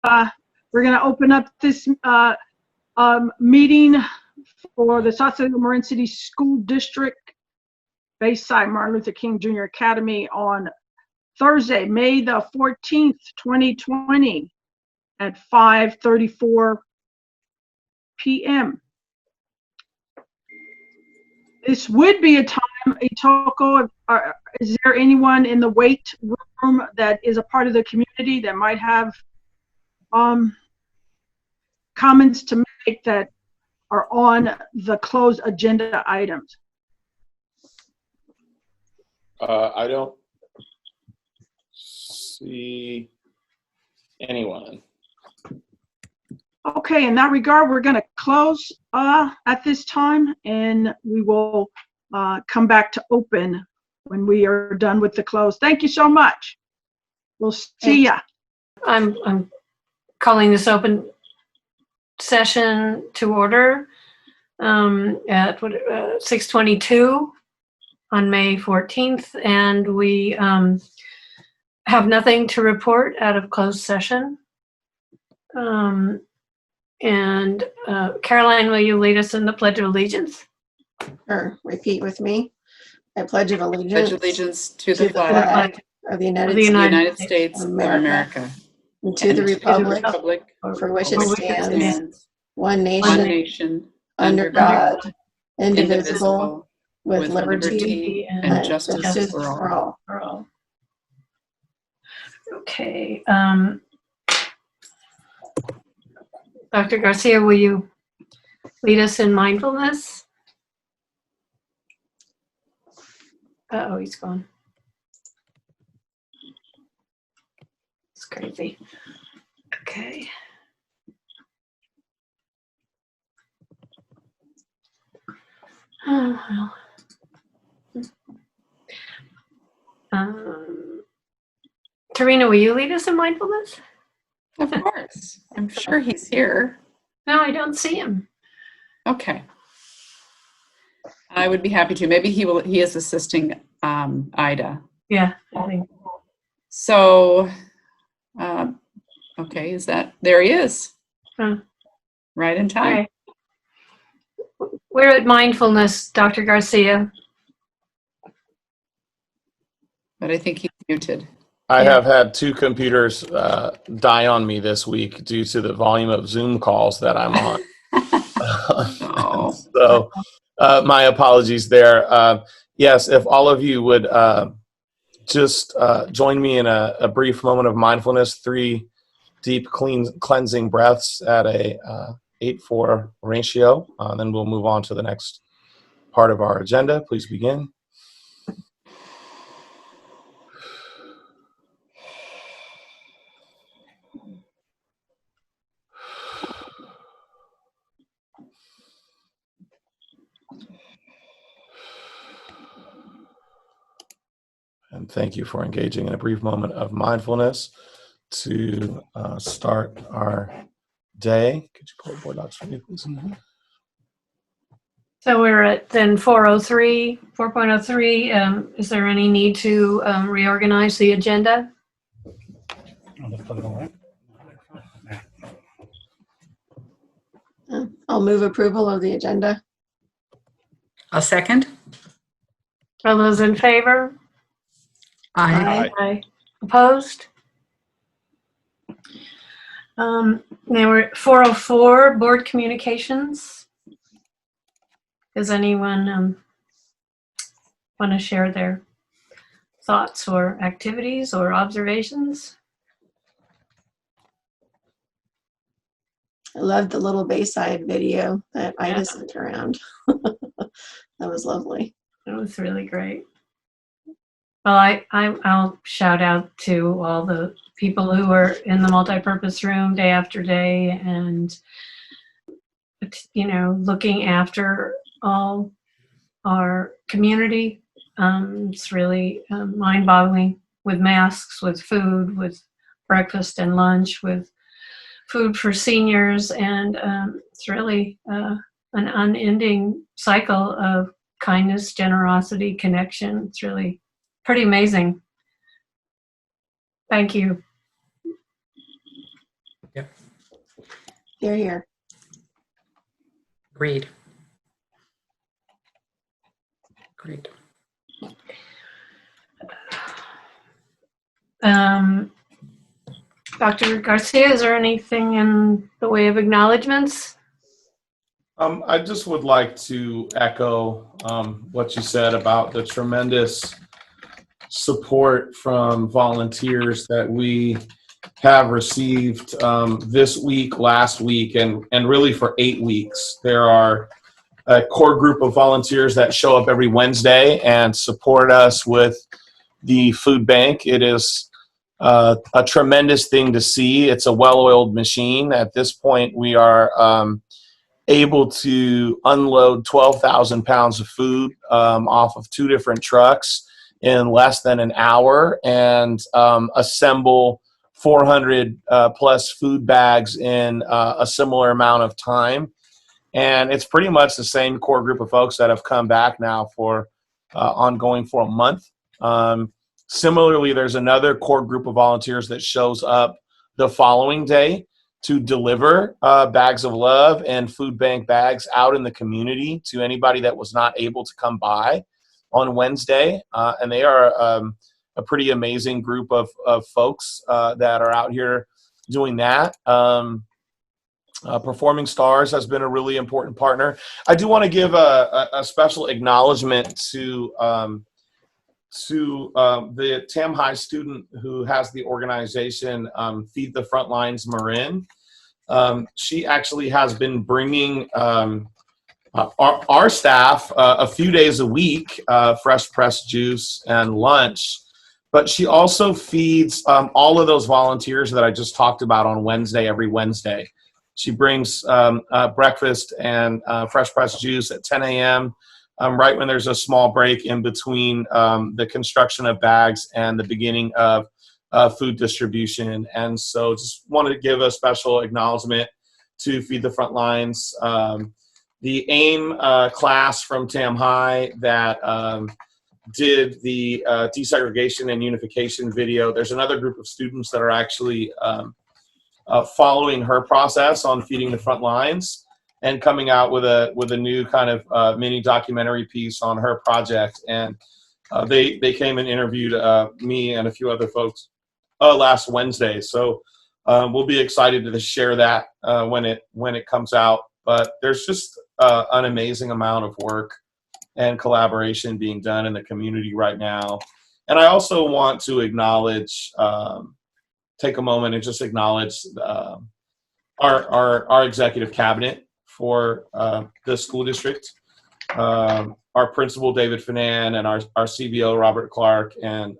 we're going to open up this meeting for the South Central Marin City School District Bayside Martin Luther King Jr. Academy on Thursday, May the 14th, 2020 at 5:34 p.m. This would be a time, Itoko, is there anyone in the wait room that is a part of the community that might have comments to make that are on the closed agenda items? I don't see anyone. Okay, in that regard, we're going to close at this time, and we will come back to open when we are done with the close. Thank you so much. We'll see ya. I'm calling this open session to order at 6:22 on May 14th, and we have nothing to report out of closed session. And Caroline, will you lead us in the Pledge of Allegiance? Or repeat with me. I pledge of allegiance. Pledge allegiance to the flag of the United States of America, and to the republic for which it stands, one one nation, nation, under God, indivisible, with liberty and justice for all. Okay. Dr. Garcia, will you lead us in mindfulness? Uh-oh, he's gone. It's crazy. Okay. Oh, well. Tarina, will you lead us in mindfulness? Of course. I'm sure he's here. No, I don't see him. Okay. I would be happy to. Maybe he is assisting Ida. Yeah, I think. So, okay, there he is. Huh. Right in time. Okay. We're at mindfulness, Dr. Garcia. But I think he's muted. I have had two computers die on me this week due to the volume of Zoom calls that I'm on. Oh. So my apologies there. Yes, if all of you would just join me in a brief moment of mindfulness, 3 deep cleansing breaths at a 8-4 ratio. Then we'll move on to the next part of our agenda. Please begin. And thank you for engaging in a brief moment of mindfulness to start our day. Could you pull the board docs for me, please? Mm-hmm. So we're at then 4.03. Is there any need to reorganize the agenda? I'll move approval of the agenda. I'll second. All those in favor? Aye. Aye. Opposed? Now we're at 404, board communications. Does anyone want to share their thoughts or activities or observations? I loved the little Bayside video that Ida sent around. That was lovely. It was really great. Well, I'll shout out to all the people who are in the multipurpose room day after day and, you know, looking after all our community. It's really mind-boggling with masks, with food, with breakfast and lunch, with food for seniors. And it's really an unending cycle of kindness, generosity, connection. It's really pretty amazing. Thank you. Here, here. Agreed. Great. Dr. Garcia, is there anything in the way of acknowledgements? I just would like to echo what you said about the tremendous support from volunteers that we have received this week, last week, and really for 8 weeks. There are a core group of volunteers that show up every Wednesday and support us with the food bank. It is a tremendous thing to see. It's a well-oiled machine. At this point, we are able to unload 12,000 pounds of food off of 2 different trucks in less than an hour and assemble 400 plus food bags in a similar amount of time. And it's pretty much the same core group of folks that have come back now for ongoing for a month. Similarly, there's another core group of volunteers that shows up the following day to deliver bags of love and food bank bags out in the community to anybody that was not able to come by on Wednesday. And they are a pretty amazing group of folks that are out here doing that. Performing Stars has been a really important partner. I do want to give a special acknowledgement to the Tam High student who has the organization Feed the Frontlines Marin. She actually has been bringing our staff a few days a week fresh pressed juice and lunch, but she also feeds all of those volunteers that I just talked about on Wednesday, every Wednesday. She brings breakfast and fresh pressed juice at 10 a.m. Right when there's a small break in between the construction of bags and the beginning of food distribution. And so just wanted to give a special acknowledgement to Feed the Front Lines. The AIM class from Tam High that did the desegregation and unification video. There's another group of students that are actually following her process on feeding the front lines and coming out with a new kind of mini documentary piece on her project. And they came and interviewed me and a few other folks last Wednesday. So we'll be excited to share that when it comes out. But there's just an amazing amount of work and collaboration being done in the community right now. And I also want to acknowledge, take a moment and just acknowledge our executive cabinet for the school district. Our principal, David Finan, and our CBO, Robert Clark, and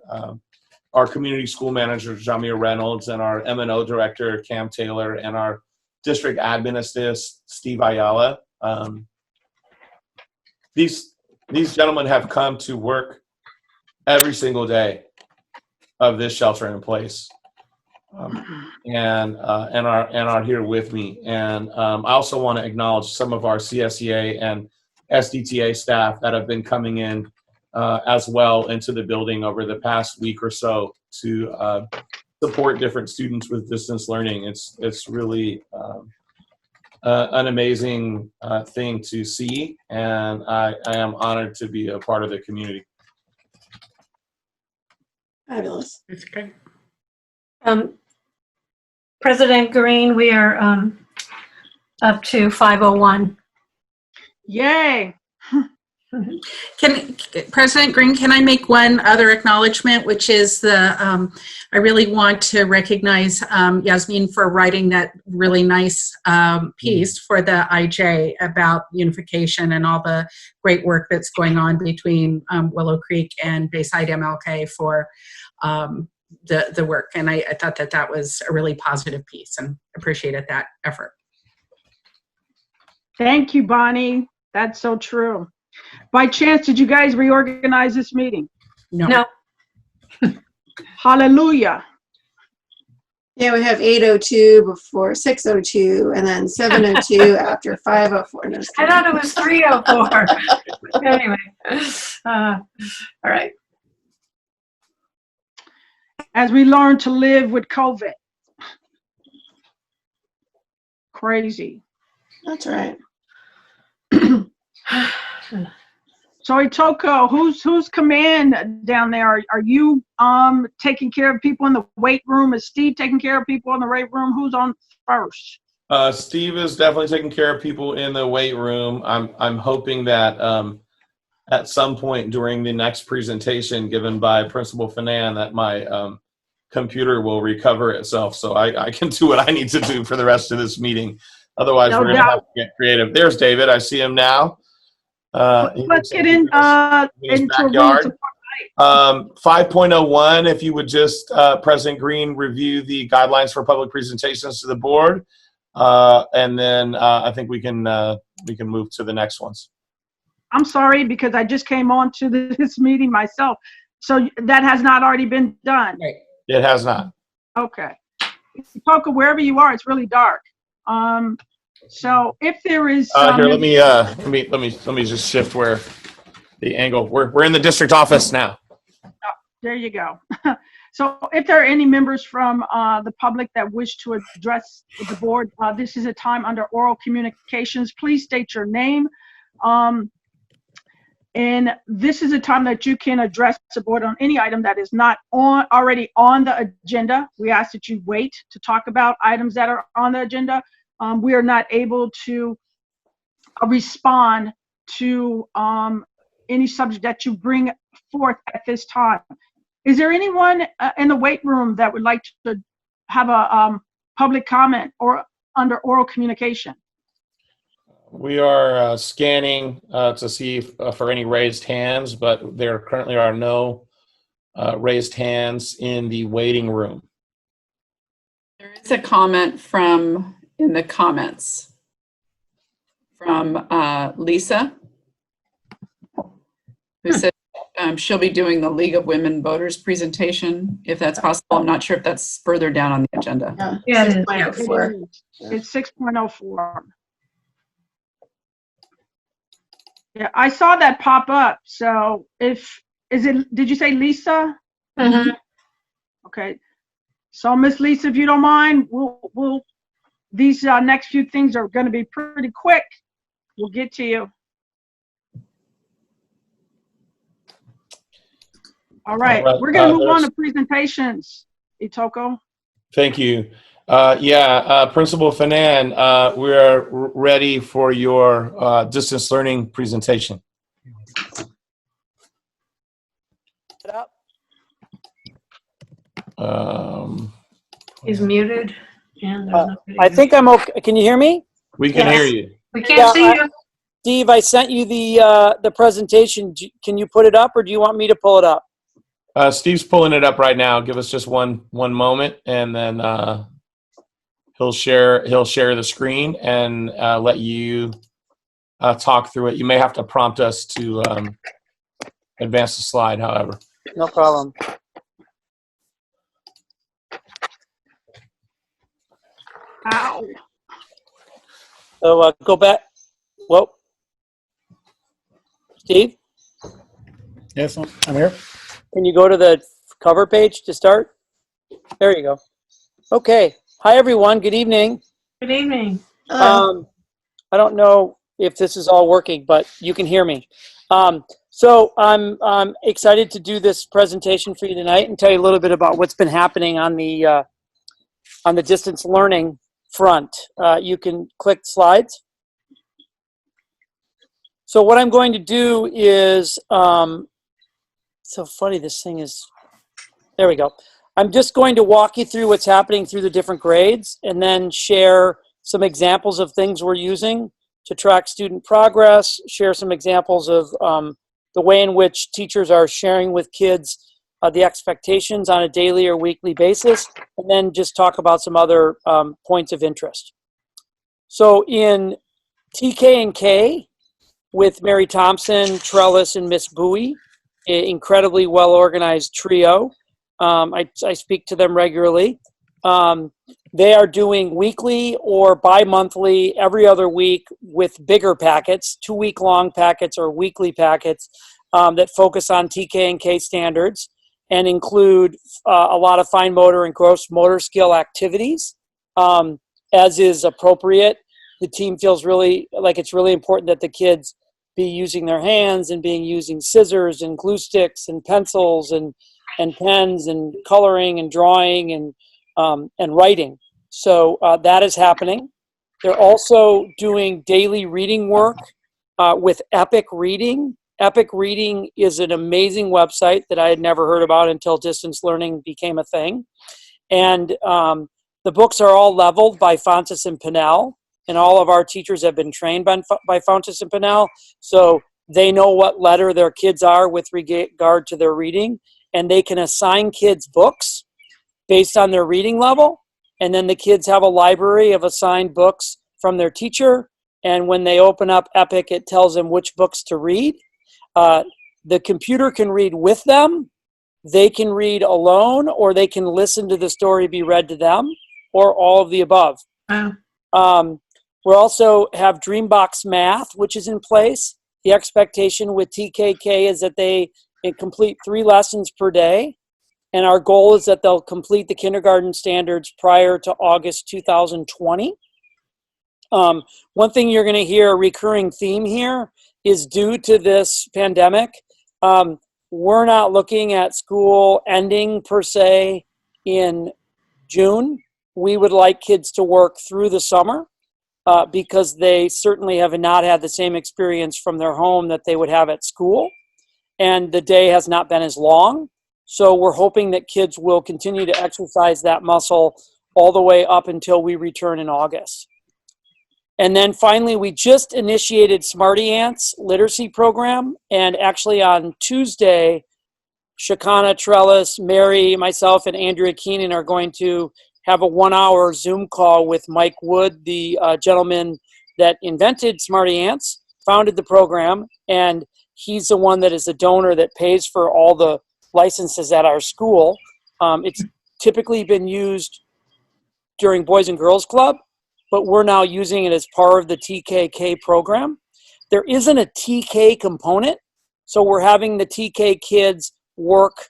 our community school manager, Jamia Reynolds, and our M&O director, Cam Taylor, and our district admin assist, Steve Ayala. These gentlemen have come to work every single day of this shelter in place, and are here with me. And I also want to acknowledge some of our CSEA and SDTA staff that have been coming in as well into the building over the past week or so to support different students with distance learning. It's really an amazing thing to see, and I am honored to be a part of the community. Fabulous. That's great. President Green, we are up to 5:01. Yay. President Green, can I make one other acknowledgement, which is I really want to recognize Yasmin for writing that really nice piece for the IJ about unification and all the great work that's going on between Willow Creek and Bayside MLK for the work. And I thought that was a really positive piece and appreciated that effort. Thank you, Bonnie. That's so true. By chance, did you guys reorganize this meeting? No. Hallelujah. Yeah, we have 8:02 before 6:02, and then 7:02 after 5:04. No, just I kidding. thought it was 3:04. Anyway, all right. As we learn to live with COVID. crazy. That's right. So Itoko, who's command down there? Are you taking care of people in the weight room? Is Steve taking care of people in the weight room? Who's on first? Steve is definitely taking care of people in the weight room. I'm hoping that at some point during the next presentation given by Principal Fanan that my computer will recover itself so I can do what I need to do for the rest of this meeting. Otherwise, No we're going to doubt. have to get creative. There's David. I see him now. He Let's looks get like in he's in his into a room. backyard. 5.01, if you would just, President Green, review the guidelines for public presentations to the board. And then I think we can move to the next ones. I'm sorry because I just came on to this meeting myself. So that has not already been done. Right. It has not. Okay. Itoko, wherever you are, it's really dark. So if there is Here, let me just shift where the angle. We're in the district office now. there you go. So if there are any members from the public that wish to address the board, this is a time under oral communications. Please state your name. And this is a time that you can address the board on any item that is not already on the agenda. We ask that you wait to talk about items that are on the agenda. We are not able to respond to any subject that you bring forth at this time. Is there anyone in the weight room that would like to have a public comment or under oral communication? We are scanning to see for any raised hands, but there currently are no raised hands in the waiting room. There is a comment in the comments from Lisa, who said she'll be doing the League of Women Voters presentation, if that's possible. I'm not sure if that's further down on the agenda. Yeah, it is. 6.04. It's 6.04. Yeah, I saw that pop up. So did you say Lisa? Mhm. Okay. So Miss Lisa, if you don't mind, we'll these next few things are going to be pretty quick. We'll get to you. All right. We're going to move on to presentations, Itoko. Thank you. Principal Fanan, we are ready for your distance learning presentation. He's muted. And there's no video. I think I'm okay. Can you hear me? We can Yes. hear you. We can't Yeah, see you. Steve, I sent you the presentation. Can you put it up or do you want me to pull it up? Steve's pulling it up right now. Give us just one moment, and then he'll share the screen and let you talk through it. You may have to prompt us to advance the slide, however. No problem. Ow. So go back. Whoa. Steve, Yes, I'm here. can you go to the cover page to start? There you go. Okay. Hi, everyone. Good evening. Good evening. Hello. I don't know if this is all working, but you can hear me. So I'm excited to do this presentation for you tonight and tell you a little bit about what's been happening on the distance learning front. You can click slides. So what I'm going to do is, so funny, this thing is, there we go. I'm just going to walk you through what's happening through the different grades and then share some examples of things we're using to track student progress, share some examples of the way in which teachers are sharing with kids the expectations on a daily or weekly basis, and then just talk about some other points of interest. So in TK and K, with Mary Thompson, Trellis, and Miss Bowie, an incredibly well-organized trio. I speak to them regularly. They are doing weekly or bi-monthly, every other week, with bigger packets, 2-week-long packets or weekly packets that focus on TK and K standards and include a lot of fine motor and gross motor skill activities. as is appropriate. The team feels really like it's really important that the kids be using their hands and being using scissors and glue sticks and pencils and pens and coloring and drawing and writing. So that is happening. They're also doing daily reading work with Epic Reading. Epic Reading is an amazing website that I had never heard about until distance learning became a thing. And the books are all leveled by Fontes and Pinnell, and all of our teachers have been trained by Fontes and Pinnell, so they know what letter their kids are with regard to their reading, and they can assign kids books based on their reading level, and then the kids have a library of assigned books from their teacher, and when they open up Epic, it tells them which books to read. The computer can read with them, they can read alone, or they can listen to the story be read to them, or all of the above. Wow. We also have Dreambox Math, which is in place. The expectation with TKK is that they complete 3 lessons per day, and our goal is that they'll complete the kindergarten standards prior to August 2020. One thing you're going to hear, a recurring theme here, is due to this pandemic, we're not looking at school ending per se in June. We would like kids to work through the summer because they certainly have not had the same experience from their home that they would have at school. And the day has not been as long. So we're hoping that kids will continue to exercise that muscle all the way up until we return in August. And then finally, we just initiated Smarty Ants literacy program. And actually on Tuesday, Shakana Trellis, Mary, myself, and Andrea Keenan are going to have a 1-hour Zoom call with Mike Wood, the gentleman that invented Smarty Ants, founded the program, and he's the one that is the donor that pays for all the licenses at our school. It's typically been used during Boys and Girls Club, but we're now using it as part of the TKK program. There isn't a TK component, so we're having the TK kids work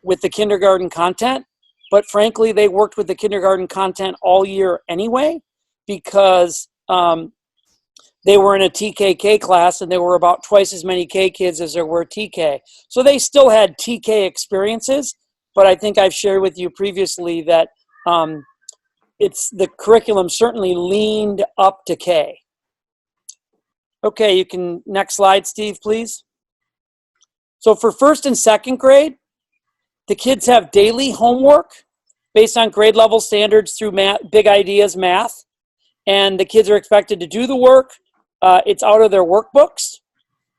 with the kindergarten content, but frankly, they worked with the kindergarten content all year anyway, because they were in a TKK class and there were about twice as many K kids as there were TK. So they still had TK experiences, but I think I've shared with you previously that it's the curriculum certainly leaned up to K. Okay, you can, next slide, Steve, please. So for first and second grade, the kids have daily homework based on grade level standards through math, Big Ideas Math, and the kids are expected to do the work. It's out of their workbooks.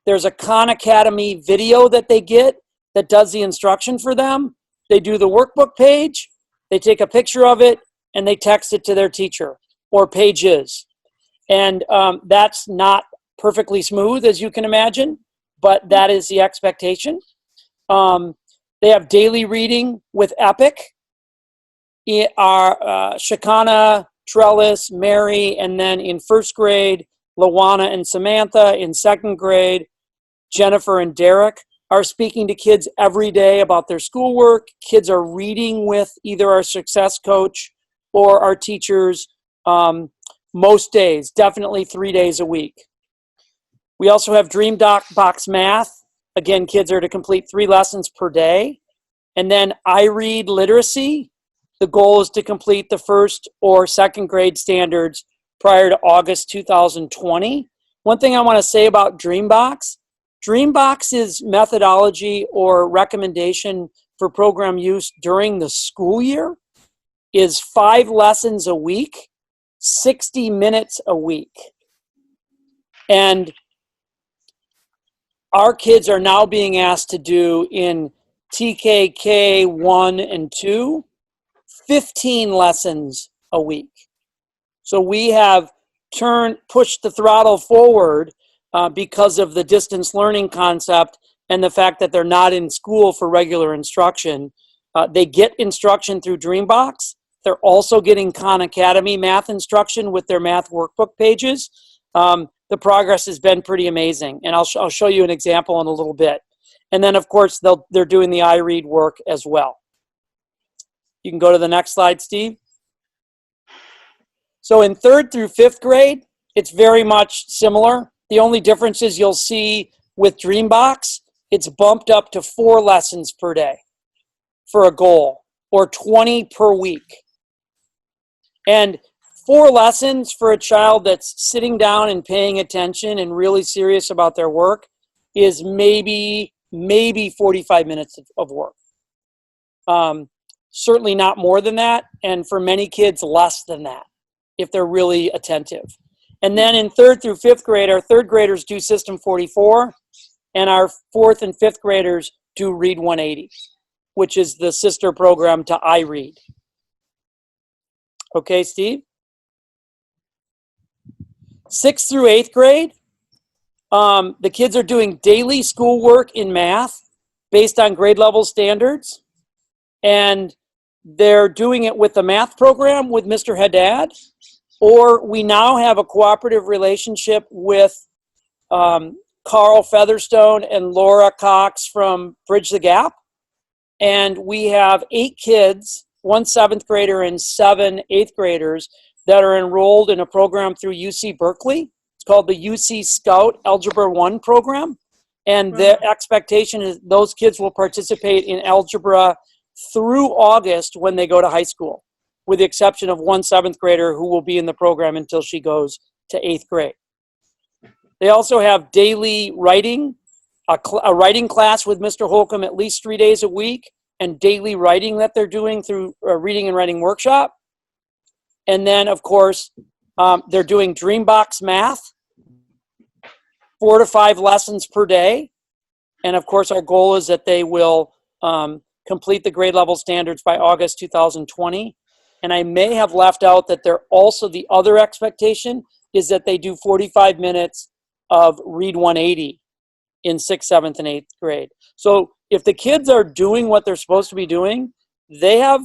There's a Khan Academy video that they get that does the instruction for them. They do the workbook page, they take a picture of it, and they text it to their teacher, or pages. And that's not perfectly smooth, as you can imagine, but that is the expectation. They have daily reading with Epic. Shakana, Trellis, Mary, and then in first grade, Lawana and Samantha. In second grade, Jennifer and Derek are speaking to kids every day about their schoolwork. Kids are reading with either our success coach or our teachers most days, definitely 3 days a week. We also have Dreambox Math. Again, kids are to complete 3 lessons per day. And then iRead Literacy. The goal is to complete the first or second grade standards prior to August 2020. One thing I want to say about Dreambox's methodology or recommendation for program use during the school year is 5 lessons a week, 60 minutes a week. And our kids are now being asked to do in TKK 1 and 2, 15 lessons a week. So we have pushed the throttle forward because of the distance learning concept and the fact that they're not in school for regular instruction. They get instruction through Dreambox. They're also getting Khan Academy math instruction with their math workbook pages. The progress has been pretty amazing, and I'll show you an example in a little bit. And then, of course, they're doing the iRead work as well. You can go to the next slide, Steve. So in 3rd through 5th grade, it's very much similar. The only difference is you'll see with Dreambox, it's bumped up to 4 lessons per day for a goal, or 20 per week. And 4 lessons for a child that's sitting down and paying attention and really serious about their work is maybe 45 minutes of work. Certainly not more than that, and for many kids, less than that, if they're really attentive. And then in 3rd through 5th grade, our 3rd graders do System 44, and our 4th and 5th graders do Read 180, which is the sister program to iRead. Okay, Steve? 6th through 8th grade, the kids are doing daily schoolwork in math based on grade level standards, and they're doing it with the math program with Mr. Haddad, or we now have a cooperative relationship with Carl Featherstone and Laura Cox from Bridge the Gap, and we have 8 kids, 1 7th grader and 7 8th graders that are enrolled in a program through UC Berkeley. It's called the UC Scout Algebra 1 program. And the expectation is those kids will participate in algebra through August when they go to high school, with the exception of 1 7th grader who will be in the program until she goes to 8th grade. They also have daily writing, a writing class with Mr. Holcomb at least 3 days a week, and daily writing that they're doing through a reading and writing workshop. And then, of course, they're doing Dreambox math, 4 to 5 lessons per day. And of course, our goal is that they will complete the grade level standards by August 2020. And I may have left out that they're also, the other expectation is that they do 45 minutes of Read 180 in 6th, 7th, and 8th grade. So if the kids are doing what they're supposed to be doing, they have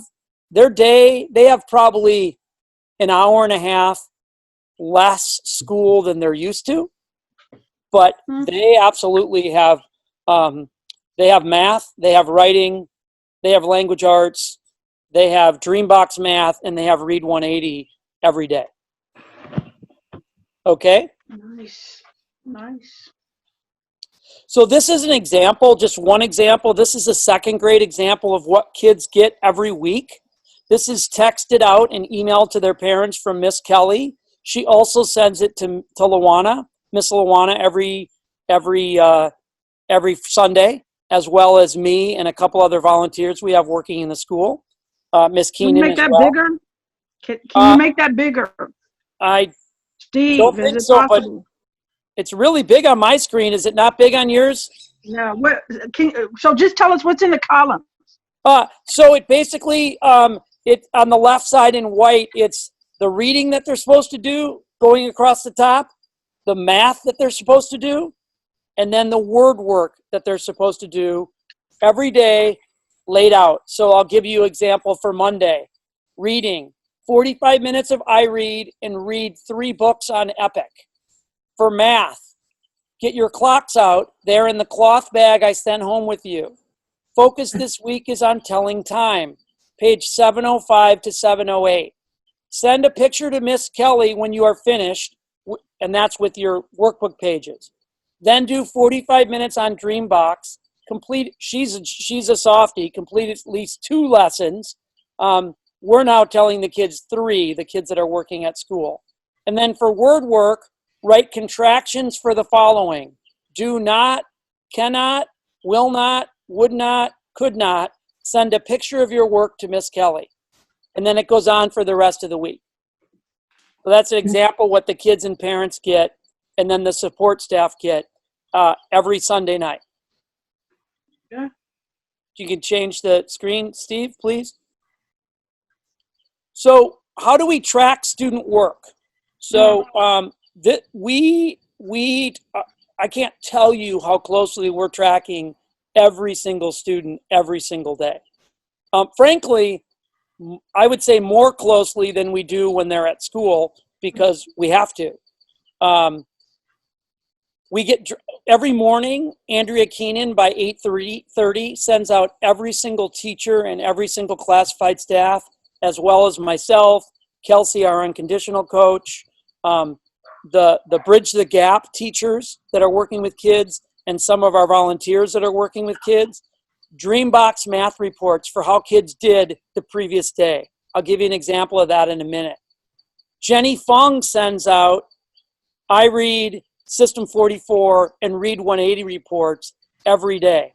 their day, they have probably an hour and a half less school than they're used to, but they absolutely have, they have math, they have writing, they have language arts, they have Dreambox math, and they have Read 180 every day. Okay? Nice, nice. So this is an example, just one example. This is a 2nd grade example of what kids get every week. This is texted out and emailed to their parents from Miss Kelly. She also sends it to Luana, Miss Luana, every Sunday, as well as me and a couple other volunteers we have working in the school. Miss Can Keenan you make as that well. bigger? Can you make that bigger? I Steve, don't is think it so, but possible? it's really big on my screen. Is it not big on yours? No. So just tell us what's in the column. So it basically, it on the left side in white, it's the reading that they're supposed to do going across the top, the math that they're supposed to do, and then the word work that they're supposed to do every day laid out. So I'll give you an example for Monday. Reading, 45 minutes of iRead and read 3 books on Epic. For math, get your clocks out. They're in the cloth bag I sent home with you. Focus this week is on telling time, page 705 to 708. Send a picture to Miss Kelly when you are finished, and that's with your workbook pages. Then do 45 minutes on Dreambox. Complete. She's a softie. Complete at least 2 lessons. We're now telling the kids 3, the kids that are working at school. And then for word work, write contractions for the following: do not, cannot, will not, would not, could not. Send a picture of your work to Miss Kelly. And then it goes on for the rest of the week. So that's an example what the kids and parents get, and then the support staff get every Sunday night. Yeah. You can change the screen, Steve, please. So how do we track student work? So I can't tell you how closely we're tracking every single student every single day. Frankly, I would say more closely than we do when they're at school, because we have to. We get every morning, Andrea Keenan by 8:30 sends out every single teacher and every single classified staff, as well as myself, Kelsey, our unconditional coach, the Bridge the Gap teachers that are working with kids, and some of our volunteers that are working with kids. Dreambox math reports for how kids did the previous day. I'll give you an example of that in a minute. Jenny Fung sends out I Read, System 44, and Read 180 reports every day.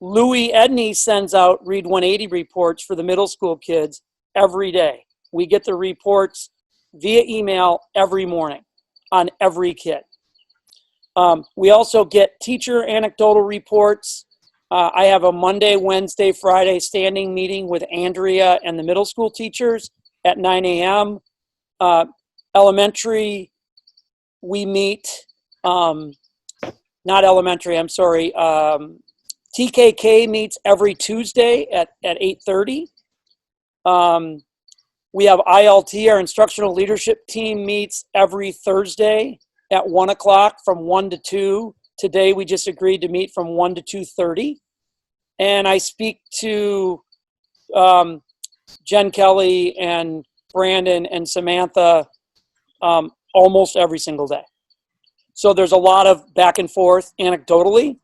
Louis Edney sends out Read 180 reports for the middle school kids every day. We get the reports via email every morning on every kid. We also get teacher anecdotal reports. I have a Monday, Wednesday, Friday standing meeting with Andrea and the middle school teachers at 9 a.m. Elementary, we meet, not elementary, I'm sorry. TKK meets every Tuesday at 8:30. We have ILT, our instructional leadership team, meets every Thursday at 1 o'clock from 1 to 2. Today, we just agreed to meet from 1 to 2:30. And I speak to Jen Kelly and Brandon and Samantha almost every single day. So there's a lot of back and forth anecdotally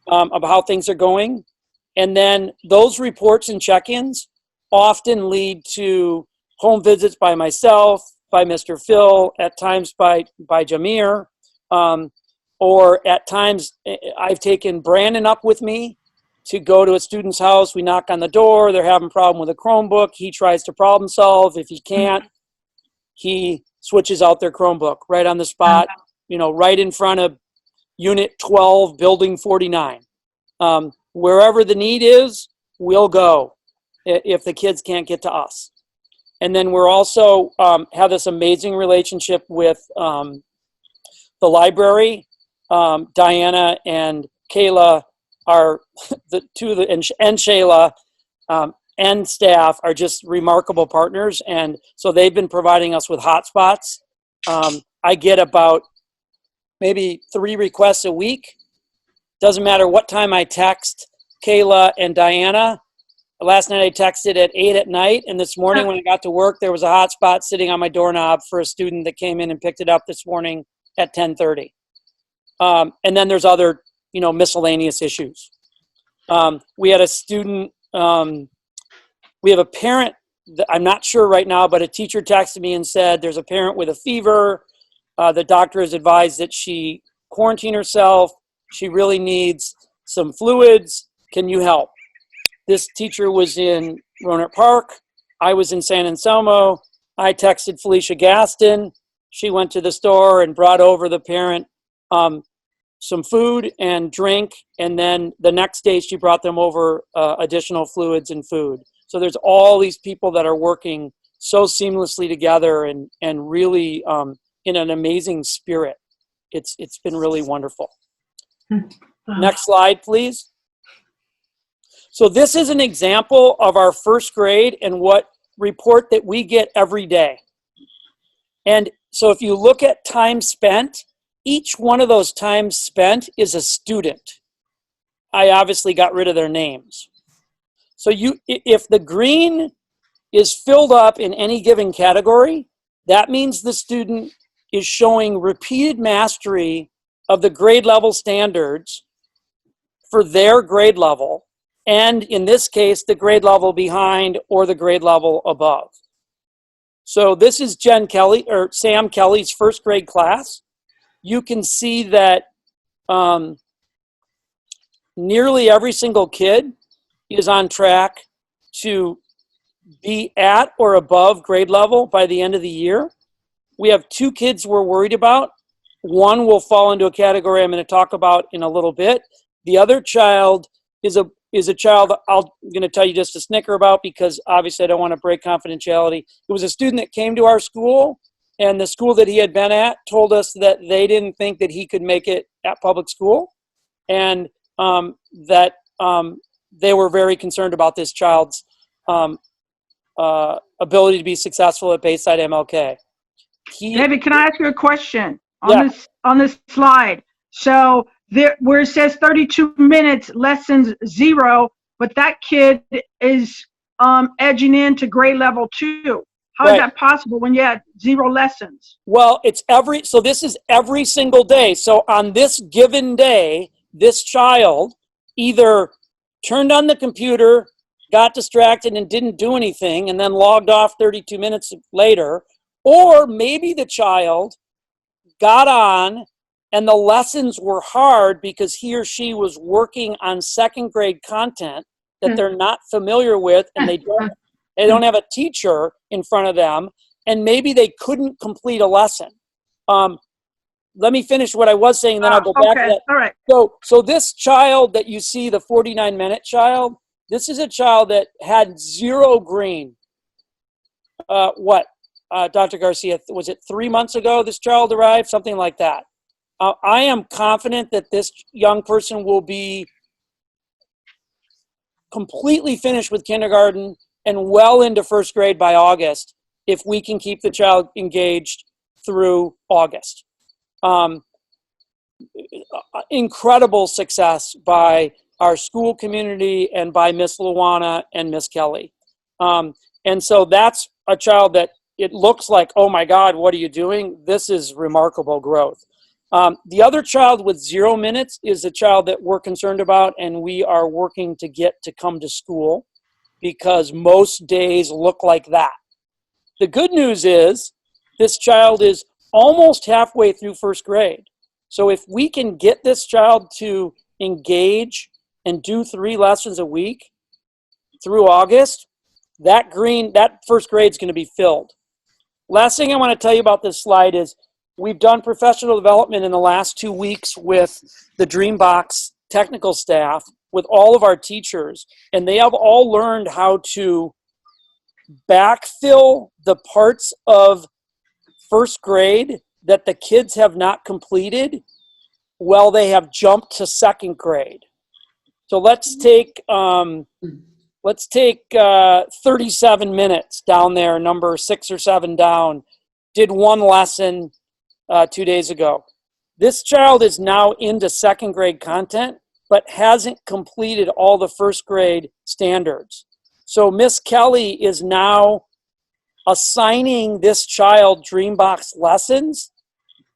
about how things are going. And then those reports and check-ins often lead to home visits by myself, by Mr. Phil, at times by Jamir, or at times I've taken Brandon up with me to go to a student's house. We knock on the door, they're having a problem with a Chromebook. He tries to problem solve. If he can't, he switches out their Chromebook right on the spot, right in front of Unit 12, Building 49. Wherever the need is, we'll go if the kids can't get to us. And then we're also have this amazing relationship with the library. Diana and Kayla are the two of the, and Shayla and staff are just remarkable partners. And so they've been providing us with hotspots. I get about maybe 3 requests a week. Doesn't matter what time I text Kayla and Diana. Last night I texted at 8 at night, and this morning when I got to work, there was a hotspot sitting on my doorknob for a student that came in and picked it up this morning at 10:30. And then there's other, miscellaneous issues. We had a student, we have a parent, I'm not sure right now, but a teacher texted me and said there's a parent with a fever. The doctor has advised that she quarantine herself. She really needs some fluids. Can you help? This teacher was in Rohnert Park. I was in San Anselmo. I texted Felicia Gaston. She went to the store and brought over the parent some food and drink. And then the next day she brought them over additional fluids and food. So there's all these people that are working so seamlessly together and really in an amazing spirit. It's been really wonderful. Next slide, please. So this is an example of our first grade and what report that we get every day. And so if you look at time spent, each one of those times spent is a student. I obviously got rid of their names. So if the green is filled up in any given category, that means the student is showing repeated mastery of the grade level standards for their grade level, and in this case, the grade level behind or the grade level above. So this is Sam Kelly's first grade class. You can see that nearly every single kid is on track to be at or above grade level by the end of the year. We have 2 kids we're worried about. One will fall into a category I'm going to talk about in a little bit. The other child is a child I'm going to tell you just a snicker about because obviously I don't want to break confidentiality. It was a student that came to our school, and the school that he had been at told us that they didn't think that he could make it at public school, and that they were very concerned about this child's ability to be successful at Bayside MLK. David, can I ask you a question on this slide? So there, where it says 32 minutes, lessons 0, but that kid is edging into grade level 2. How is Right. that possible when you had 0 lessons? Well, so this is every single day. So on this given day, this child either turned on the computer, got distracted and didn't do anything, and then logged off 32 minutes later, or maybe the child got on and the lessons were hard because he or she was working on second grade content that they're not familiar with, and they don't have a teacher in front of them, and maybe they couldn't complete a lesson. Let me finish what I was saying, then I'll go back to that. All right. So this child that you see, the 49-minute child, this is a child that had 0 green. Dr. Garcia, was it 3 months ago this child arrived? Something like that. I am confident that this young person will be completely finished with kindergarten and well into first grade by August if we can keep the child engaged through August. Incredible success by our school community and by Miss Luana and Miss Kelly. And so that's a child that it looks like, oh my God, what are you doing? This is remarkable growth. The other child with 0 minutes is a child that we're concerned about, and we are working to get to come to school because most days look like that. The good news is this child is almost halfway through first grade. So if we can get this child to engage and do 3 lessons a week through August, that first grade is going to be filled. Last thing I want to tell you about this slide is we've done professional development in the last 2 weeks with the Dreambox technical staff, with all of our teachers, and they have all learned how to backfill the parts of first grade that the kids have not completed while they have jumped to second grade. So let's take 37 minutes down there, number 6 or 7 down, did 1 lesson 2 days ago. This child is now into second grade content, but hasn't completed all the first grade standards. So Miss Kelly is now assigning this child Dreambox lessons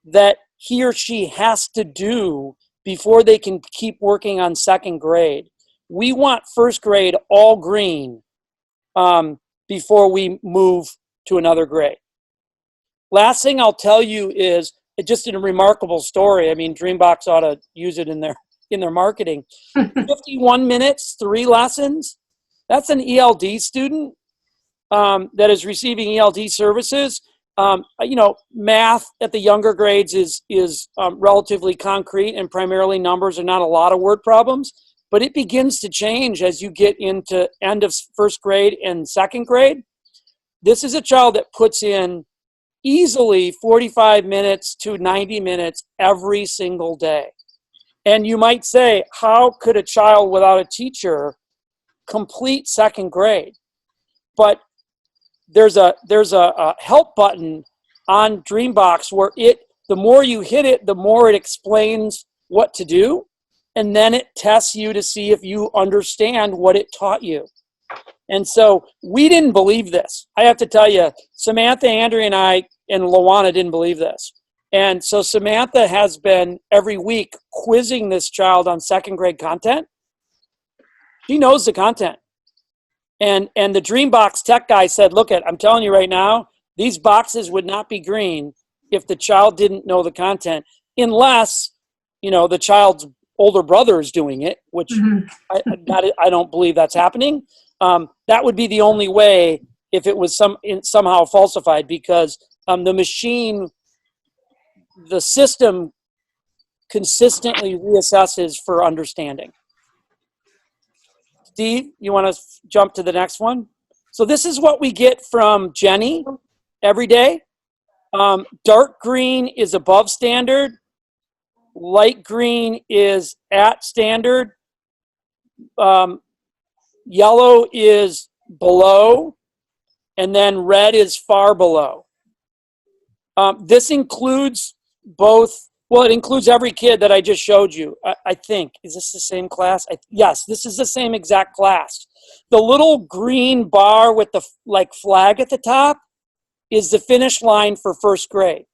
that he or she has to do before they can keep working on second grade. We want first grade all green before we move to another grade. Last thing I'll tell you is just a remarkable story. I mean, Dreambox ought to use it in their marketing. 51 minutes, 3 lessons. That's an ELD student that is receiving ELD services. Math at the younger grades is relatively concrete and primarily numbers and not a lot of word problems. But it begins to change as you get into end of first grade and second grade. This is a child that puts in easily 45 minutes to 90 minutes every single day. And you might say, how could a child without a teacher complete second grade? But there's a help button on Dreambox where the more you hit it, the more it explains what to do. And then it tests you to see if you understand what it taught you. And so we didn't believe this. I have to tell you, Samantha, Andrea, and I, and Luana didn't believe this. And so Samantha has been every week quizzing this child on second grade content. She knows the content. And the Dreambox tech guy said, look, I'm telling you right now, these boxes would not be green if the child didn't know the content, unless, the child's older brother is doing it, which I don't believe that's happening. That would be the only way if it was somehow falsified, because the system consistently reassesses for understanding. Steve, you want to jump to the next one? So this is what we get from Jenny every day. Dark green is above standard. Light green is at standard. Yellow is below. And then red is far below. This includes it includes every kid that I just showed you. I think. Is this the same class? Yes, this is the same exact class. The little green bar with the flag at the top, is the finish line for first grade.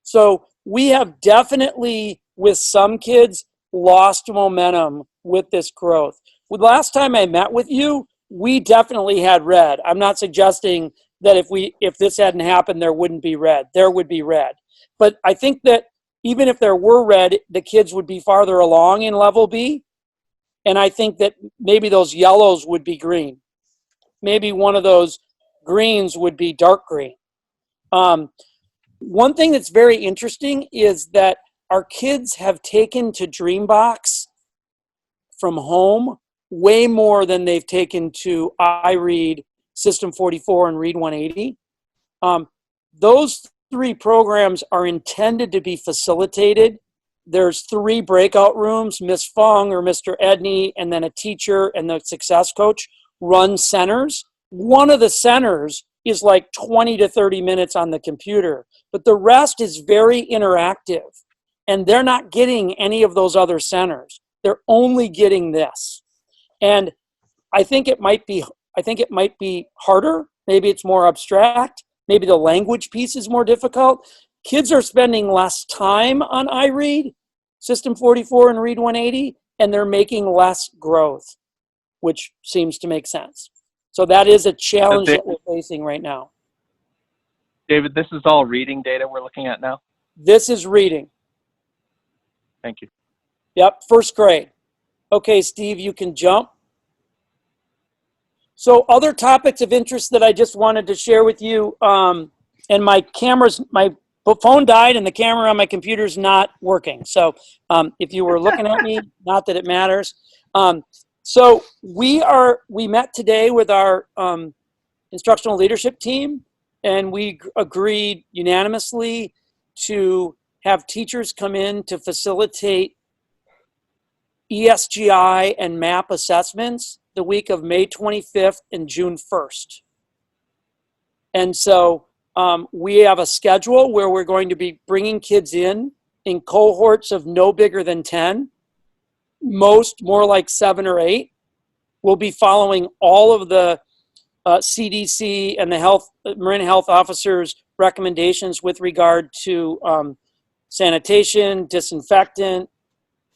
So we have definitely, with some kids, lost momentum with this growth. With last time I met with you, we definitely had red. I'm not suggesting that if this hadn't happened, there wouldn't be red. There would be red. But I think that even if there were red, the kids would be farther along in level B. And I think that maybe those yellows would be green. Maybe one of those greens would be dark green. One thing that's very interesting is that our kids have taken to Dreambox from home way more than they've taken to iRead, System 44, and Read 180. Those 3 programs are intended to be facilitated. There's 3 breakout rooms. Miss Fung or Mr. Edney, and then a teacher and the success coach run centers. One of the centers is like 20 to 30 minutes on the computer, but the rest is very interactive, and they're not getting any of those other centers. They're only getting this. And I think it might be harder. Maybe it's more abstract. Maybe the language piece is more difficult. Kids are spending less time on iRead, System 44, and Read 180, and they're making less growth, which seems to make sense. So that is a challenge that we're facing right now. David, this is all reading data we're looking at now? This is reading. Thank you. Yep, first grade. Okay, Steve, you can jump. So other topics of interest that I just wanted to share with you, and my phone died and the camera on my computer is not working. So if you were looking at me, not that it matters. So we met today with our instructional leadership team, and we agreed unanimously to have teachers come in to facilitate ESGI and MAP assessments the week of May 25th and June 1st. And so we have a schedule where we're going to be bringing kids in cohorts of no bigger than 10, most more like 7 or 8. We'll be following all of the CDC and the Marin Health officers' recommendations with regard to sanitation, disinfectant,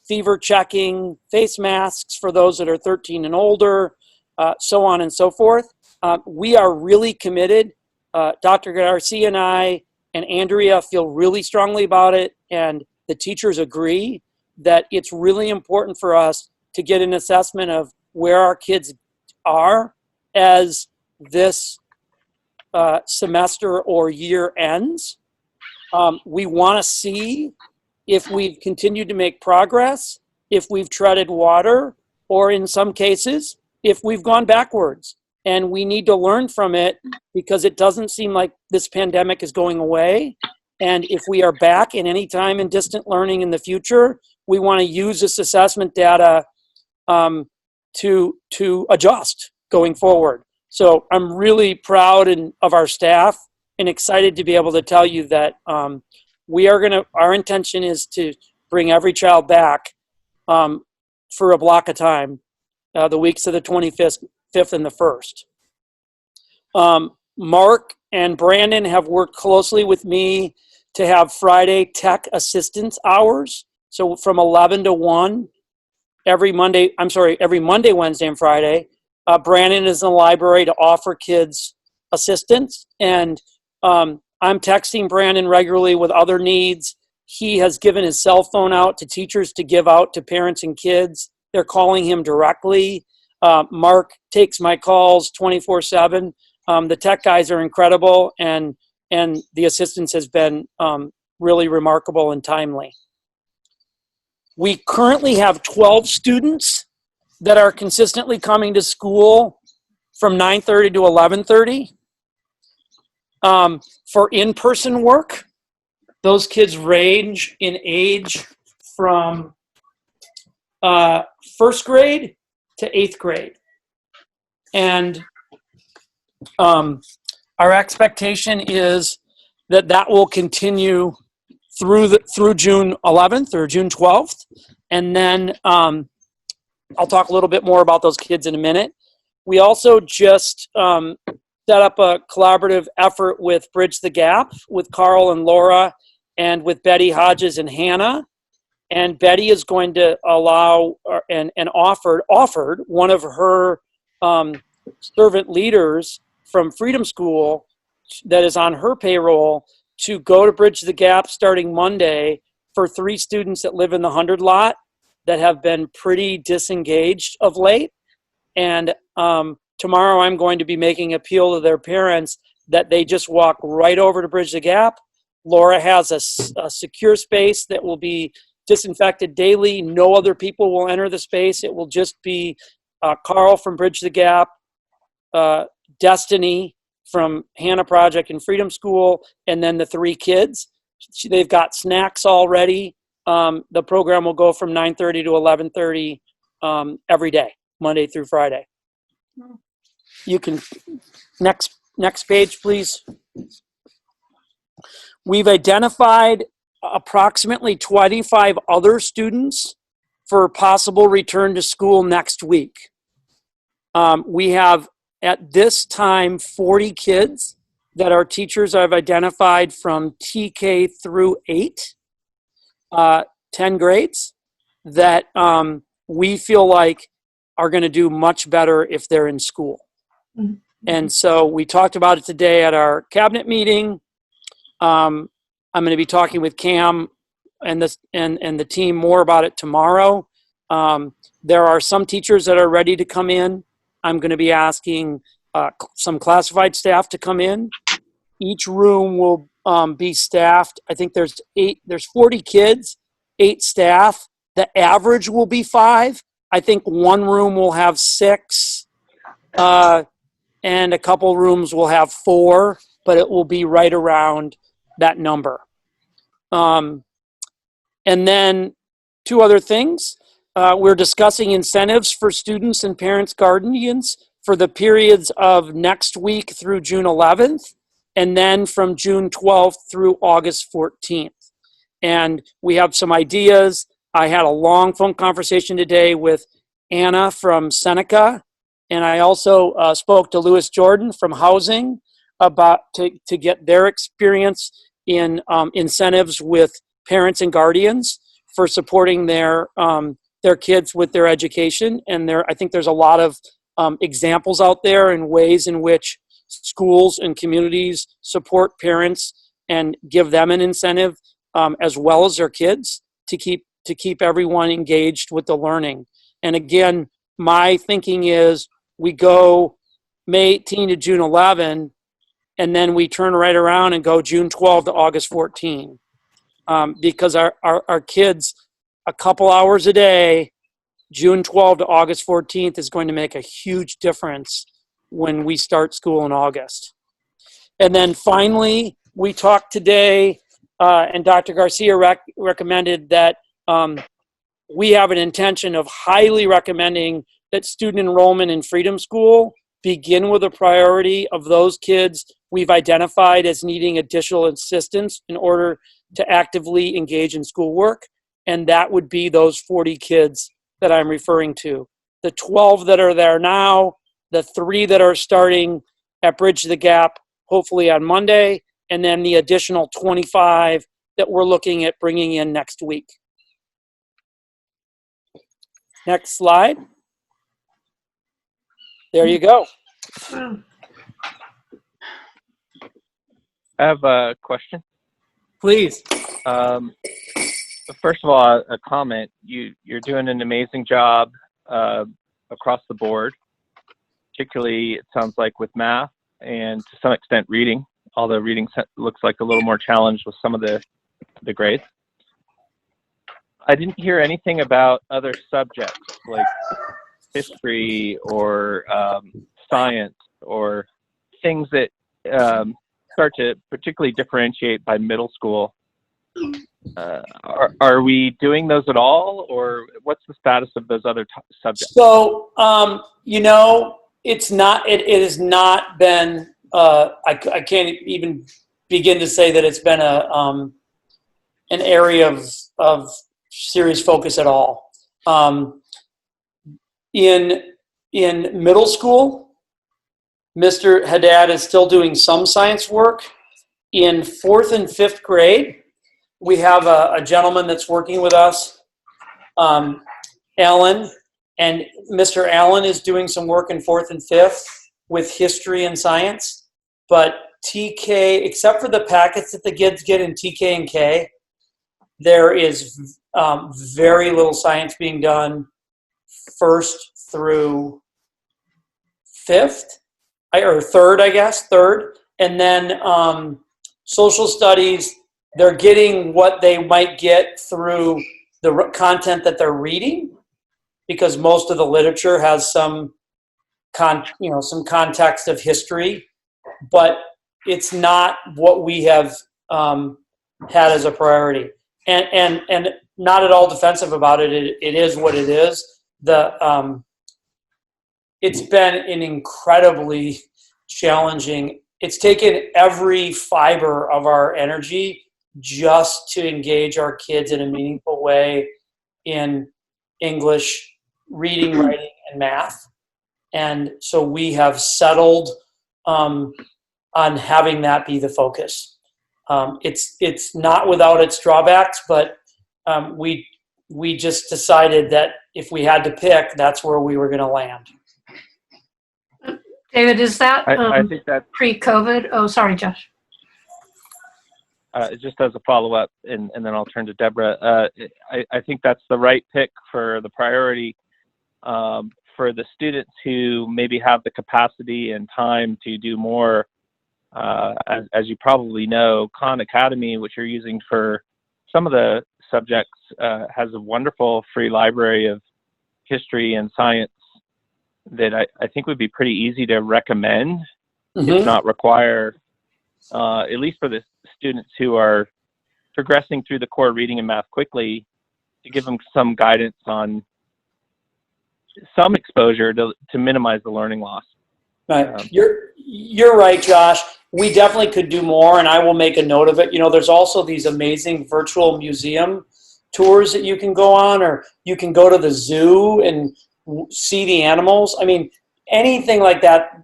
fever checking, face masks for those that are 13 and older, so on and so forth. We are really committed. Dr. Garcia and I and Andrea feel really strongly about it, and the teachers agree that it's really important for us to get an assessment of where our kids are as this semester or year ends. We want to see if we've continued to make progress, if we've treaded water, or in some cases, if we've gone backwards. And we need to learn from it because it doesn't seem like this pandemic is going away. And if we are back in any time in distant learning in the future, we want to use this assessment data to adjust going forward. So I'm really proud of our staff and excited to be able to tell you that our intention is to bring every child back for a block of time, the weeks of the 25th and the 1st. Mark and Brandon have worked closely with me to have Friday tech assistance hours. So from 11 to 1 every Monday, Wednesday, and Friday. Brandon is in the library to offer kids assistance. And I'm texting Brandon regularly with other needs. He has given his cell phone out to teachers to give out to parents and kids. They're calling him directly. Mark takes my calls 24/7. The tech guys are incredible, and the assistance has been really remarkable and timely. We currently have 12 students that are consistently coming to school from 9:30 to 11:30. For in-person work, those kids range in age from first grade to 8th grade. And our expectation is that will continue through June 11th or June 12th. And then I'll talk a little bit more about those kids in a minute. We also just set up a collaborative effort with Bridge the Gap, with Carl and Laura, and with Betty Hodges and Hannah. And Betty is going to allow and offered one of her servant leaders from Freedom School that is on her payroll to go to Bridge the Gap starting Monday for 3 students that live in the 100 lot that have been pretty disengaged of late. And tomorrow I'm going to be making appeal to their parents that they just walk right over to Bridge the Gap. Laura has a secure space that will be disinfected daily. No other people will enter the space. It will just be Carl from Bridge the Gap, Destiny from Hannah Project and Freedom School, and then the 3 kids. They've got snacks already. The program will go from 9:30 to 11:30 every day, Monday through Friday. You can, next page, please. We've identified approximately 25 other students for possible return to school next week. We have, at this time, 40 kids that our teachers have identified from TK through 8, 10 grades, that we feel like are going to do much better if they're in school. Mm-hmm. And so we talked about it today at our cabinet meeting. I'm going to be talking with Cam and the team more about it tomorrow. There are some teachers that are ready to come in. I'm going to be asking some classified staff to come in. Each room will be staffed. I think there's 40 kids, 8 staff. The average will be 5. I think one room will have 6, and a couple rooms will have 4, but it will be right around that number. And then 2 other things. We're discussing incentives for students and parents, guardians for the periods of next week through June 11th, and then from June 12th through August 14th. And we have some ideas. I had a long phone conversation today with Anna from Seneca, and I also spoke to Louis Jordan from Housing about to get their experience in incentives with parents and guardians for supporting their kids with their education. And I think there's a lot of examples out there and ways in which schools and communities support parents and give them an incentive as well as their kids to keep everyone engaged with the learning. And again, my thinking is we go May 18 to June 11, and then we turn right around and go June 12 to August 14, because our kids, a couple hours a day, June 12 to August 14th is going to make a huge difference when we start school in August. And then finally, we talked today, and Dr. Garcia recommended that we have an intention of highly recommending that student enrollment in Freedom School begin with a priority of those kids we've identified as needing additional assistance in order to actively engage in schoolwork. And that would be those 40 kids that I'm referring to. The 12 that are there now, the 3 that are starting at Bridge the Gap, hopefully on Monday, and then the additional 25 that we're looking at bringing in next week. Next slide. There you go. Wow. I have a question. Please. First of all, a comment. You're doing an amazing job across the board, particularly it sounds like with math and to some extent reading, although reading looks like a little more challenged with some of the grades. I didn't hear anything about other subjects like history or science or things that start to particularly differentiate by middle school. Are we doing those at all, or what's the status of those other subjects? So, it has not been, I can't even begin to say that it's been an area of serious focus at all. In middle school, Mr. Haddad is still doing some science work. In 4th and 5th grade, we have a gentleman that's working with us, Alan, and Mr. Allen is doing some work in 4th and 5th with history and science. But TK, except for the packets that the kids get in TK and K, there is very little science being done 1st through 5th, or 3rd, I guess, 3rd. And then social studies, they're getting what they might get through the content that they're reading, because most of the literature has some some context of history, but it's not what we have had as a priority. And not at all defensive about it. It is what it is. It's been an incredibly challenging. It's taken every fiber of our energy just to engage our kids in a meaningful way in English, reading, writing, and math. And so we have settled on having that be the focus. It's not without its drawbacks, but we just decided that if we had to pick, that's where we were going to land. David, is that I think that pre-COVID? Oh, sorry, Josh. just as a follow-up, and then I'll turn to Deborah. I think that's the right pick for the priority for the students who maybe have the capacity and time to do more. As you probably know, Khan Academy, which you're using for some of the subjects, has a wonderful free library of history and science that I think would be pretty easy to recommend, if not require, at least for the students who are progressing through the core reading and math quickly, to give them some guidance on some exposure to minimize the learning loss. Right. You're right, Josh. We definitely could do more, and I will make a note of it. There's also these amazing virtual museum tours that you can go on, or you can go to the zoo and see the animals. I mean, anything like that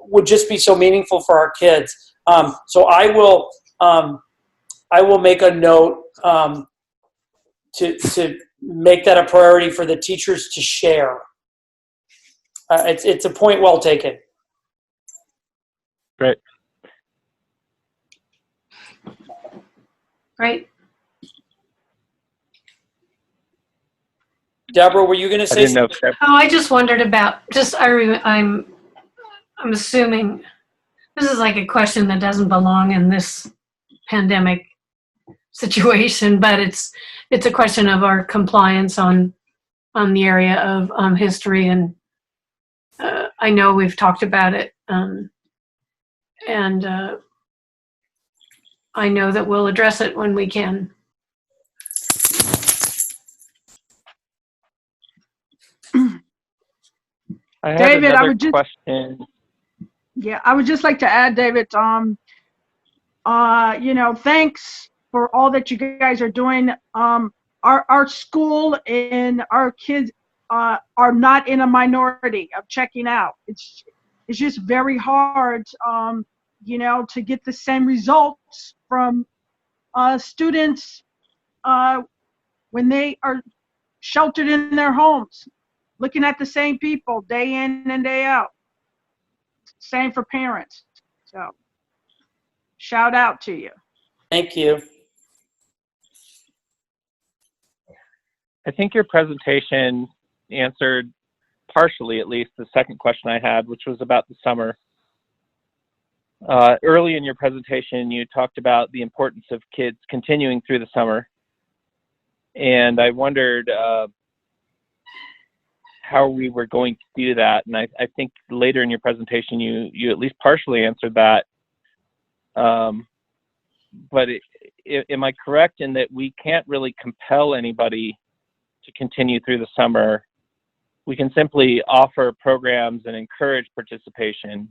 would just be so meaningful for our kids. So I will make a note to make that a priority for the teachers to share. It's a point well taken. Great. Great. Deborah, were you going to say something? Oh, I just wondered about, I'm assuming this is like a question that doesn't belong in this pandemic situation, but it's a question of our compliance on the area of history, and I know we've talked about it, and I know that we'll address it when we can. David, I would question. Yeah, I would just like to add, David, thanks for all that you guys are doing. Our school and our kids are not in a minority of checking out. It's just very hard, to get the same results from students when they are sheltered in their homes, looking at the same people day in and day out. Same for parents. So shout out to you. Thank you. I think your presentation answered partially, at least, the second question I had, which was about the summer. Early in your presentation, you talked about the importance of kids continuing through the summer. And I wondered how we were going to do that. And I think later in your presentation, you at least partially answered that. But am I correct in that we can't really compel anybody to continue through the summer? We can simply offer programs and encourage participation.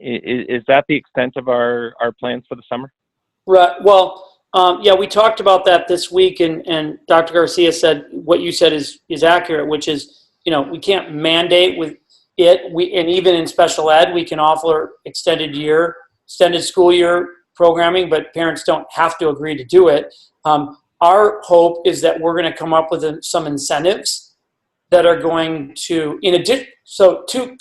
Is that the extent of our plans for the summer? Right. Well, yeah, we talked about that this week, and Dr. Garcia said what you said is accurate, which is, we can't mandate with and even in special ed, we can offer extended school year programming, but parents don't have to agree to do it. Our hope is that we're going to come up with some incentives that are going to,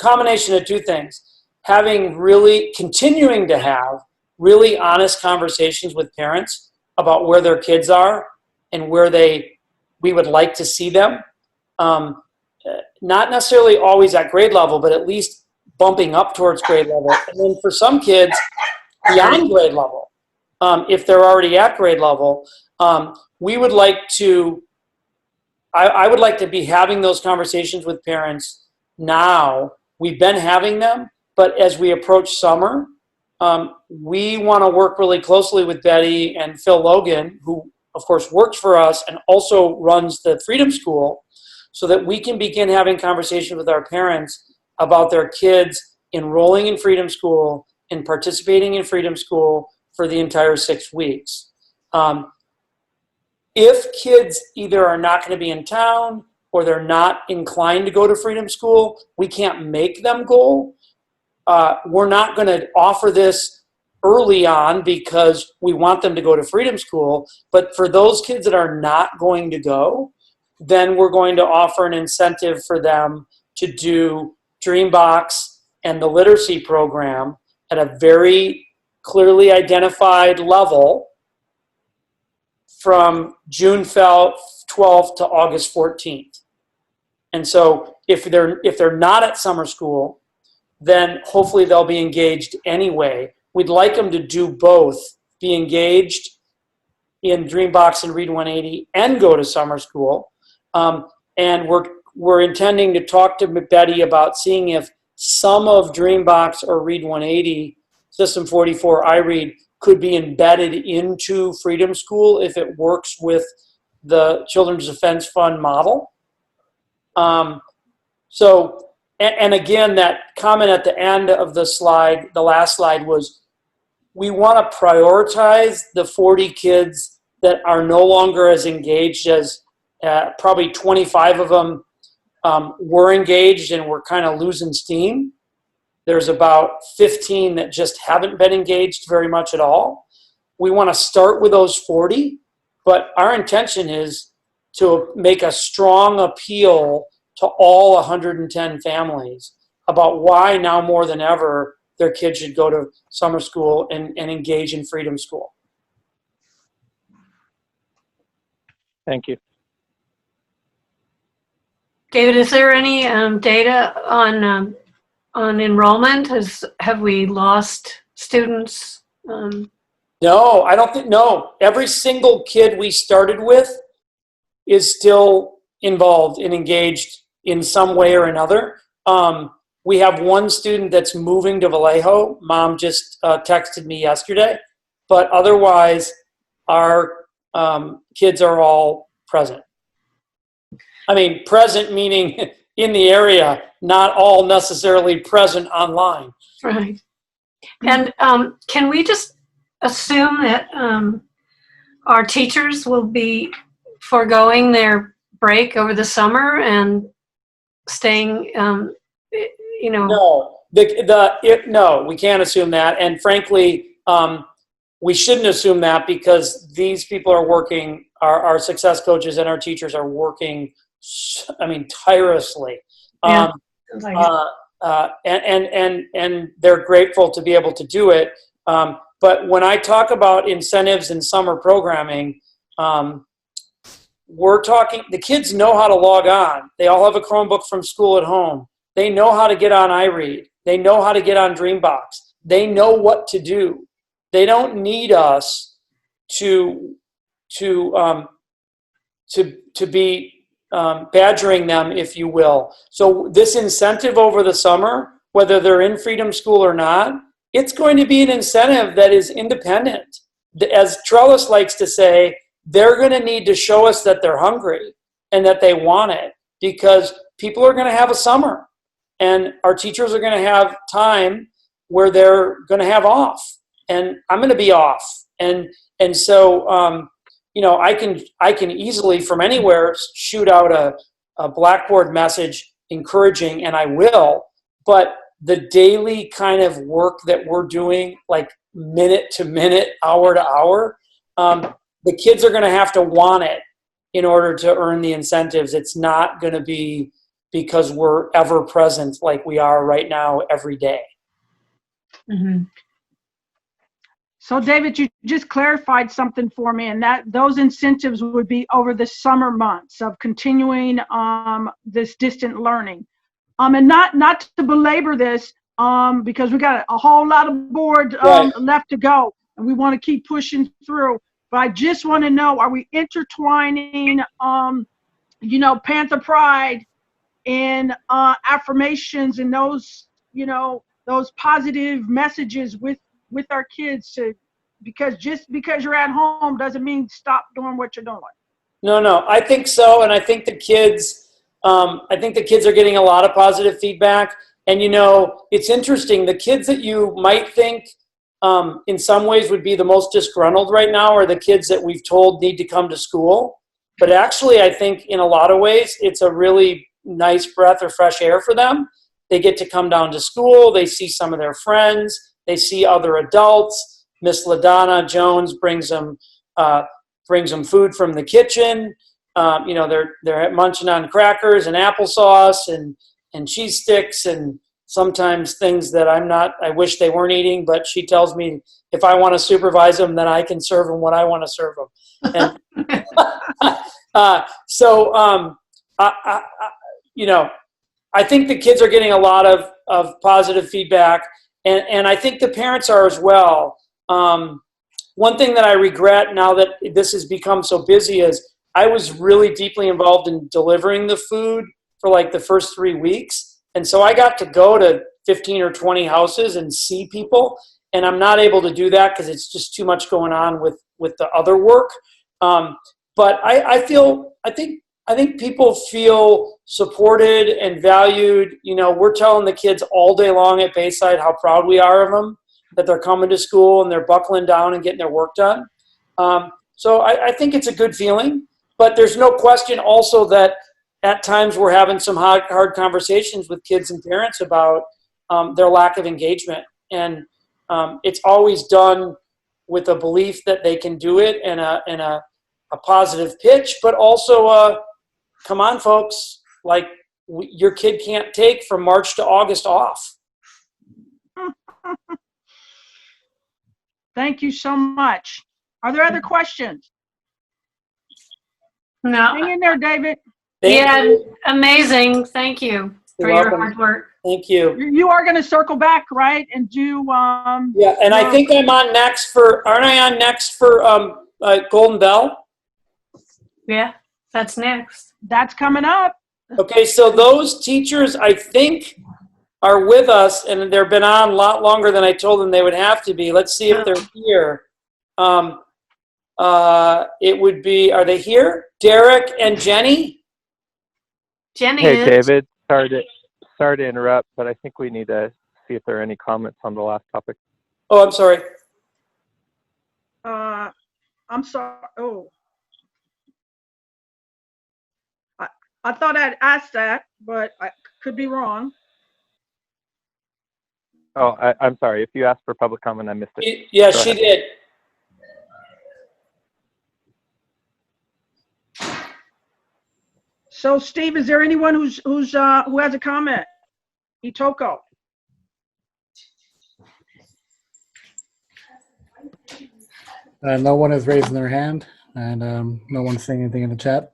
combination of two things, continuing to have really honest conversations with parents about where their kids are and where we would like to see them. Not necessarily always at grade level, but at least bumping up towards grade level. And then for some kids, beyond grade level, if they're already at grade level, we would like to, I would like to be having those conversations with parents now. We've been having them, but as we approach summer, we want to work really closely with Betty and Phil Logan, who of course works for us and also runs the Freedom School, so that we can begin having conversations with our parents about their kids enrolling in Freedom School and participating in Freedom School for the entire 6 weeks. If kids either are not going to be in town or they're not inclined to go to Freedom School, we can't make them go. We're not going to offer this early on because we want them to go to Freedom School. But for those kids that are not going to go, then we're going to offer an incentive for them to do Dreambox and the literacy program at a very clearly identified level from June 12th to August 14th. And so if they're not at summer school, then hopefully they'll be engaged anyway. We'd like them to do both, be engaged in Dreambox and Read 180 and go to summer school. And we're intending to talk to Betty about seeing if some of Dreambox or Read 180, System 44 iRead, could be embedded into Freedom School if it works with the Children's Defense Fund model. And again, that comment at the end of the slide, the last slide, was we want to prioritize the 40 kids that are no longer as engaged as probably 25 of them were engaged and were kind of losing steam. There's about 15 that just haven't been engaged very much at all. We want to start with those 40, but our intention is to make a strong appeal to all 110 families about why now more than ever their kids should go to summer school and engage in Freedom School. Thank you. David, is there any data on enrollment? Have we lost students? No, I don't think, no. Every single kid we started with is still involved and engaged in some way or another. We have one student that's moving to Vallejo. Mom just texted me yesterday. But otherwise, our kids are all present. I mean, present meaning in the area, not all necessarily present online. Right. And can we just assume that our teachers will be foregoing their break over the summer and staying, No, no, we can't assume that. And frankly, we shouldn't assume that because these people are working, our success coaches and our teachers are working, tirelessly. Yeah. And they're grateful to be able to do it. But when I talk about incentives in summer programming, we're talking, the kids know how to log on. They all have a Chromebook from school at home. They know how to get on iRead. They know how to get on Dreambox. They know what to do. They don't need us to be badgering them, if you will. So this incentive over the summer, whether they're in Freedom School or not, it's going to be an incentive that is independent. As Trellis likes to say, they're going to need to show us that they're hungry and that they want it, because people are going to have a summer and our teachers are going to have time where they're going to have off, and I'm going to be off. And so, I can easily from anywhere shoot out a Blackboard message encouraging, and I will, but the daily kind of work that we're doing, like minute to minute, hour to hour, the kids are going to have to want it in order to earn the incentives. It's not going to be because we're ever present like we are right now every day. Mm-hmm. So David, you just clarified something for me, and that those incentives would be over the summer months of continuing this distant learning. And not to belabor this, because we got a whole lot of board Right. left to go, and we want to keep pushing through. But I just want to know, are we intertwining, Panther Pride and affirmations and those, those positive messages with our kids because just because you're at home doesn't mean stop doing what you're doing. No, I think so, and I think the kids are getting a lot of positive feedback. And it's interesting. The kids that you might think in some ways would be the most disgruntled right now are the kids that we've told need to come to school. But actually, I think in a lot of ways, it's a really nice breath of fresh air for them. They get to come down to school. They see some of their friends. They see other adults. Miss LaDonna Jones brings them food from the kitchen. They're munching on crackers and applesauce and cheese sticks and sometimes things that I wish they weren't eating, but she tells me if I want to supervise them, then I can serve them what I want to serve them. And I think the kids are getting a lot of positive feedback, and I think the parents are as well. One thing that I regret now that this has become so busy is I was really deeply involved in delivering the food for like the first 3 weeks. And so I got to go to 15 or 20 houses and see people. And I'm not able to do that because it's just too much going on with the other work. But I think people feel supported and valued. We're telling the kids all day long at Bayside how proud we are of them, that they're coming to school and they're buckling down and getting their work done. So I think it's a good feeling, but there's no question also that at times we're having some hard conversations with kids and parents about their lack of engagement. And it's always done with a belief that they can do it and a positive pitch, but also, come on, folks, your kid can't take from March to August off. Thank you so much. Are there other questions? No. Hang in there, David. Thank you. Amazing. Thank you for You're your welcome. hard work. Thank you. You are going to circle back, right? And do Yeah, and I think I'm on next aren't I on next for Golden Bell? Yeah, that's next. That's coming up. Okay, so those teachers I think are with us, and they've been on a lot longer than I told them they would have to be. Let's see if they're here. It would be, are they here? Derek and Jenny? Jenny Hey, is. David. Sorry to interrupt, but I think we need to see if there are any comments on the last topic. Oh, I'm sorry. I'm sorry. Oh, I thought I'd asked that, but I could be wrong. Oh, I'm sorry. If you asked for public comment, I missed it. Yeah, Go she ahead. did. So, Steve, is there anyone who has a comment? Itoko. No one is raising their hand, and no one's saying anything in the chat.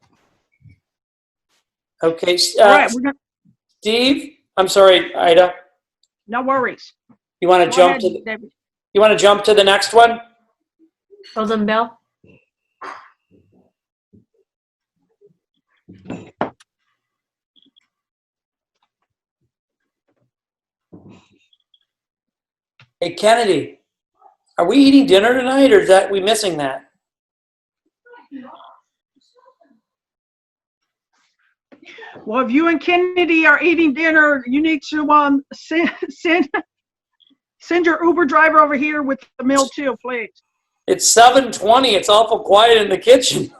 Okay, All right, we're gonna, Steve. I'm sorry, Ida. no worries. You want to Go jump ahead, to? David. You want to jump to the next one? Golden Bell. Hey, Kennedy, are we eating dinner tonight, or is that we missing that? Well, if you and Kennedy are eating dinner, you need to send your Uber driver over here with the meal too, please. It's 7:20. It's awful quiet in the kitchen.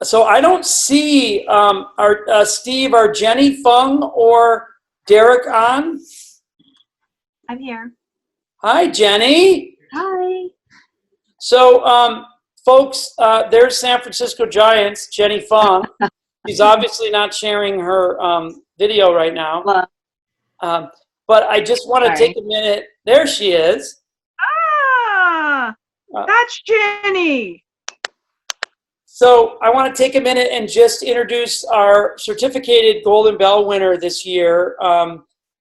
So I don't see our Steve, our Jenny Fung or Derek on. I'm here. Hi, Jenny. Hi. So, folks, there's San Francisco Giants, Jenny Fung. She's obviously not sharing her video right now. Well, But I just want to sorry. take a minute. There she is. Ah, that's Jenny. So I want to take a minute and just introduce our certificated Golden Bell winner this year.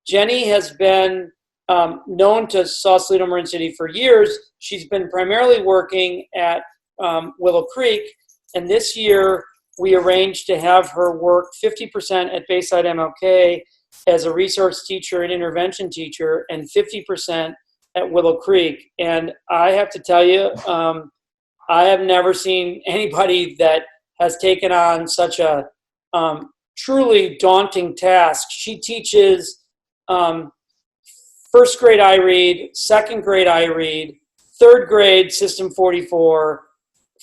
Jenny has been known to Sausalito Marin City for years. She's been primarily working at Willow Creek, and this year we arranged to have her work 50% at Bayside MLK as a resource teacher and intervention teacher, and 50% at Willow Creek. And I have to tell you, I have never seen anybody that has taken on such a truly daunting task. She teaches first grade iRead, second grade iRead, third grade System 44,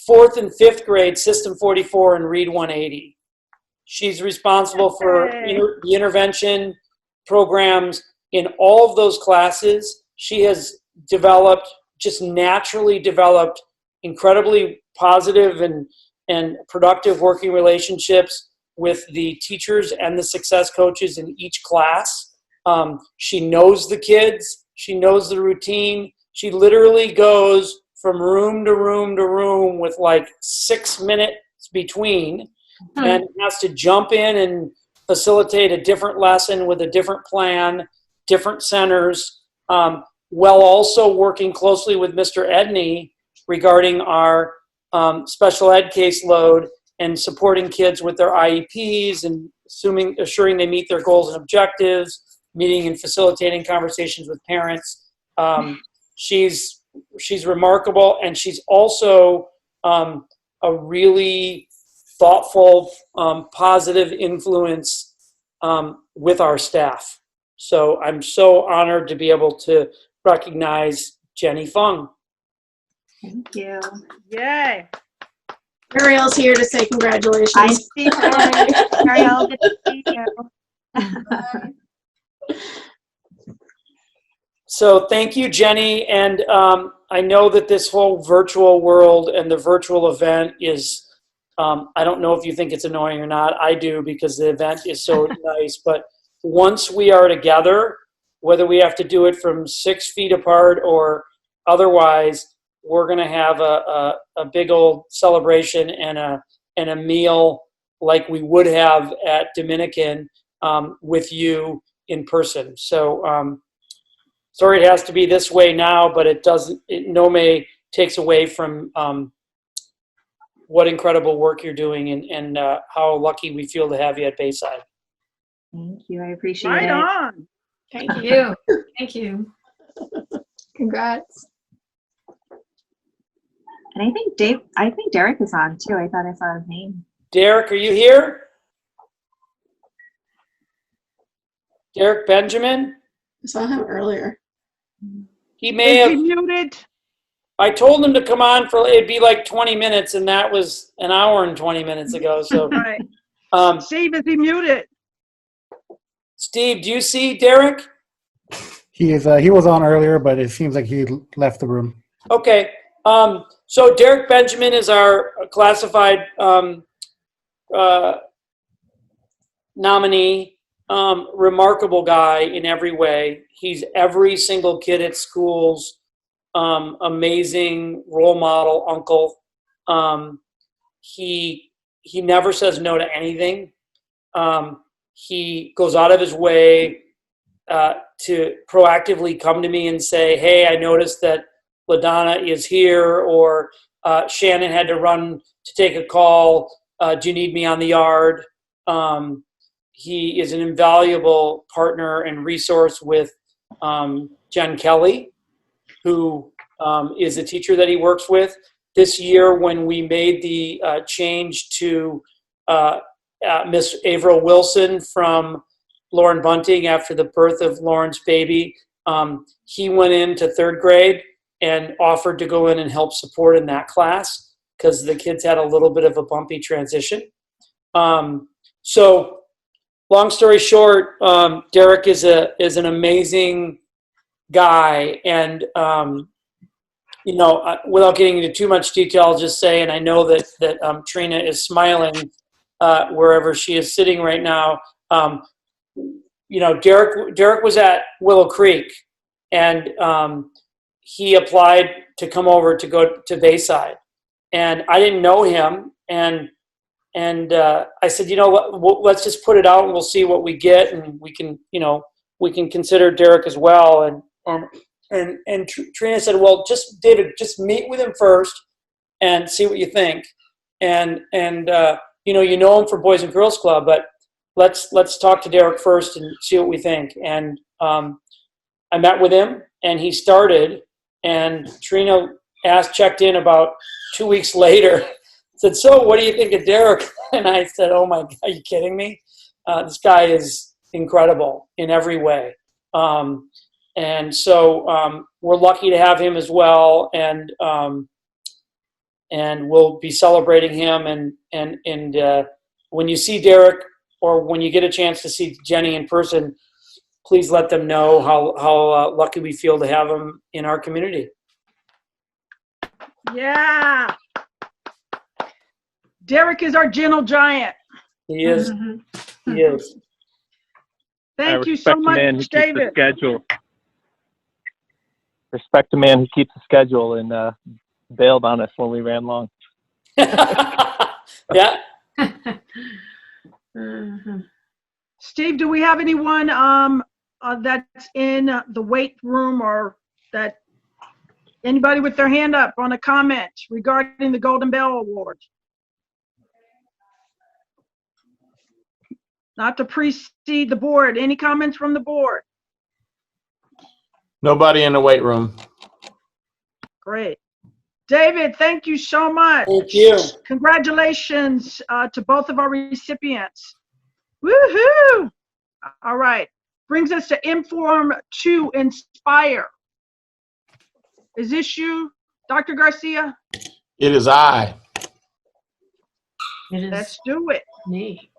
fourth and fifth grade System 44 and Read 180. She's responsible for the intervention programs in all of those classes. She has developed, just naturally developed, incredibly positive and productive working relationships with the teachers and the success coaches in each class. She knows the kids. She knows the routine. She literally goes from room to room to room with like 6 minutes between, and has to jump in and facilitate a different lesson with a different plan, different centers, while also working closely with Mr. Edney regarding our special ed caseload and supporting kids with their IEPs and assuring they meet their goals and objectives, meeting and facilitating conversations with parents. She's remarkable, and she's also a really thoughtful, positive influence with our staff. So I'm so honored to be able to recognize Jenny Fung. Thank you. Yay. Ariel's here to say congratulations. I see you. Ariel, good to see you. So thank you, Jenny. And I know that this whole virtual world and the virtual event is, I don't know if you think it's annoying or not. I do, because the event is so nice. But once we are together, whether we have to do it from 6 feet apart or otherwise, we're going to have a big old celebration and a meal like we would have at Dominican with you in person. So sorry it has to be this way now, but it no way takes away from what incredible work you're doing and how lucky we feel to have you at Bayside. Thank you. I appreciate Right it. on. Thank you. Thank you. Congrats. And I think Derek is on too. I thought I saw his name. Derek, are you here? Derek Benjamin? I saw him earlier. He may Is he have. muted? I told him to come on for, it'd be like 20 minutes, and that was an hour and 20 minutes ago. So, Right. um, Steve, is he muted? Steve, do you see Derek? He was on earlier, but it seems like he left the room. Okay. So Derek Benjamin is our classified nominee. Remarkable guy in every way. He's every single kid at school's amazing role model uncle. He never says no to anything. He goes out of his way to proactively come to me and say, hey, I noticed that LaDonna is here, or Shannon had to run to take a call. Do you need me on the yard? He is an invaluable partner and resource with Jen Kelly, who is a teacher that he works with. This year, when we made the change to Miss Averill Wilson from Lauren Bunting after the birth of Lauren's baby, he went into third grade and offered to go in and help support in that class, because the kids had a little bit of a bumpy transition. So long story short, Derek is an amazing guy, and without getting into too much detail, I'll just say, and I know that Trina is smiling wherever she is sitting right now. Derek was at Willow Creek, and he applied to come over to go to Bayside, and I didn't know him, and I said, let's just put it out and we'll see what we get, and we can consider Derek as well. And Trina said, well, David, just meet with him first and see what you think. And you know him for Boys and Girls Club, but let's talk to Derek first and see what we think. And I met with him, and he started, and Trina checked in about 2 weeks later, said, so what do you think of Derek? And I said, oh my God, are you kidding me? This guy is incredible in every way. And so we're lucky to have him as well, and we'll be celebrating him. And when you see Derek, or when you get a chance to see Jenny in person, please let them know how lucky we feel to have him in our community. Yeah. Derek is our gentle giant. He is. He is. Thank you so much, David. Respect the man who keeps the schedule and bailed on us when we ran long. Yeah. Steve, do we have anyone that's in the weight room, or that anybody with their hand up on a comment regarding the Golden Bell Awards? Not to precede the board. Any comments from the board? Nobody in the weight room. Great. David, thank you so much. Thank you. Congratulations to both of our recipients. Woohoo! All right. Brings us to Inform to Inspire. Is this you, Dr. Garcia? It is I. It is Let's do it. me.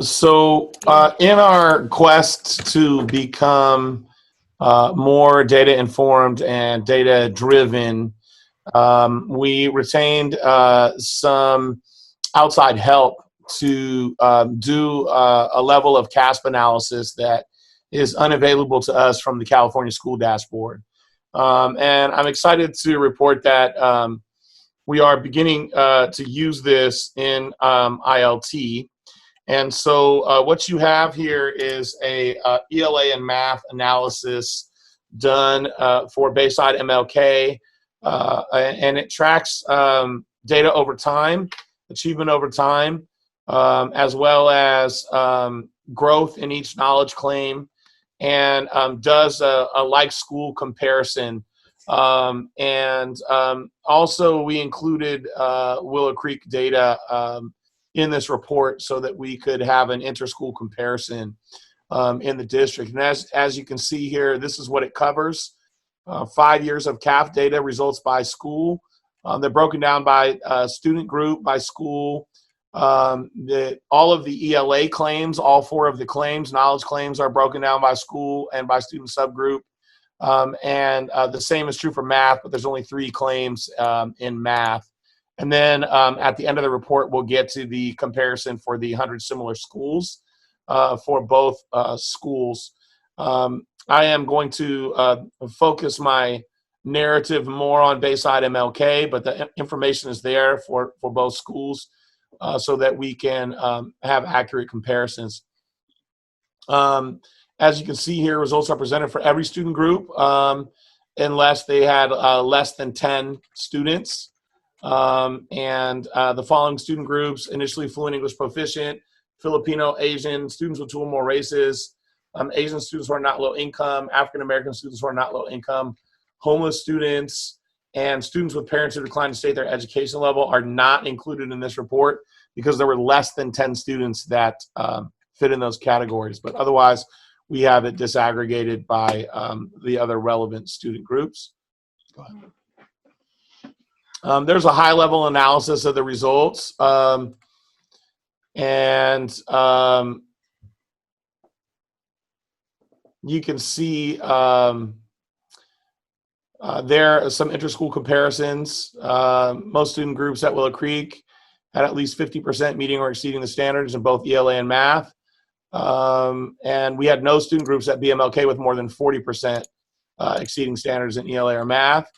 So in our quest to become more data informed and data driven, we retained some outside help to do a level of CASP analysis that is unavailable to us from the California School Dashboard. And I'm excited to report that we are beginning to use this in ILT. And so what you have here is a ELA and math analysis done for Bayside MLK, and it tracks data over time, achievement over time, as well as growth in each knowledge claim, and does a like school comparison. And also we included Willow Creek data in this report so that we could have an inter-school comparison in the district. And as you can see here, this is what it covers. 5 years of CAF data, results by school. They're broken down by student group, by school. All of the ELA claims, all 4 of the claims, knowledge claims, are broken down by school and by student subgroup. And the same is true for math, but there's only 3 claims in math. And then at the end of the report, we'll get to the comparison for the 100 similar schools for both schools. I am going to focus my narrative more on Bayside MLK, but the information is there for both schools so that we can have accurate comparisons. As you can see here, results are presented for every student group unless they had less than 10 students. And the following student groups: initially fluent English proficient, Filipino, Asian, students with 2 or more races, Asian students who are not low income, African American students who are not low income, homeless students, and students with parents who declined to state their education level are not included in this report because there were less than 10 students that fit in those categories. But otherwise, we have it disaggregated by the other relevant student groups. Go ahead. There's a high-level analysis of the results. You can see there are some inter-school comparisons. Most student groups at Willow Creek had at least 50% meeting or exceeding the standards in both ELA and math. And we had no student groups at BMLK with more than 40% exceeding standards in ELA or math.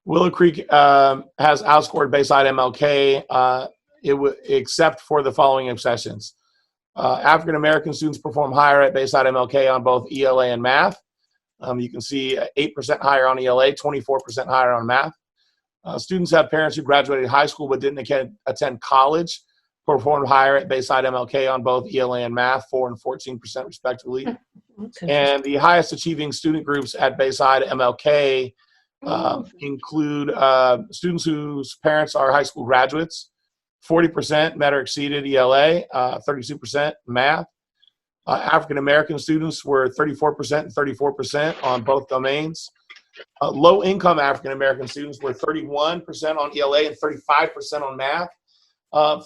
Willow Creek has outscored Bayside MLK except for the following exceptions. African American students perform higher at Bayside MLK on both ELA and math. You can see 8% higher on ELA, 24% higher on math. Students have parents who graduated high school but didn't attend college, performed higher at Bayside MLK on both ELA and math, 4 and 14% respectively. And the highest achieving student groups at Bayside MLK include students whose parents are high school graduates. 40% met or exceeded ELA, 32% math. African American students were 34% and 34% on both domains. Low income African American students were 31% on ELA and 35% on math.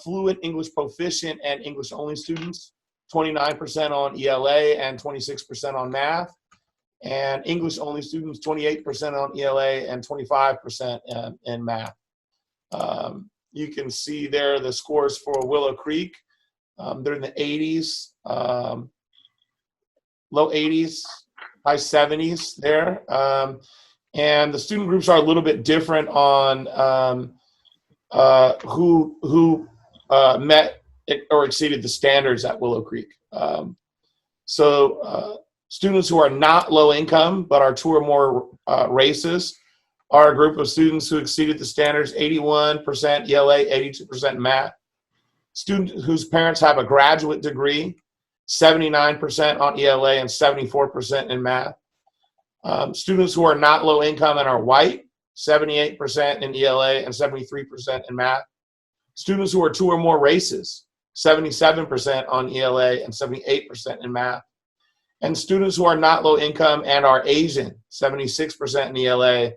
Fluent English proficient and English only students, 29% on ELA and 26% on math. And English only students, 28% on ELA and 25% in math. You can see there the scores for Willow Creek. They're in the 80s, low 80s, high 70s there. And the student groups are a little bit different on who met or exceeded the standards at Willow Creek. Students who are not low income but are 2 or more races are a group of students who exceeded the standards, 81% ELA, 82% math. Students whose parents have a graduate degree, 79% on ELA and 74% in math. Students who are not low income and are white, 78% in ELA and 73% in math. Students who are 2 or more races, 77% on ELA and 78% in math. And students who are not low income and are Asian, 76% in ELA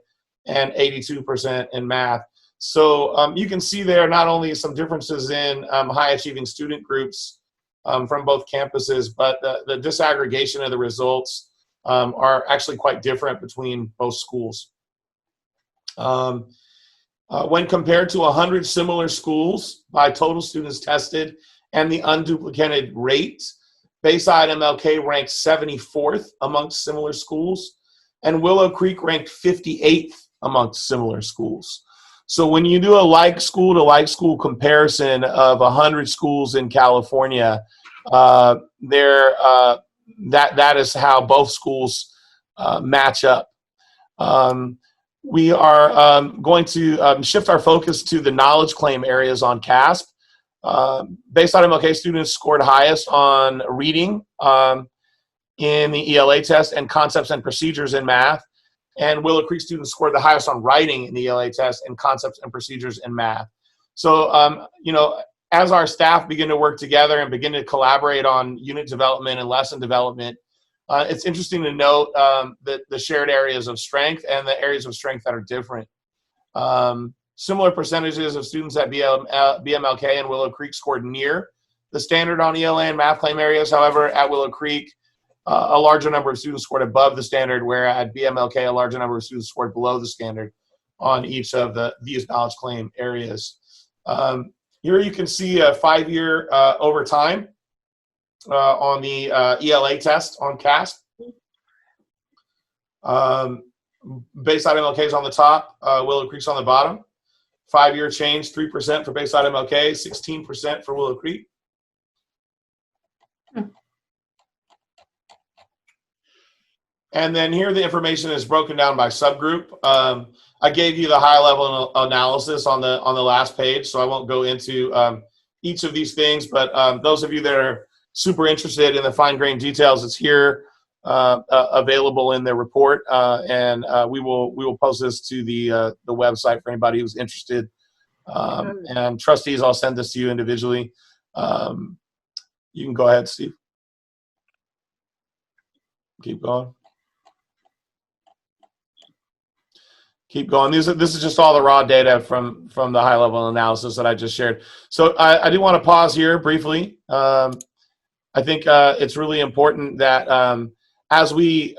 and 82% in math. So you can see there not only some differences in high achieving student groups from both campuses, but the disaggregation of the results are actually quite different between both schools. When compared to 100 similar schools by total students tested and the unduplicated rate, Bayside MLK ranked 74th amongst similar schools, and Willow Creek ranked 58th amongst similar schools. So when you do a like school to like school comparison of 100 schools in California, that is how both schools match up. We are going to shift our focus to the knowledge claim areas on CASP. Bayside MLK students scored highest on reading in the ELA test and concepts and procedures in math. And Willow Creek students scored the highest on writing in the ELA test and concepts and procedures in math. So, as our staff begin to work together and begin to collaborate on unit development and lesson development, it's interesting to note the shared areas of strength and the areas of strength that are different. Similar percentages of students at BMLK and Willow Creek scored near the standard on ELA and math claim areas. However, at Willow Creek, a larger number of students scored above the standard, where at BMLK, a larger number of students scored below the standard on each of these knowledge claim areas. Here you can see a 5-year over time on the ELA test on CASP. Bayside MLK is on the top, Willow Creek's on the bottom. 5-year change, 3% for Bayside MLK, 16% for Willow Creek. And then here the information is broken down by subgroup. I gave you the high-level analysis on the last page, so I won't go into each of these things. But those of you that are super interested in the fine-grained details, it's here available in the report, and we will post this to the website for anybody who's interested. And trustees, I'll send this to you individually. You can go ahead, Steve. Keep going. keep going. This is just all the raw data from the high level analysis that I just shared. So I do want to pause here briefly. I think it's really important that as we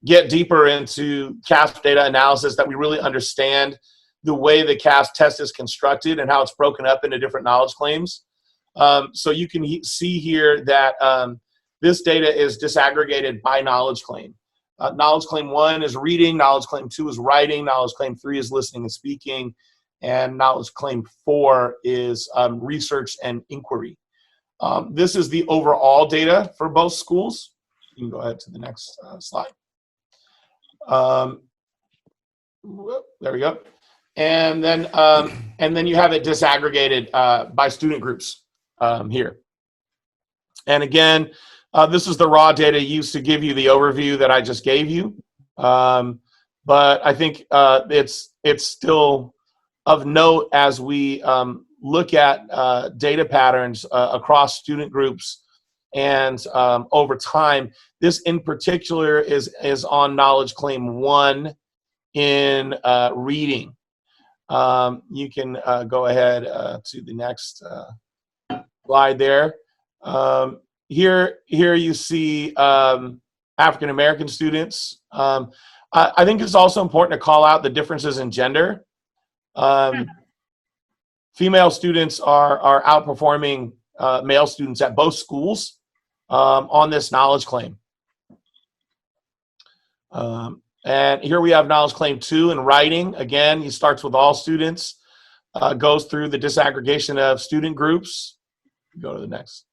get deeper into CASP data analysis, that we really understand the way the CASP test is constructed and how it's broken up into different knowledge claims. So you can see here that this data is disaggregated by knowledge claim. Knowledge claim 1 is reading, knowledge claim 2 is writing, knowledge claim 3 is listening and speaking, and knowledge claim 4 is research and inquiry. This is the overall data for both schools. You can go ahead to the next slide. There we go. And then you have it disaggregated by student groups here. And again, this is the raw data used to give you the overview that I just gave you. But I think it's still of note as we look at data patterns across student groups and over time. This in particular is on knowledge claim 1 in reading. You can go ahead to the next slide there. Here you see African American students. I think it's also important to call out the differences in gender. Female students are outperforming male students at both schools on this knowledge claim. And here we have knowledge claim 2 in writing. Again, he starts with all students, goes through the disaggregation of student groups. Go to the next.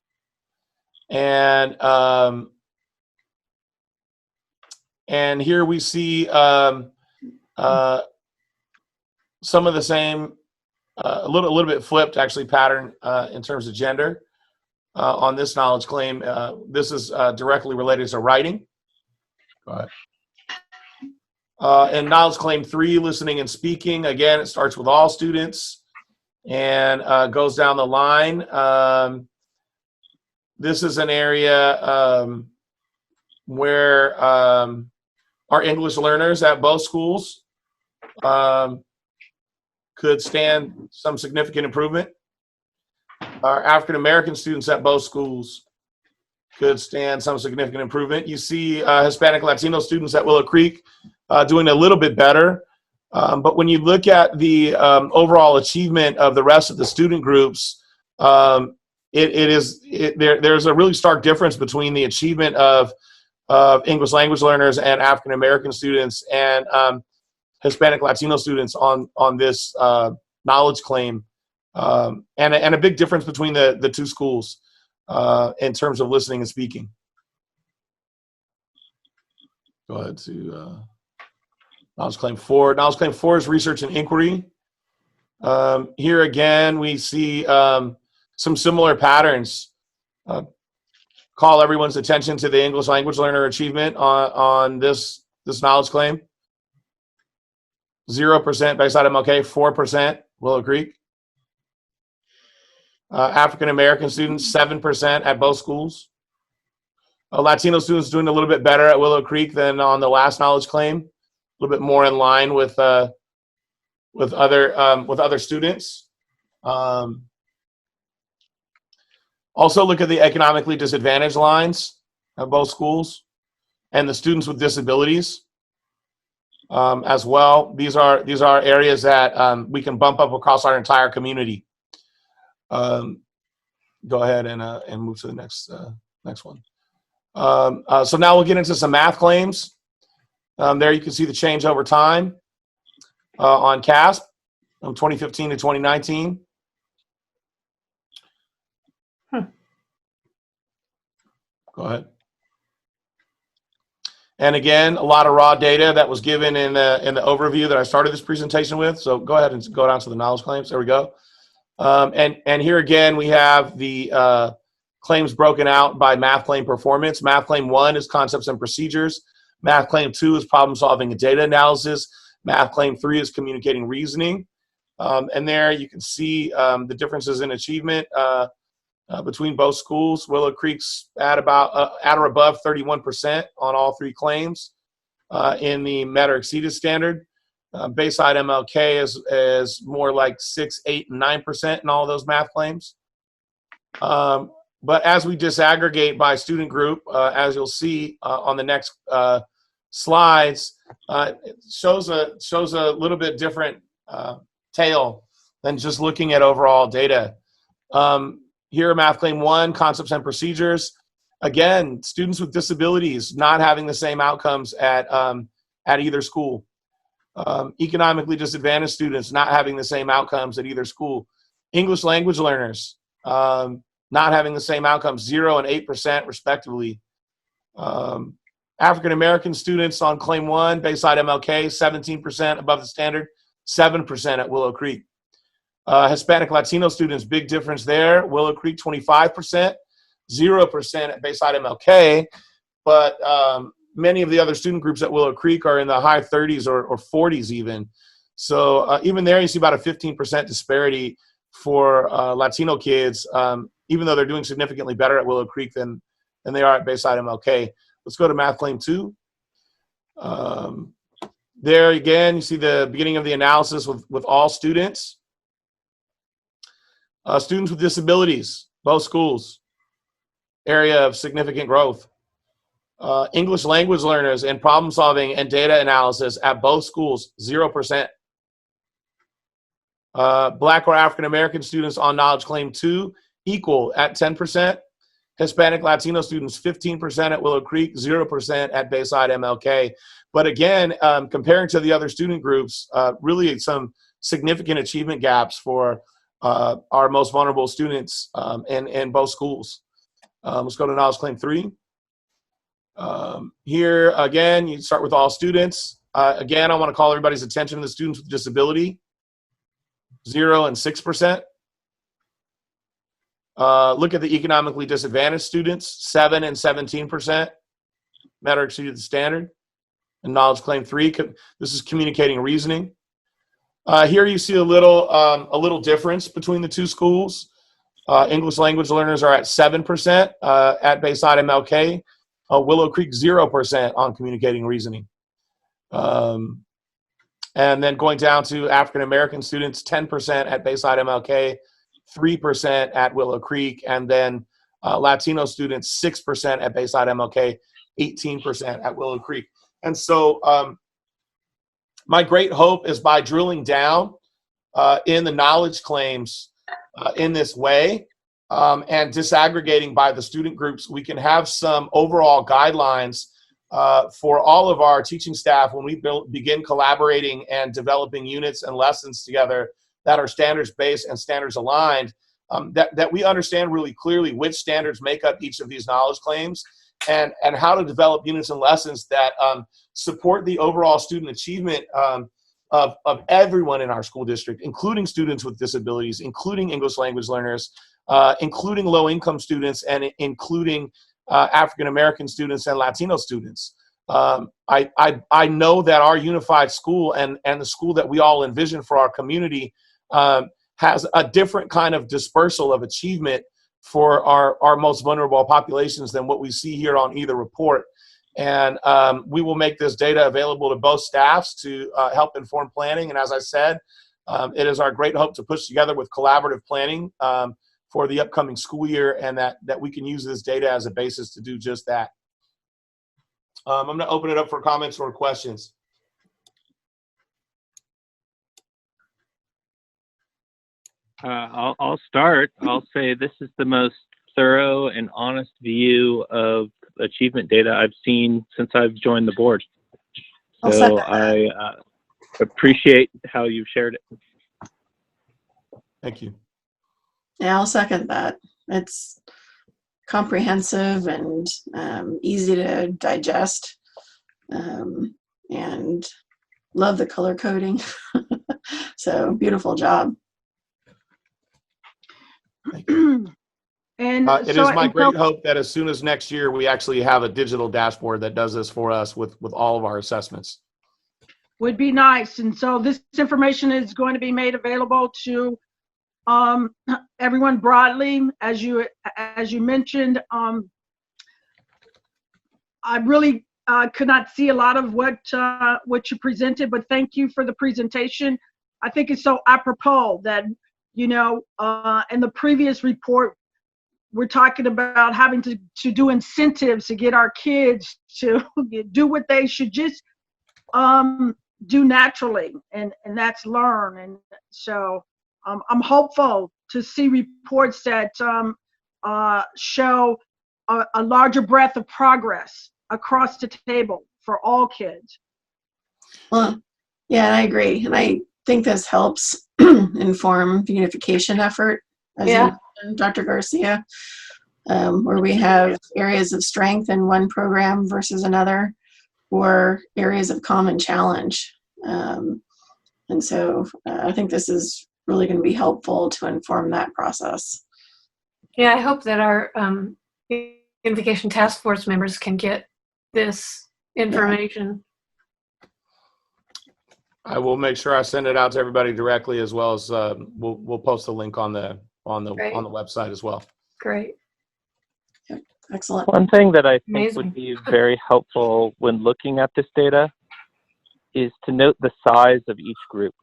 And here we see some of the same, a little bit flipped actually pattern in terms of gender on this knowledge claim. This is directly related to writing. Go ahead. And knowledge claim 3, listening and speaking. Again, it starts with all students and goes down the line. This is an area where our English learners at both schools could stand some significant improvement. Our African American students at both schools could stand some significant improvement. You see Hispanic Latino students at Willow Creek doing a little bit better. But when you look at the overall achievement of the rest of the student groups, there's a really stark difference between the achievement of English language learners and African American students and Hispanic Latino students on this knowledge claim, and a big difference between the two schools in terms of listening and speaking. Go ahead to knowledge claim 4. Knowledge claim 4 is research and inquiry. Here again, we see some similar patterns. Call everyone's attention to the English language learner achievement on this knowledge claim. 0% Bayside MLK, 4% Willow Creek. African American students, 7% at both schools. Latino students doing a little bit better at Willow Creek than on the last knowledge claim. A little bit more in line with other students. Also look at the economically disadvantaged lines of both schools and the students with disabilities as well. These are areas that we can bump up across our entire community. Go ahead and move to the next one. So now we'll get into some math claims. There you can see the change over time on CASP from 2015 to 2019. Go ahead. And again, a lot of raw data that was given in the overview that I started this presentation with. So go ahead and go down to the knowledge claims. There we go. And here again, we have the claims broken out by math claim performance. Math claim 1 is concepts and procedures. Math claim 2 is problem solving and data analysis. Math claim 3 is communicating reasoning. And there you can see the differences in achievement between both schools. Willow Creek's at or above 31% on all 3 claims in the met or exceeded standard. Bayside MLK is more like 6, 8, and 9% in all of those math claims. But as we disaggregate by student group, as you'll see on the next slides, it shows a little bit different tale than just looking at overall data. Here, math claim 1, concepts and procedures. Again, students with disabilities not having the same outcomes at either school. Economically disadvantaged students not having the same outcomes at either school. English language learners not having the same outcomes, 0 and 8% respectively. African American students on claim 1, Bayside MLK, 17% above the standard, 7% at Willow Creek. Hispanic Latino students, big difference there. Willow Creek, 25%, 0% at Bayside MLK. But many of the other student groups at Willow Creek are in the high 30s or 40s even. So even there, you see about a 15% disparity for Latino kids, even though they're doing significantly better at Willow Creek than they are at Bayside MLK. Let's go to math claim 2. There again, you see the beginning of the analysis with all students. Students with disabilities, both schools, area of significant growth. English language learners in problem solving and data analysis at both schools, 0%. Black or African American students on knowledge claim 2, equal at 10%. Hispanic Latino students, 15% at Willow Creek, 0% at Bayside MLK. But again, comparing to the other student groups, really some significant achievement gaps for our most vulnerable students in both schools. Let's go to knowledge claim 3. Here, again, you start with all students. Again, I want to call everybody's attention to the students with disability, 0 and 6%. Look at the economically disadvantaged students, 7 and 17%. Met or exceeded the standard. And knowledge claim 3, this is communicating reasoning. Here you see a little difference between the two schools. English language learners are at 7% at Bayside MLK. Willow Creek, 0% on communicating reasoning. And then going down to African American students, 10% at Bayside MLK, 3% at Willow Creek, and then Latino students, 6% at Bayside MLK, 18% at Willow Creek. And so my great hope is by drilling down in the knowledge claims in this way and disaggregating by the student groups, we can have some overall guidelines for all of our teaching staff when we begin collaborating and developing units and lessons together that are standards-based and standards-aligned, that we understand really clearly which standards make up each of these knowledge claims and how to develop units and lessons that support the overall student achievement of everyone in our school district, including students with disabilities, including English language learners, including low-income students, and including African-American students and Latino students. I know that our unified school and the school that we all envision for our community has a different kind of dispersal of achievement for our most vulnerable populations than what we see here on either report. And we will make this data available to both staffs to help inform planning. And as I said, it is our great hope to push together with collaborative planning for the upcoming school year, and that we can use this data as a basis to do just that. I'm going to open it up for comments or questions. I'll start. I'll say this is the most thorough and honest view of achievement data I've seen since I've joined the board. So I appreciate how you've shared it. Thank you. Yeah, I'll second that. It's comprehensive and easy to digest, and love the color coding. So beautiful job. And it is my great hope that as soon as next year, we actually have a digital dashboard that does this for us with all of our assessments. Would be nice. And so this information is going to be made available to everyone broadly, as you mentioned. I really could not see a lot of what you presented, but thank you for the presentation. I think it's so apropos that, in the previous report, we're talking about having to do incentives to get our kids to do what they should just do naturally, and that's learn. And so I'm hopeful to see reports that show a larger breadth of progress across the table for all kids. Well, yeah, I agree. And I think this helps inform the unification effort, as you mentioned, Dr. Garcia, where we have areas of strength in one program versus another, or areas of common challenge. And so I think this is really going to be helpful to inform that process. Yeah, I hope that our unification task force members can get this information. I will make sure I send it out to everybody directly, as well as we'll post a link on the website as well. Great. Excellent. One thing that I think Amazing. would be very helpful when looking at this data is to note the size of each group.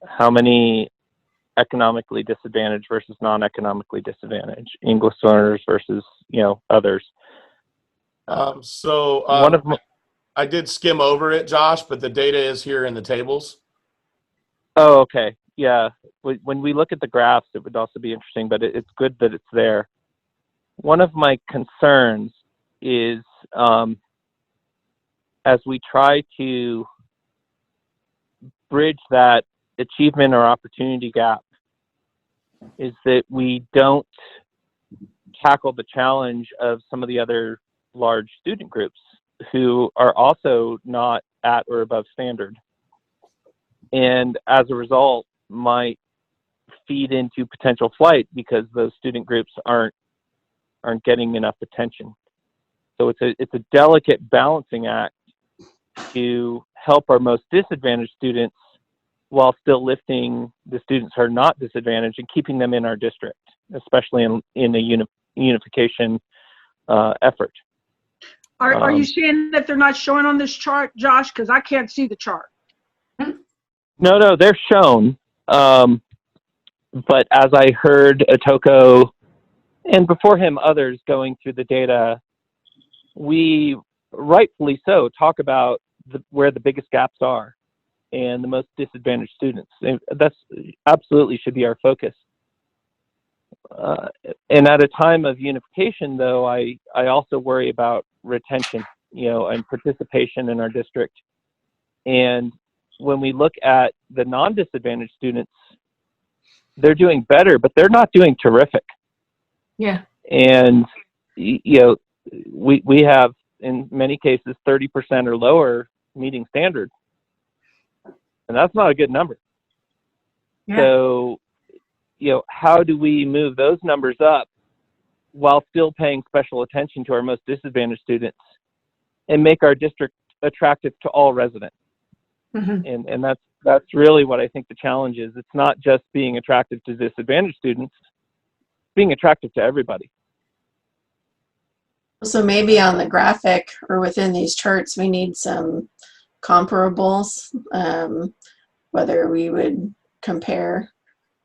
How many economically disadvantaged versus non-economically disadvantaged, English learners versus, others. I did skim over it, Josh, but the data is here in the tables. Oh, okay. Yeah. When we look at the graphs, it would also be interesting, but it's good that it's there. One of my concerns is as we try to bridge that achievement or opportunity gap, is that we don't tackle the challenge of some of the other large student groups who are also not at or above standard, and as a result might feed into potential flight because those student groups aren't getting enough attention. So it's a delicate balancing act to help our most disadvantaged students while still lifting the students who are not disadvantaged and keeping them in our district, especially in a unification effort. Are you saying that they're not showing on this chart, Josh? Because I can't see the chart. No, they're shown. But as I heard Atoko, and before him others going through the data, we rightfully so talk about where the biggest gaps are and the most disadvantaged students. And that's absolutely should be our focus. And at a time of unification, though, I also worry about retention, and participation in our district. And when we look at the non-disadvantaged students, they're doing better, but they're not doing terrific. Yeah. And, we have, in many cases, 30% or lower meeting standard. And that's not a good number. Yeah. So, how do we move those numbers up while still paying special attention to our most disadvantaged students and make our district attractive to all residents? Mm-hmm. And that's really what I think the challenge is. It's not just being attractive to disadvantaged students, it's being attractive to everybody. So maybe on the graphic or within these charts, we need some comparables, whether we would compare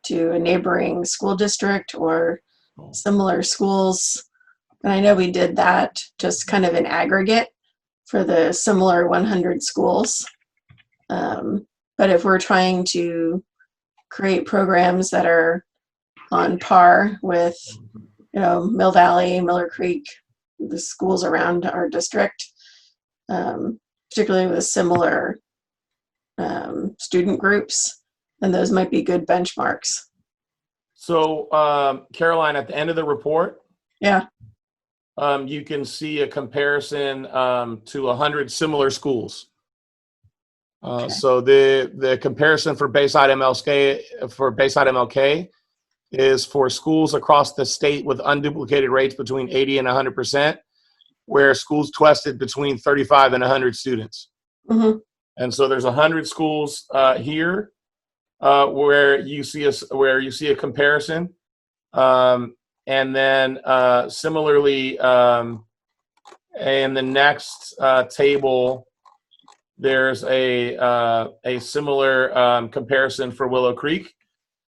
to a neighboring school district or similar schools. And I know we did that just kind of in aggregate for the similar 100 schools. But if we're trying to create programs that are on par with, Mill Valley, Miller Creek, the schools around our district, particularly with similar student groups, then those might be good benchmarks. So, Caroline, at the end of the report, Yeah. you can see a comparison to 100 similar schools. Okay. So the comparison for Bayside MLK is for schools across the state with unduplicated rates between 80 and 100%, where schools tested between 35 and 100 students. Mm-hmm. And so there's 100 schools here where you see a comparison, and then similarly And the next table, there's a similar comparison for Willow Creek.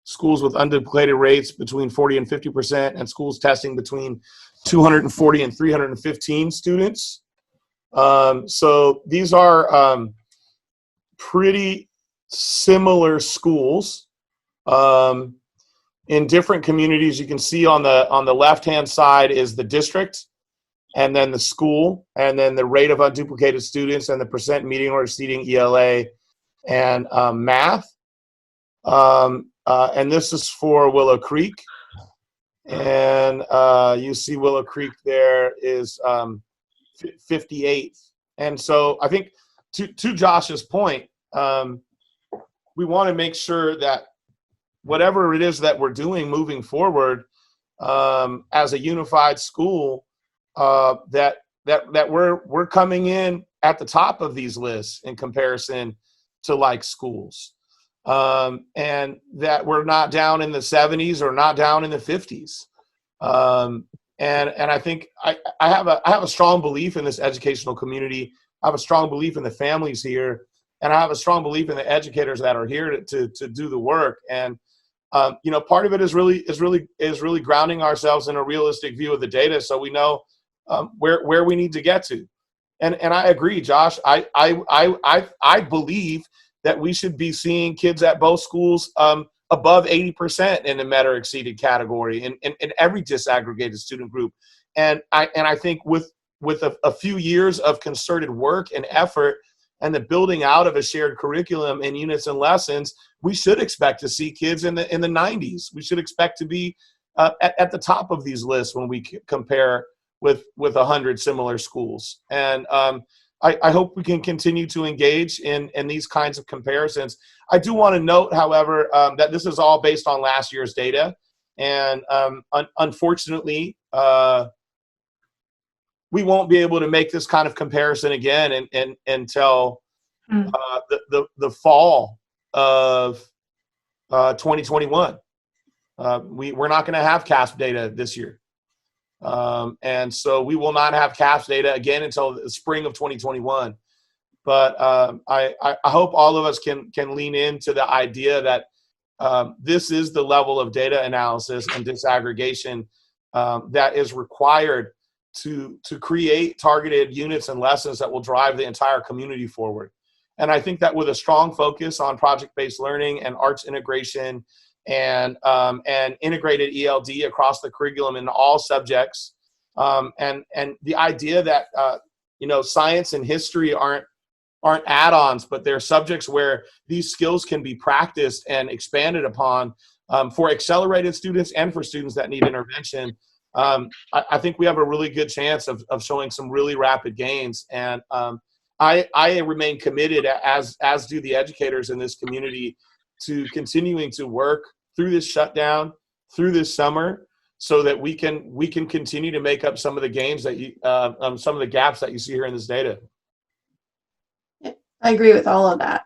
Schools with unduplicated rates between 40 and 50%, and schools testing between 240 and 315 students. So these are pretty similar schools. In different communities, you can see on the left-hand side is the district, and then the school, and then the rate of unduplicated students, and the percent meeting or exceeding ELA and math. And this is for Willow Creek. And you see Willow Creek there is 58th. And so I think to Josh's point, we want to make sure that whatever it is that we're doing moving forward as a unified school, that we're coming in at the top of these lists in comparison to like schools, and that we're not down in the 70s or not down in the 50s. And I think I have a strong belief in this educational community. I have a strong belief in the families here, and I have a strong belief in the educators that are here to do the work. And part of it is really grounding ourselves in a realistic view of the data, so we know where we need to get to. And I agree, Josh. I believe that we should be seeing kids at both schools above 80% in the met or exceeded category in every disaggregated student group. And I think with a few years of concerted work and effort and the building out of a shared curriculum in units and lessons, we should expect to see kids in the 90s. We should expect to be at the top of these lists when we compare with 100 similar schools. And I hope we can continue to engage in these kinds of comparisons. I do want to note, however, that this is all based on last year's data. And unfortunately, we won't be able to make this kind of comparison again until the fall of 2021. We're not going to have CASP data this year. And so we will not have CAPS data again until the spring of 2021. But I hope all of us can lean into the idea that this is the level of data analysis and disaggregation that is required to create targeted units and lessons that will drive the entire community forward. And I think that with a strong focus on project-based learning and arts integration and integrated ELD across the curriculum in all subjects, and the idea that science and history aren't add-ons, but they're subjects where these skills can be practiced and expanded upon for accelerated students and for students that need intervention. I think we have a really good chance of showing some really rapid gains, and I remain committed, as do the educators in this community, to continuing to work through this shutdown, through this summer, so that we can continue to make up some of the gains that some of the gaps that you see here in this data. I agree with all of that.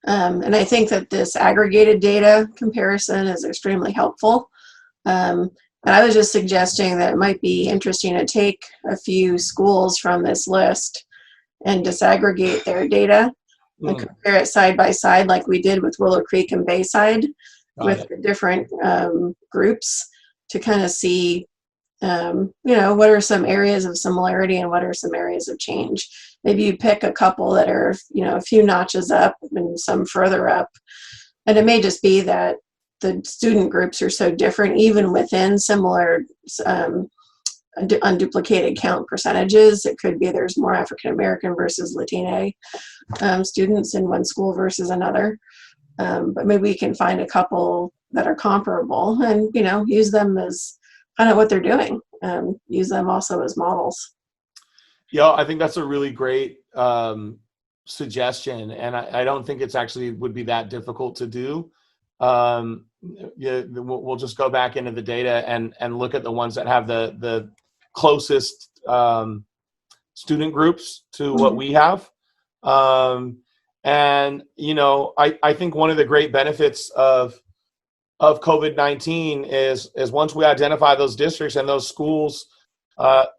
And I think that this aggregated data comparison is extremely helpful. And I was just suggesting that it might be interesting to take a few schools from this list and disaggregate their data and compare it side by side like we did with Willow Creek and Bayside with the different groups to kind of see, what are some areas of similarity and what are some areas of change. Maybe you pick a couple that are, a few notches up and some further up. And it may just be that the student groups are so different, even within similar unduplicated count percentages. It could be there's more African American versus Latina students in one school versus another. But maybe we can find a couple that are comparable and, use them as kind of what they're doing. Use them also as models. Yeah, I think that's a really great suggestion. And I don't think it's actually would be that difficult to do. We'll just go back into the data and look at the ones that have the closest student groups to what we have. And I think one of the great benefits of COVID-19 is once we identify those districts and those schools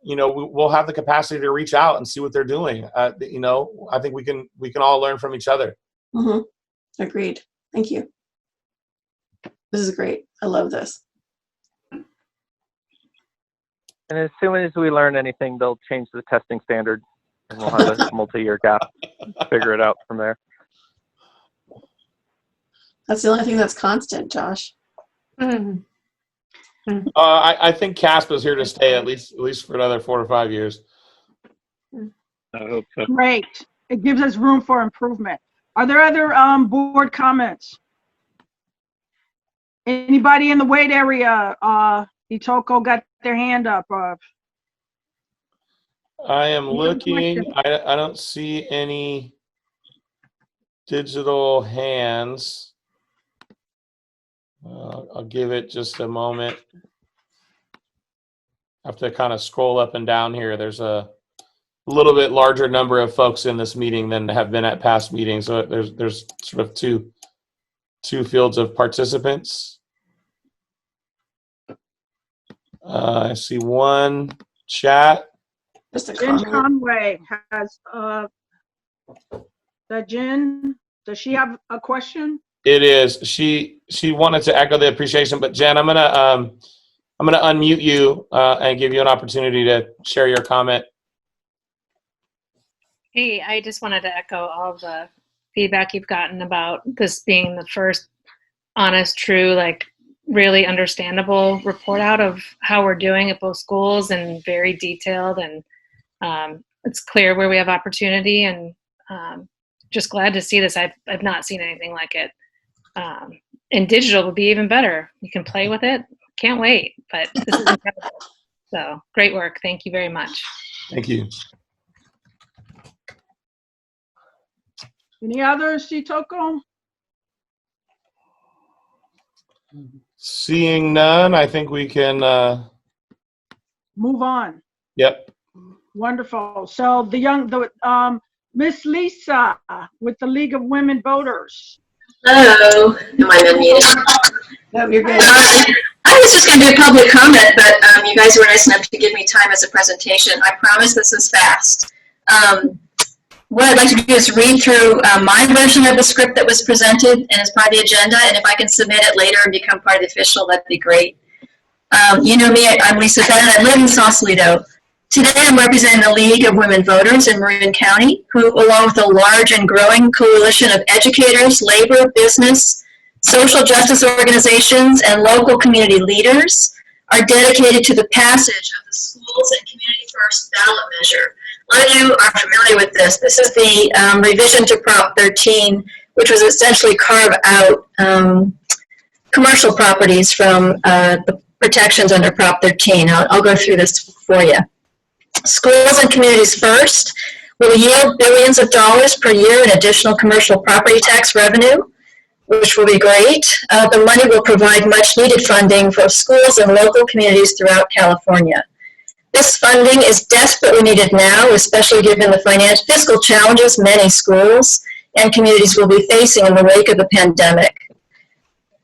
we'll have the capacity to reach out and see what they're doing. I think we can all learn from each other. Mm-hmm. Agreed. Thank you. This is great. I love this. And as soon as we learn anything, they'll change the testing standard, and we'll have a multi-year gap. Figure it out from there. That's the only thing that's constant, Josh. I think CASP is here to stay at least for another 4 or 5 years. I hope so. Great. It gives us room for improvement. Are there other board comments? Anybody in the Wade area? Itoko got their hand up. I am looking. I don't see any digital hands. I'll give it just a moment. I have to kind of scroll up and down here. There's a little bit larger number of folks in this meeting than have been at past meetings. So there's sort of two fields of participants. I see one chat. Just a Jen comment. Conway has, Jen, does she have a question? It is. She wanted to echo the appreciation, but Jen, I'm gonna unmute you and give you an opportunity to share your comment. Hey, I just wanted to echo all the feedback you've gotten about this being the first honest, true, like really understandable report out of how we're doing at both schools, and very detailed, and it's clear where we have opportunity, and just glad to see this. I've not seen anything like it. And digital would be even better. You can play with it. Can't wait, but this is incredible. So great work. Thank you very much. Thank you. Any others, Itoko? Seeing none, I think we can. Move on. Yep. Wonderful. So Miss Lisa with the League of Women Voters. Hello. Am I unmuted? No, you're good. I was just going to do a public comment, but you guys were nice enough to give me time as a presentation. I promise this is fast. What I'd like to do is read through my version of the script that was presented and as part of the agenda, and if I can submit it later and become part of the official, that'd be great. You know me, I'm Lisa Bennett. I live in Sausalito. Today I'm representing the League of Women Voters in Marin County, who, along with a large and growing coalition of educators, labor, business, social justice organizations, and local community leaders, are dedicated to the passage of the Schools and Community First ballot measure. A lot of you are familiar with this. This is the revision to Prop 13, which was essentially carve out commercial properties from the protections under Prop 13. I'll go through this for you. Schools and Communities First will yield billions of dollars per year in additional commercial property tax revenue, which will be great. The money will provide much needed funding for schools and local communities throughout California. This funding is desperately needed now, especially given the fiscal challenges many schools and communities will be facing in the wake of the pandemic.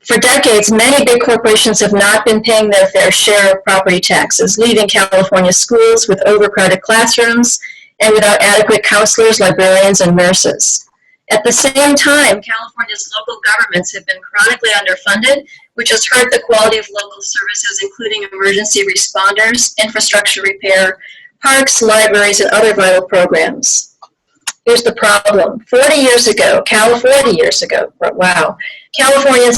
For decades, many big corporations have not been paying their fair share of property taxes, leaving California schools with overcrowded classrooms and without adequate counselors, librarians, and nurses. At the same time, California's local governments have been chronically underfunded, which has hurt the quality of local services, including emergency responders, infrastructure repair, parks, libraries, and other vital programs. Here's the problem. 40 years ago, Californians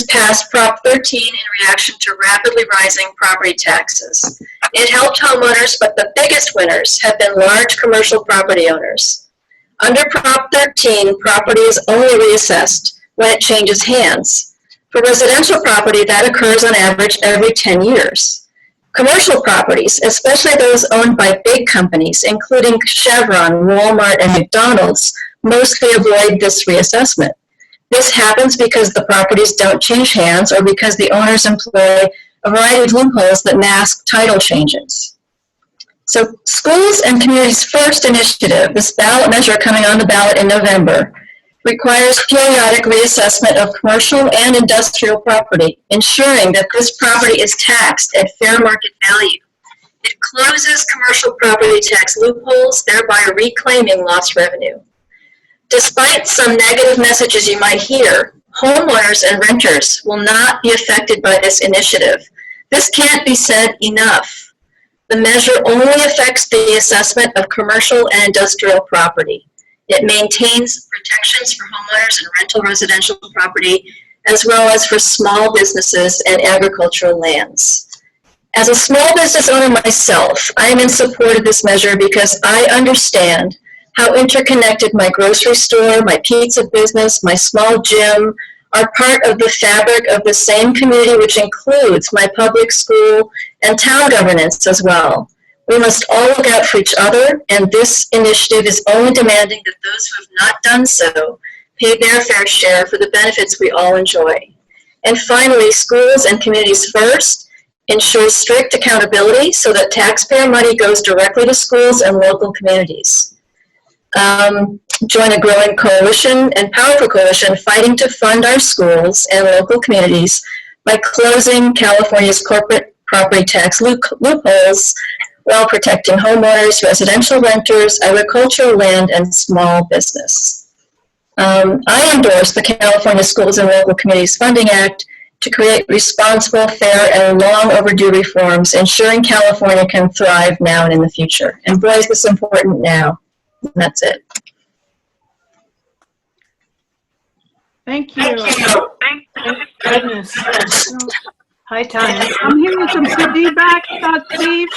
passed Prop 13 in reaction to rapidly rising property taxes. It helped homeowners, but the biggest winners have been large commercial property owners. Under Prop 13, property is only reassessed when it changes hands. For residential property, that occurs on average every 10 years. Commercial properties, especially those owned by big companies, including Chevron, Walmart, and McDonald's, mostly avoid this reassessment. This happens because the properties don't change hands or because the owners employ a variety of loopholes that mask title changes. So Schools and Communities First initiative, this ballot measure coming on the ballot in November, requires periodic reassessment of commercial and industrial property, ensuring that this property is taxed at fair market value. It closes commercial property tax loopholes, thereby reclaiming lost revenue. Despite some negative messages you might hear, homeowners and renters will not be affected by this initiative. This can't be said enough. The measure only affects the assessment of commercial and industrial property. It maintains protections for homeowners and rental residential property, as well as for small businesses and agricultural lands. As a small business owner myself, I am in support of this measure because I understand how interconnected my grocery store, my pizza business, my small gym are part of the fabric of the same community, which includes my public school and town governance as well. We must all look out for each other, and this initiative is only demanding that those who have not done so pay their fair share for the benefits we all enjoy. And finally, schools and communities first ensures strict accountability so that taxpayer money goes directly to schools and local communities. Join a growing coalition and powerful coalition fighting to fund our schools and local communities by closing California's corporate property tax loopholes while protecting homeowners, residential renters, agricultural land, and small business. I endorse the California Schools and Local Communities Funding Act to create responsible, fair, and long overdue reforms, ensuring California can thrive now and in the future. And boy, is this important now. And that's it. Thank you. Goodness. High time. I'm hearing some feedback, Steve.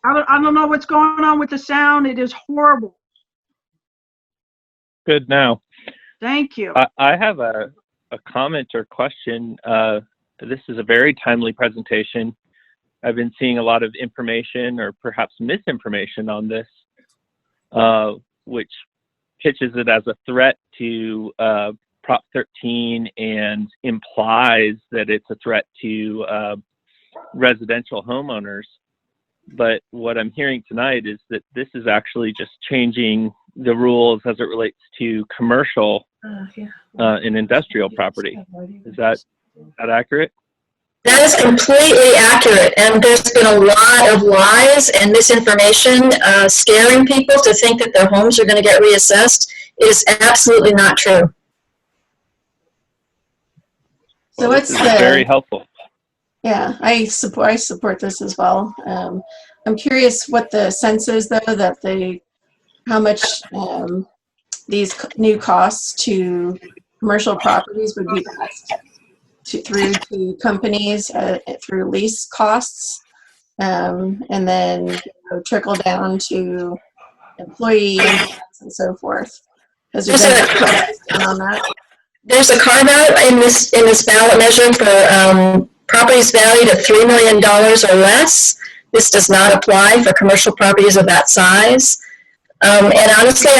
I don't know what's going on with the sound. It is horrible. Good now. Thank you. I have a comment or question. This is a very timely presentation. I've been seeing a lot of information or perhaps misinformation on this, which pitches it as a threat to Prop 13 and implies that it's a threat to residential homeowners. But what I'm hearing tonight is that this is actually just changing the rules as it relates to commercial and industrial property. Is that accurate? That is completely accurate, and there's been a lot of lies and misinformation scaring people to think that their homes are going to get reassessed. It is absolutely not true. So Well, this is very helpful. Yeah, I support this as well. I'm curious what the sense is, though, that how much these new costs to commercial properties would be passed through to companies through lease costs, and then trickle down to employee incomes and so forth. Has there been on that? There's a carve out in this ballot measure for properties valued at $3 million or less. This does not apply for commercial properties of that size. And honestly,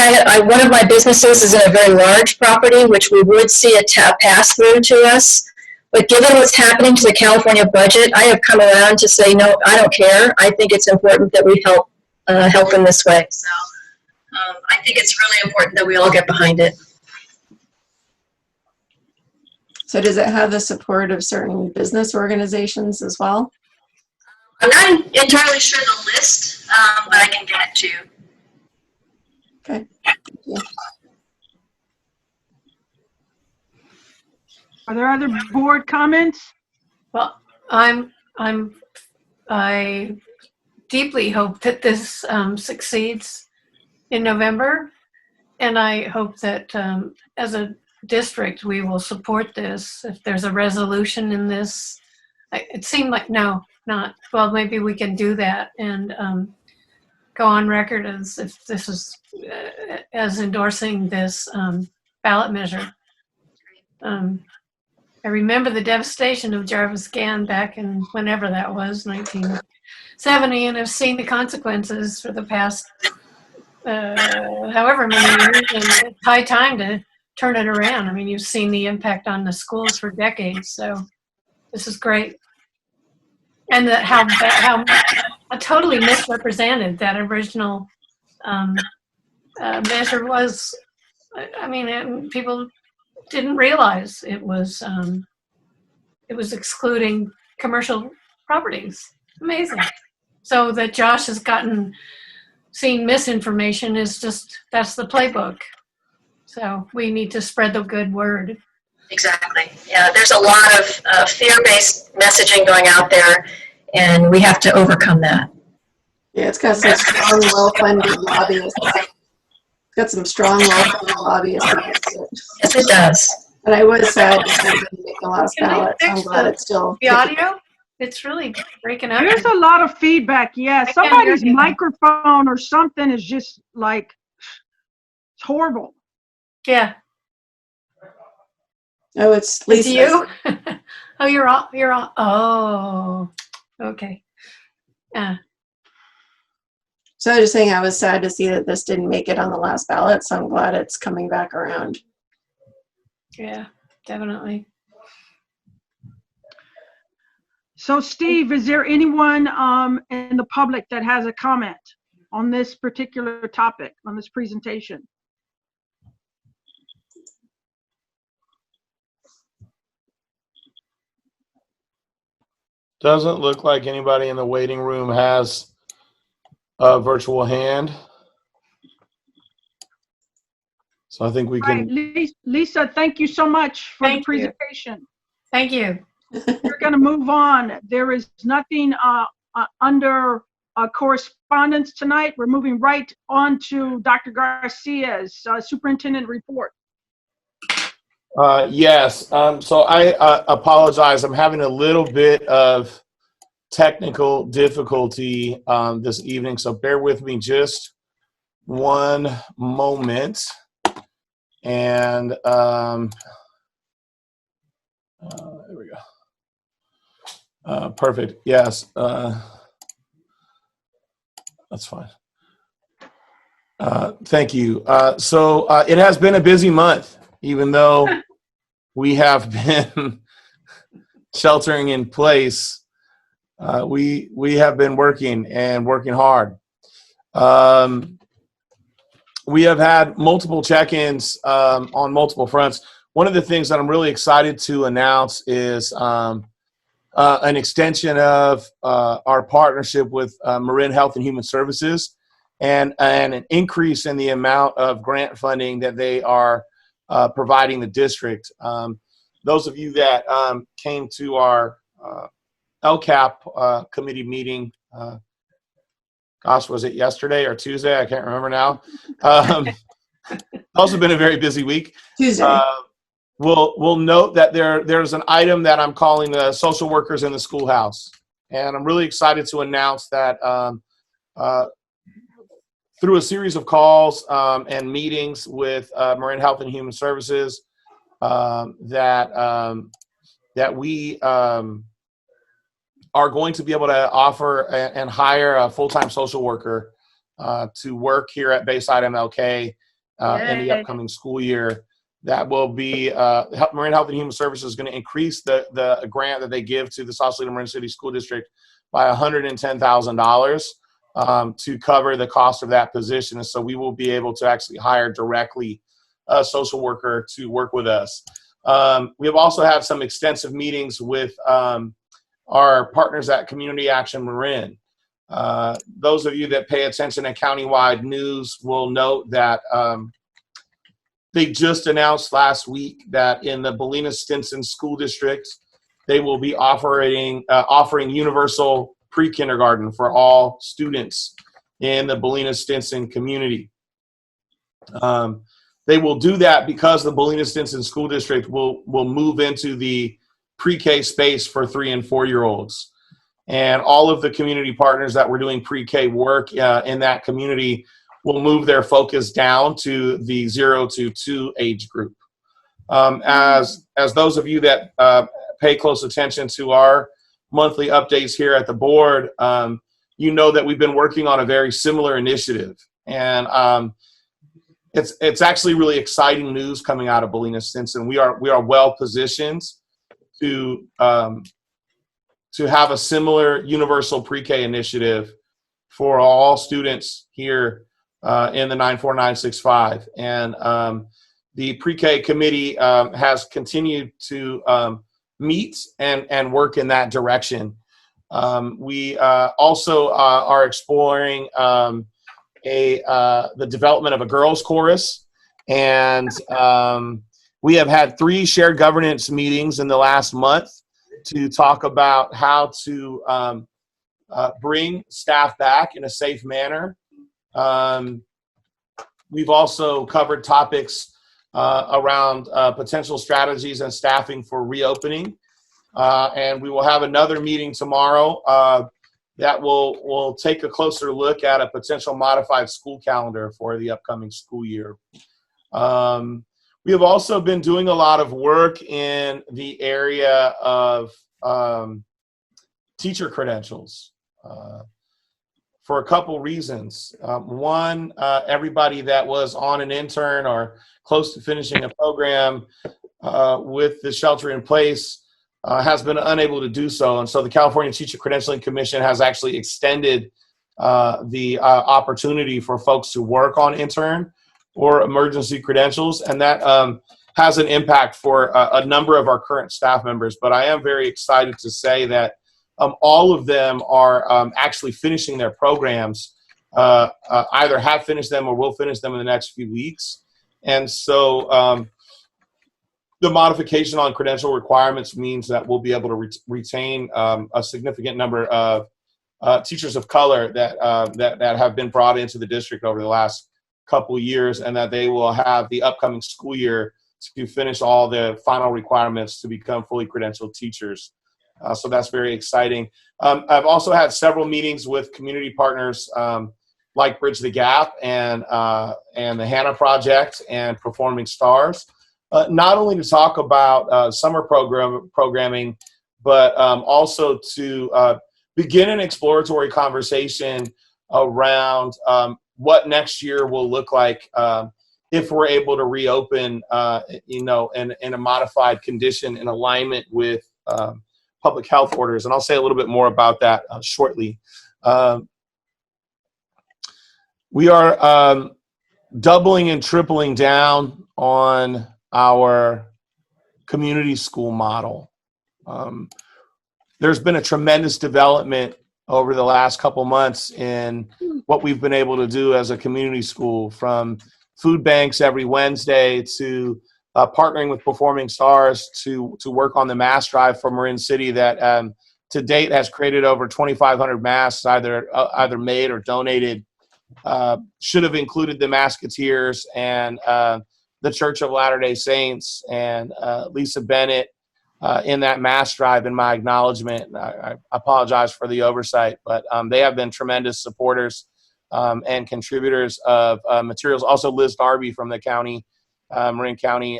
one of my businesses is in a very large property, which we would see a pass through to us. But given what's happening to the California budget, I have come around to say, no, I don't care. I think it's important that we help in this way. So I think it's really important that we all get behind it. So does it have the support of certain business organizations as well? I'm not entirely sure the list, but I can get it to you. Okay. Thank you. Are there other board comments? Well, I deeply hope that this succeeds in November, and I hope that as a district we will support this. If there's a resolution in this, it seemed like not. Well, maybe we can do that and go on record as if this is as endorsing this ballot measure. I remember the devastation of Jarvis Gann back in whenever that was, 1970, and I've seen the consequences for the past however many years, and it's high time to turn it around. I mean, you've seen the impact on the schools for decades, so this is great. And how totally misrepresented that original measure was. I mean, people didn't realize it was excluding commercial properties. Amazing. So that Josh has seen misinformation is just, that's the playbook. So we need to spread the good word. Exactly. Yeah, there's a lot of fear-based messaging going out there, and we have to overcome that. Yeah, it's got some strong, well-funded lobbyists. It's got some strong, well-funded lobbyists against it. Yes, it does. And I was sad that it didn't make the last Can I ballot. So I'm fix glad it's still. the audio? It's really breaking up. There's a lot of feedback. Yeah, can't hear somebody's you. microphone or something is just like, it's horrible. Yeah. Oh, it's It's Lisa. you? Oh, you're on. Oh, okay. So I was just saying I was sad to see that this didn't make it on the last ballot. So I'm glad it's coming back around. Yeah, definitely. So Steve, is there anyone in the public that has a comment on this particular topic, on this presentation? Doesn't look like anybody in the waiting room has a virtual hand. So I think we All right, can. Lisa, thank you so much for the Thank you. presentation. Thank you. We're going to move on. There is nothing under correspondence tonight. We're moving right on to Dr. Garcia's superintendent report. Yes. So I apologize. I'm having a little bit of technical difficulty this evening. So bear with me just one moment. And there we go. Perfect. Yes. That's fine. Thank you. So it has been a busy month, even though we have been sheltering in place. We have been working and working hard. We have had multiple check-ins on multiple fronts. One of the things that I'm really excited to announce is an extension of our partnership with Marin Health and Human Services, and an increase in the amount of grant funding that they are providing the district. Those of you that came to our LCAP committee meeting, gosh, was it yesterday or Tuesday? I can't remember now. Also been a very busy week. Tuesday. We'll note that there's an item that I'm calling the social workers in the schoolhouse. And I'm really excited to announce that through a series of calls and meetings with Marin Health and Human Services, that we are going to be able to offer and hire a full-time social worker to work here at Bayside MLK in the upcoming school year. That will be Marin Health and Human Services is going to increase the grant that they give to the Sausalito Marin City School District by $110,000 to cover the cost of that position. And so we will be able to actually hire directly a social worker to work with us. We have also had some extensive meetings with our partners at Community Action Marin. Those of you that pay attention to countywide news will note that they just announced last week that in the Bolinas-Stinson School District, they will be offering universal pre-kindergarten for all students in the Bolinas-Stinson community. They will do that because the Bolinas-Stinson School District will move into the pre-K space for 3 and 4-year-olds. And all of the community partners that were doing pre-K work in that community will move their focus down to the 0 to 2 age group. As those of you that pay close attention to our monthly updates here at the board, you know that we've been working on a very similar initiative. And it's actually really exciting news coming out of Bolinas-Stinson. We are well positioned to have a similar universal pre-K initiative for all students here in the 94965. And the pre-K committee has continued to meet and work in that direction. We also are exploring the development of a girls' chorus, and we have had 3 shared governance meetings in the last month to talk about how to bring staff back in a safe manner. We've also covered topics around potential strategies and staffing for reopening. And we will have another meeting tomorrow that will take a closer look at a potential modified school calendar for the upcoming school year. We have also been doing a lot of work in the area of teacher credentials for a couple reasons. One, everybody that was on an intern or close to finishing a program with the shelter in place has been unable to do so. And so the California Teacher Credentialing Commission has actually extended the opportunity for folks to work on intern or emergency credentials. And that has an impact for a number of our current staff members. But I am very excited to say that all of them are actually finishing their programs, either have finished them or will finish them in the next few weeks. And so the modification on credential requirements means that we'll be able to retain a significant number of teachers of color that have been brought into the district over the last couple years, and that they will have the upcoming school year to finish all the final requirements to become fully credentialed teachers. So that's very exciting. I've also had several meetings with community partners like Bridge the Gap and the Hannah Project and Performing Stars, not only to talk about summer programming, but also to begin an exploratory conversation around what next year will look like if we're able to reopen, in a modified condition in alignment with public health orders. And I'll say a little bit more about that shortly. We are doubling and tripling down on our community school model. There's been a tremendous development over the last couple months in what we've been able to do as a community school, from food banks every Wednesday to partnering with Performing Stars to work on the mask drive for Marin City that to date has created over 2,500 masks either made or donated. Should have included the Masketeers and the Church of Latter-day Saints and Lisa Bennett in that mass drive in my acknowledgement. I apologize for the oversight, but they have been tremendous supporters and contributors of materials. Also, Liz Darby from the county, Marin County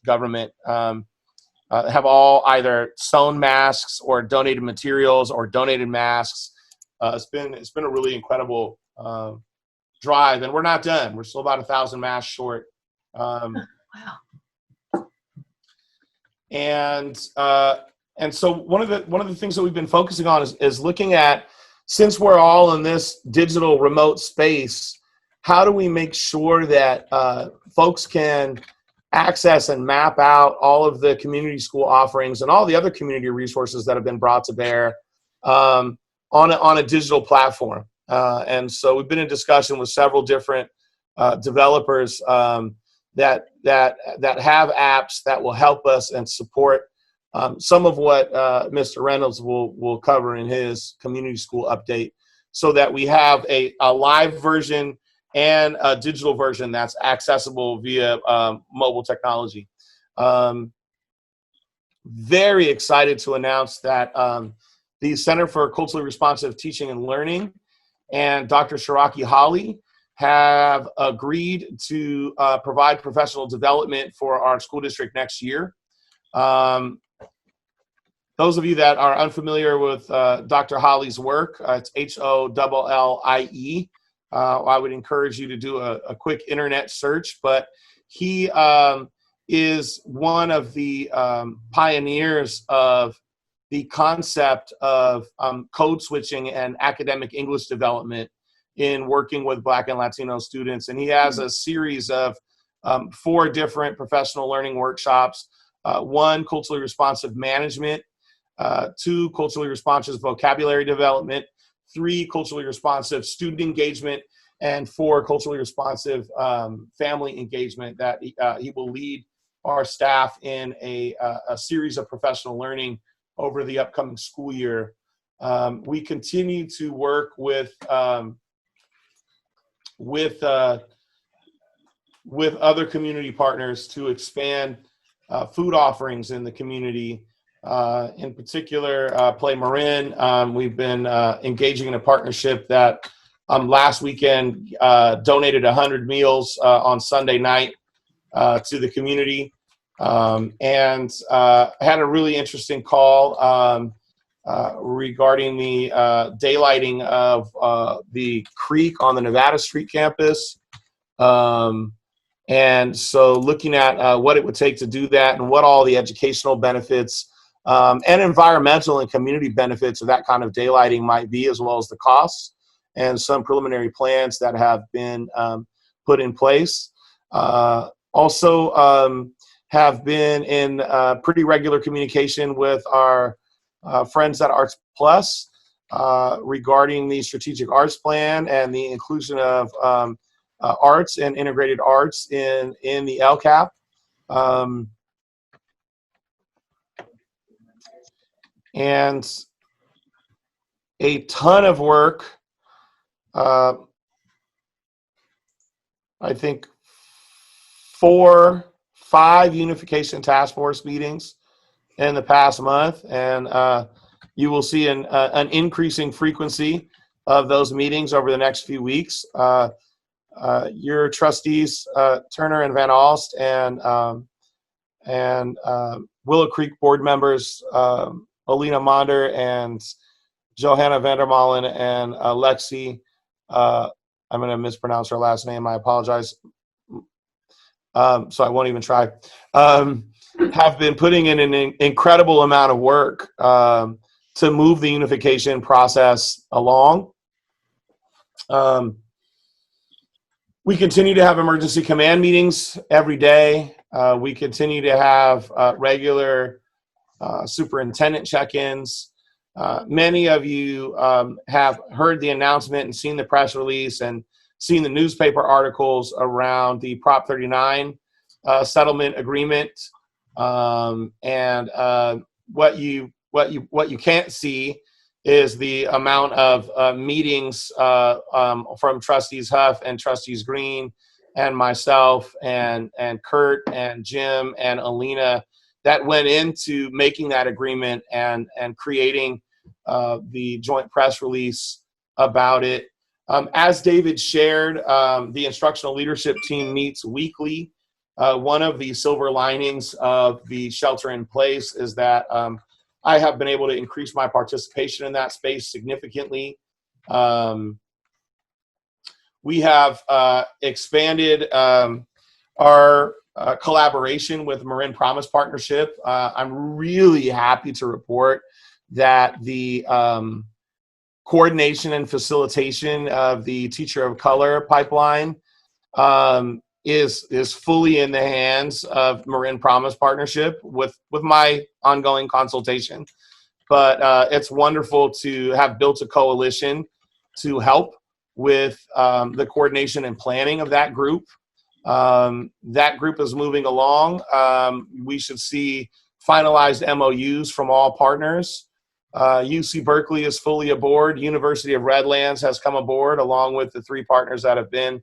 government, have all either sewn masks or donated materials or donated masks. It's been a really incredible drive, and we're not done. We're still about 1,000 masks short. Wow. And so one of the things that we've been focusing on is looking at, since we're all in this digital remote space, how do we make sure that folks can access and map out all of the community school offerings and all the other community resources that have been brought to bear on a digital platform. And so we've been in discussion with several different developers that have apps that will help us and support some of what Mr. Reynolds will cover in his community school update, so that we have a live version and a digital version that's accessible via mobile technology. Very excited to announce that the Center for Culturally Responsive Teaching and Learning and Dr. Shiraki Holly have agreed to provide professional development for our school district next year. Those of you that are unfamiliar with Dr. Holly's work, it's Hollie. I would encourage you to do a quick internet search, but he is one of the pioneers of the concept of code switching and academic English development in working with Black and Latino students. And he has a series of 4 different professional learning workshops, one culturally responsive management, 2, culturally responsive vocabulary development, 3, culturally responsive student engagement, and 4, culturally responsive family engagement. That he will lead our staff in a series of professional learning over the upcoming school year. We continue to work with other community partners to expand food offerings in the community. In particular, Play Marin. We've been engaging in a partnership that last weekend donated 100 meals on Sunday night to the community, and had a really interesting call regarding the daylighting of the creek on the Nevada Street campus. And so looking at what it would take to do that and what all the educational benefits and environmental and community benefits of that kind of daylighting might be, as well as the costs, and some preliminary plans that have been put in place. Also have been in pretty regular communication with our friends at Arts Plus regarding the strategic arts plan and the inclusion of arts and integrated arts in the LCAP. And a ton of work. I think 4, 5 unification task force meetings in the past month, and you will see an increasing frequency of those meetings over the next few weeks. Your trustees, Turner and Van Alst, and Willow Creek board members, Alina Monder and Johanna Vandermalen and Lexi, I'm going to mispronounce her last name, I apologize, so I won't even try, have been putting in an incredible amount of work to move the unification process along. We continue to have emergency command meetings every day. We continue to have regular superintendent check-ins. Many of you have heard the announcement and seen the press release and seen the newspaper articles around the Prop 39 settlement agreement. And what you can't see is the amount of meetings from Trustees Huff and Trustees Green and myself and Kurt and Jim and Alina that went into making that agreement and creating the joint press release about it. As David shared, the instructional leadership team meets weekly. One of the silver linings of the shelter in place is that I have been able to increase my participation in that space significantly. We have expanded our collaboration with Marin Promise Partnership. I'm really happy to report that the coordination and facilitation of the Teacher of Color pipeline is fully in the hands of Marin Promise Partnership with my ongoing consultation. But it's wonderful to have built a coalition to help with the coordination and planning of that group. That group is moving along. We should see finalized MOUs from all partners. UC Berkeley is fully aboard. University of Redlands has come aboard along with the 3 partners that have been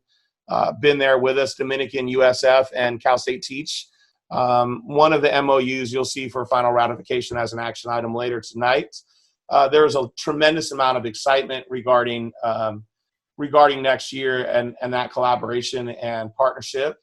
there with us, Dominican, USF, and Cal State Teach. One of the MOUs you'll see for final ratification as an action item later tonight. There is a tremendous amount of excitement regarding next year and that collaboration and partnership.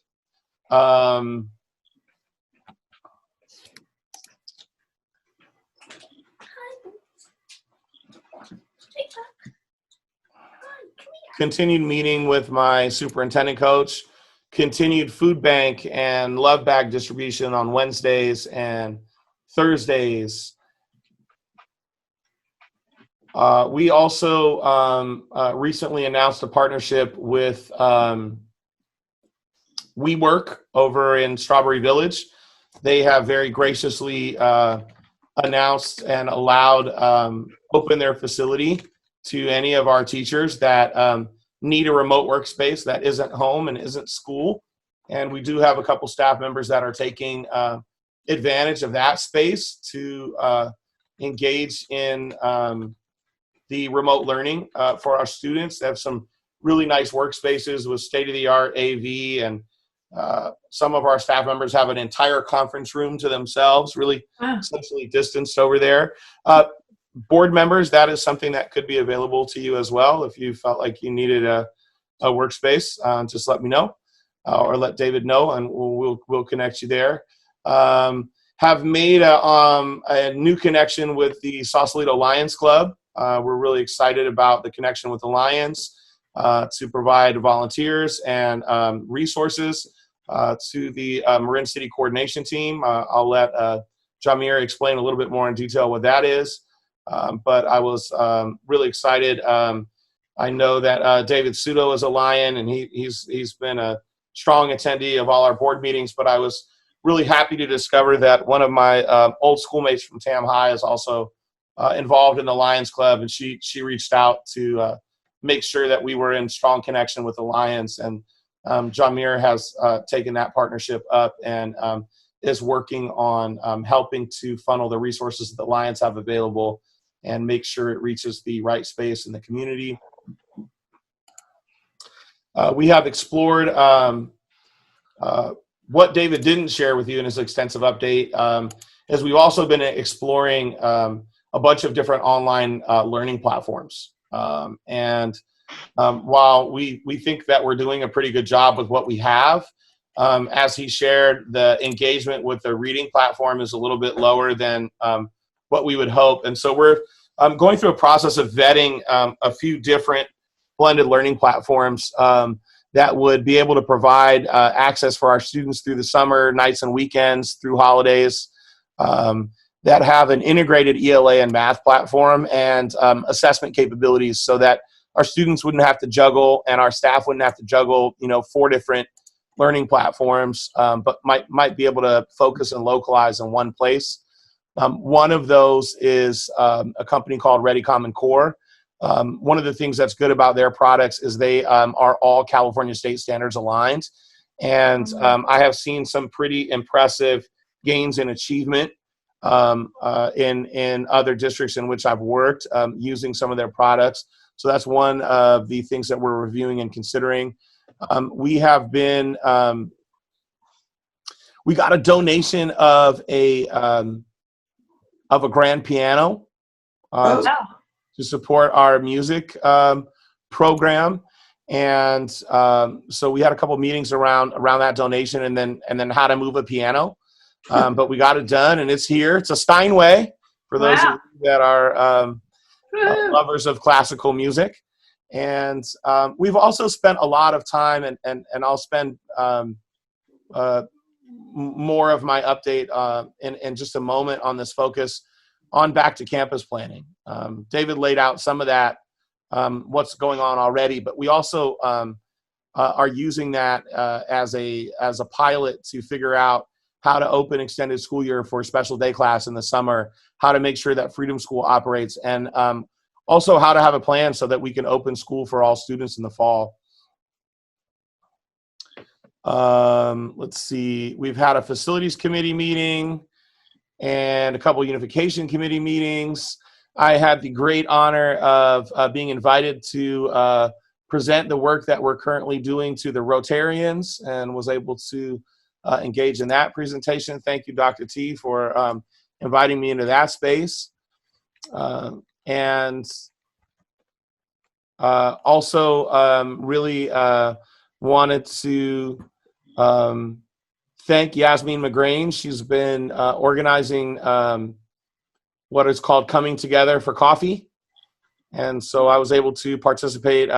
Continued meeting with my superintendent coach, continued food bank and love bag distribution on Wednesdays and Thursdays. We also recently announced a partnership with WeWork over in Strawberry Village. They have very graciously announced and allowed open their facility to any of our teachers that need a remote workspace that isn't home and isn't school. And we do have a couple staff members that are taking advantage of that space to engage in the remote learning for our students. They have some really nice workspaces with state-of-the-art AV, and some of our staff members have an entire conference room to themselves, really socially distanced over there. Board members, that is something that could be available to you as well. If you felt like you needed a workspace, just let me know or let David know, and we'll connect you there. Have made a new connection with the Sausalito Lions Club. We're really excited about the connection with the Lions to provide volunteers and resources to the Marin City coordination team. I'll let Jamir explain a little bit more in detail what that is. But I was really excited. I know that David Sudo is a Lion, and he's been a strong attendee of all our board meetings, but I was really happy to discover that one of my old schoolmates from Tam High is also involved in the Lions Club, and she reached out to make sure that we were in strong connection with the Lions. And Jamir has taken that partnership up and is working on helping to funnel the resources that the Lions have available and make sure it reaches the right space in the community. We have explored what David didn't share with you in his extensive update, is we've also been exploring a bunch of different online learning platforms. While we think that we're doing a pretty good job with what we have, as he shared, the engagement with the reading platform is a little bit lower than what we would hope. And so we're going through a process of vetting a few different blended learning platforms that would be able to provide access for our students through the summer, nights and weekends, through holidays, that have an integrated ELA and math platform and assessment capabilities, so that our students wouldn't have to juggle and our staff wouldn't have to juggle, 4 different learning platforms, but might be able to focus and localize in one place. One of those is a company called Ready Common Core. One of the things that's good about their products is they are all California state standards aligned. And I have seen some pretty impressive gains in achievement in other districts in which I've worked using some of their products. So that's one of the things that we're reviewing and considering. We have been, we got a donation of a grand piano to support our music program. And so we had a couple meetings around that donation, and then how to move a piano. But we got it done, and it's here. It's a Steinway for those of you that are lovers of classical music. And we've also spent a lot of time, and I'll spend more of my update in just a moment on this focus on back to campus planning. David laid out some of that, what's going on already, but we also are using that as a pilot to figure out how to open extended school year for special day class in the summer, how to make sure that Freedom School operates, and also how to have a plan so that we can open school for all students in the fall. Let's see, we've had a facilities committee meeting and a couple unification committee meetings. I had the great honor of being invited to present the work that we're currently doing to the Rotarians, and was able to engage in that presentation. Thank you, Dr. T, for inviting me into that space. And also really wanted to thank Yasmin McGrange. She's been organizing what is called Coming Together for Coffee. And so I was able to participate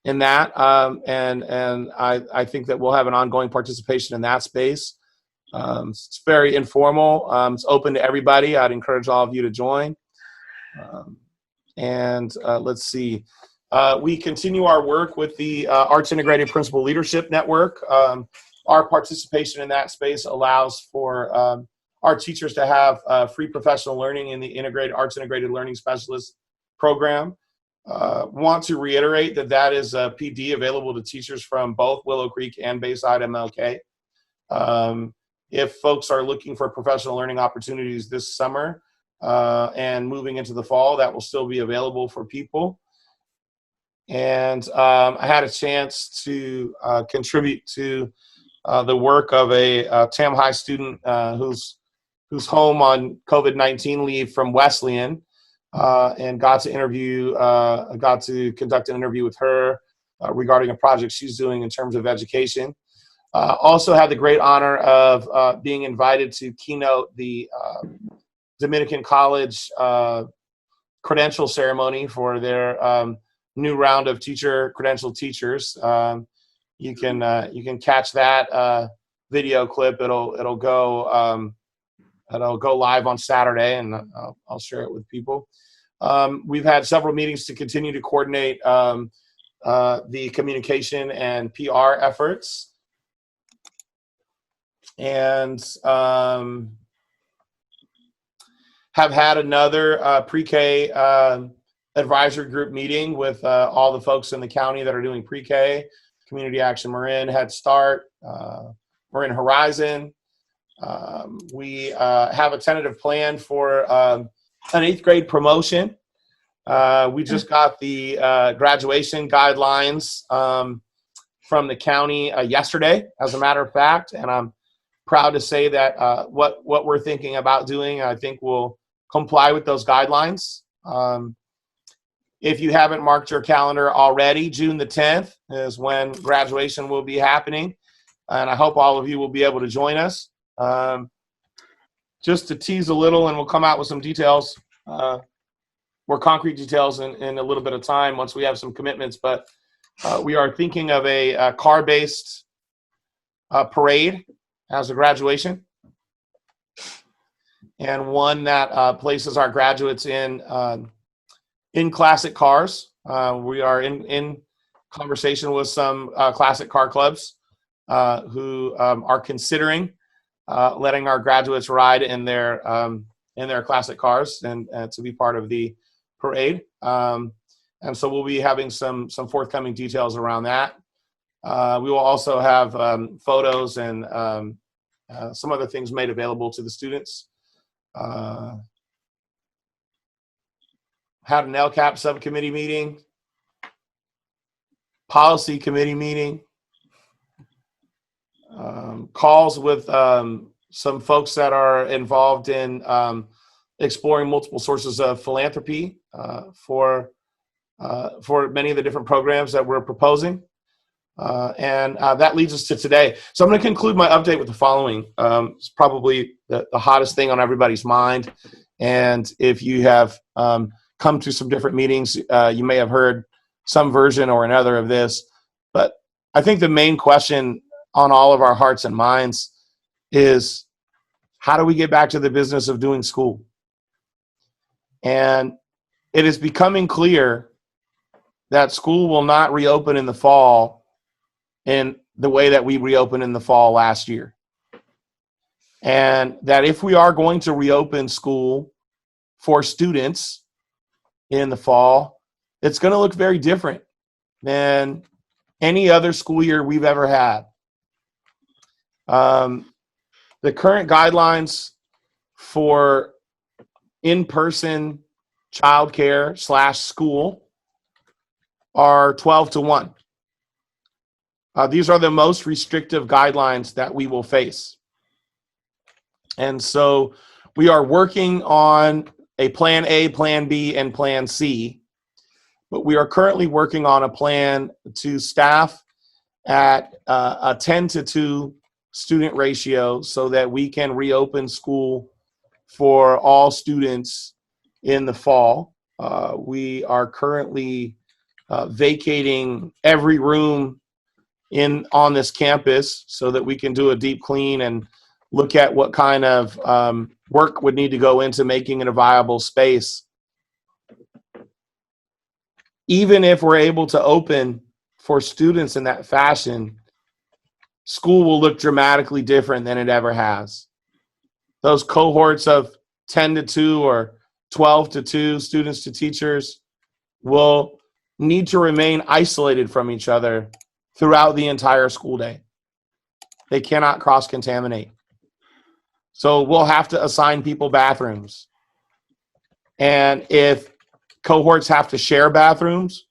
in that. And I think that we'll have an ongoing participation in that space. It's very informal. It's open to everybody. I'd encourage all of you to join. Let's see. We continue our work with the Arts Integrated Principal Leadership Network. Our participation in that space allows for our teachers to have free professional learning in the integrated arts integrated learning specialist program. Want to reiterate that that is a PD available to teachers from both Willow Creek and Bayside MLK. If folks are looking for professional learning opportunities this summer and moving into the fall, that will still be available for people. And I had a chance to contribute to the work of a Tam High student who's home on COVID-19 leave from Wesleyan, and got to conduct an interview with her regarding a project she's doing in terms of education. Also had the great honor of being invited to keynote the Dominican College credential ceremony for their new round of credentialed teachers. You can catch that video clip. It'll go live on Saturday, and I'll share it with people. We've had several meetings to continue to coordinate the communication and PR efforts, and have had another pre-K advisory group meeting with all the folks in the county that are doing pre-K, Community Action Marin, Head Start, Marin Horizon. We have a tentative plan for an 8th grade promotion. We just got the graduation guidelines from the county yesterday, as a matter of fact, and I'm proud to say that what we're thinking about doing, I think, will comply with those guidelines. If you haven't marked your calendar already, June the 10th is when graduation will be happening, and I hope all of you will be able to join us. Just to tease a little, and we'll come out with some details, more concrete details in a little bit of time once we have some commitments, but we are thinking of a car-based parade as a graduation, and one that places our graduates in classic cars. We are in conversation with some classic car clubs who are considering letting our graduates ride in their classic cars and to be part of the parade. And so we'll be having some forthcoming details around that. We will also have photos and some other things made available to the students. Had an LCAP subcommittee meeting, policy committee meeting, calls with some folks that are involved in exploring multiple sources of philanthropy for many of the different programs that we're proposing. And that leads us to today. So I'm going to conclude my update with the following. It's probably the hottest thing on everybody's mind. And if you have come to some different meetings, you may have heard some version or another of this. But I think the main question on all of our hearts and minds is, how do we get back to the business of doing school? And it is becoming clear that school will not reopen in the fall in the way that we reopened in the fall last year. And that if we are going to reopen school for students in the fall, it's going to look very different than any other school year we've ever had. The current guidelines for in-person childcare / school are 12-1. These are the most restrictive guidelines that we will face. And so we are working on a plan A, plan B, and plan C, but we are currently working on a plan to staff at a 10-2 student ratio so that we can reopen school for all students in the fall. We are currently vacating every room on this campus so that we can do a deep clean and look at what kind of work would need to go into making it a viable space. Even if we're able to open for students in that fashion, school will look dramatically different than it ever has. those cohorts of 10 to 2 or 12 to 2 students to teachers will need to remain isolated from each other throughout the entire school day. They cannot cross-contaminate. So we'll have to assign people bathrooms. And if cohorts have to share bathrooms,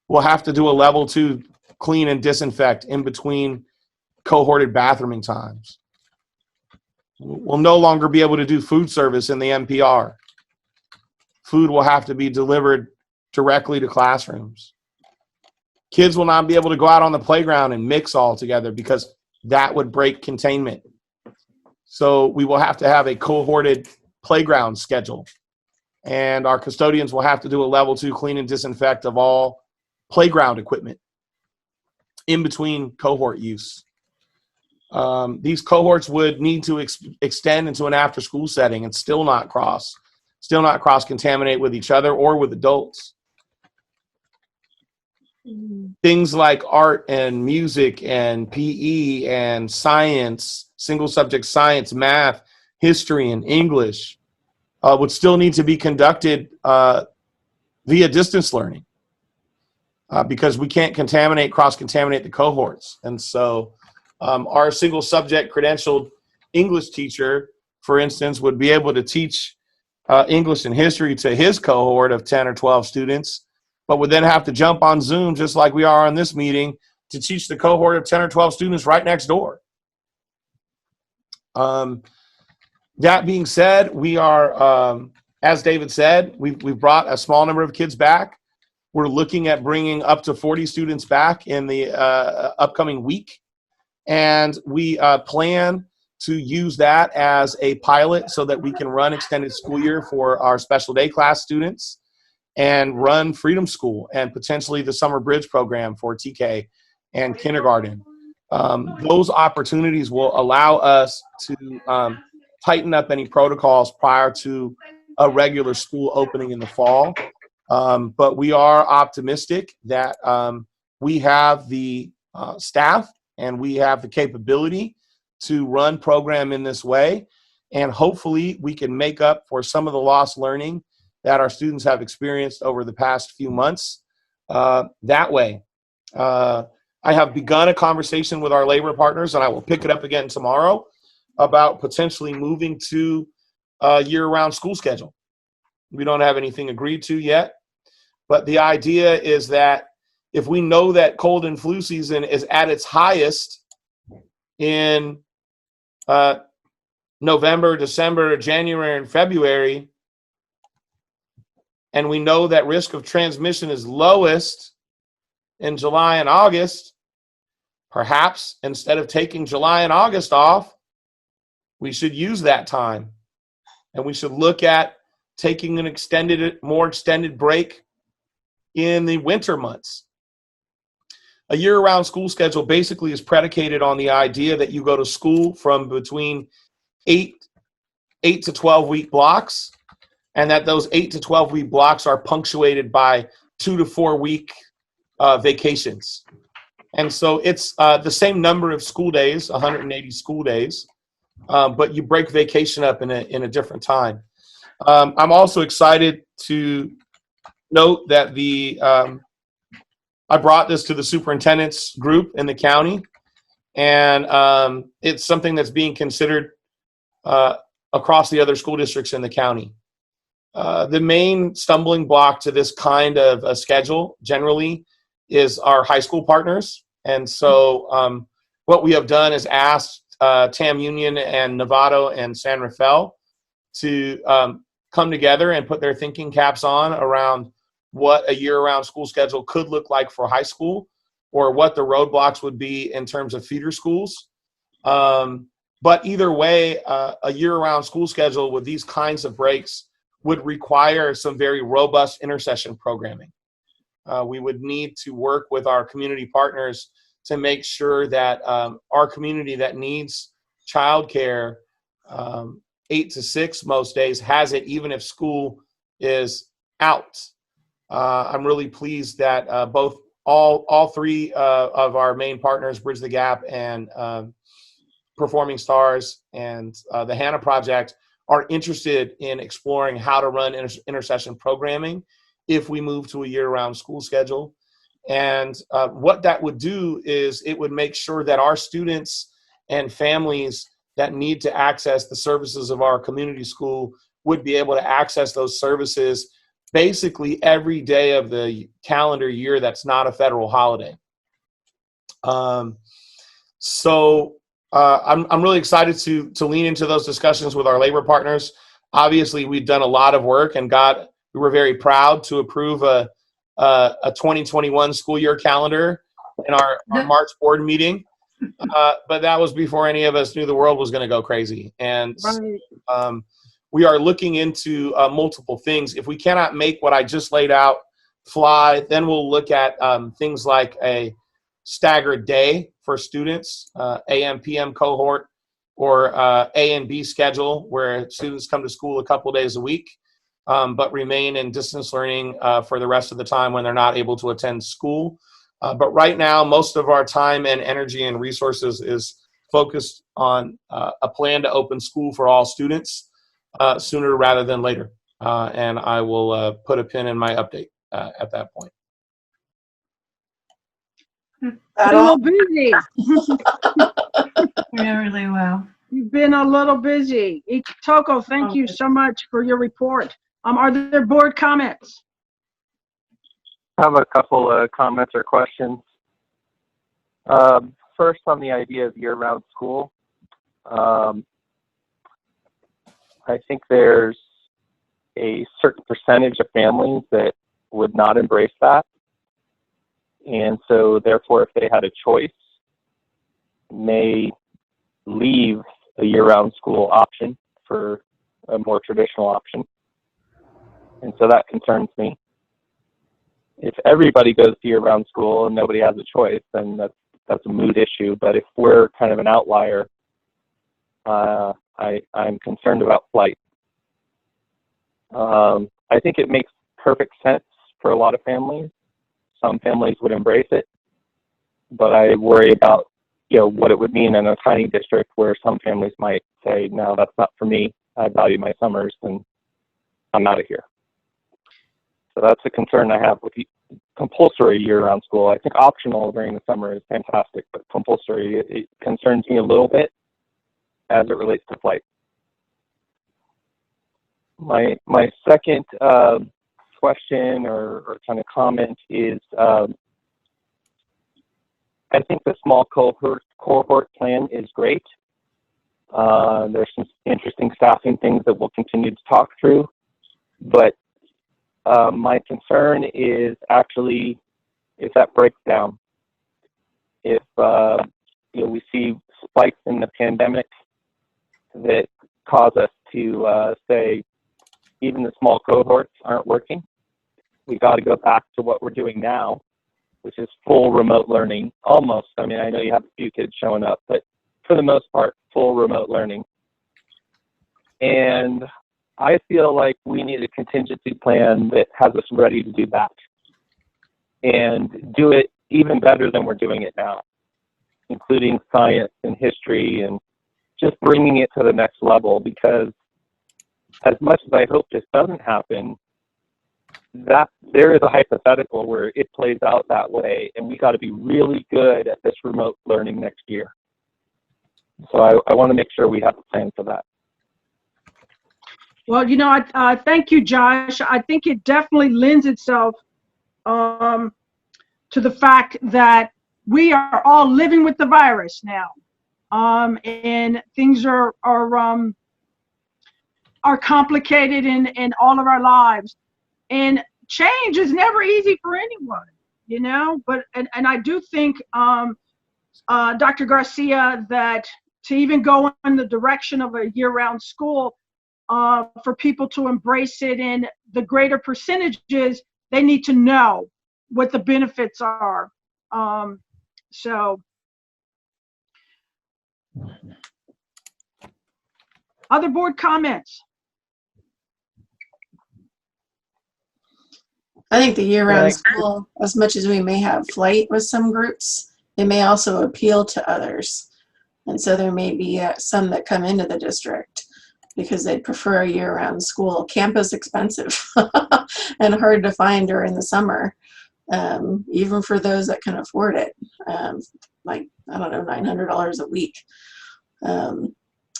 we'll have to do a level 2 clean and disinfect in between cohorted bathrooming times. We'll no longer be able to do food service in the MPR. Food will have to be delivered directly to classrooms. Kids will not be able to go out on the playground and mix all together because that would break containment. So we will have to have a cohorted playground schedule. And our custodians will have to do a level 2 clean and disinfect of all playground equipment in between cohort use. These cohorts would need to extend into an after-school setting and still not cross-contaminate with each other or with adults. Things like art and music and PE and science, single subject science, math, history, and English would still need to be conducted via distance learning because we can't cross-contaminate the cohorts. And so our single subject credentialed English teacher, for instance, would be able to teach English and history to his cohort of 10 or 12 students, but would then have to jump on Zoom, just like we are on this meeting, to teach the cohort of 10 or 12 students right next door. That being said, we are, as David said, we've brought a small number of kids back. We're looking at bringing up to 40 students back in the upcoming week. And we plan to use that as a pilot so that we can run extended school year for our special day class students and run Freedom School and potentially the Summer Bridge program for TK and kindergarten. Those opportunities will allow us to tighten up any protocols prior to a regular school opening in the fall. But we are optimistic that we have the staff and we have the capability to run program in this way. And hopefully we can make up for some of the lost learning that our students have experienced over the past few months that way. I have begun a conversation with our labor partners, and I will pick it up again tomorrow, about potentially moving to a year-round school schedule. We don't have anything agreed to yet, but the idea is that if we know that cold and flu season is at its highest in November, December, January, and February, and we know that risk of transmission is lowest in July and August, perhaps instead of taking July and August off, we should use that time. And we should look at taking an more extended break in the winter months. A year-round school schedule basically is predicated on the idea that you go to school from between 8 to 12 week blocks, and that those 8 to 12 week blocks are punctuated by 2 to 4 week vacations. And so it's the same number of school days, 180 school days, but you break vacation up in a different time. I'm also excited to note that I brought this to the superintendent's group in the county, and it's something that's being considered across the other school districts in the county. The main stumbling block to this kind of a schedule generally is our high school partners. And so what we have done is asked TAM Union and Novato and San Rafael to come together and put their thinking caps on around what a year-round school schedule could look like for high school, or what the roadblocks would be in terms of feeder schools. But either way, a year-round school schedule with these kinds of breaks would require some very robust intercession programming. We would need to work with our community partners to make sure that our community that needs childcare 8 to 6 most days has it, even if school is out. I'm really pleased that all three of our main partners, Bridge the Gap and Performing Stars and the Hannah Project are interested in exploring how to run intersession programming if we move to a year-round school schedule. And what that would do is it would make sure that our students and families that need to access the services of our community school would be able to access those services basically every day of the calendar year that's not a federal holiday. I'm really excited to lean into those discussions with our labor partners. Obviously, we've done a lot of work and we were very proud to approve a 2021 school year calendar in our March board meeting. But that was before any of us knew the world was going to go crazy. And we are looking into multiple things. If we cannot make what I just laid out fly, then we'll look at things like a staggered day for students, AM, PM cohort, or A and B schedule where students come to school a couple days a week, but remain in distance learning for the rest of the time when they're not able to attend school. But right now, most of our time and energy and resources is focused on a plan to open school for all students sooner rather than later. And I will put a pin in my update at that point. A little busy. Yeah, really well. You've been a little busy. Toko, thank you so much for your report. Are there board comments? I have a couple of comments or questions. First, on the idea of year-round school, I think there's a certain percentage of families that would not embrace that. And so therefore, if they had a choice, may leave a year-round school option for a more traditional option. And so that concerns me. If everybody goes to year-round school and nobody has a choice, then that's a moot issue. But if we're kind of an outlier, I'm concerned about flight. I think it makes perfect sense for a lot of families. Some families would embrace it, but I worry about, what it would mean in a tiny district where some families might say, no, that's not for me. I value my summers and I'm out of here. So that's a concern I have with compulsory year-round school. I think optional during the summer is fantastic, but compulsory, it concerns me a little bit as it relates to flight. My second question or kind of comment is I think the small cohort plan is great. There's some interesting staffing things that we'll continue to talk through, but my concern is actually if that breaks down. If we see spikes in the pandemic that cause us to say even the small cohorts aren't working, we got to go back to what we're doing now, which is full remote learning, almost. I mean, I know you have a few kids showing up, but for the most part, full remote learning. And I feel like we need a contingency plan that has us ready to do that and do it even better than we're doing it now, including science and history and just bringing it to the next level, because as much as I hope this doesn't happen, that there is a hypothetical where it plays out that way, and we got to be really good at this remote learning next year. So I want to make sure we have a plan for that. Well, thank you, Josh. I think it definitely lends itself to the fact that we are all living with the virus now, and things are complicated in all of our lives. And change is never easy for anyone, but and I do think, Dr. Garcia, that to even go in the direction of a year-round school, for people to embrace it in the greater percentages, they need to know what the benefits are. So other board comments? I think the year-round school, as much as we may have flight with some groups, it may also appeal to others. And so there may be some that come into the district because they'd prefer a year-round school. Camp is expensive and hard to find during the summer, even for those that can afford it. Like, I don't know, $900 a week.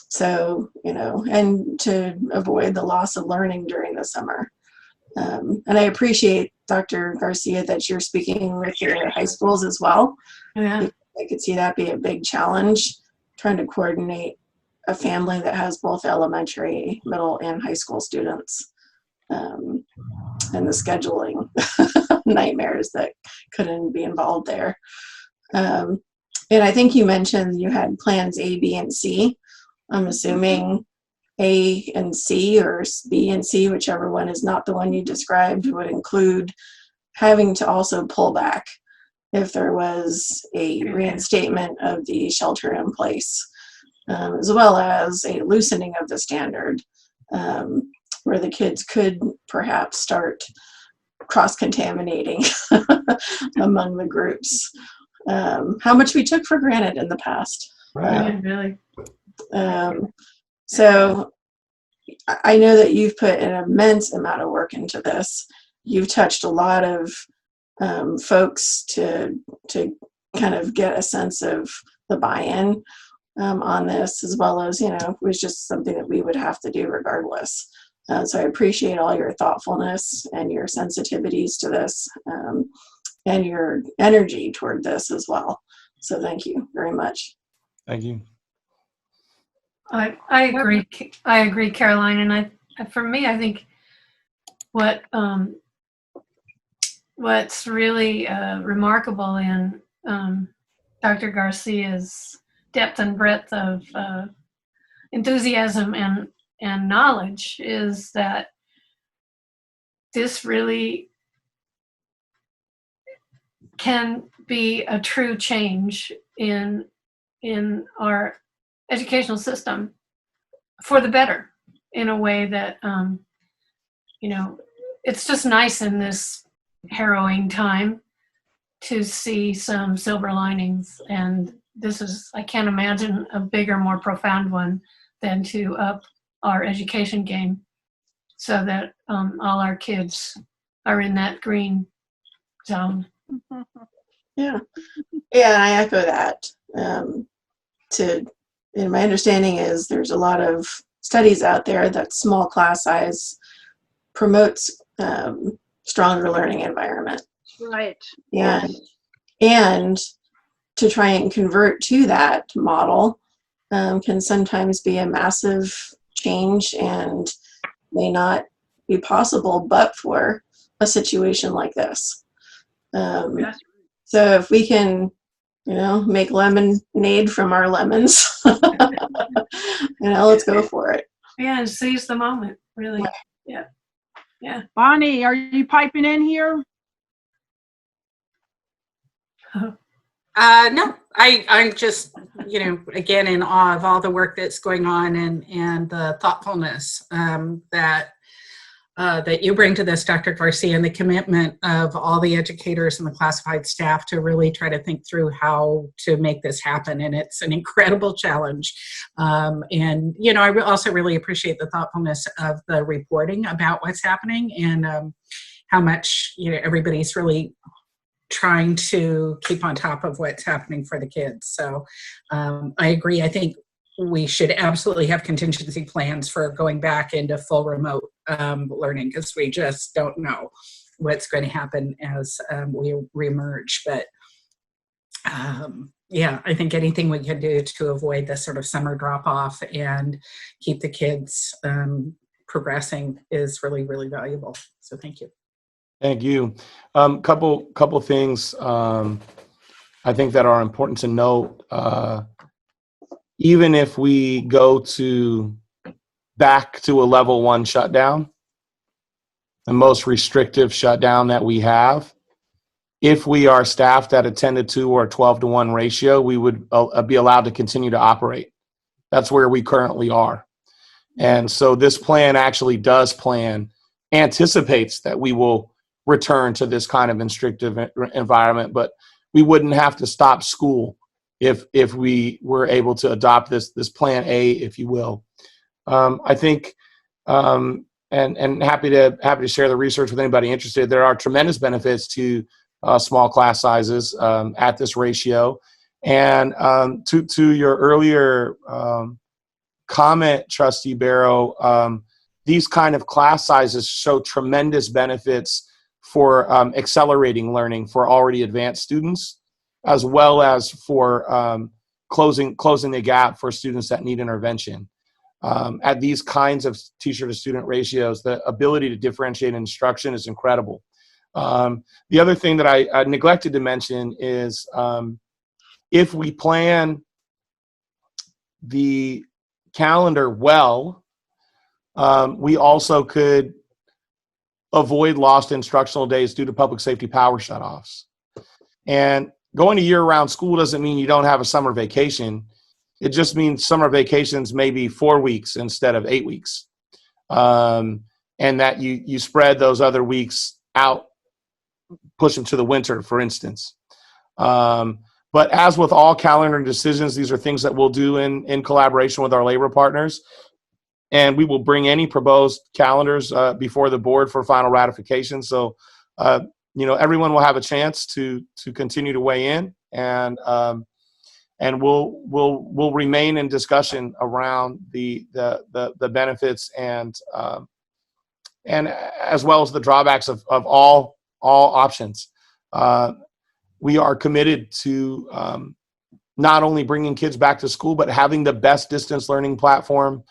So, you know, and to avoid the loss of learning during the summer. And I appreciate, Dr. Garcia, that you're speaking with your high schools as well. Yeah. I could see that be a big challenge, trying to coordinate a family that has both elementary, middle, and high school students, and the scheduling nightmares that couldn't be involved there. And I think you mentioned you had plans A, B, and C. I'm assuming A and C, or B and C, whichever one is not the one you described, would include having to also pull back if there was a reinstatement of the shelter in place, as well as a loosening of the standard, where the kids could perhaps start cross-contaminating among the groups. How much we took for granted in the past. Right. Really. So I know that you've put an immense amount of work into this. You've touched a lot of folks to kind of get a sense of the buy-in on this, as well as, you know, it was just something that we would have to do regardless. So I appreciate all your thoughtfulness and your sensitivities to this, and your energy toward this as well. So thank you very much. Thank you. I agree. I agree, Caroline. And for me, I think what's really remarkable in Dr. Garcia's depth and breadth of enthusiasm and knowledge is that this really can be a true change in our educational system for the better, in a way that, you know, it's just nice in this harrowing time to see some silver linings. And this is, I can't imagine a bigger, more profound one than to up our education game so that all our kids are in that green zone. Yeah, I echo that. And my understanding is there's a lot of studies out there that small class size promotes stronger learning environment. Right. And to try and convert to that model can sometimes be a massive change and may not be possible but for a situation like this. Yes. So if we can, you know, make lemonade from our lemons, you know, let's go for it. Yeah, and seize the moment, really. Yeah. Yeah. Bonnie, are you piping in here? No, I'm just, you know, again, in awe of all the work that's going on and the thoughtfulness that you bring to this, Dr. Garcia, and the commitment of all the educators and the classified staff to really try to think through how to make this happen. And it's an incredible challenge. And, you know, I also really appreciate the thoughtfulness of the reporting about what's happening and how much, you know, everybody's really trying to keep on top of what's happening for the kids. So I agree. I think we should absolutely have contingency plans for going back into full remote learning, because we just don't know what's going to happen as we reemerge. But yeah, I think anything we can do to avoid this sort of summer drop off and keep the kids progressing is really, really valuable. So thank you. Thank you. Couple things I think that are important to note. Even if we go back to a level 1 shutdown, the most restrictive shutdown that we have, if we are staffed at a 10-2 or 12-1 ratio, we would be allowed to continue to operate. That's where we currently are. And so this plan actually anticipates that we will return to this kind of restrictive environment, but we wouldn't have to stop school if we were able to adopt this plan A, if you will. I think, and happy to share the research with anybody interested. There are tremendous benefits to small class sizes at this ratio. And to your earlier comment, Trustee Barrow, these kind of class sizes show tremendous benefits for accelerating learning for already advanced students, as well as for closing the gap for students that need intervention. At these kinds of teacher to student ratios, the ability to differentiate instruction is incredible. The other thing that I neglected to mention is if we plan the calendar well, we also could avoid lost instructional days due to public safety power shutoffs. And going to year-round school doesn't mean you don't have a summer vacation. It just means summer vacations may be 4 weeks instead of 8 weeks. And that you spread those other weeks out, push them to the winter, for instance. But as with all calendar decisions, these are things that we'll do in collaboration with our labor partners. And we will bring any proposed calendars before the board for final ratification. So, everyone will have a chance to continue to weigh in, and we'll remain in discussion around the benefits and as well as the drawbacks of all options. We are committed to not only bringing kids back to school, but having the best distance learning platform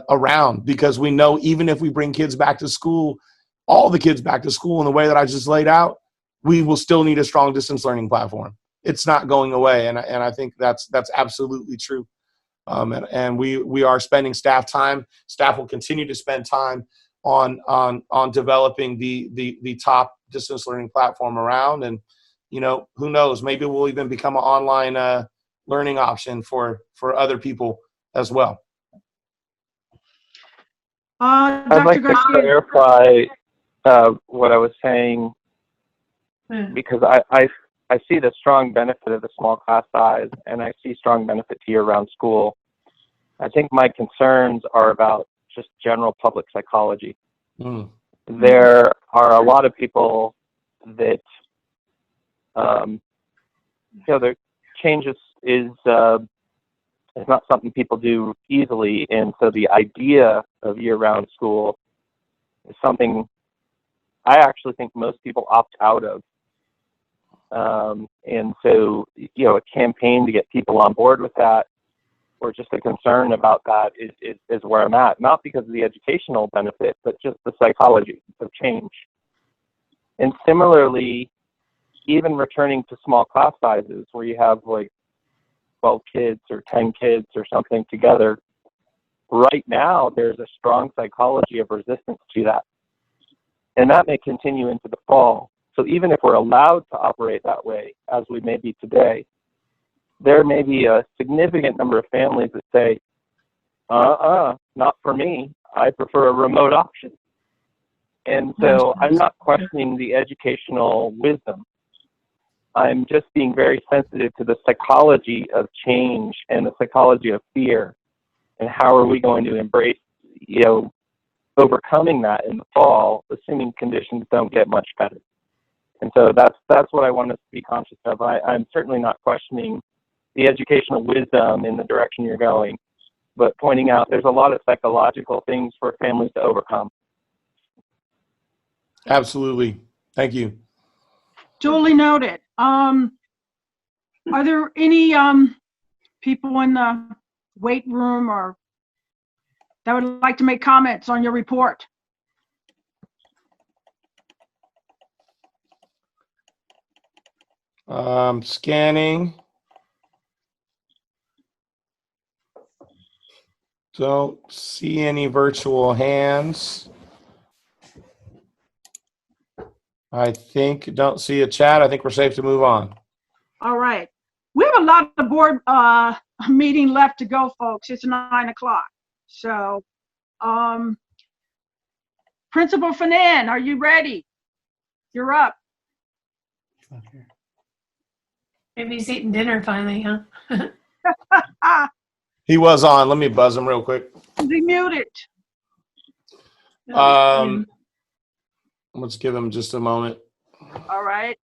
around, because we know even if we bring kids back to school, all the kids back to school in the way that I just laid out, we will still need a strong distance learning platform. It's not going away, and I think that's absolutely true. And we are spending staff time. Staff will continue to spend time on developing the top distance learning platform around, and who knows, maybe we'll even become an online learning option for other people as well. I'd Dr. like to Garcia. clarify what I was saying, because I see the strong benefit of the small class size, and I see strong benefit to year-round school. I think my concerns are about just general public psychology. There are a lot of people that, the changes is not something people do easily, and so the idea of year-round school is something I actually think most people opt out of. And so, a campaign to get people on board with that, or just a concern about that is where I'm at. Not because of the educational benefit, but just the psychology of change. And similarly, even returning to small class sizes where you have like 12 kids or 10 kids or something together, right now there's a strong psychology of resistance to that. And that may continue into the fall. So even if we're allowed to operate that way, as we may be today, there may be a significant number of families that say, not for me. I prefer a remote option. And so I'm not questioning the educational wisdom. I'm just being very sensitive to the psychology of change and the psychology of fear, and how are we going to embrace, overcoming that in the fall, assuming conditions don't get much better. And so that's what I want us to be conscious of. I'm certainly not questioning the educational wisdom in the direction you're going, but pointing out there's a lot of psychological things for families to overcome. Absolutely. Thank you. Duly noted. Are there any people in the weight room or that would like to make comments on your report? Scanning. Don't see any virtual hands. Don't see a chat. I think we're safe to move on. All right. We have a lot of board meeting left to go, folks. It's 9 o'clock. So, Principal Fanan, are you ready? You're up. Maybe he's eating dinner finally, huh? He was on. Let me buzz him real quick. Is he muted? Let's give him just a moment. All right.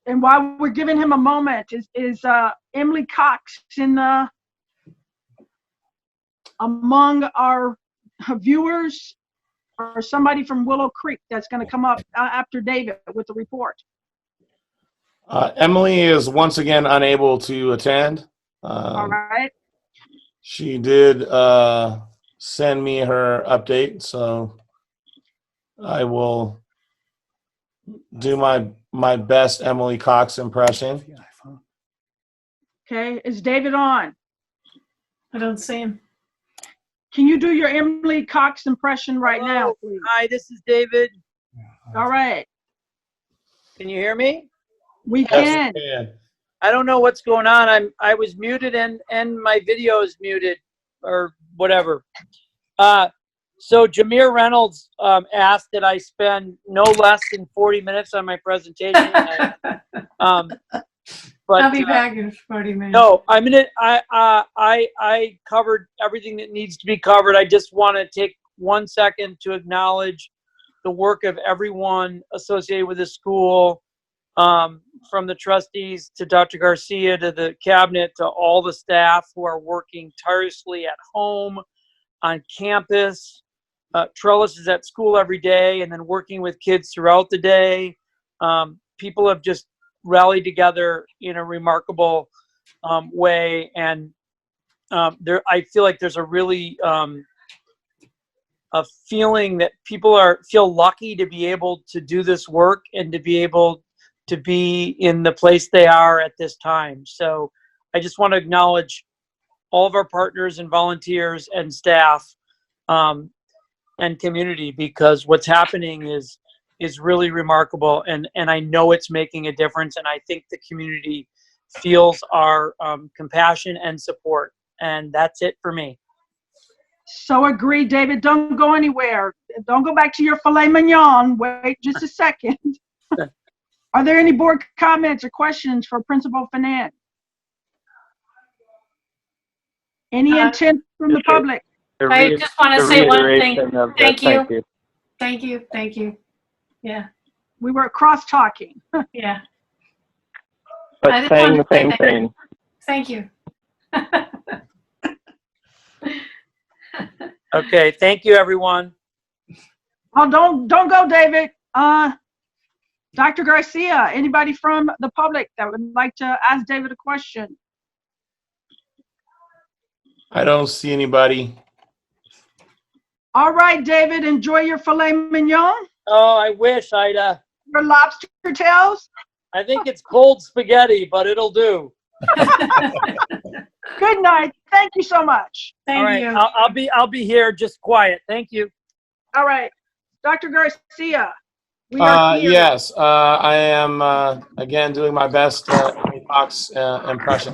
And while we're giving him a moment, is Emily Cox in the among our viewers, or somebody from Willow Creek that's going to come up after David with the report? Emily is once again unable to attend. All right. She did send me her update, so I will do my best Emily Cox impression. Okay. Is David on? I don't see him. Can you do your Emily Cox impression right now, please? Hi, this is David. All right. Can you hear me? We can. I don't know what's going on. I was muted and my video is muted or whatever. So Jameer Reynolds asked that I spend no less than 40 minutes on my presentation. But I'll be back in 40 minutes. no, I covered everything that needs to be covered. I just want to take 1 second to acknowledge the work of everyone associated with the school, from the trustees to Dr. Garcia to the cabinet to all the staff who are working tirelessly at home, on campus. Trellis is at school every day and then working with kids throughout the day. People have just rallied together in a remarkable way, and I feel like there's a really a feeling that people feel lucky to be able to do this work and to be able to be in the place they are at this time. So I just want to acknowledge all of our partners and volunteers and staff and community, because what's happening is really remarkable, and I know it's making a difference, and I think the community feels our compassion and support, and that's it for me. So agree, David. Don't go anywhere. Don't go back to your filet mignon. Wait just a second. Are there any board comments or questions for Principal Fanan? Any intent from the public? I just want to say one thing. Thank you. Thank you. Thank you. Thank you. Yeah. We were cross-talking. Yeah. But saying the same thing. Thank you. Okay, thank you, everyone. Oh, don't go, David. Dr. Garcia, anybody from the public that would like to ask David a question? I don't see anybody. All right, David, enjoy your filet mignon. Oh, I wish I'd. Your lobster tails. I think it's cold spaghetti, but it'll do. Good night. Thank you so much. All right, I'll be here, just quiet. Thank you. All right, Dr. Garcia. We are here. Yes, I am again doing my best Emily Cox impression.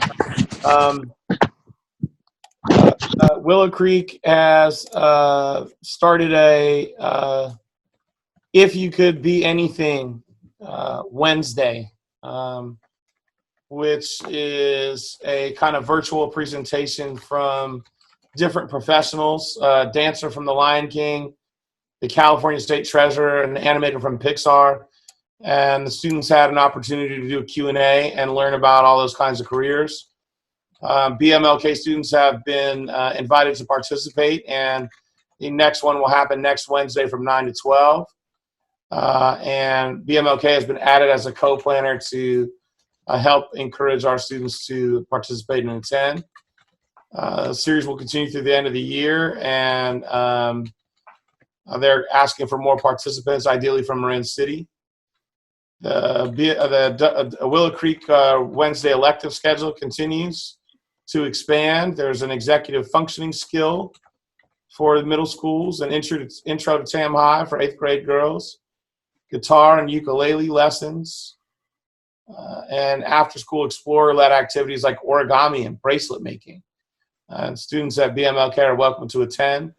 Willow Creek has started a If You Could Be Anything Wednesday, which is a kind of virtual presentation from different professionals, dancer from The Lion King, the California State Treasurer, and an animator from Pixar. And the students had an opportunity to do a Q&A and learn about all those kinds of careers. BMLK students have been invited to participate, and the next one will happen next Wednesday from 9 to 12. And BMLK has been added as a co-planner to help encourage our students to participate and attend. The series will continue through the end of the year, and they're asking for more participants, ideally from Marin City. The Willow Creek Wednesday elective schedule continues to expand. There's an executive functioning skill for the middle schools, an intro to Tam High for 8th grade girls, guitar and ukulele lessons, and after-school explorer-led activities like origami and bracelet making. And students at BMLK are welcome to attend.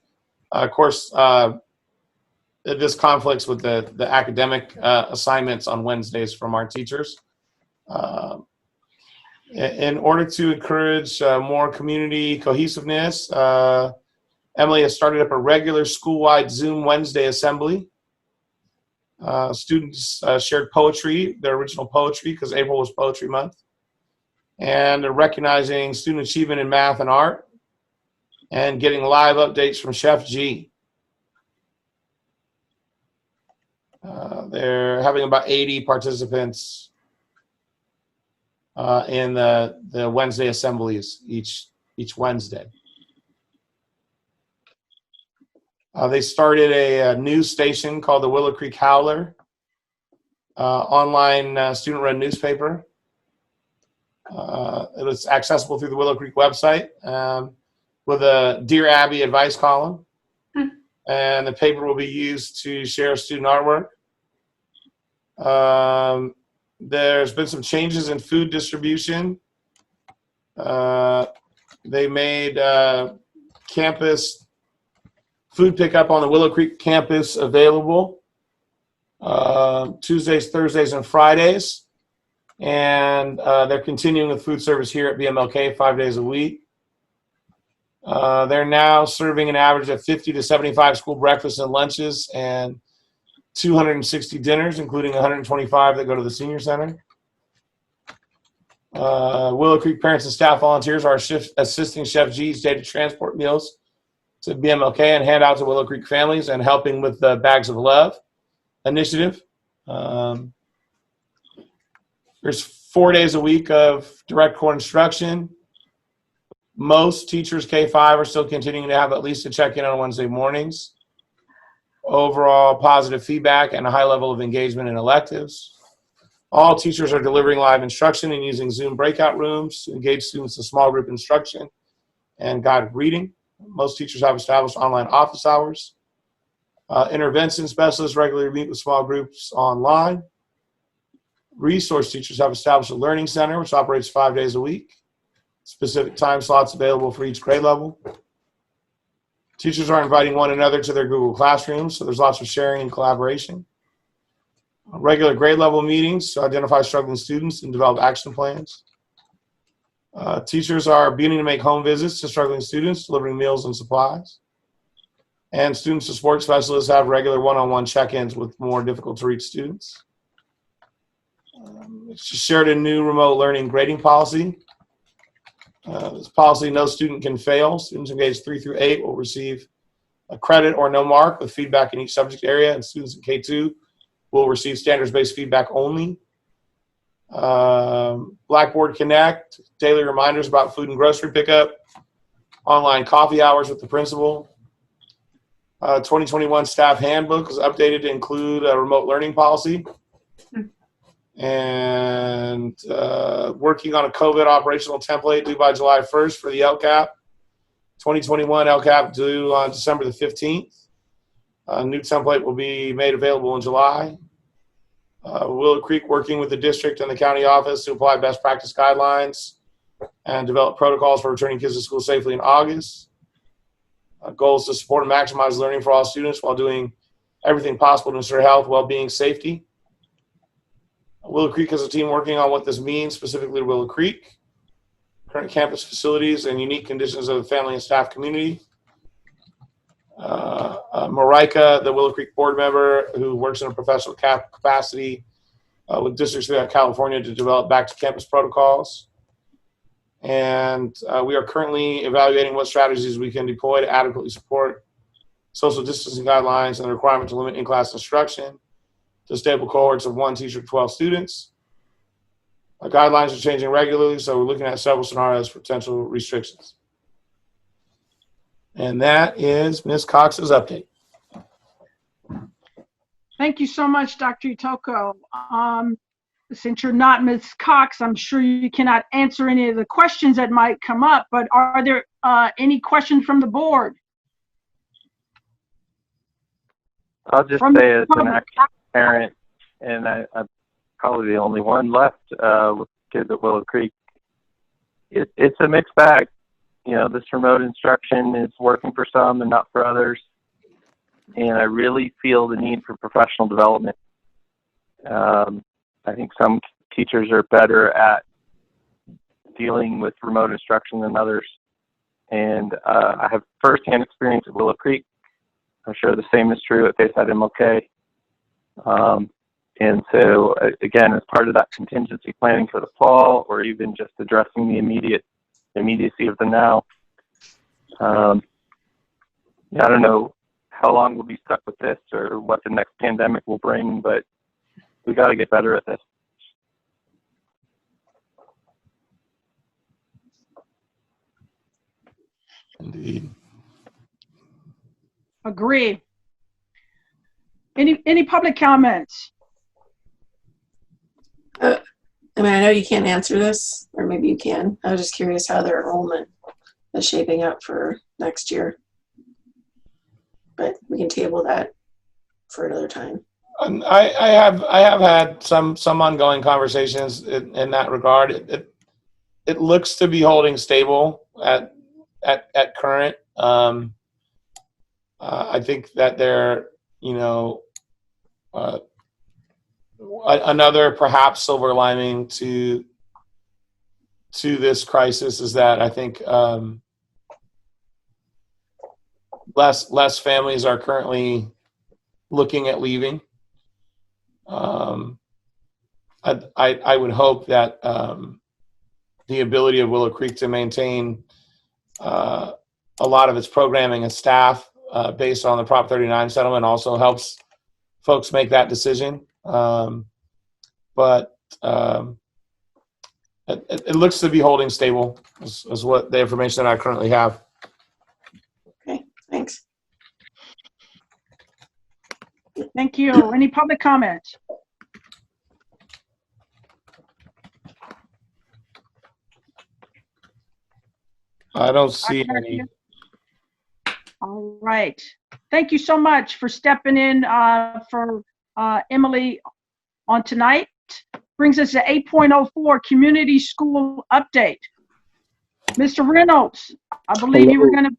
Of course, this conflicts with the academic assignments on Wednesdays from our teachers. In order to encourage more community cohesiveness, Emily has started up a regular school-wide Zoom Wednesday assembly. Students shared poetry, their original poetry, because April was Poetry Month. And they're recognizing student achievement in math and art and getting live updates from Chef G. They're having about 80 participants in the Wednesday assemblies each Wednesday. They started a news station called the Willow Creek Howler, online student-run newspaper. It was accessible through the Willow Creek website with a Dear Abby advice column. And the paper will be used to share student artwork. There's been some changes in food distribution. They made campus food pickup on the Willow Creek campus available Tuesdays, Thursdays, and Fridays. And they're continuing with food service here at BMLK 5 days a week. They're now serving an average of 50 to 75 school breakfasts and lunches and 260 dinners, including 125 that go to the senior center. Willow Creek parents and staff volunteers are assisting Chef G's day to transport meals to BMLK and hand out to Willow Creek families and helping with the Bags of Love initiative. There's 4 days a week of direct core instruction. Most teachers K-5 are still continuing to have at least a check-in on Wednesday mornings. Overall positive feedback and a high level of engagement in electives. All teachers are delivering live instruction and using Zoom breakout rooms to engage students in small group instruction and guided reading. Most teachers have established online office hours. Intervention specialists regularly meet with small groups online. Resource teachers have established a learning center, which operates 5 days a week. Specific time slots available for each grade level. Teachers are inviting one another to their Google Classrooms, so there's lots of sharing and collaboration. Regular grade level meetings to identify struggling students and develop action plans. Teachers are beginning to make home visits to struggling students, delivering meals and supplies. And student support specialists have regular one-on-one check-ins with more difficult to reach students. Shared a new remote learning grading policy. This policy, no student can fail. Students engaged 3 through 8 will receive a credit or no mark with feedback in each subject area, and students in K2 will receive standards-based feedback only. Blackboard Connect, daily reminders about food and grocery pickup, online coffee hours with the principal. 2021 staff handbook was updated to include a remote learning policy. And working on a COVID operational template due by July 1st for the LCAP. 2021 LCAP due on December the 15th. A new template will be made available in July. Willow Creek working with the district and the county office to apply best practice guidelines and develop protocols for returning kids to school safely in August. Goals to support and maximize learning for all students while doing everything possible to ensure health, well-being, safety. Willow Creek has a team working on what this means specifically to Willow Creek, current campus facilities, and unique conditions of the family and staff community. Marika, the Willow Creek board member who works in a professional capacity with districts throughout California to develop back-to-campus protocols. And we are currently evaluating what strategies we can deploy to adequately support social distancing guidelines and the requirement to limit in-class instruction to stable cohorts of 1 teacher to 12 students. Our guidelines are changing regularly, so we're looking at several scenarios for potential restrictions. And that is Ms. Cox's update. Thank you so much, Dr. Itoko. Since you're not Ms. Cox, I'm sure you cannot answer any of the questions that might come up, but are there any questions from the board? I'll just say as an active parent, and I'm probably the only one left with kids at Willow Creek, it's a mixed bag. You know, this remote instruction is working for some and not for others. And I really feel the need for professional development. I think some teachers are better at dealing with remote instruction than others. And I have firsthand experience at Willow Creek. I'm sure the same is true at Bayside MLK. And so, again, as part of that contingency planning for the fall, or even just addressing the immediacy of the now, I don't know how long we'll be stuck with this or what the next pandemic will bring, but we got to get better at this. Indeed. Agree. Any public comments? I mean, I know you can't answer this, or maybe you can. I was just curious how their enrollment is shaping up for next year. But we can table that for another time. I have had some ongoing conversations in that regard. It looks to be holding stable at current. I think that there, another perhaps silver lining to this crisis is that I think less families are currently looking at leaving. I would hope that the ability of Willow Creek to maintain a lot of its programming and staff based on the Prop 39 settlement also helps folks make that decision. But it looks to be holding stable is what the information that I currently have. Okay, thanks. Thank you. Any public comments? I don't see any. All right. Thank you so much for stepping in for Emily on tonight. Brings us to 8.04 community school update. Mr. Reynolds, I believe Hello. you were going to.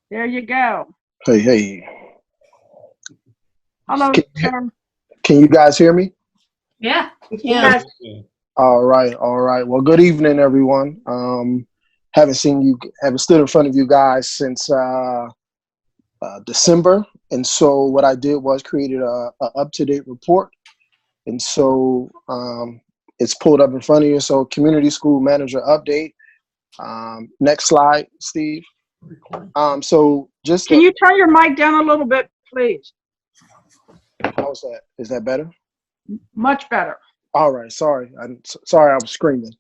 There you go. Hey. Hello, sir. Can you guys hear me? Yeah. Yes. All right. Well, good evening, everyone. Haven't stood in front of you guys since December, and so what I did was created a up-to-date report, and so it's pulled up in front of you. So, community school manager update. Next slide, Steve. So just can you turn your mic down a little bit, please? How's that? Is that better? Much better. All right. Sorry, I was screaming.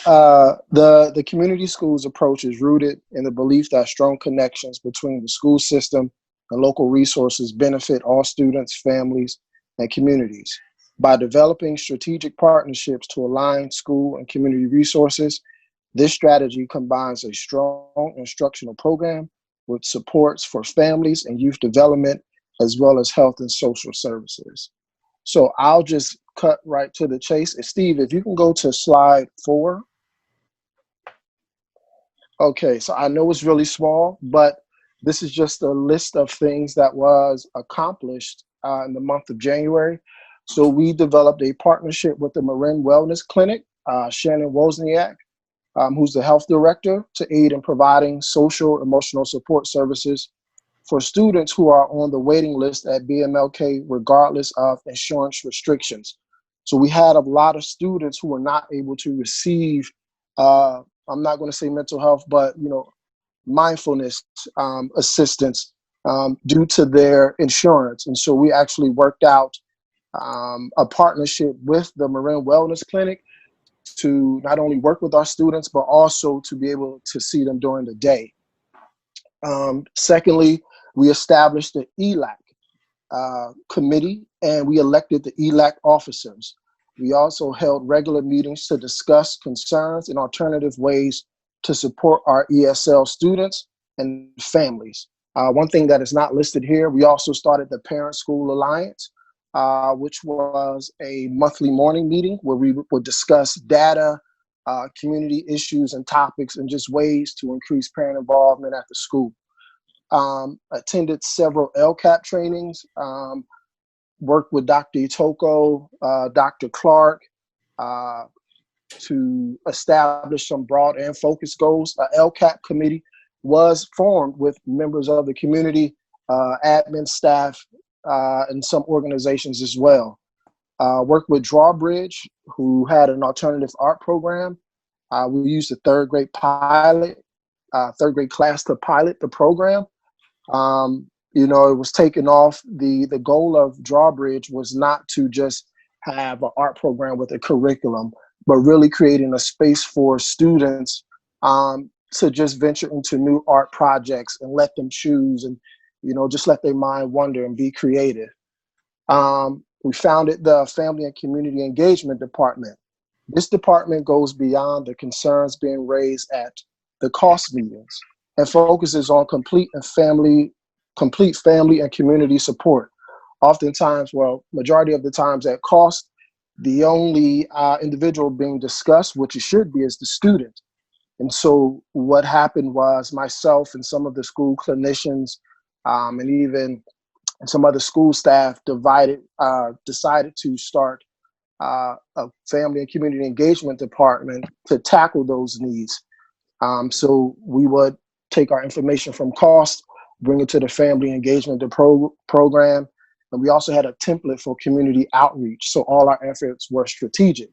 The community schools approach is rooted in the belief that strong connections between the school system and local resources benefit all students, families, and communities. By developing strategic partnerships to align school and community resources, this strategy combines a strong instructional program with supports for families and youth development, as well as health and social services. So I'll just cut right to the chase. And Steve, if you can go to slide 4. Okay, so I know it's really small, but this is just a list of things that was accomplished in the month of January. So we developed a partnership with the Marin Wellness Clinic, Shannon Wozniak, who's the health director, to aid in providing social emotional support services for students who are on the waiting list at BMLK regardless of insurance restrictions. So we had a lot of students who were not able to receive, I'm not going to say mental health, but mindfulness assistance due to their insurance. And so we actually worked out a partnership with the Marin Wellness Clinic to not only work with our students, but also to be able to see them during the day. Secondly, we established the ELAC committee, and we elected the ELAC officers. We also held regular meetings to discuss concerns and alternative ways to support our ESL students and families. One thing that is not listed here, we also started the Parent School Alliance, which was a monthly morning meeting where we would discuss data, community issues and topics, and just ways to increase parent involvement at the school. Attended several LCAP trainings, worked with Dr. Itoko, Dr. Clark, to establish some broad and focused goals. A LCAP committee was formed with members of the community, admin staff, and some organizations as well. Worked with Drawbridge, who had an alternative art program. We used a third grade class to pilot the program. It was taken off. The goal of Drawbridge was not to just have an art program with a curriculum, but really creating a space for students to just venture into new art projects and let them choose and, just let their mind wander and be creative. We founded the Family and Community Engagement Department. This department goes beyond the concerns being raised at the cost meetings and focuses on complete family and community support. Oftentimes, majority of the times at cost, the only individual being discussed, which it should be, is the student. And so what happened was myself and some of the school clinicians and even some other school staff decided to start a family and community engagement department to tackle those needs. So we would take our information from cost, bring it to the family engagement program. And we also had a template for community outreach. So all our efforts were strategic.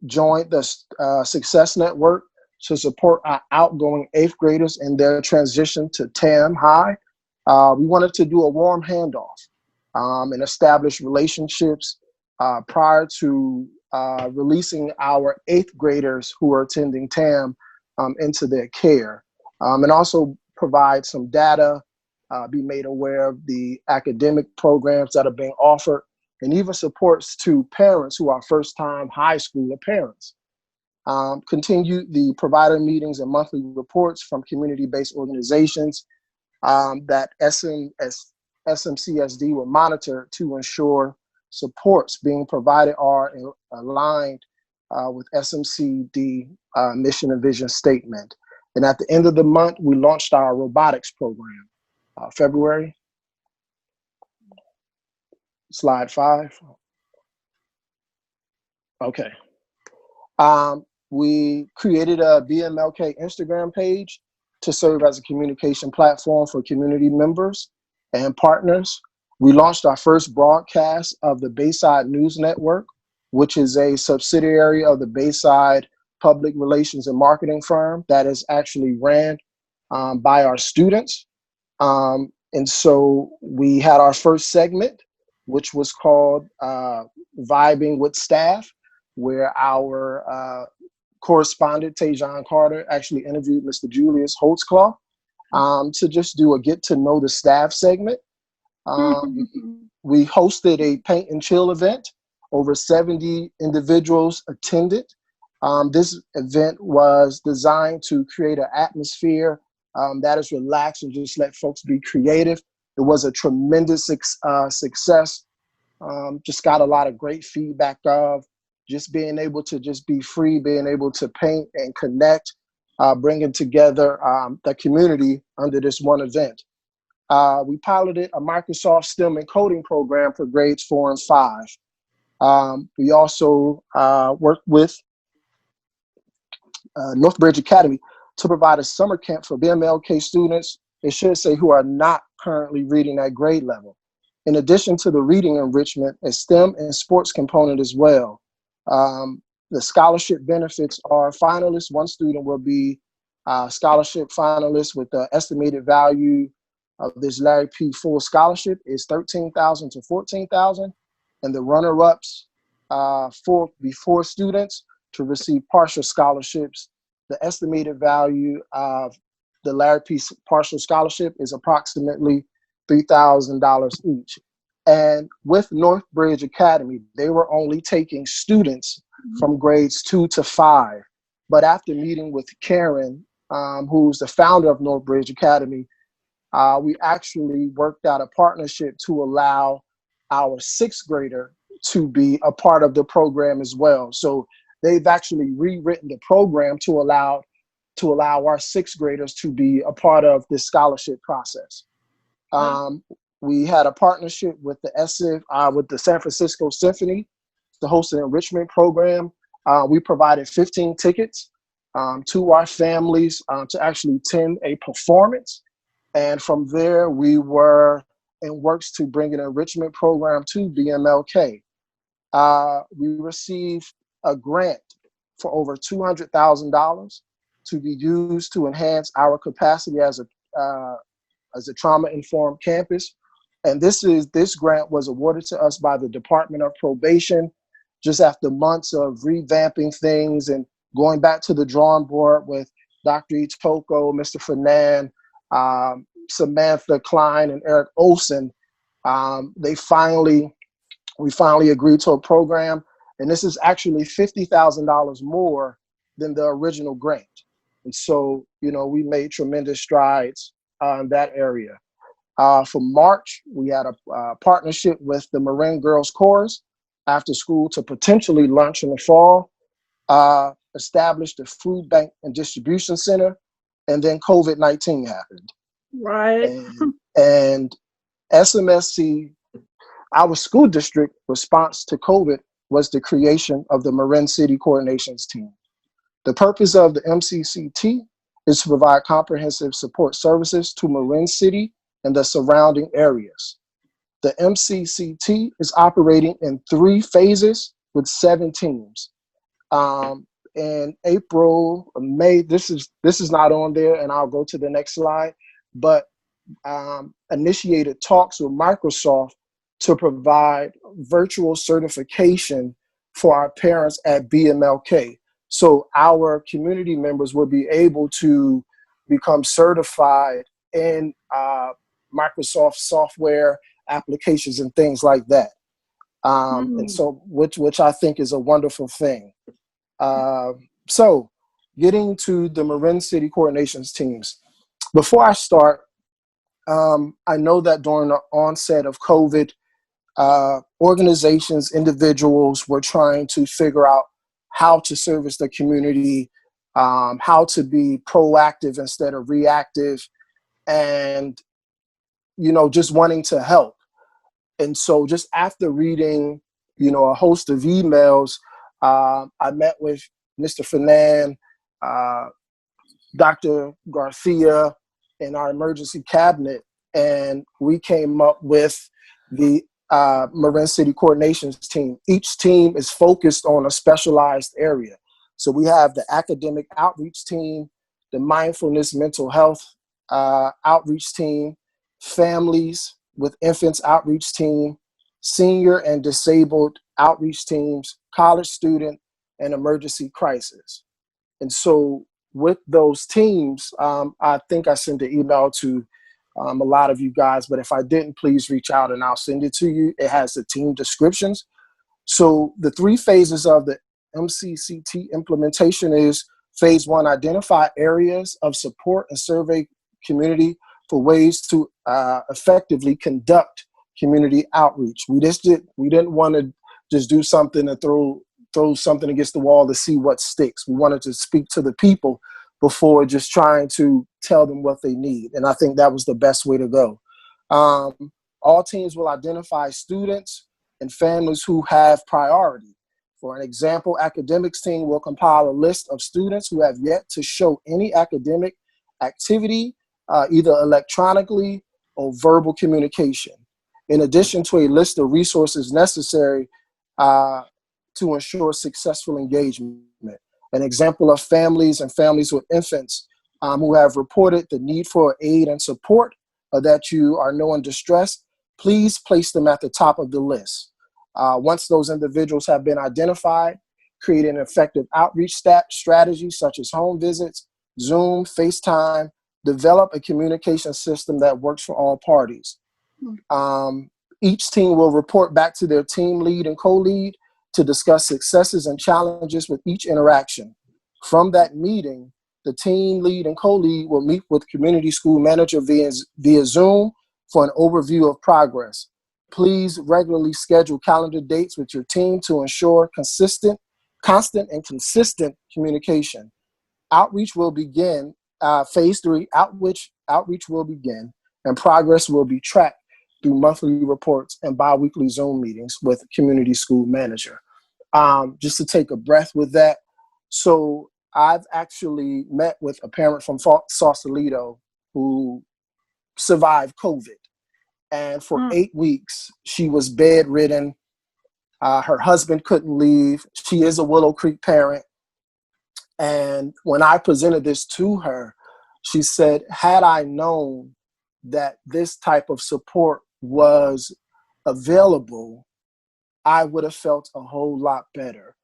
Joined the Success Network to support our outgoing 8th graders in their transition to TAM High. We wanted to do a warm handoff and establish relationships prior to releasing our 8th graders who are attending TAM into their care, and also provide some data, be made aware of the academic programs that are being offered, and even supports to parents who are first-time high schooler parents. Continue the provider meetings and monthly reports from community-based organizations that SMCSD will monitor to ensure supports being provided are aligned with SMCD mission and vision statement. And at the end of the month, we launched our robotics program. February. Slide 5. Okay. We created a BMLK Instagram page to serve as a communication platform for community members and partners. We launched our first broadcast of the Bayside News Network, which is a subsidiary of the Bayside Public Relations and Marketing firm that is actually ran by our students. And so we had our first segment, which was called Vibing with Staff, where our correspondent, Tajon Carter, actually interviewed Mr. Julius Holtzclaw to just do a get to know the staff segment. We hosted a paint and chill event. Over 70 individuals attended. This event was designed to create an atmosphere that is relaxed and just let folks be creative. It was a tremendous success. Just got a lot of great feedback of just being able to just be free, being able to paint and connect, bringing together the community under this one event. We piloted a Microsoft STEM and coding program for grades 4 and 5. We also worked with Northbridge Academy to provide a summer camp for BMLK students, it should say, who are not currently reading at grade level. In addition to the reading enrichment, a STEM and sports component as well. The scholarship benefits are finalists. One student will be scholarship finalist with the estimated value of this Larry P. Full scholarship is $13,000 to $14,000, and the runner-ups for before students to receive partial scholarships. The estimated value of the Larry P. partial scholarship is approximately $3,000 each. And with Northbridge Academy, they were only taking students from grades 2 to 5. But after meeting with Karen, who's the founder of Northbridge Academy, we actually worked out a partnership to allow our 6th grader to be a part of the program as well. So they've actually rewritten the program to allow our 6th graders to be a part of this scholarship process. We had a partnership with the San Francisco Symphony to host an enrichment program We provided 15 tickets to our families to actually attend a performance. And from there, we were in works to bring an enrichment program to BMLK. We received a grant for over $200,000 to be used to enhance our capacity as a trauma-informed campus. And this grant was awarded to us by the Department of Probation just after months of revamping things and going back to the drawing board with Dr. Itoko, Mr. Fernand, Samantha Klein, and Eric Olson. We finally agreed to a program, and this is actually $50,000 more than the original grant. And so, we made tremendous strides in that area. For March, we had a partnership with the Marin Girls Chorus after school to potentially launch in the fall, established a food bank and distribution center, and then COVID-19 happened. Right. And SMSC, our school district response to COVID was the creation of the Marin City Coordinations Team. The purpose of the MCCT is to provide comprehensive support services to Marin City and the surrounding areas. The MCCT is operating in 3 phases with 7 teams. In April, May, this is not on there, and I'll go to the next slide, but initiated talks with Microsoft to provide virtual certification for our parents at BMLK. So our community members will be able to become certified in Microsoft software applications and things like that. And so, which I think is a wonderful thing. So getting to the Marin City Coordinations teams. Before I start, I know that during the onset of COVID, organizations, individuals were trying to figure out how to service the community, how to be proactive instead of reactive, and, just wanting to help. And so just after reading, a host of emails, I met with Mr. Fernand, Dr. Garcia, and our emergency cabinet, and we came up with the Marin City Coordinations Team. Each team is focused on a specialized area. So we have the academic outreach team, the mindfulness mental health outreach team, families with infants outreach team, senior and disabled outreach teams, college student, and emergency crisis. And so with those teams, I think I sent an email to a lot of you guys, but if I didn't, please reach out and I'll send it to you. It has the team descriptions. So the 3 phases of the MCCT implementation is phase 1, identify areas of support and survey community for ways to effectively conduct community outreach. We didn't want to just do something and throw something against the wall to see what sticks. We wanted to speak to the people before just trying to tell them what they need. And I think that was the best way to go. All teams will identify students and families who have priority. For an example, academics team will compile a list of students who have yet to show any academic activity, either electronically or verbal communication, in addition to a list of resources necessary to ensure successful engagement. An example of families and families with infants who have reported the need for aid and support or that you are knowing distress, please place them at the top of the list. Once those individuals have been identified, create an effective outreach strategy such as home visits, Zoom, FaceTime, develop a communication system that works for all parties. Each team will report back to their team lead and co-lead to discuss successes and challenges with each interaction. From that meeting, the team lead and co-lead will meet with community school manager via Zoom for an overview of progress. Please regularly schedule calendar dates with your team to ensure constant and consistent communication. Outreach will begin, phase 3, outreach will begin, and progress will be tracked through monthly reports and bi-weekly Zoom meetings with community school manager. just to take a breath with that. So I've actually met with a parent from Sausalito who survived COVID. And for 8 weeks, she was bedridden. Her husband couldn't leave. She is a Willow Creek parent. And when I presented this to her, she said, had I known that this type of support was available, I would have felt a whole lot better.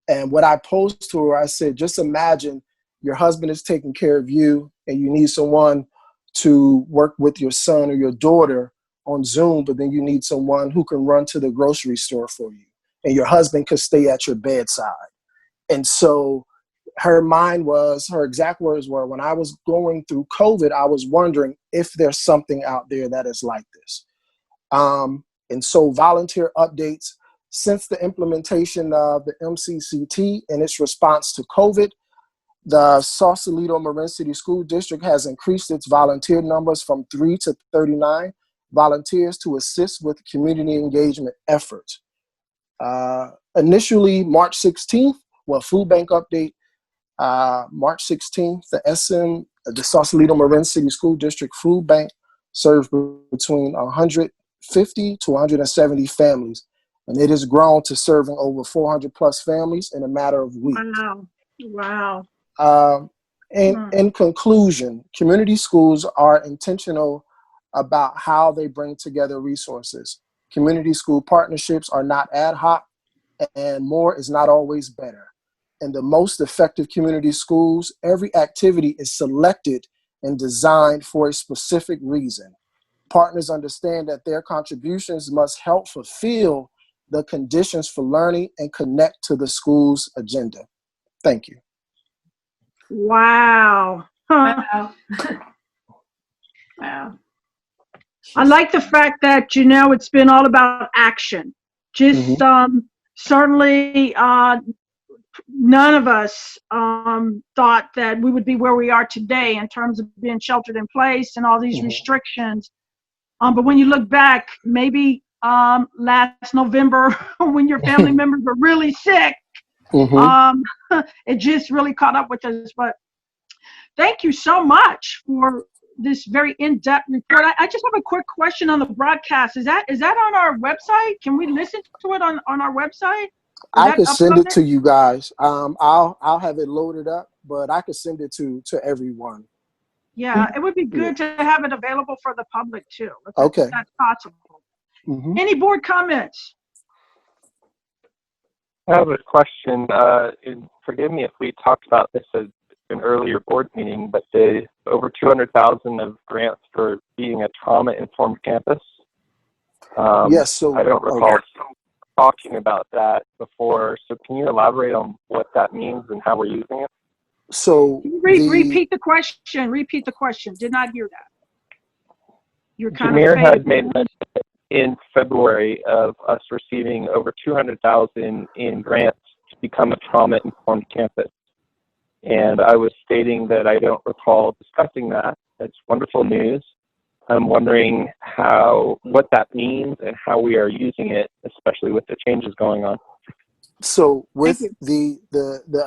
And what I posed to her, I said, just imagine your husband is taking care of you and you need someone to work with your son or your daughter on Zoom, but then you need someone who can run to the grocery store for you, and your husband could stay at your bedside. And so her exact words were, when I was going through COVID, I was wondering if there's something out there that is like this. And so volunteer updates, since the implementation of the MCCT and its response to COVID, the Sausalito Marin City School District has increased its volunteer numbers from 3 to 39 volunteers to assist with community engagement efforts. Initially, March 16th, food bank update, March 16th, the Sausalito Marin City School District Food Bank served between 150 to 170 families, and it has grown to serving over 400 plus families in a matter of weeks. Wow. In conclusion, community schools are intentional about how they bring together resources. Community school partnerships are not ad hoc, and more is not always better. In the most effective community schools, every activity is selected and designed for a specific reason. Partners understand that their contributions must help fulfill the conditions for learning and connect to the school's agenda. Thank you. Wow. Wow. Wow. I like the fact that, it's been all about action. Just certainly none of us thought that we would be where we are today in terms of being sheltered in place and all these restrictions. But when you look back, maybe last November when your family members were really sick, it just really caught up with us. But thank you so much for this very in-depth report. I just have a quick question on the broadcast. Is that on our website? Can we listen to it on our website? I could send it to you guys. I'll have it loaded up, but I could send it to everyone. Yeah, it would be good to have it available for the public too. If that's possible. Any board comments? I have a question. And forgive me if we talked about this at an earlier board meeting, but the over 200,000 of grants for being a trauma-informed campus. Yes. So I don't recall talking about that before. So can you elaborate on what that means and how we're using it? So repeat the question. Repeat the question. Did not hear that. You're kind Jameer of had made mention in February of us receiving over 200,000 in grants to become a trauma-informed campus. And I was stating that I don't recall discussing that. That's wonderful news. I'm wondering what that means and how we are using it, especially with the changes going on. So with the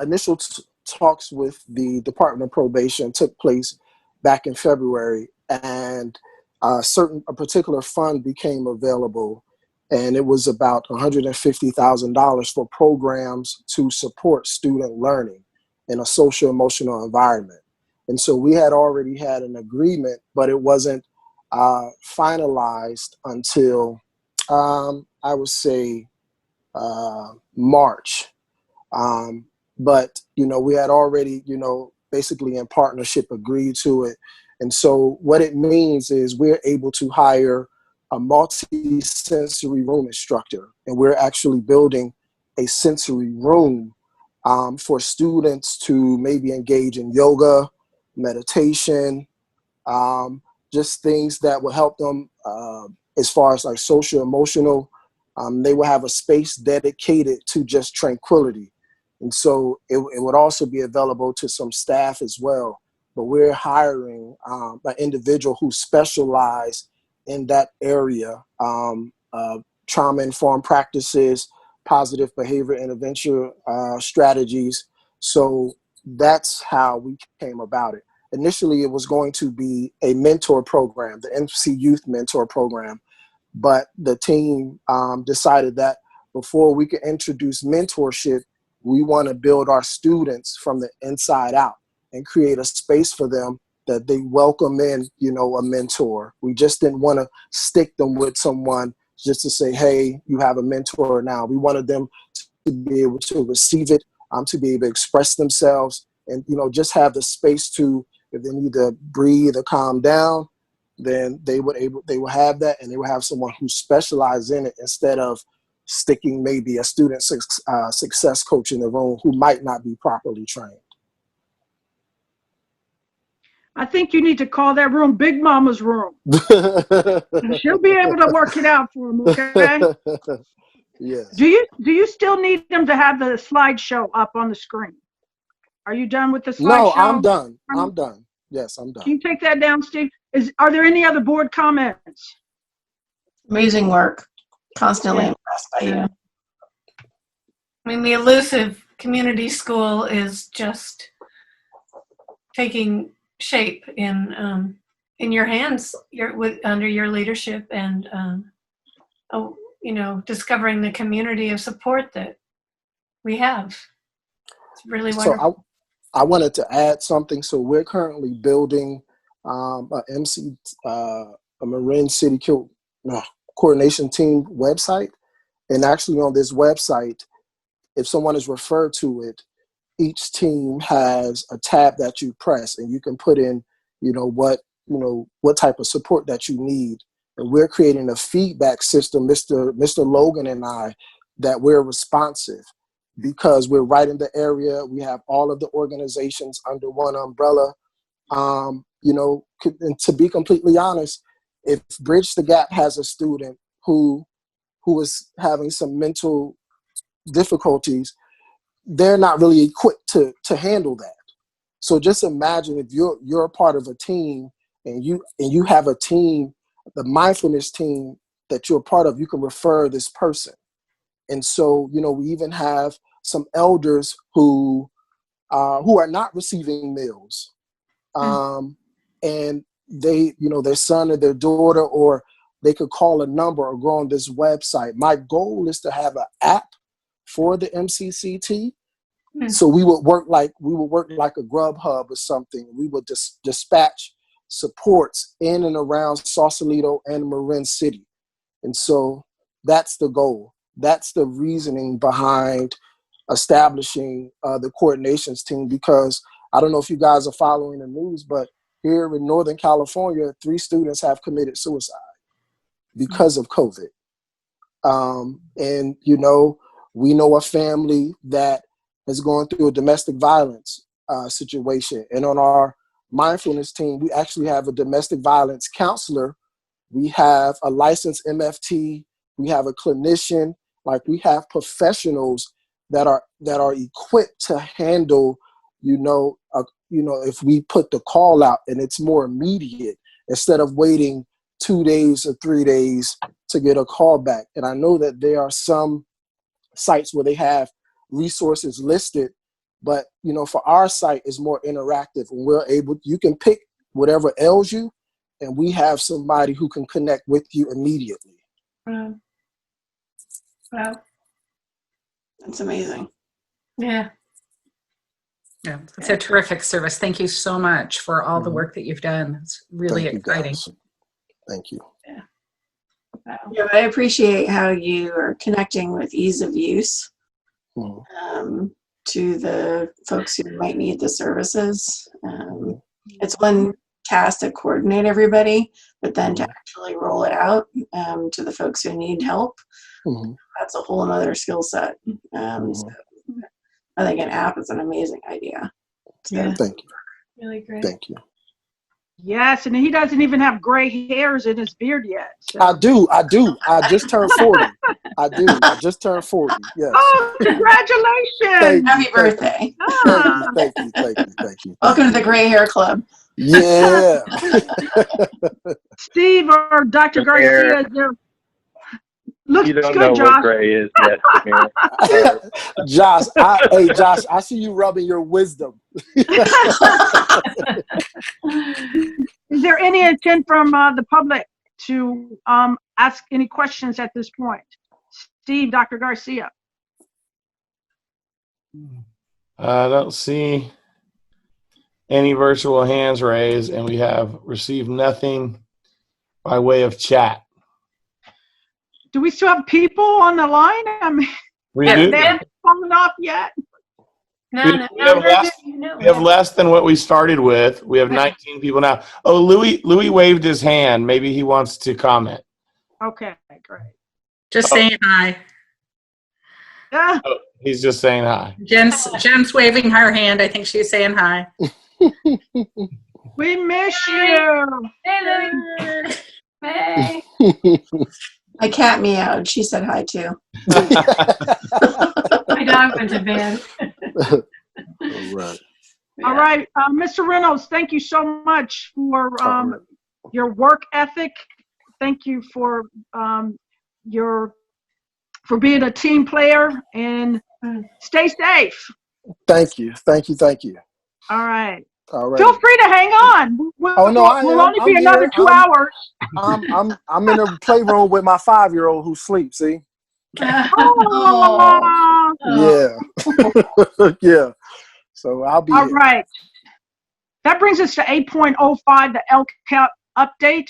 initial talks with the Department of Probation took place back in February, and a particular fund became available, and it was about $150,000 for programs to support student learning in a social emotional environment. And so we had already had an agreement, but it wasn't finalized until I would say March. But we had already basically in partnership agreed to it. And so what it means is we're able to hire a multi-sensory room instructor, and we're actually building a sensory room for students to maybe engage in yoga, meditation, just things that will help them as far as like social emotional. They will have a space dedicated to just tranquility. And so it would also be available to some staff as well. But we're hiring an individual who specializes in that area, trauma-informed practices, positive behavior intervention strategies. So that's how we came about it. Initially, it was going to be a mentor program, the MC Youth Mentor Program, but the team decided that before we could introduce mentorship, we want to build our students from the inside out and create a space for them that they welcome in, a mentor. We just didn't want to stick them with someone just to say, hey, you have a mentor now. We wanted them to be able to receive it, to be able to express themselves, and, just have the space to, if they need to breathe or calm down, then they would have that, and they would have someone who specializes in it instead of sticking maybe a student success coach in the room who might not be properly trained. I think you need to call that room Big Mama's room. She'll be able to work it out for them, okay? Yes. Do you still need them to have the slideshow up on the screen? Are you done with the slideshow? No, I'm done. I'm done. Yes, I'm done. Can you take that down, Steve? Are there any other board comments? Amazing work. Constantly impressed by you. I mean, the elusive community school is just taking shape in your hands, under your leadership, and discovering the community of support that we have. It's really wonderful. So I wanted to add something. So we're currently building a Marin City coordination team website, and actually on this website, if someone is referred to it, each team has a tab that you press, and you can put in, what type of support that you need. And we're creating a feedback system, Mr. Logan and I, that we're responsive because we're right in the area. We have all of the organizations under one umbrella. And to be completely honest, if Bridge the Gap has a student who is having some mental difficulties, they're not really equipped to handle that. So just imagine if you're a part of a team and you have a team, the mindfulness team that you're a part of, you can refer this person. And so, we even have some elders who are not receiving meals. And they, their son or their daughter, or they could call a number or go on this website. My goal is to have an app for the MCCT. So we would work like a Grub Hub or something. We would just dispatch supports in and around Sausalito and Marin City. And so that's the goal. That's the reasoning behind establishing the coordinations team, because I don't know if you guys are following the news, but here in Northern California, 3 students have committed suicide because of COVID. And, we know a family that is going through a domestic violence situation. And on our mindfulness team, we actually have a domestic violence counselor. We have a licensed MFT. We have a clinician. Like, we have professionals that are equipped to handle, if we put the call out and it's more immediate instead of waiting 2 days or 3 days to get a call back. And I know that there are some sites where they have resources listed, but for our site is more interactive, and you can pick whatever ails you, and we have somebody who can connect with you immediately. Wow. That's amazing. Yeah. Yeah, it's a terrific service. Thank you so much for all the work that you've done. It's really exciting. Thank you. Yeah. Wow. Yeah, I appreciate how you are connecting with ease of use to the folks who might need the services. It's one task to coordinate everybody, but then to actually roll it out to the folks who need help, that's a whole other skill set. So I think an app is an amazing idea. So, yeah. Thank you. Really great. Thank you. Yes, and he doesn't even have gray hairs in his beard yet. So. I do. I just turned 40. I just turned 40. Yes. Oh, congratulations! Happy birthday. Thank you. Welcome to the Gray Hair Club. Yeah. Steve or Dr. Garcia, Looks You don't good, know Josh. what gray is yet, Samir. Josh, Josh, I see you rubbing your wisdom. Is there any intent from the public to ask any questions at this point? Steve, Dr. Garcia. I don't see any virtual hands raised, and we have received nothing by way of chat. Do we still have people on the line? I mean, We they do. haven't fallen off yet. No, We have less than what we started with. We have 19 people now. Oh, Louis waved his hand. Maybe he wants to comment. Okay, great. Just saying hi. Yeah. Oh, he's just saying hi. Jen's waving her hand. I think she's saying hi. We miss you. Hey, Louie. Hey. My cat meowed. She said hi too. My dog went to bed. All right. All right, Mr. Reynolds, thank you so much for your work ethic. Thank you for being a team player, and stay safe. Thank you. All right. All right. Feel free to hang on. We'll only be another 2 hours. I'm in the playroom with my 5-year-old who sleeps. See. Oh. Yeah. Yeah. So I'll be All here. right. That brings us to 8.05, the LCAP update.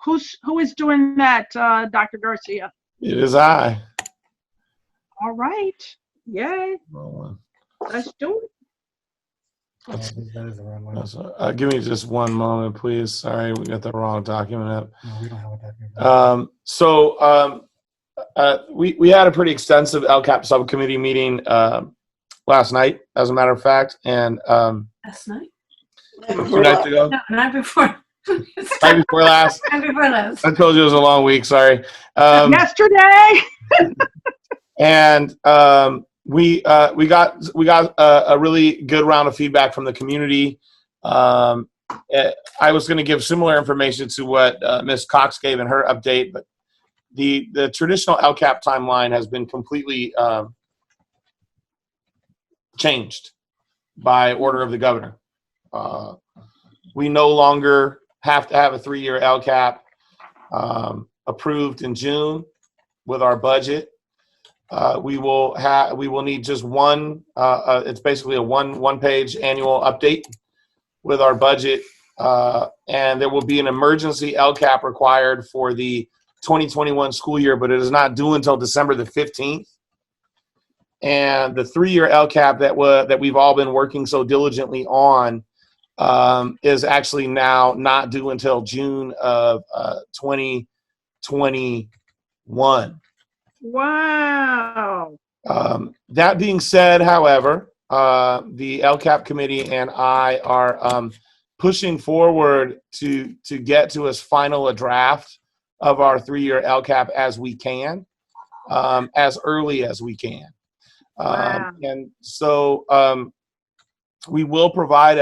Who is doing that, Dr. Garcia? It is I. All right. Yay. Let's do it. Give me just one moment, please. Sorry, we got the wrong document up. No, we don't have a document. We had a pretty extensive LCAP subcommittee meeting last night, as a matter of fact, and Last night? 2 nights ago. No, not before. Night before last. Not before last. I told you it was a long week. Sorry. Yesterday. And we got a really good round of feedback from the community. I was going to give similar information to what Ms. Cox gave in her update, but the traditional LCAP timeline has been completely changed by order of the governor. We no longer have to have a 3-year LCAP approved in June with our budget. We will need just one. It's basically a one-page annual update with our budget, and there will be an emergency LCAP required for the 2021 school year, but it is not due until December the 15th. And the 3-year LCAP that we've all been working so diligently on is actually now not due until June of 2021. Wow. That being said, however, the LCAP committee and I are pushing forward to get to as final a draft of our 3-year LCAP as we can, as early as we can. Wow. And so we will provide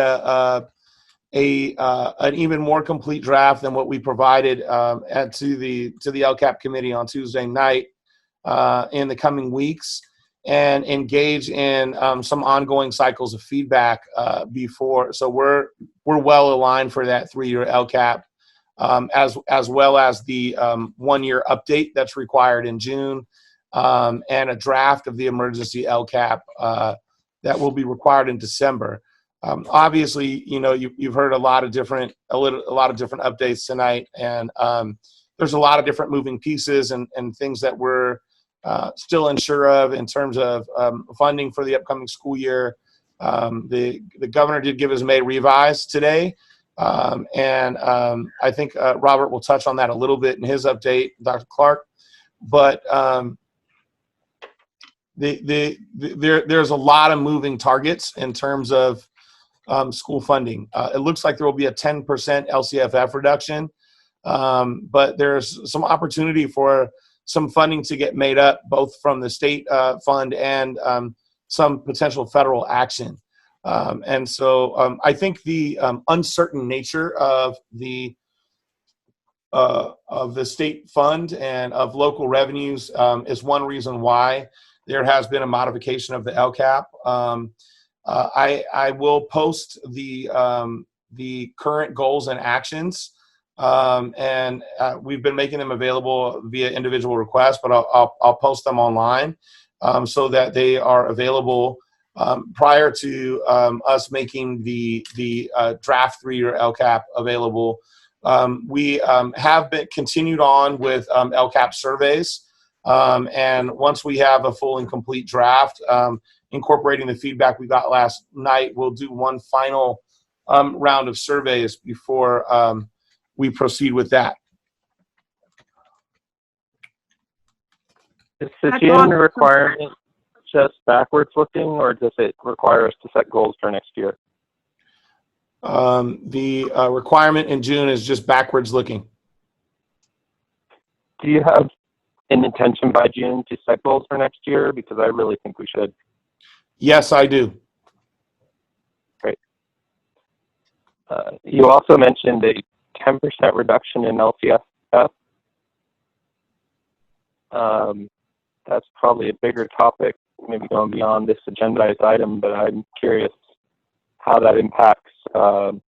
an even more complete draft than what we provided to the LCAP committee on Tuesday night in the coming weeks, and engage in some ongoing cycles of feedback before. So we're well aligned for that 3-year LCAP, as well as the 1-year update that's required in June, and a draft of the emergency LCAP that will be required in December. Obviously, you've heard a lot of different updates tonight, and there's a lot of different moving pieces and things that we're still unsure of in terms of funding for the upcoming school year. The governor did give his May revise today, and I think Robert will touch on that a little bit in his update, Dr. Clark. But there's a lot of moving targets in terms of school funding. It looks like there will be a 10% LCFF reduction, but there's some opportunity for some funding to get made up, both from the state fund and some potential federal action. And so I think the uncertain nature of the of the state fund and of local revenues is one reason why there has been a modification of the LCAP. I will post the current goals and actions, and we've been making them available via individual requests, but I'll post them online so that they are available prior to us making the draft 3-year LCAP available. We have been continued on with LCAP surveys, and once we have a full and complete draft, incorporating the feedback we got last night, we'll do one final round of surveys before we proceed with that. Is the June requirement just backwards looking, or does it require us to set goals for next year? The requirement in June is just backwards looking. Do you have an intention by June to set goals for next year? Because I really think we should. Yes, I do. Great. You also mentioned a 10% reduction in LCFS. That's probably a bigger topic, maybe going beyond this agendized item, but I'm curious how that impacts. I've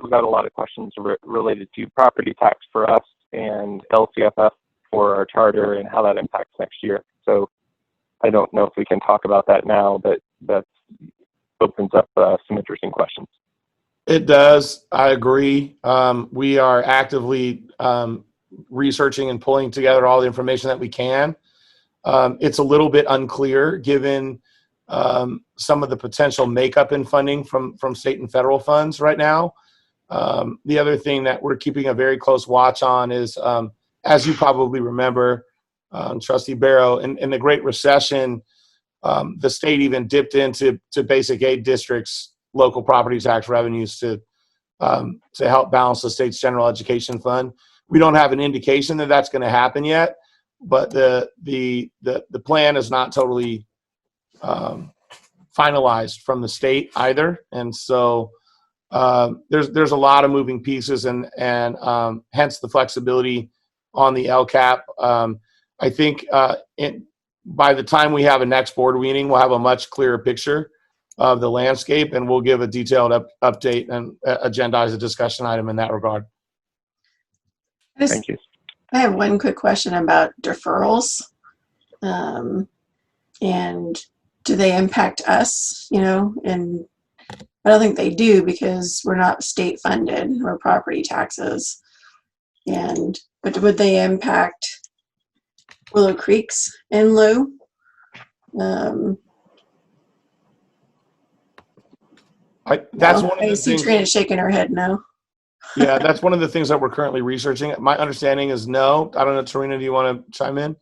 got a lot of questions related to property tax for us and LCFS for our charter and how that impacts next year. So I don't know if we can talk about that now, but that opens up some interesting questions. It does. I agree. We are actively researching and pulling together all the information that we can. It's a little bit unclear given some of the potential makeup in funding from state and federal funds right now. The other thing that we're keeping a very close watch on is, as you probably remember, Trustee Barrow, in the Great Recession, the state even dipped into basic aid districts' local property tax revenues to help balance the state's general education fund. We don't have an indication that that's going to happen yet, but the plan is not totally finalized from the state either, and so there's a lot of moving pieces, and hence the flexibility on the LCAP. I think by the time we have a next board meeting, we'll have a much clearer picture of the landscape, and we'll give a detailed update and agendize a discussion item in that regard. Thank you. I have one quick question about deferrals. And do they impact us, and I don't think they do because we're not state funded or property taxes. But would they impact Willow Creek's in lieu? That's one of the I see things. Trina's shaking her head no. Yeah, that's one of the things that we're currently researching. My understanding is no. I don't know, Tarina, do you want to chime in?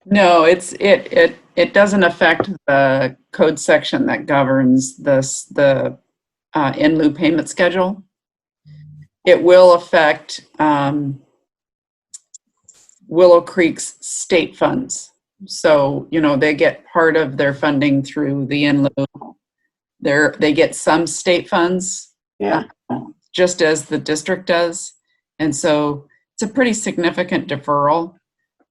No, it doesn't affect the code section that governs the in lieu payment schedule. It will affect Willow Creek's state funds. So, they get part of their funding through the in lieu. They get some state funds, just as the district does. And so it's a pretty significant deferral.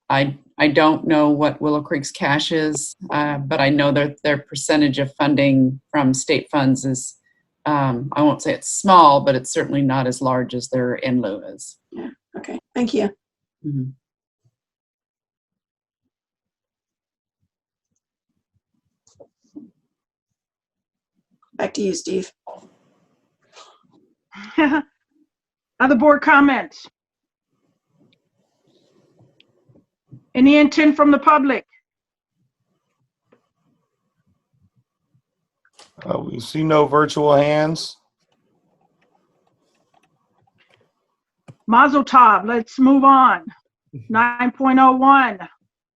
I don't know what Willow Creek's cash is, but I know that their percentage of funding from state funds is, I won't say it's small, but it's certainly not as large as their in lieu is. Yeah. Okay. Thank you. Mm-hmm. Back to you, Steve. Other board comments? Any intent from the public? We see no virtual hands. Mazel tov. Let's move on. 9.01.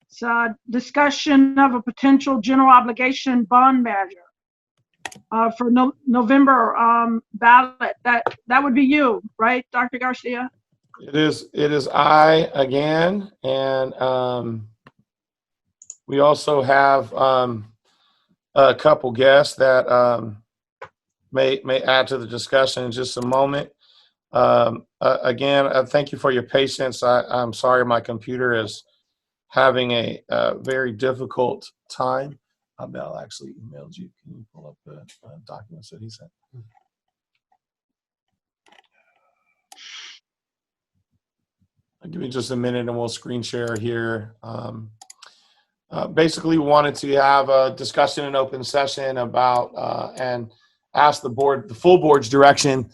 It's a discussion of a potential general obligation bond measure for November ballot. That would be you, right, Dr. Garcia? It is I again, and we also have a couple guests that may add to the discussion in just a moment. Again, thank you for your patience. I'm sorry my computer is having a very difficult time. Bell actually emailed you. Can you pull up the documents that he sent? Give me just a minute and we'll screen share here. Basically wanted to have a discussion in open session about and ask the board, the full board's direction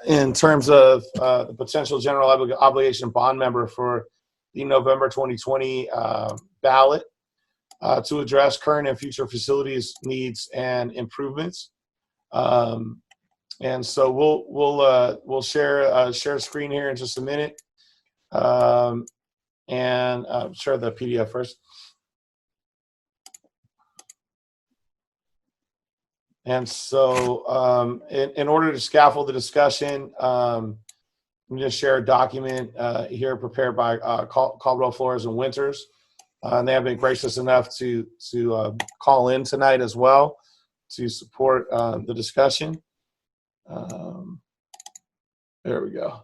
in terms of the potential general obligation bond member for the November 2020 ballot to address current and future facilities needs and improvements. And so we'll share screen here in just a minute. And share the PDF first. And so in order to scaffold the discussion, I'm going to share a document here prepared by Caldwell, Flores, and Winters. And they have been gracious enough to call in tonight as well to support the discussion. There we go.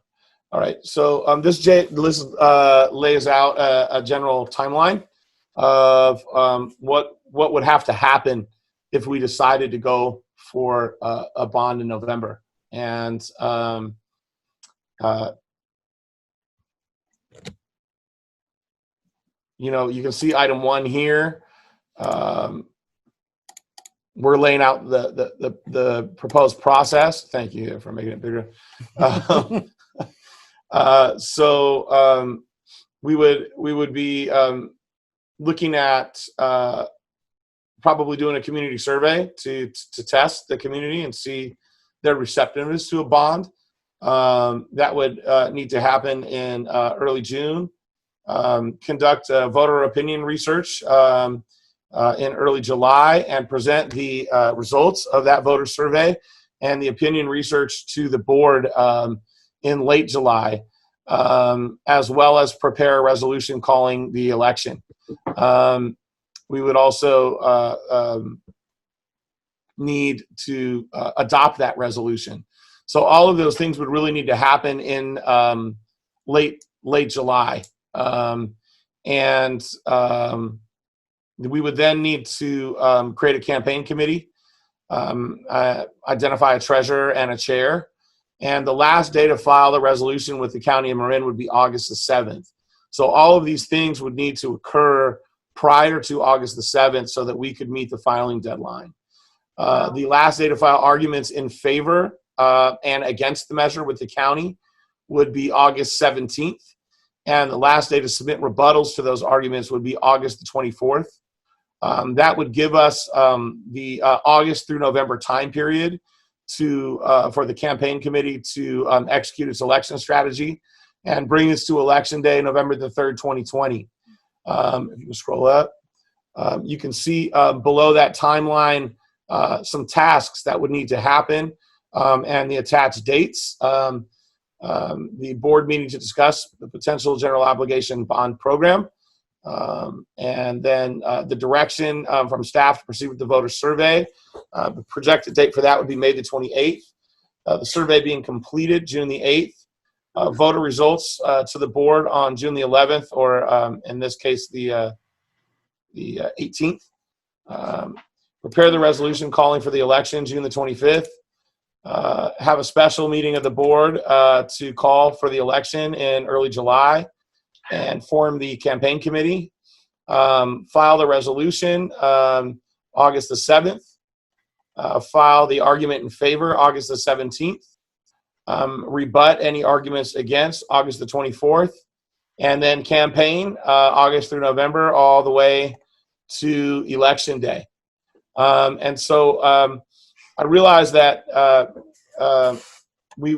All right, so this lays out a general timeline of what would have to happen if we decided to go for a bond in November. And you know, you can see item 1 here. We're laying out the proposed process. Thank you for making it bigger. We would be looking at probably doing a community survey to test the community and see their receptiveness to a bond. That would need to happen in early June. Conduct voter opinion research in early July and present the results of that voter survey and the opinion research to the board in late July, as well as prepare a resolution calling the election. We would also need to adopt that resolution. So all of those things would really need to happen in late July. We would then need to create a campaign committee, identify a treasurer and a chair, and the last day to file the resolution with the County of Marin would be August the 7th. So all of these things would need to occur prior to August the 7th so that we could meet the filing deadline. The last day to file arguments in favor and against the measure with the county would be August 17th. And the last day to submit rebuttals to those arguments would be August the 24th. That would give us the August through November time period for the campaign committee to execute its election strategy and bring us to election day, November the 3rd, 2020. If you can scroll up, you can see below that timeline some tasks that would need to happen and the attached dates. The board meeting to discuss the potential general obligation bond program. And then the direction from staff to proceed with the voter survey. The projected date for that would be May the 28th. The survey being completed June the 8th. Voter results to the board on June the 11th, or in this case, the 18th. Prepare the resolution calling for the election June the 25th. Have a special meeting of the board to call for the election in early July and form the campaign committee. File the resolution August the 7th. File the argument in favor August the 17th. Rebut any arguments against August the 24th. And then campaign August through November all the way to election day. And so I realize that we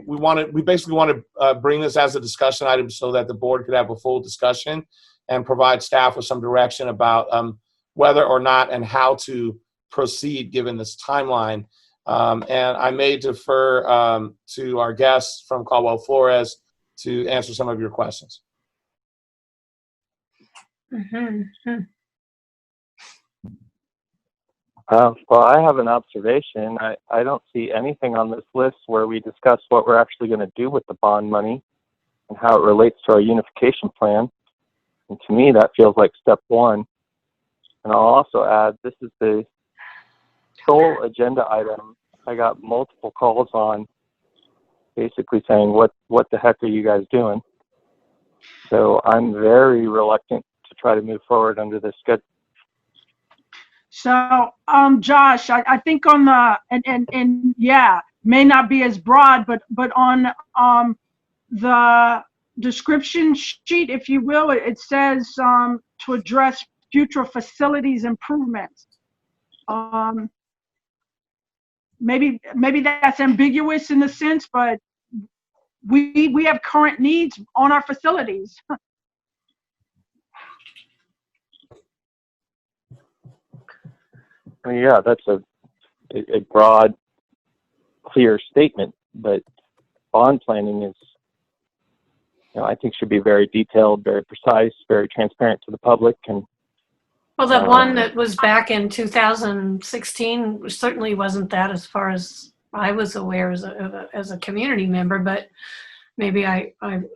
basically want to bring this as a discussion item so that the board could have a full discussion and provide staff with some direction about whether or not and how to proceed given this timeline. And I may defer to our guests from Caldwell Flores to answer some of your questions. Well, I have an observation. I don't see anything on this list where we discuss what we're actually going to do with the bond money and how it relates to our unification plan. And to me, that feels like step one. And I'll also add, this is the sole agenda item I got multiple calls on, basically saying, what the heck are you guys doing? So I'm very reluctant to try to move forward under this schedule. So, Josh, I think on the, and yeah, may not be as broad, but on the description sheet, if you will, it says to address future facilities improvements. Maybe that's ambiguous in the sense, but we have current needs on our facilities. I mean, yeah, that's a broad, clear statement, but bond planning is, I think should be very detailed, very precise, very transparent to the public. And Well, the one that was back in 2016 certainly wasn't that, as far as I was aware as a community member, but maybe I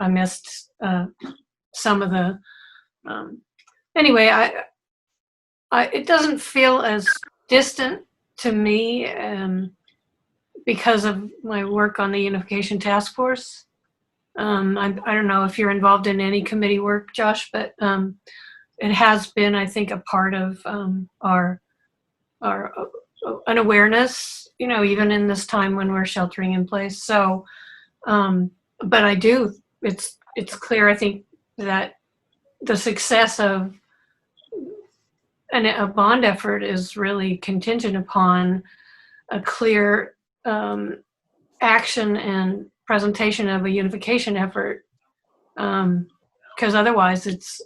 missed some of the, anyway, it doesn't feel as distant to me because of my work on the Unification Task Force. I don't know if you're involved in any committee work, Josh, but it has been, I think, a part of our an awareness, even in this time when we're sheltering in place. So, but I do, it's clear, I think, that the success of a bond effort is really contingent upon a clear action and presentation of a unification effort, because otherwise it's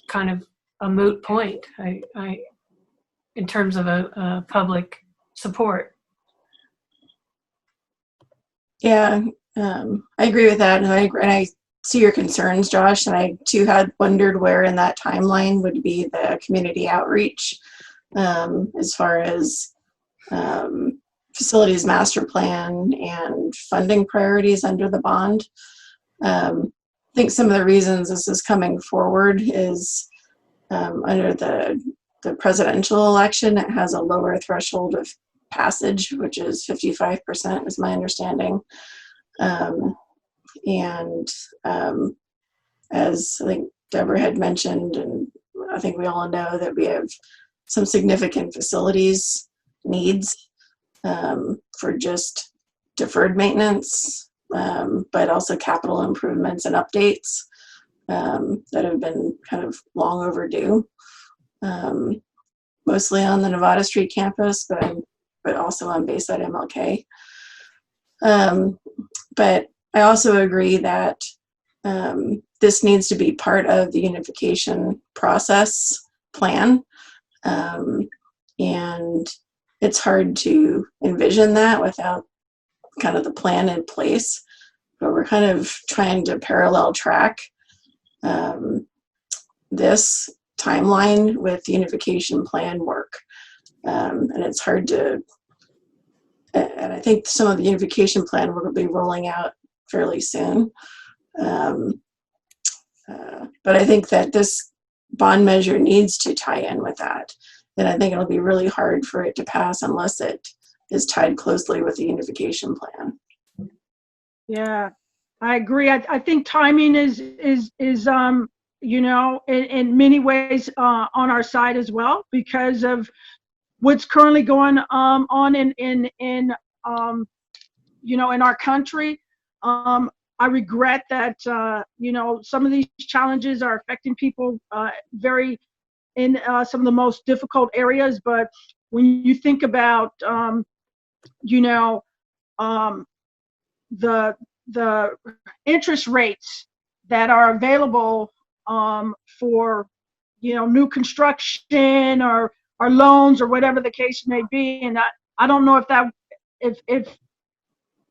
kind of a moot point, in terms of a public support. Yeah, I agree with that, and I see your concerns, Josh, and I too had wondered where in that timeline would be the community outreach as far as facilities master plan and funding priorities under the bond. I think some of the reasons this is coming forward is under the presidential election, it has a lower threshold of passage, which is 55% is my understanding. And as I think Deborah had mentioned, and I think we all know, that we have some significant facilities needs for just deferred maintenance, but also capital improvements and updates that have been kind of long overdue, mostly on the Nevada Street campus, but also on Bayside MLK. But I also agree that this needs to be part of the unification process plan. And it's hard to envision that without kind of the plan in place. But we're kind of trying to parallel track this timeline with unification plan work. And it's hard to, and I think some of the unification plan will be rolling out fairly soon. But I think that this bond measure needs to tie in with that. And I think it'll be really hard for it to pass unless it is tied closely with the unification plan. Yeah, I agree. I think timing is in many ways on our side as well, because of what's currently going on in our country. I regret that some of these challenges are affecting people very in some of the most difficult areas. But when you think about the interest rates that are available for new construction or loans or whatever the case may be, and I don't know if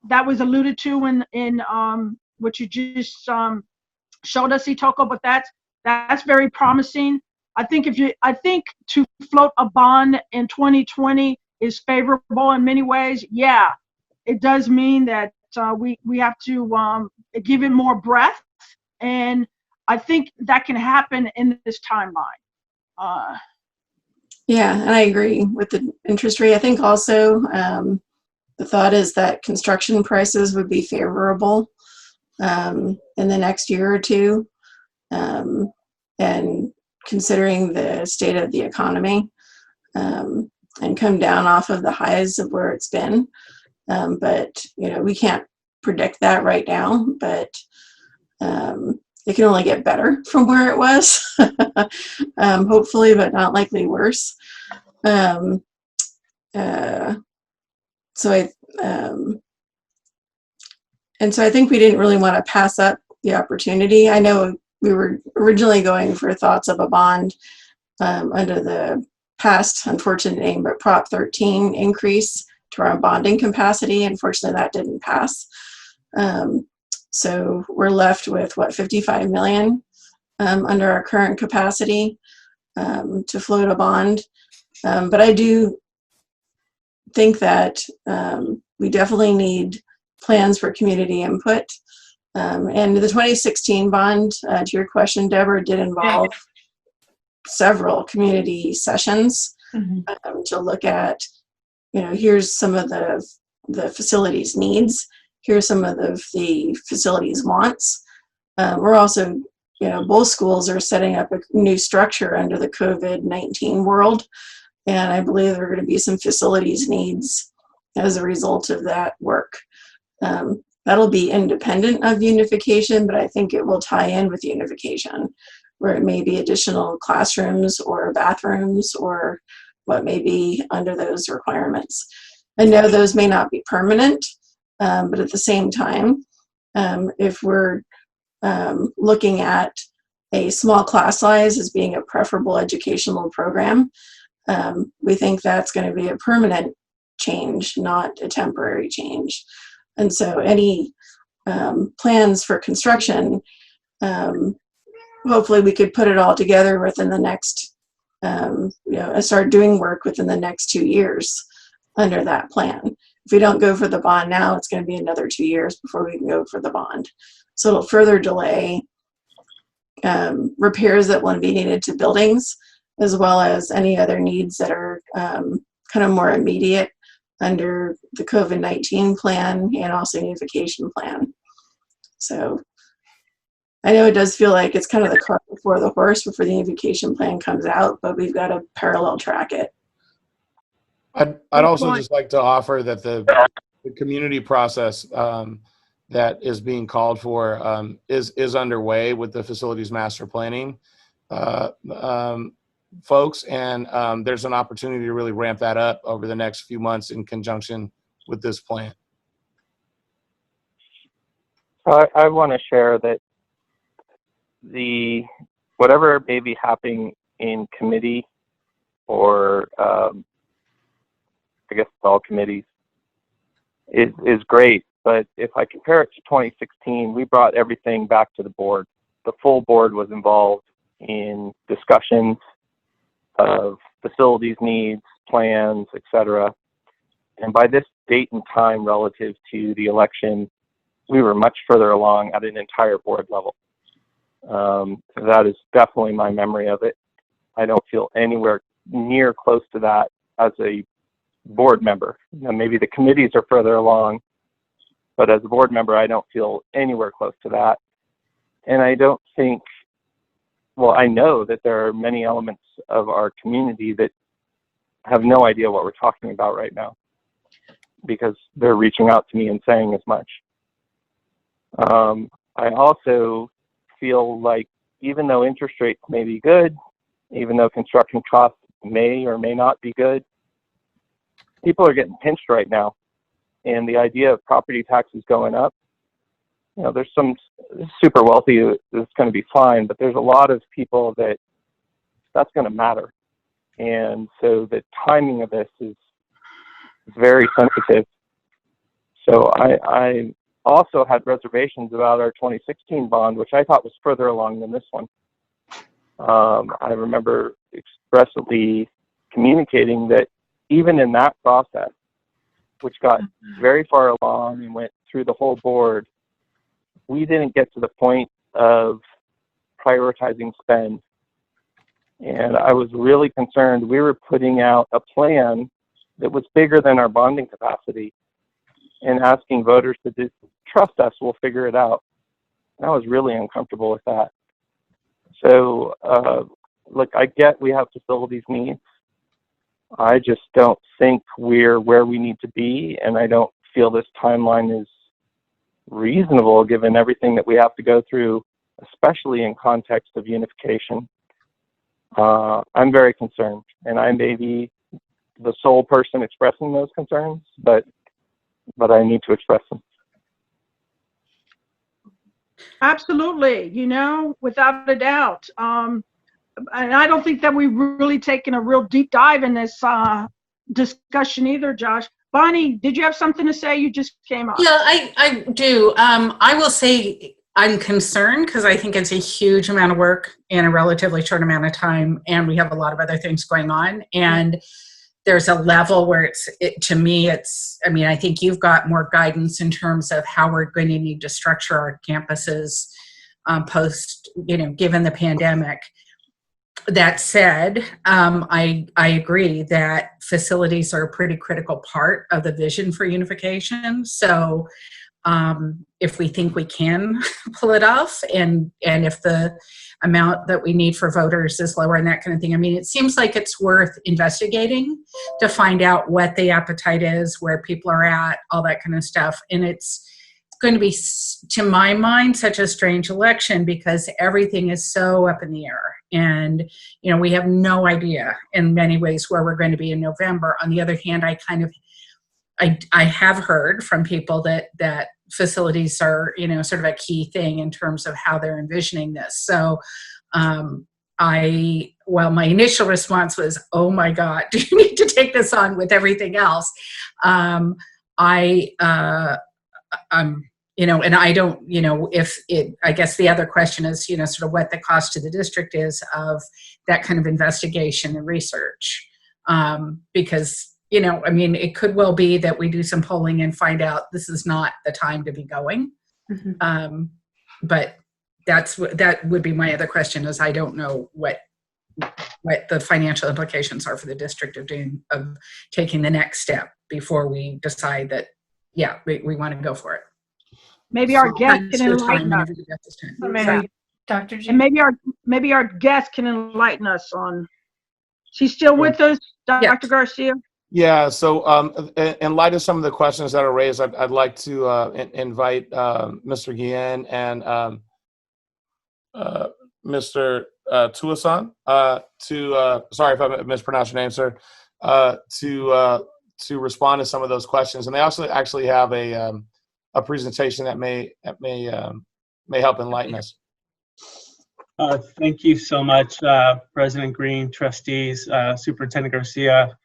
that was alluded to in what you just showed us, Itoko, but that's very promising. I think to float a bond in 2020 is favorable in many ways. Yeah, it does mean that we have to give it more breath, and I think that can happen in this timeline. Yeah, and I agree with the interest rate. I think also the thought is that construction prices would be favorable in the next year or two, and considering the state of the economy, and come down off of the highs of where it's been. But we can't predict that right now, but it can only get better from where it was, hopefully, but not likely worse. So I think we didn't really want to pass up the opportunity. I know we were originally going for thoughts of a bond under the past unfortunate name, but Prop 13 increase to our bonding capacity. Unfortunately, that didn't pass. So we're left with 55 million under our current capacity to float a bond. But I do think that we definitely need plans for community input. And the 2016 bond, to your question, Deborah, did involve several community sessions to look at, here's some of the facilities needs, here's some of the facilities wants. We're also, both schools are setting up a new structure under the COVID-19 world. And I believe there are going to be some facilities needs as a result of that work. That'll be independent of unification, but I think it will tie in with unification, where it may be additional classrooms or bathrooms or what may be under those requirements. I know those may not be permanent, but at the same time, if we're looking at a small class size as being a preferable educational program, we think that's going to be a permanent change, not a temporary change. And so any plans for construction, hopefully we could put it all together within the next, start doing work within the next 2 years under that plan. If we don't go for the bond now, it's going to be another 2 years before we can go for the bond. So it'll further delay repairs that will be needed to buildings, as well as any other needs that are kind of more immediate under the COVID-19 plan and also unification plan. So I know it does feel like it's kind of the cart before the horse before the unification plan comes out, but we've got to parallel track it. I'd also just like to offer that the community process that is being called for is underway with the facilities master planning folks, and there's an opportunity to really ramp that up over the next few months in conjunction with this plan. I want to share that whatever may be happening in committee, or I guess it's all committees, is great. But if I compare it to 2016, we brought everything back to the board. The full board was involved in discussions of facilities needs, plans, etc. And by this date and time relative to the election, we were much further along at an entire board level. That is definitely my memory of it. I don't feel anywhere near close to that as a board member. Maybe the committees are further along, but as a board member, I don't feel anywhere close to that. And I don't think, well, I know that there are many elements of our community that have no idea what we're talking about right now, because they're reaching out to me and saying as much. I also feel like even though interest rates may be good, even though construction costs may or may not be good, people are getting pinched right now. And the idea of property taxes going up, there's some super wealthy that's going to be fine, but there's a lot of people that's going to matter. And so the timing of this is very sensitive. So I also had reservations about our 2016 bond, which I thought was further along than this one. I remember expressly communicating that even in that process, which got very far along and went through the whole board, we didn't get to the point of prioritizing spend. And I was really concerned. We were putting out a plan that was bigger than our bonding capacity and asking voters to just trust us, we'll figure it out. And I was really uncomfortable with that. So, look, I get we have facilities needs. I just don't think we're where we need to be, and I don't feel this timeline is reasonable given everything that we have to go through, especially in context of unification. I'm very concerned, and I may be the sole person expressing those concerns, but I need to express them. Absolutely, without a doubt. And I don't think that we've really taken a real deep dive in this discussion either, Josh. Bonnie, did you have something to say? You just came up. Yeah, I do. I will say I'm concerned because I think it's a huge amount of work in a relatively short amount of time, and we have a lot of other things going on. And there's a level where to me, I think you've got more guidance in terms of how we're going to need to structure our campuses post, given the pandemic. That said, I agree that facilities are a pretty critical part of the vision for unification. So if we think we can pull it off, and if the amount that we need for voters is lower and that kind of thing, it seems like it's worth investigating to find out what the appetite is, where people are at, all that kind of stuff. And it's going to be, to my mind, such a strange election because everything is so up in the air. And, we have no idea in many ways where we're going to be in November. On the other hand, I have heard from people that facilities are, sort of a key thing in terms of how they're envisioning this. So my initial response was, oh my God, do you need to take this on with everything else? And I don't, I guess the other question is, sort of what the cost to the district is of that kind of investigation and research. Because, it could well be that we do some polling and find out this is not the time to be going. Mm-hmm. But that would be my other question is I don't know what the financial implications are for the district of taking the next step before we decide that, yeah, we want to go for it. Maybe our guest can enlighten us. Dr. G. And maybe our guest can enlighten us on. She's still with us, Dr. Yeah. Garcia? Yeah, so in light of some of the questions that are raised, I'd like to invite Mr. Guillen and Mr. Tuason sorry if I mispronounced your name, sir, to respond to some of those questions. And they also actually have a presentation that may help enlighten us. Thank you so much, President Green, trustees, Superintendent Garcia,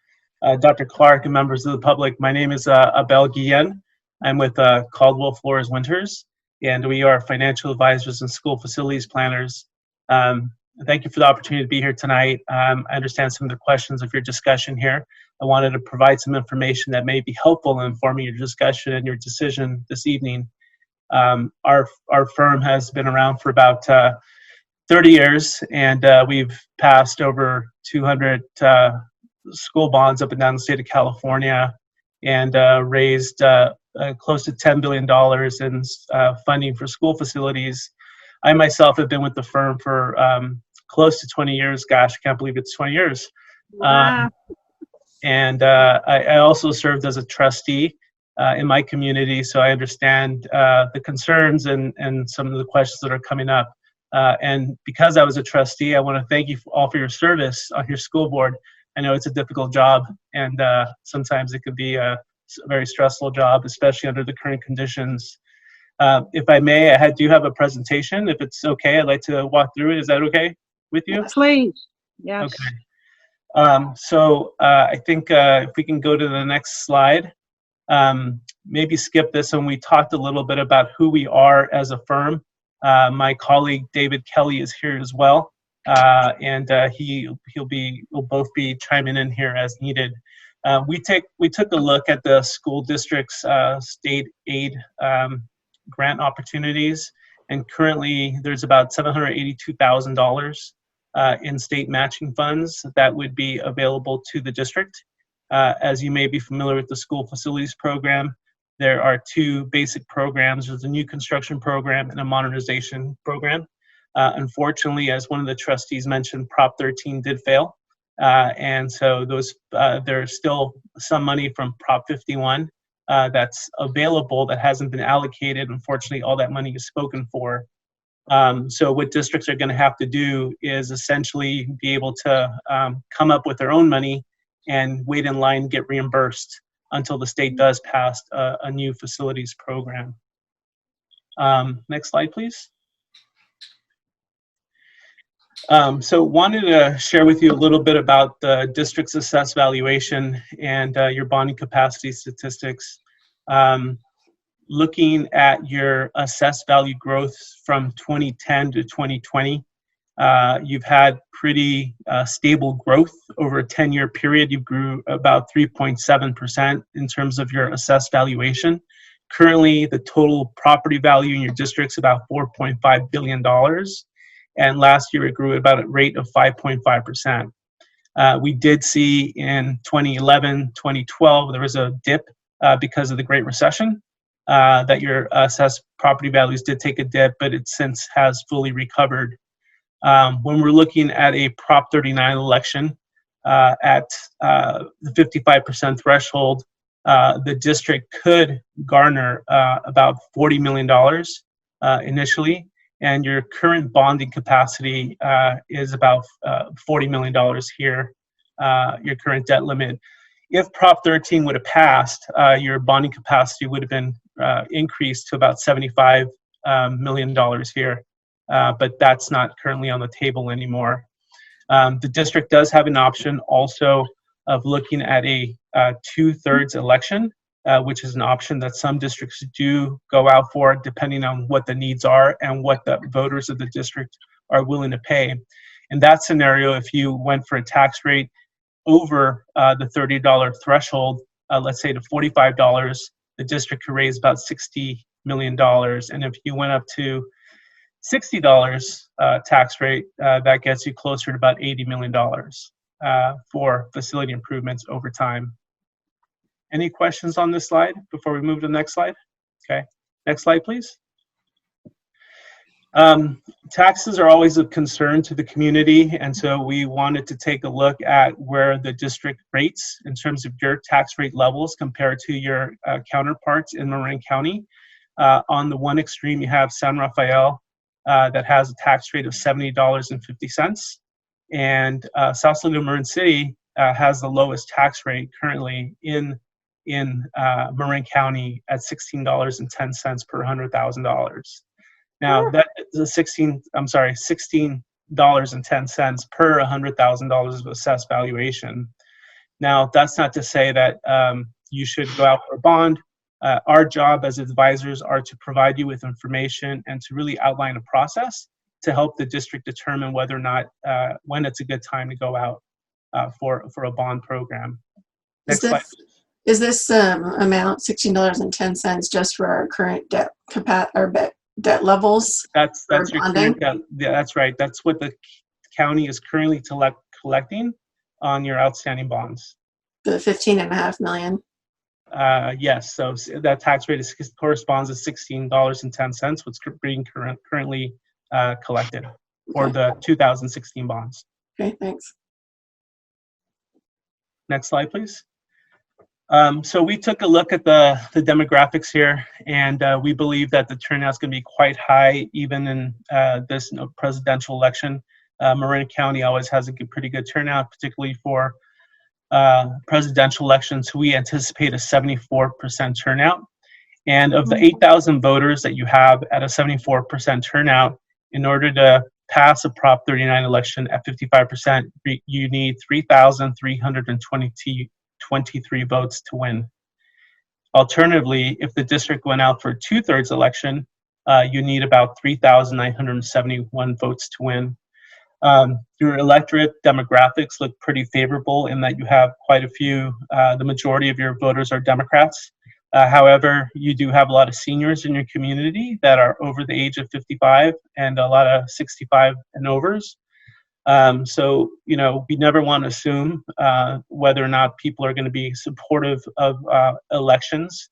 Dr. Clark, and members of the public. My name is Abel Guillen. I'm with Caldwell Flores Winters, and we are financial advisors and school facilities planners. Thank you for the opportunity to be here tonight. I understand some of the questions of your discussion here. I wanted to provide some information that may be helpful in informing your discussion and your decision this evening. Our firm has been around for about 30 years, and we've passed over 200 school bonds up and down the state of California, and raised close to $10 billion in funding for school facilities. I myself have been with the firm for close to 20 years. Gosh, I can't believe it's 20 years. Wow. And I also served as a trustee in my community, so I understand the concerns and some of the questions that are coming up. And because I was a trustee, I want to thank you all for your service on your school board. I know it's a difficult job, and sometimes it could be a very stressful job, especially under the current conditions. If I may, I do have a presentation. If it's okay, I'd like to walk through it. Is that okay with you? Please. Yes. Okay. So I think if we can go to the next slide, maybe skip this. And we talked a little bit about who we are as a firm. My colleague David Kelly is here as well. and we'll both be chiming in here as needed. We took a look at the school district's state aid grant opportunities, and currently there's about $782,000 in state matching funds that would be available to the district. As you may be familiar with the school facilities program, there are two basic programs. There's a new construction program and a modernization program. Unfortunately, as one of the trustees mentioned, Prop 13 did fail. And so there's still some money from Prop 51 that's available that hasn't been allocated. Unfortunately, all that money is spoken for. So what districts are going to have to do is essentially be able to come up with their own money and wait in line and get reimbursed until the state does pass a new facilities program. Next slide, please. So wanted to share with you a little bit about the district's assessed valuation and your bonding capacity statistics. Looking at your assessed value growth from 2010 to 2020, you've had pretty stable growth over a 10-year period. You grew about 3.7% in terms of your assessed valuation. Currently, the total property value in your district's about $4.5 billion. And last year, it grew at about a rate of 5.5%. We did see in 2011, 2012, there was a dip because of the Great Recession, that your assessed property values did take a dip, but it since has fully recovered. When we're looking at a Prop 39 election at the 55% threshold, the district could garner about $40 million initially, and your current bonding capacity is about $40 million here, your current debt limit. If Prop 13 would have passed, your bonding capacity would have been increased to about $75 million here, but that's not currently on the table anymore. The district does have an option also of looking at a 2/3 election, which is an option that some districts do go out for depending on what the needs are and what the voters of the district are willing to pay. In that scenario, if you went for a tax rate over the $30 threshold, let's say to $45, the district could raise about $60 million. And if you went up to $60 tax rate, that gets you closer to about $80 million for facility improvements over time. Any questions on this slide before we move to the next slide? Okay, next slide, please. Taxes are always of concern to the community, and so we wanted to take a look at where the district rates in terms of your tax rate levels compared to your counterparts in Marin County. On the one extreme, you have San Rafael that has a tax rate of $70.50, and Sausalito Marin City has the lowest tax rate currently in Marin County at $16.10 per $100,000. Now that is $16.10 per $100,000 of assessed valuation. Now that's not to say that you should go out for a bond. Our job as advisors are to provide you with information and to really outline a process to help the district determine whether or not when it's a good time to go out for a bond program. Next slide. Is this amount $16.10 just for our current debt levels? That's your current debt. Yeah, that's right. That's what the county is currently collecting on your outstanding bonds. The $15.5 million. Yes. So that tax rate corresponds to $16.10, what's being currently collected for the 2016 bonds. Okay. Thanks. Next slide, please. So we took a look at the demographics here, and we believe that the turnout is going to be quite high even in this presidential election. Marin County always has a pretty good turnout, particularly for presidential elections. We anticipate a 74% turnout. And of the 8,000 voters that you have at a 74% turnout, in order to pass a Prop 39 election at 55%, you need 3,323 votes to win. Alternatively, if the district went out for a 2/3 election, you need about 3,971 votes to win. Your electorate demographics look pretty favorable in that you have quite a few, the majority of your voters are Democrats. However, you do have a lot of seniors in your community that are over the age of 55 and a lot of 65 and overs. So, you know, we never want to assume whether or not people are going to be supportive of elections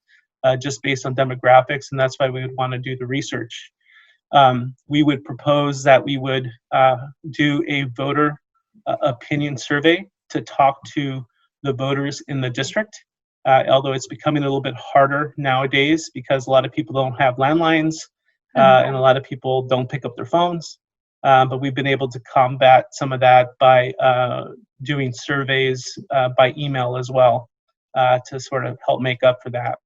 just based on demographics, and that's why we would want to do the research. We would propose that we would do a voter opinion survey to talk to the voters in the district, although it's becoming a little bit harder nowadays because a lot of people don't have landlines and a lot of people don't pick up their phones. But we've been able to combat some of that by doing surveys by email as well to sort of help make up for that.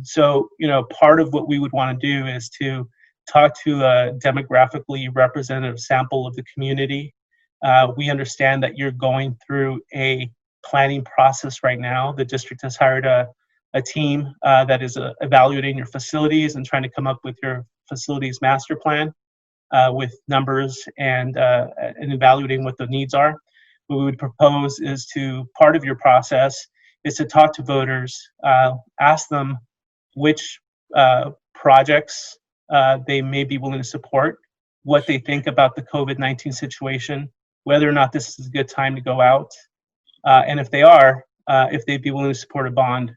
So, you know, part of what we would want to do is to talk to a demographically representative sample of the community. We understand that you're going through a planning process right now. The district has hired a team that is evaluating your facilities and trying to come up with your facilities master plan. With numbers and evaluating what the needs are. What we would propose is to, part of your process is to talk to voters, ask them which projects they may be willing to support, what they think about the COVID-19 situation, whether or not this is a good time to go out, and if they are, if they'd be willing to support a bond.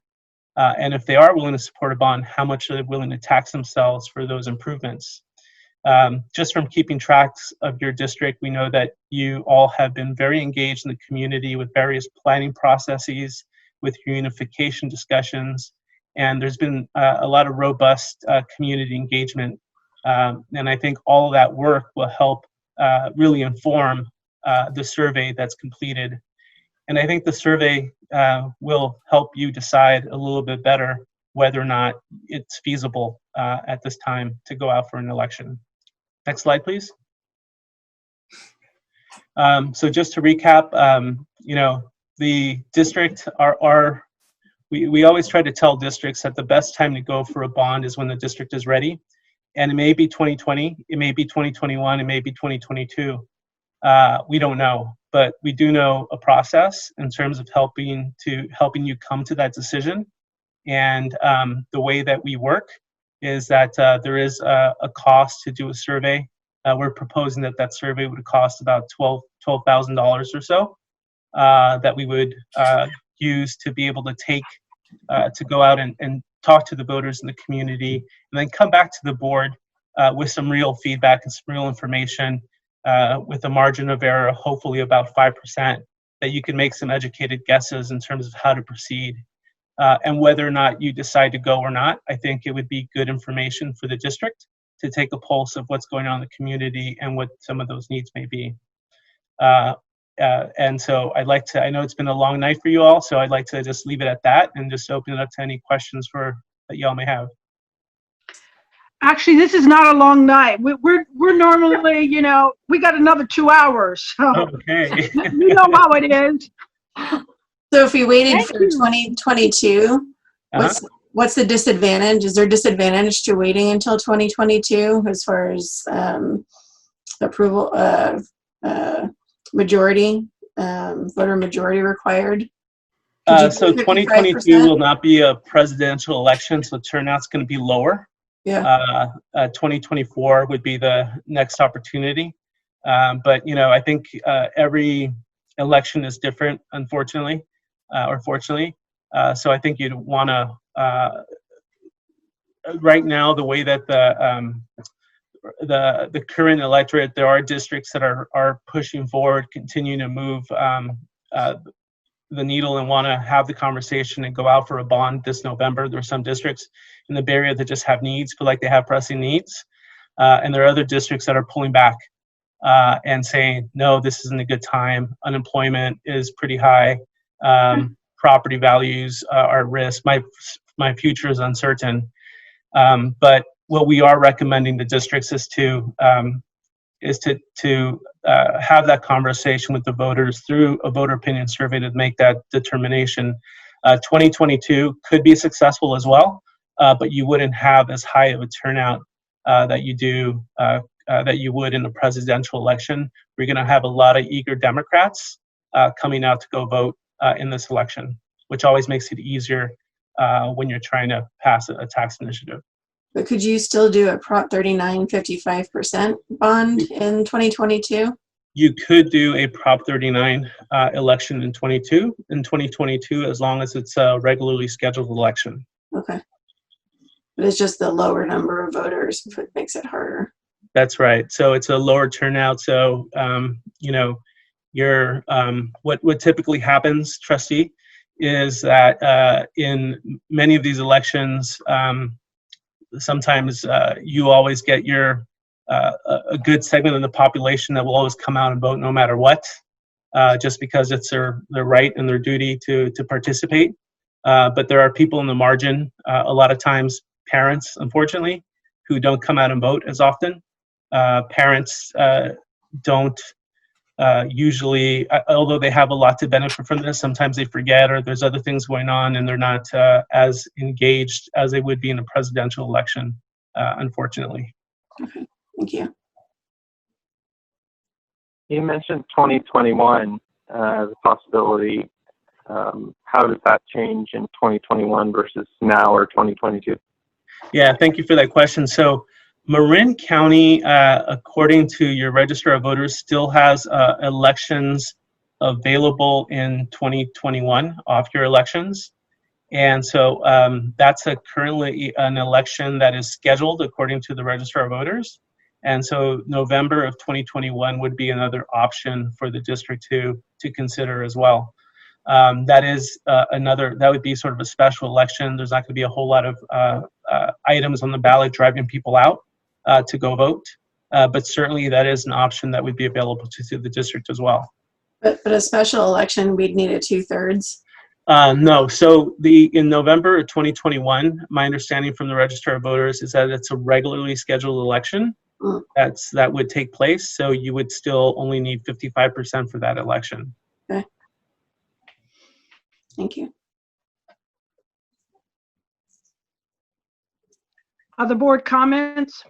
And if they are willing to support a bond, how much are they willing to tax themselves for those improvements? Just from keeping tracks of your district, we know that you all have been very engaged in the community with various planning processes, with unification discussions, and there's been a lot of robust community engagement. And I think all of that work will help really inform the survey that's completed. And I think the survey will help you decide a little bit better whether or not it's feasible at this time to go out for an election. Next slide, please. So just to recap, you know, the district we always try to tell districts that the best time to go for a bond is when the district is ready. And it may be 2020, it may be 2021, it may be 2022. We don't know, but we do know a process in terms of helping you come to that decision. And the way that we work is that there is a cost to do a survey. We're proposing that survey would cost about $12,000 or so that we would use to be able to take to go out and talk to the voters in the community, and then come back to the board with some real feedback and some real information with a margin of error, hopefully about 5%, that you can make some educated guesses in terms of how to proceed. And whether or not you decide to go or not, I think it would be good information for the district to take a pulse of what's going on in the community and what some of those needs may be. And so I know it's been a long night for you all, so I'd like to just leave it at that and just open it up to any questions that y'all may have. Actually, this is not a long night. We're normally, you know, we got another 2 hours. So okay. You know how it is. So if we waited for 2022, what's the disadvantage? Is there disadvantage to waiting until 2022 as far as approval majority, voter majority required? So 2022 will not be a presidential election, so turnout's going to be lower. Yeah. 2024 would be the next opportunity. But, you know, I think every election is different, unfortunately, or fortunately. So I think you'd want to, right now, the way that the current electorate, there are districts that are pushing forward, continuing to move the needle and want to have the conversation and go out for a bond this November. There are some districts in the Bay Area that just have needs, feel like they have pressing needs. And there are other districts that are pulling back and saying, no, this isn't a good time. Unemployment is pretty high. Property values are at risk. My future is uncertain. But what we are recommending the districts is to have that conversation with the voters through a voter opinion survey to make that determination. 2022 could be successful as well, but you wouldn't have as high of a turnout that you do that you would in a presidential election. We're going to have a lot of eager Democrats coming out to go vote in this election, which always makes it easier when you're trying to pass a tax initiative. But could you still do a Prop 39 55% bond in 2022? You could do a Prop 39 election in 2022, as long as it's a regularly scheduled election. Okay. But it's just the lower number of voters that makes it harder. That's right. So it's a lower turnout. So, you know, what typically happens, trustee, is that in many of these elections, sometimes you always get a good segment of the population that will always come out and vote no matter what, just because it's their right and their duty to participate. But there are people in the margin, a lot of times parents, unfortunately, who don't come out and vote as often. Parents don't usually, although they have a lot to benefit from this, sometimes they forget, or there's other things going on and they're not as engaged as they would be in a presidential election, unfortunately. Okay, thank you. You mentioned 2021 as a possibility. How does that change in 2021 versus now or 2022? Yeah, thank you for that question. So Marin County, according to your Register of Voters, still has elections available in 2021, off-year elections. And so that's currently an election that is scheduled according to the Register of Voters. And so November of 2021 would be another option for the district to consider as well. That would be sort of a special election. There's not going to be a whole lot of items on the ballot driving people out to go vote. But certainly that is an option that would be available to the district as well. But a special election, we'd need a 2/3. No. So in November of 2021, my understanding from the Register of Voters is that it's a regularly scheduled election that would take place. So you would still only need 55% for that election. Okay. Thank you. Other board comments?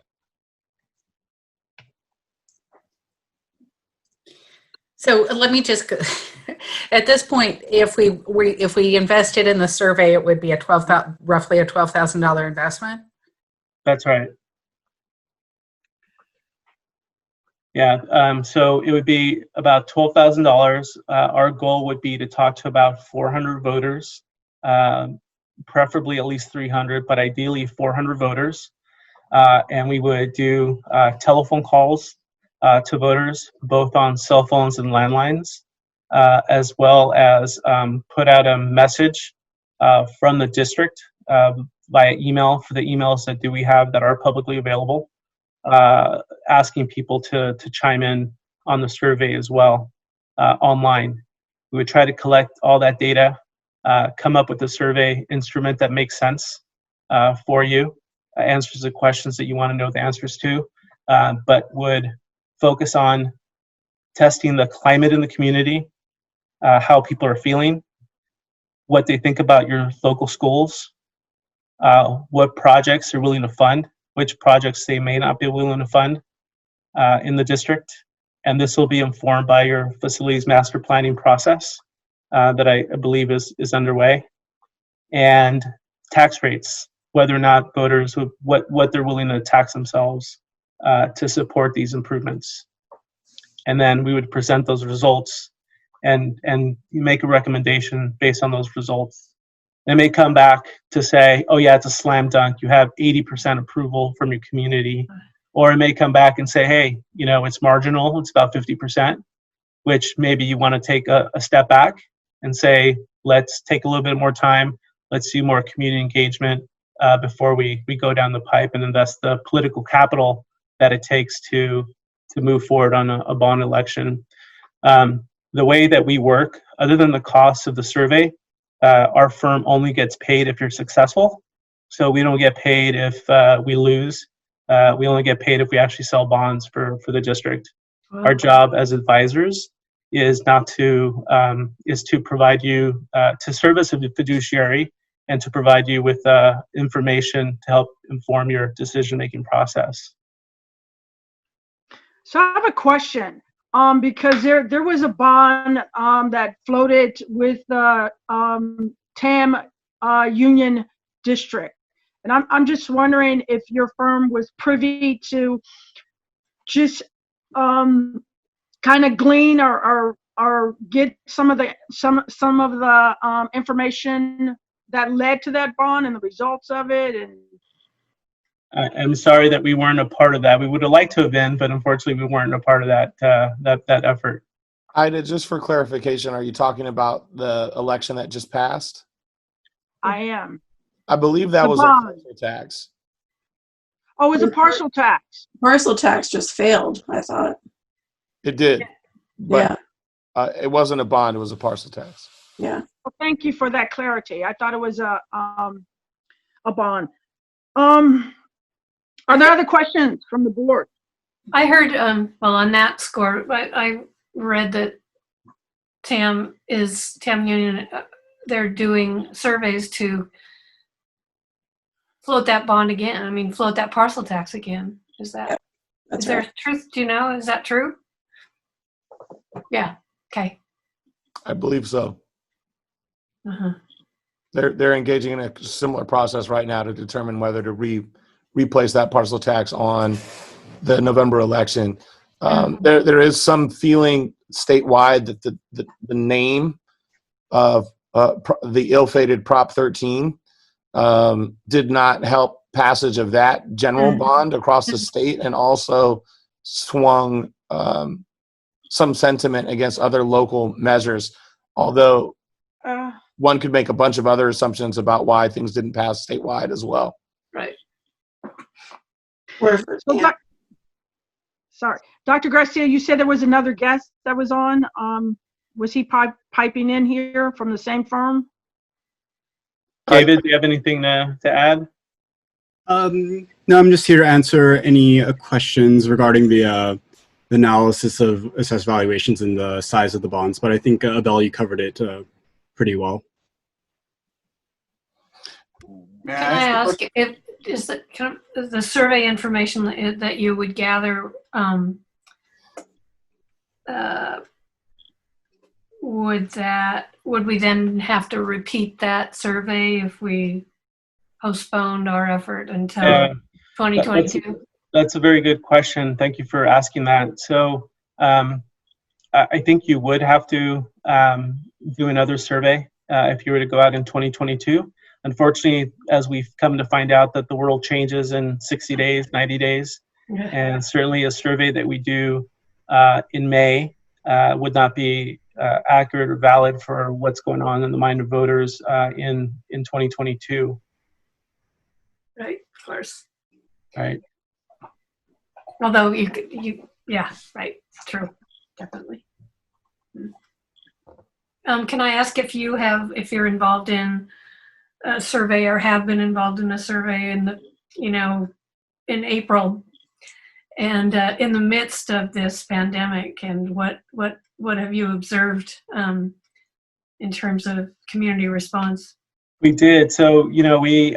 So let me just, at this point, if we invested in the survey, it would be roughly a $12,000 investment. That's right. Yeah, so it would be about $12,000. Our goal would be to talk to about 400 voters, preferably at least 300, but ideally 400 voters. And we would do telephone calls to voters, both on cell phones and landlines, as well as put out a message from the district via email for the emails that we have that are publicly available, asking people to chime in on the survey as well online. We would try to collect all that data, come up with a survey instrument that makes sense for you, answers the questions that you want to know the answers to, but would focus on testing the climate in the community, how people are feeling, what they think about your local schools, what projects they're willing to fund, which projects they may not be willing to fund in the district. And this will be informed by your facilities master planning process that I believe is underway. And tax rates, whether or not voters, what they're willing to tax themselves to support these improvements. And then we would present those results and make a recommendation based on those results. They may come back to say, oh yeah, it's a slam dunk. You have 80% approval from your community. Or it may come back and say, hey, it's marginal. It's about 50%, which maybe you want to take a step back and say, let's take a little bit more time. Let's do more community engagement before we go down the pipe and invest the political capital that it takes to move forward on a bond election. The way that we work, other than the cost of the survey, our firm only gets paid if you're successful. So we don't get paid if we lose. We only get paid if we actually sell bonds for the district. Wow. Our job as advisors is to provide you, to serve as a fiduciary and to provide you with information to help inform your decision-making process. So I have a question. Because there was a bond that floated with the TAM Union District, and I'm just wondering if your firm was privy to just kind of glean or get some of the information that led to that bond and the results of it. And I'm sorry that we weren't a part of that. We would have liked to have been, but unfortunately, we weren't a part of that that effort. Ida, just for clarification, are you talking about the election that just passed? I am. I believe that The was bond. a partial tax. Oh, it was a partial tax. Parcel tax just failed, I thought. It did, but Yeah. it wasn't a bond. It was a parcel tax. Yeah. Well, thank you for that clarity. I thought it was a bond. Are there other questions from the board? I heard, well, on that score, I read that TAM Union, they're doing surveys to float that bond again. I mean, float that parcel tax again. Is that, That's is there right. truth? Do you know? Is that true? Yeah. Okay. I believe so. Uh-huh. They're engaging in a similar process right now to determine whether to replace that parcel tax on the November election. There is some feeling statewide that the name of the ill-fated Prop 13 did not help passage of that general bond across the state, and also swung some sentiment against other local measures. Although one could make a bunch of other assumptions about why things didn't pass statewide as well. Right. So, sorry, Dr. Garcia, you said there was another guest that was on. Was he piping in here from the same firm? David, do you have anything to add? No, I'm just here to answer any questions regarding the analysis of assessed valuations and the size of the bonds. But I think, Abel, you covered it pretty well. Can I ask if is the survey information that you would gather would we then have to repeat that survey if we postponed our effort until 2022? That's a very good question. Thank you for asking that. So I think you would have to do another survey if you were to go out in 2022. Unfortunately, as we've come to find out that the world changes in 60 days, 90 days, and certainly a survey that we do in May would not be accurate or valid for what's going on in the mind of voters in 2022. Right, of course. Right. Although yeah, right, it's true, definitely. Can I ask if you're involved in a survey or have been involved in a survey in April and in the midst of this pandemic, and what have you observed in terms of community response? We did. So, we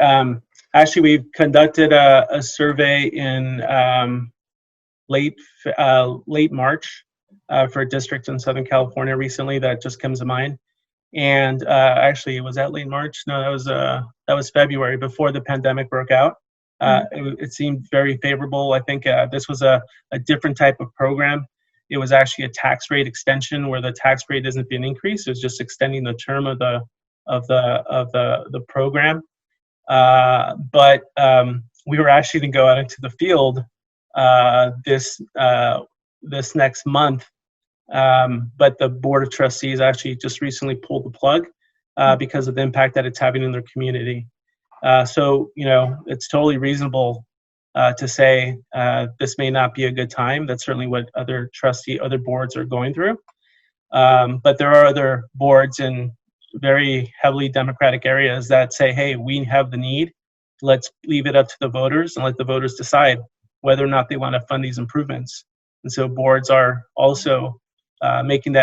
we've conducted a survey in late March for a district in Southern California recently that just comes to mind. And actually, was that late March? No, that was February, before the pandemic broke out. It seemed very favorable. I think this was a different type of program. It was actually a tax rate extension where the tax rate isn't being increased. It was just extending the term of the program. But we were actually going to go out into the field this next month. But the Board of Trustees actually just recently pulled the plug because of the impact that it's having in their community. So, it's totally reasonable to say this may not be a good time. That's certainly what other boards are going through. But there are other boards in very heavily Democratic areas that say, hey, we have the need. Let's leave it up to the voters and let the voters decide whether or not they want to fund these improvements. And so boards are also letting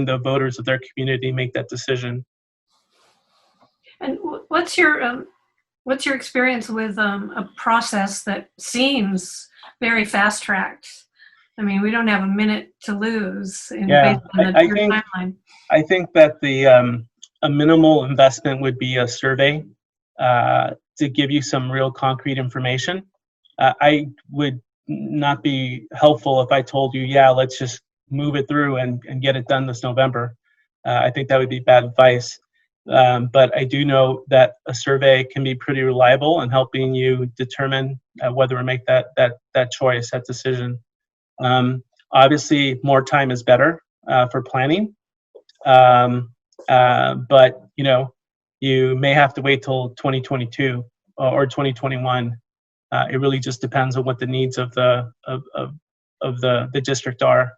the voters of their community make that decision. And what's your experience with a process that seems very fast-tracked I mean, we don't have a minute to lose based Yeah, on I your think timeline. I think that a minimal investment would be a survey to give you some real concrete information. I would not be helpful if I told you, yeah, let's just move it through and get it done this November. I think that would be bad advice. But I do know that a survey can be pretty reliable in helping you determine whether to make that choice, that decision. Obviously, more time is better for planning. But you may have to wait till 2022 or 2021. It really just depends on what the needs of the district are.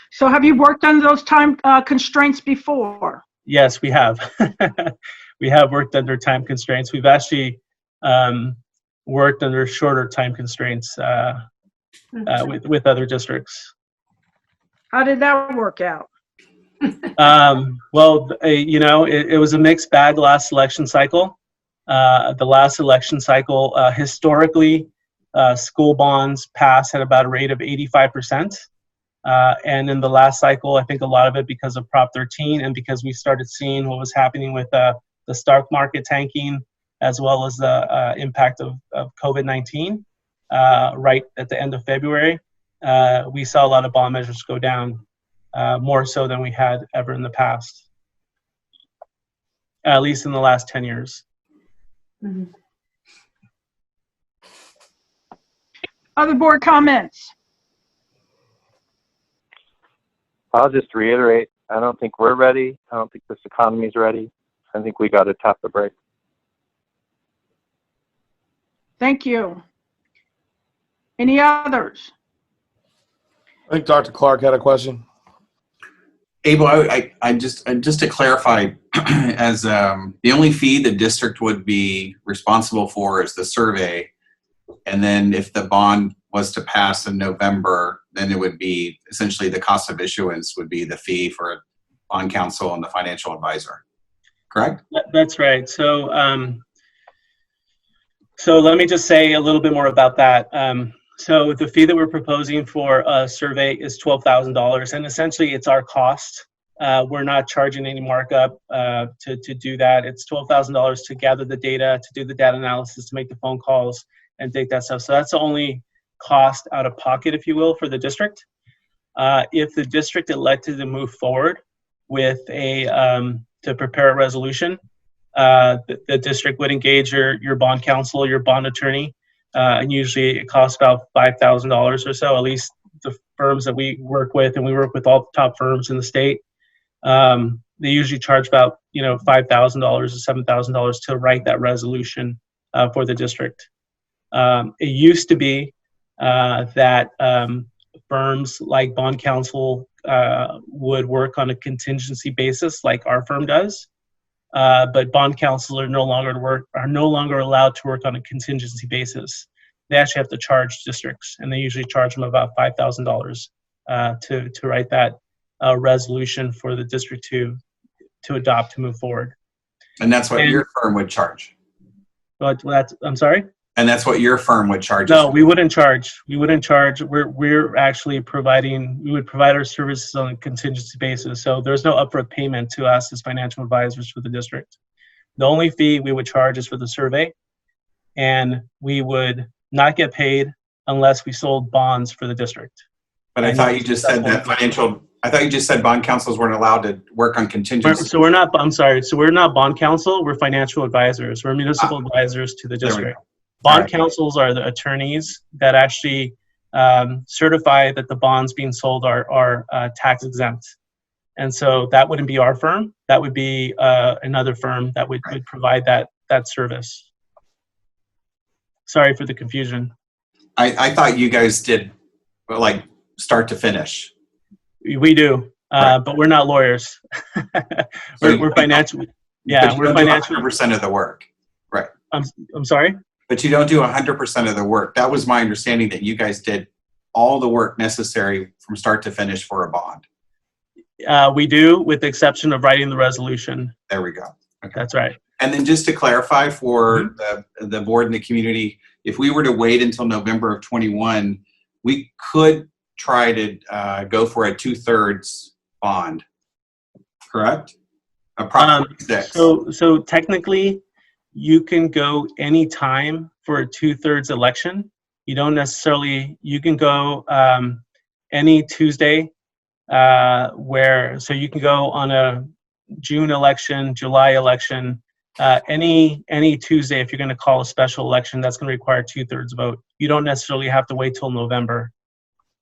So have you worked on those time constraints before? Yes, we have. We have worked under time constraints. We've actually worked under shorter time constraints with other districts. How did that work out? Well, it was a mixed bag last election cycle. The last election cycle, historically, school bonds pass at about a rate of 85%. And in the last cycle, I think a lot of it because of Prop 13 and because we started seeing what was happening with the stock market tanking, as well as the impact of COVID-19 right at the end of February, we saw a lot of bond measures go down, more so than we had ever in the past, at least in the last 10 years. Mm-hmm. Other board comments? I'll just reiterate, I don't think we're ready. I don't think this economy's ready. I think we got to tap the brake. Thank you. Any others? I think Dr. Clark had a question. Abel, I just to clarify, as the only fee the district would be responsible for is the survey, and then if the bond was to pass in November, then it would be essentially the cost of issuance would be the fee for bond counsel and the financial advisor. Correct? That's right. So, so let me just say a little bit more about that. So the fee that we're proposing for a survey is $12,000, and essentially it's our cost. We're not charging any markup to do that. It's $12,000 to gather the data, to do the data analysis, to make the phone calls, and take that stuff. So that's the only cost out of pocket, if you will, for the district. If the district elected to move forward with to prepare a resolution, the district would engage your bond counsel, your bond attorney, and usually it costs about $5,000 or so, at least the firms that we work with, and we work with all the top firms in the state. They usually charge about $5,000 or $7,000 to write that resolution for the district. It used to be that firms like bond counsel would work on a contingency basis, like our firm does. But bond counsel are no longer allowed to work on a contingency basis. They actually have to charge districts, and they usually charge them about $5,000 to write that resolution for the district to adopt to move forward. And that's what your firm would charge. But I'm sorry. And that's what your firm would charge. No, we wouldn't charge. We wouldn't charge. We're actually we would provide our services on a contingency basis. So there's no upfront payment to us as financial advisors for the district. The only fee we would charge is for the survey, and we would not get paid unless we sold bonds for the district. But I thought you just said that I thought you just said bond counsels weren't allowed to work on contingency. So we're not. I'm sorry. So we're not bond counsel. We're financial advisors. We're municipal advisors to the district. Bond counsels are the attorneys that actually certify that the bonds being sold are tax exempt. And so that wouldn't be our firm. That would be another firm that would provide that service. Sorry for the confusion. I thought you guys did like start to finish. We do, but we're not lawyers. we're financial. Yeah, we're financial. 100% of the work, right? I'm sorry. But you don't do 100% of the work. That was my understanding, that you guys did all the work necessary from start to finish for a bond. We do, with the exception of writing the resolution. There we go. Okay. That's right. And then just to clarify for the board and the community, if we were to wait until November of 21, we could try to go for a 2/3 bond, correct? Approximately 6. So technically, you can go any time for a 2/3 election. You don't necessarily, you can go any Tuesday so you can go on a June election, July election, any Tuesday. If you're going to call a special election, that's going to require 2/3 vote. You don't necessarily have to wait till November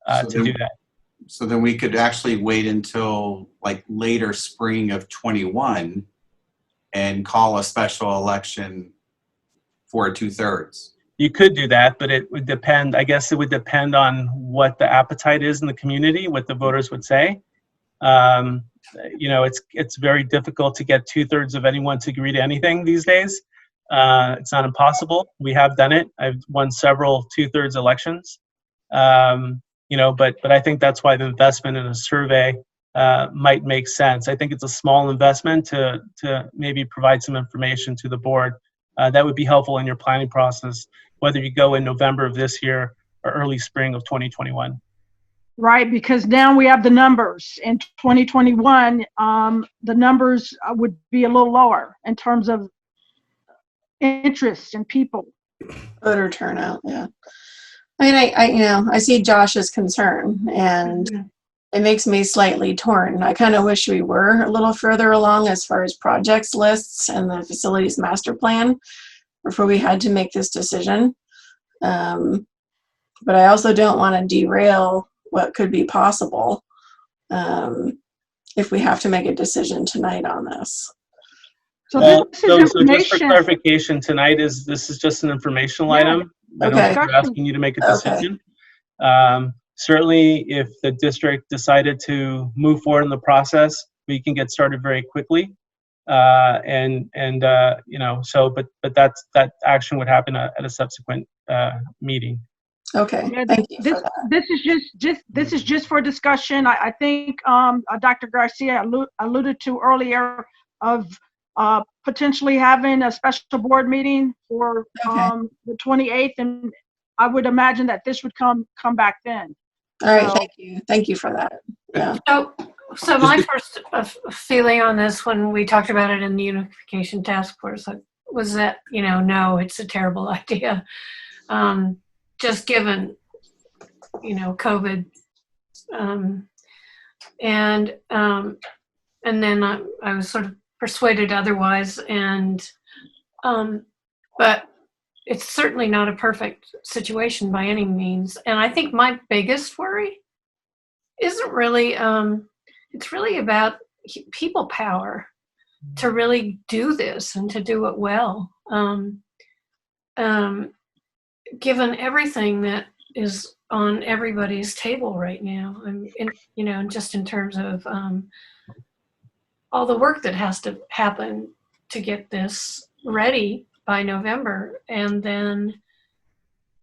to do that. So then we could actually wait until like later spring of 21 and call a special election for a 2/3. You could do that, but it would depend. I guess it would depend on what the appetite is in the community, what the voters would say. You know, it's very difficult to get 2/3 of anyone to agree to anything these days. It's not impossible. We have done it. I've won several 2/3 elections. You know, but I think that's why the investment in a survey might make sense. I think it's a small investment to maybe provide some information to the board that would be helpful in your planning process, whether you go in November of this year or early spring of 2021. Right, because now we have the numbers. In 2021, the numbers would be a little lower in terms of interest in people. Voter turnout, yeah. I mean, I see Josh's concern, and it makes me slightly torn. I kind of wish we were a little further along as far as projects lists and the facilities master plan before we had to make this decision. But I also don't want to derail what could be possible if we have to make a decision tonight on this. So just for clarification, tonight this is just an informational item. I don't think we're asking you to make a decision. Certainly, if the district decided to move forward in the process, we can get started very quickly. You know, but that action would happen at a subsequent meeting. Okay. Yeah, Thank you for that. This is just for discussion. I think Dr. Garcia alluded to earlier of potentially having a special board meeting for the 28th, and I would imagine that this would come back then. All right, thank you for that. Yeah. So my first feeling on this when we talked about it in the unification task force was that, you know, no, it's a terrible idea. Just given, you know, COVID. And then I was sort of persuaded otherwise, but it's certainly not a perfect situation by any means. And I think my biggest worry isn't really, it's really about people power to really do this and to do it well. Given everything that is on everybody's table right now, you know, just in terms of all the work that has to happen to get this ready by November, and then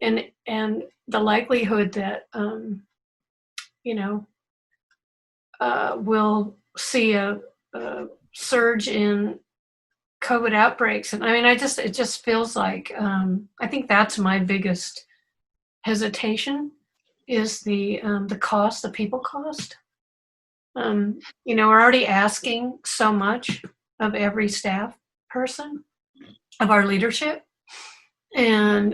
and the likelihood that you know we'll see a surge in COVID outbreaks. And I mean, it just feels like I think that's my biggest hesitation is the cost, the people cost. You know, we're already asking so much of every staff person, of our leadership, and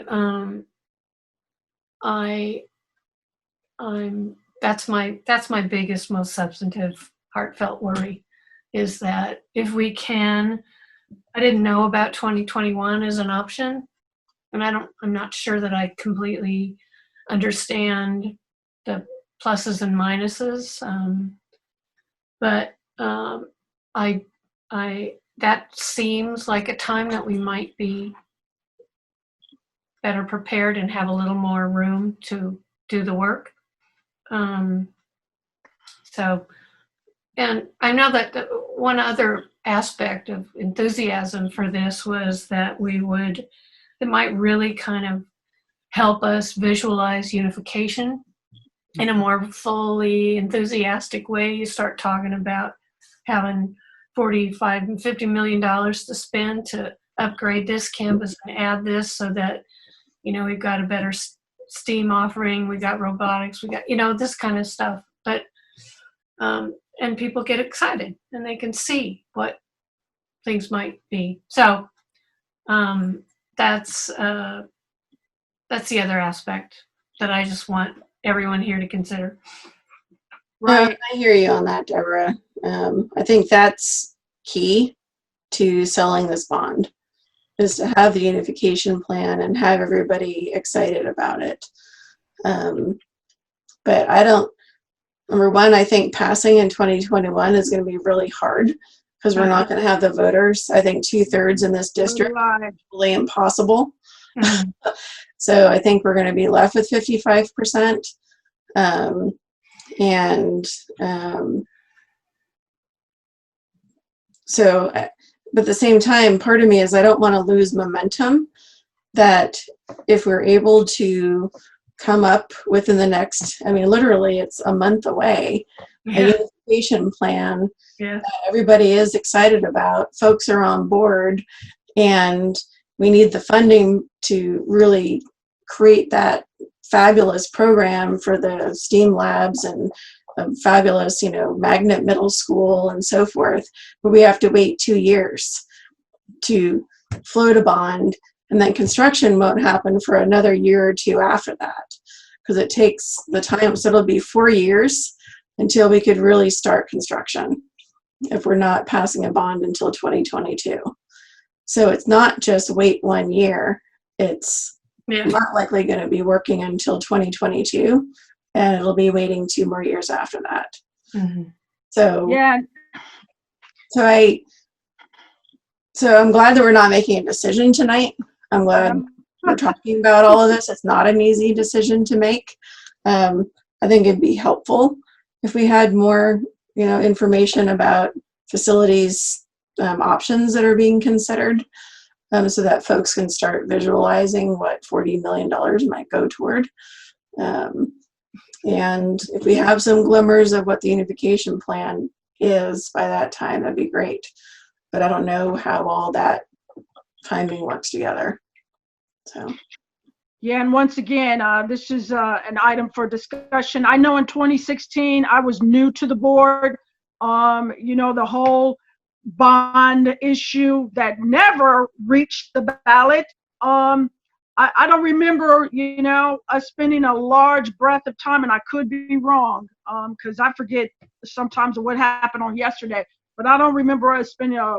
that's my biggest, most substantive, heartfelt worry is that if we can, I didn't know about 2021 as an option, and I'm not sure that I completely understand the pluses and minuses, but that seems like a time that we might be better prepared and have a little more room to do the work. And I know that one other aspect of enthusiasm for this was that it might really kind of help us visualize unification in a more fully enthusiastic way. You start talking about having $45 and $50 million to spend to upgrade this campus and add this so that, we've got a better STEAM offering, we got robotics, we got, this kind of stuff. But, and people get excited and they can see what things might be. So that's the other aspect that I just want everyone here to consider. Right. I hear you on that, Deborah. I think that's key to selling this bond, is to have the unification plan and have everybody excited about it. But number one, I think passing in 2021 is going to be really hard because we're not going to have the voters. I think 2/3 in this district is really impossible. So I think we're going to be left with 55%. So, but at the same time, part of me is I don't want to lose momentum, that if we're able to come up within the next, literally it's a month away, a unification plan that everybody is excited about, folks are on board, and we need the funding to really create that fabulous program for the STEAM labs and fabulous, magnet middle school and so forth. But we have to wait 2 years to float a bond, and then construction won't happen for another year or two after that, because it takes the time. So it'll be 4 years until we could really start construction if we're not passing a bond until 2022. So it's not just wait 1 year. It's not likely going to be working until 2022, and it'll be waiting 2 more years after that. So So I'm glad that we're not making a decision tonight. I'm glad we're talking about all of this. It's not an easy decision to make. I think it'd be helpful if we had more, information about facilities options that are being considered, so that folks can start visualizing what $40 million might go toward. And if we have some glimmers of what the unification plan is by that time, that'd be great. But I don't know how all that timing works together. So. Yeah, and once again, this is an item for discussion. I know in 2016, I was new to the board. The whole bond issue that never reached the ballot. I don't remember, us spending a large breadth of time, and I could be wrong, because I forget sometimes what happened on yesterday. But I don't remember us spending a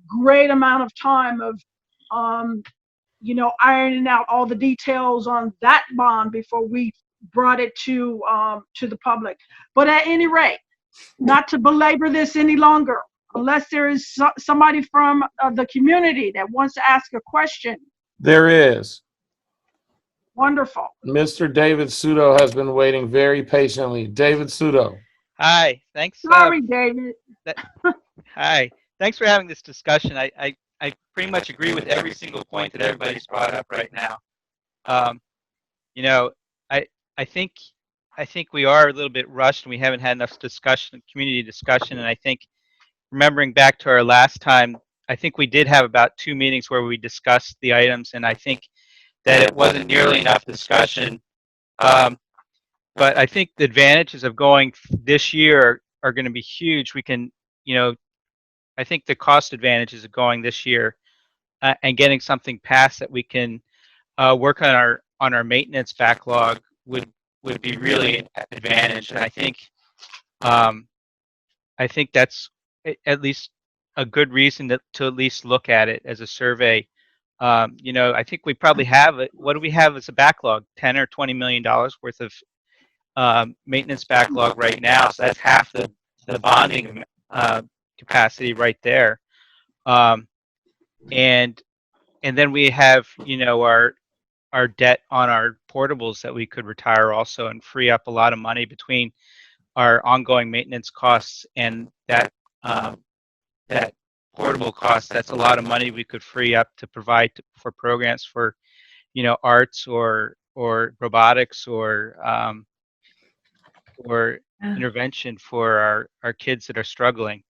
great amount of time of, ironing out all the details on that bond before we brought it to the public. But at any rate, not to belabor this any longer, unless there is somebody from the community that wants to ask a question. There is. Wonderful. Mr. David Sudo has been waiting very patiently. David Sudo. Hi, thanks. Sorry, David. Hi, thanks for having this discussion. I pretty much agree with every single point that everybody's brought up right now. I think we are a little bit rushed and we haven't had enough discussion, community discussion. And I think, remembering back to our last time, I think we did have about 2 meetings where we discussed the items, and I think that it wasn't nearly enough discussion. But I think the advantages of going this year are going to be huge. We can, I think the cost advantages of going this year and getting something passed that we can work on our maintenance backlog would be really an advantage. And I think that's at least a good reason to at least look at it as a survey. I think we probably have what do we have as a backlog? $10 or $20 million worth of maintenance backlog right now. So that's half the bonding capacity right there. And then we have, our debt on our portables that we could retire also and free up a lot of money between our ongoing maintenance costs and that portable cost. That's a lot of money we could free up to provide for programs for, arts or robotics or intervention for our kids that are struggling.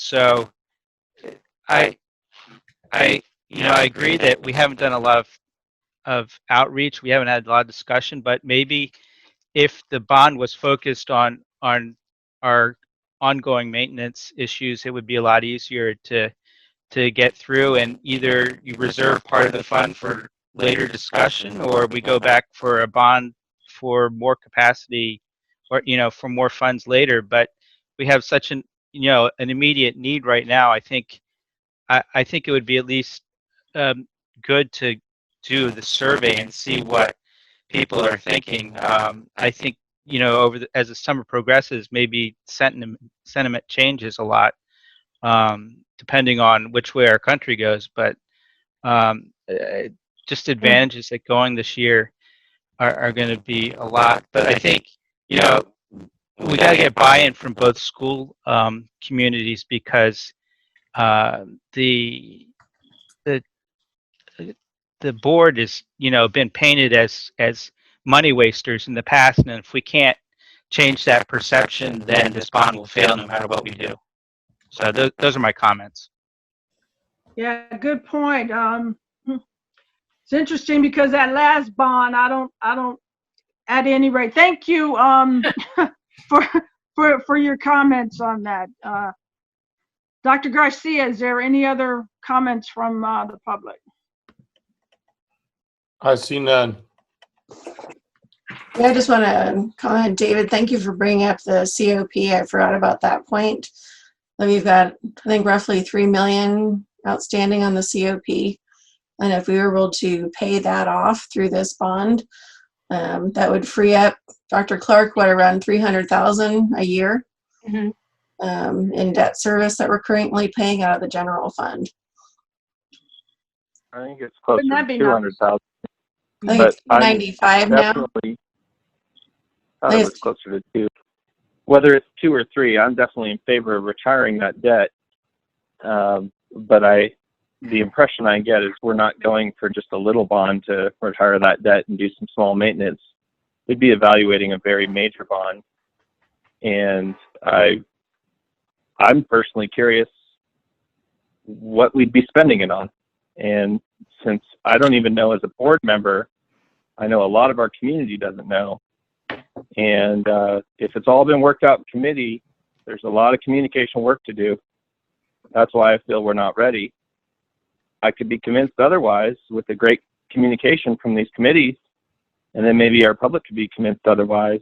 So I I agree that we haven't done a lot of outreach. We haven't had a lot of discussion, but maybe if the bond was focused on our ongoing maintenance issues, it would be a lot easier to get through, and either you reserve part of the fund for later discussion, or we go back for a bond for more capacity, or for more funds later. But we have such an immediate need right now. I think it would be at least good to do the survey and see what people are thinking. I think as the summer progresses, maybe sentiment changes a lot, depending on which way our country goes. But just advantages that going this year are going to be a lot. But I think we got to get buy-in from both school communities, because the the board is been painted as money wasters in the past, and if we can't change that perception, then this bond will fail no matter what we do. So those are my comments. Yeah, good point. It's interesting because that last bond, I don't at any rate. Thank you for your comments on that. Dr. Garcia, is there any other comments from the public? I see none. Yeah, I just want to comment, David, thank you for bringing up the COP. I forgot about that point. We've got, I think, roughly 3 million outstanding on the COP. And if we were able to pay that off through this bond, that would free up Dr. Clark, around 300,000 a year in debt service that we're currently paying out of the general fund. I think it's closer Wouldn't that to be 200,000. I think it's 95 now. Definitely, I thought it was closer to 2. Whether it's 2 or 3, I'm definitely in favor of retiring that debt. But the impression I get is we're not going for just a little bond to retire that debt and do some small maintenance. We'd be evaluating a very major bond, and I'm personally curious what we'd be spending it on. And since I don't even know as a board member, I know a lot of our community doesn't know. And if it's all been worked out in committee, there's a lot of communication work to do. That's why I feel we're not ready. I could be convinced otherwise with the great communication from these committees, and then maybe our public could be convinced otherwise.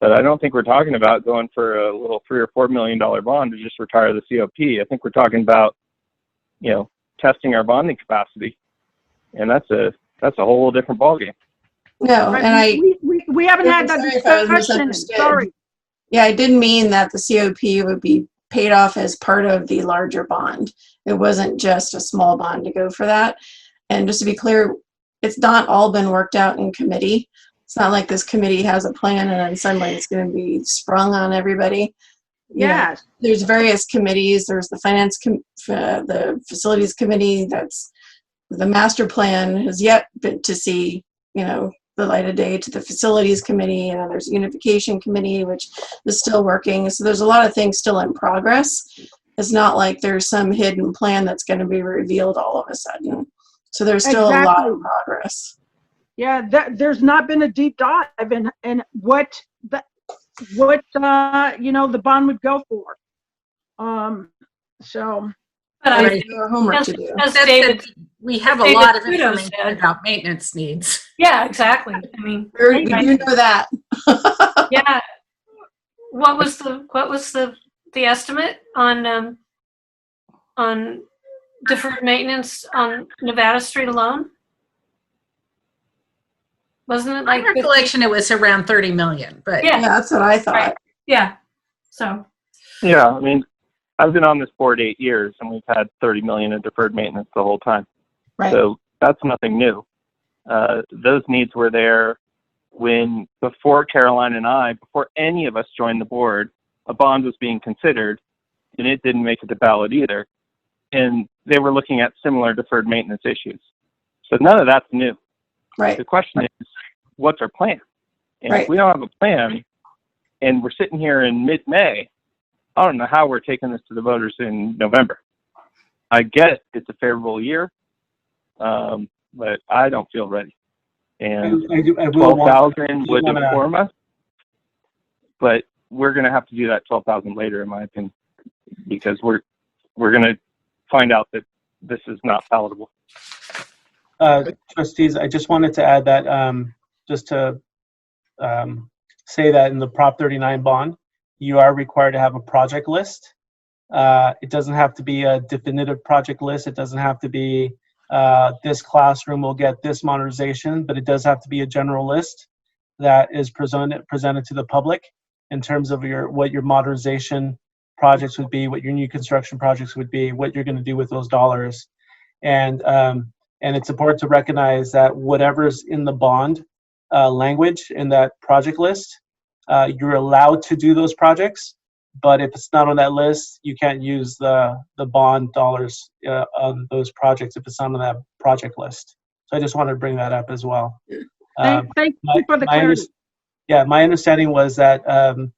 But I don't think we're talking about going for a little $3 or $4 million bond to just retire the COP. I think we're talking about, testing our bonding capacity, and that's a whole different ballgame. No, and we haven't had that discussion. Sorry. Yeah, I didn't mean that the COP would be paid off as part of the larger bond. It wasn't just a small bond to go for that. And just to be clear, it's not all been worked out in committee. It's not like this committee has a plan and then suddenly it's going to be sprung on everybody. Yes. There's various committees. There's the the facilities committee. That's the master plan has yet been to see, the light of day, to the facilities committee, and then there's unification committee, which is still working. So there's a lot of things still in progress. It's not like there's some hidden plan that's going to be revealed all of a sudden. So there's still a lot of progress. Yeah, there's not been a deep dive in what the bond would go for. So. But I have homework to do. As David, we have a lot of information about maintenance needs. Yeah, exactly. I mean, we do know that. Yeah. What was the estimate on deferred maintenance on Nevada Street alone? Wasn't it like my recollection? It was around 30 million, but yeah, that's what I thought. Right. Yeah. So. Yeah, I mean, I've been on this board 8 years, and we've had 30 million in deferred maintenance the whole time. Right. So that's nothing new. Those needs were there before Caroline and before any of us joined the board, a bond was being considered, and it didn't make it to ballot either. And they were looking at similar deferred maintenance issues. So none of that's new. Right. The question is, what's our plan? And if we don't have a plan, and we're sitting here in mid-May, I don't know how we're taking this to the voters in November. I get it's a favorable year, but I don't feel ready. And I will 12,000 would wanna- inform us, but we're going to have to do that 12,000 later, in my opinion, because we're going to find out that this is not palatable. Trustees, I just wanted to add that just to say that in the Prop 39 bond, you are required to have a project list. It doesn't have to be a definitive project list. It doesn't have to be this classroom will get this modernization, but it does have to be a general list that is presented to the public in terms of what your modernization projects would be, what your new construction projects would be, what you're going to do with those dollars. And it's important to recognize that whatever's in the bond language in that project list, you're allowed to do those projects, but if it's not on that list, you can't use the bond dollars on those projects if it's not on that project list. So I just wanted to bring that up as well. Thank you for the clarity. My understanding was that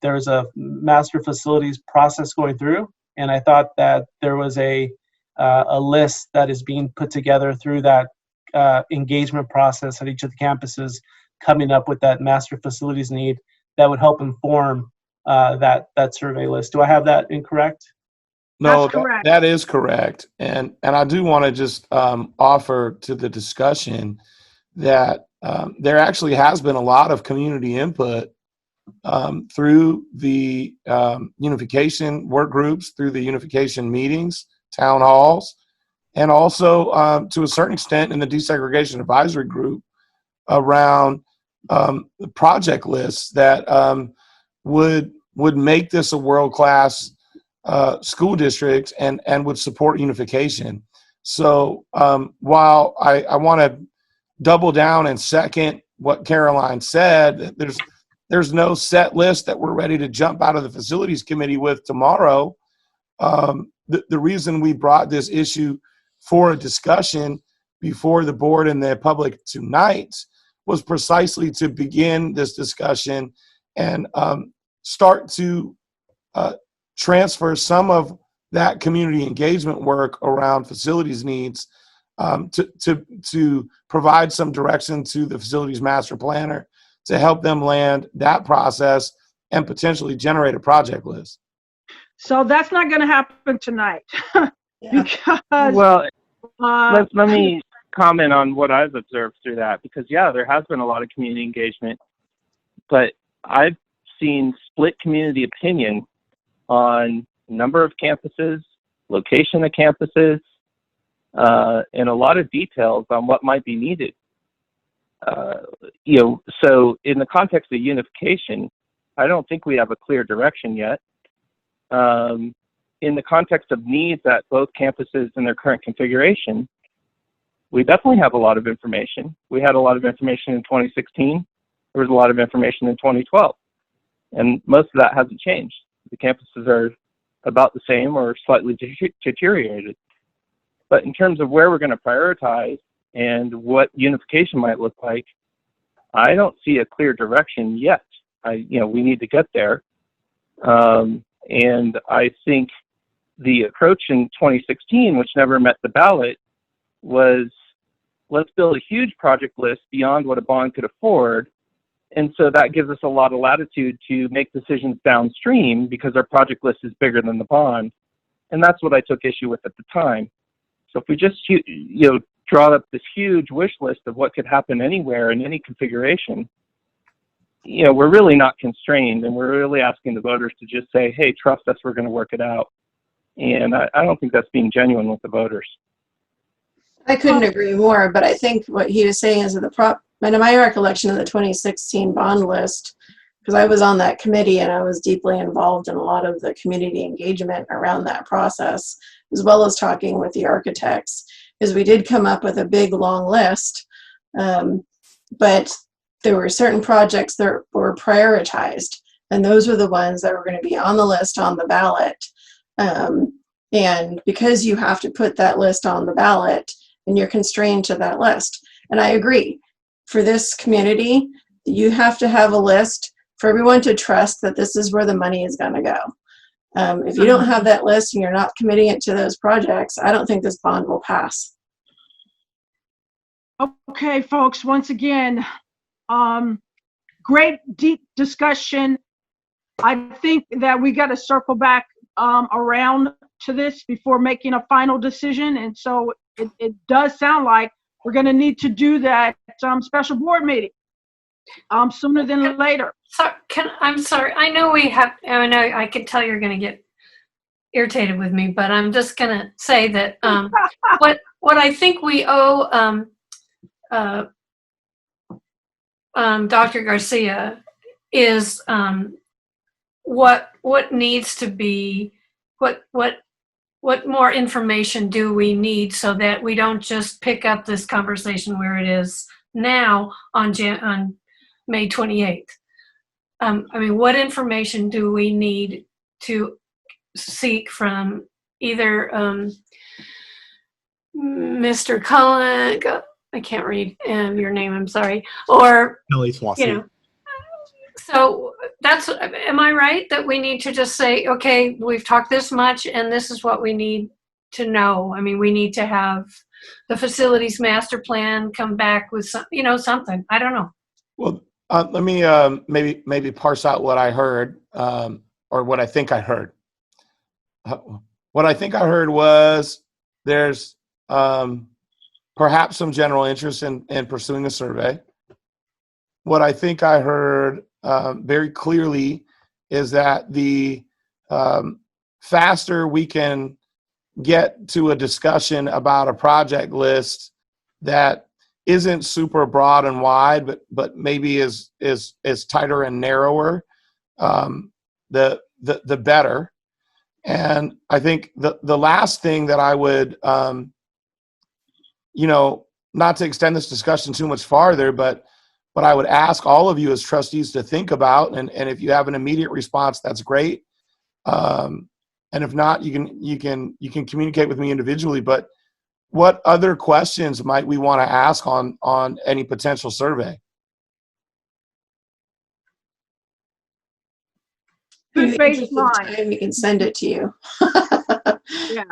there was a master facilities process going through, and I thought that there was a list that is being put together through that engagement process at each of the campuses, coming up with that master facilities need that would help inform that survey list. Do I have that incorrect? No, That's correct. that is correct. And I do want to just offer to the discussion that there actually has been a lot of community input through the unification work groups, through the unification meetings, town halls, and also to a certain extent in the desegregation advisory group around the project lists that would make this a world-class school district and would support unification. So while I want to double down and second what Caroline said, there's no set list that we're ready to jump out of the facilities committee with tomorrow. The reason we brought this issue for a discussion before the board and the public tonight was precisely to begin this discussion and start to transfer some of that community engagement work around facilities needs to provide some direction to the facilities master planner to help them land that process and potentially generate a project list. So that's not going to happen tonight. Because well, let me comment on what I've observed through that, because yeah, there has been a lot of community engagement, but I've seen split community opinion on number of campuses, location of campuses, and a lot of details on what might be needed. So in the context of unification, I don't think we have a clear direction yet. In the context of needs at both campuses in their current configuration, we definitely have a lot of information. We had a lot of information in 2016. There was a lot of information in 2012. And most of that hasn't changed. The campuses are about the same or slightly deteriorated. But in terms of where we're going to prioritize and what unification might look like, I don't see a clear direction yet. We need to get there. And I think the approach in 2016, which never met the ballot, was let's build a huge project list beyond what a bond could afford. And so that gives us a lot of latitude to make decisions downstream because our project list is bigger than the bond. And that's what I took issue with at the time. So if we just, draw up this huge wish list of what could happen anywhere in any configuration, we're really not constrained, and we're really asking the voters to just say, hey, trust us, we're going to work it out. And I don't think that's being genuine with the voters. I couldn't agree more, but I think what he was saying is that in my recollection of the 2016 bond list, because I was on that committee and I was deeply involved in a lot of the community engagement around that process, as well as talking with the architects, is we did come up with a big, long list, but there were certain projects that were prioritized, and those were the ones that were going to be on the list on the ballot. And because you have to put that list on the ballot, and you're constrained to that list. And I agree, for this community, you have to have a list for everyone to trust that this is where the money is going to go. If you don't have that list and you're not committing it to those projects, I don't think this bond will pass. Okay, folks, once again, great deep discussion. I think that we got to circle back around to this before making a final decision. And so it does sound like we're going to need to do that special board meeting sooner than later. So I'm sorry. I know we have. I know I can tell you're going to get irritated with me, but I'm just going to say that what I think we owe Dr. Garcia is what needs to be, what more information do we need so that we don't just pick up this conversation where it is now on May 28th. I mean, what information do we need to seek from either Mr. Cullen, I can't read your name, I'm sorry, or, Kelly Swassey. you know, so that's, am I right that we need to just say, okay, we've talked this much and this is what we need to know? I mean, we need to have the facilities master plan come back with some, you know, something. I don't know. Well, let me maybe parse out what I heard, or what I think I heard. What I think I heard was there's perhaps some general interest in pursuing a survey. What I think I heard very clearly is that the faster we can get to a discussion about a project list that isn't super broad and wide, but maybe is tighter and narrower, the better. And I think the last thing that I would, you know, not to extend this discussion too much farther, but I would ask all of you as trustees to think about, and if you have an immediate response, that's great. And if not, you can communicate with me individually. But what other questions might we want to ask on any potential survey? Good baseline. We can send it to you. Yeah.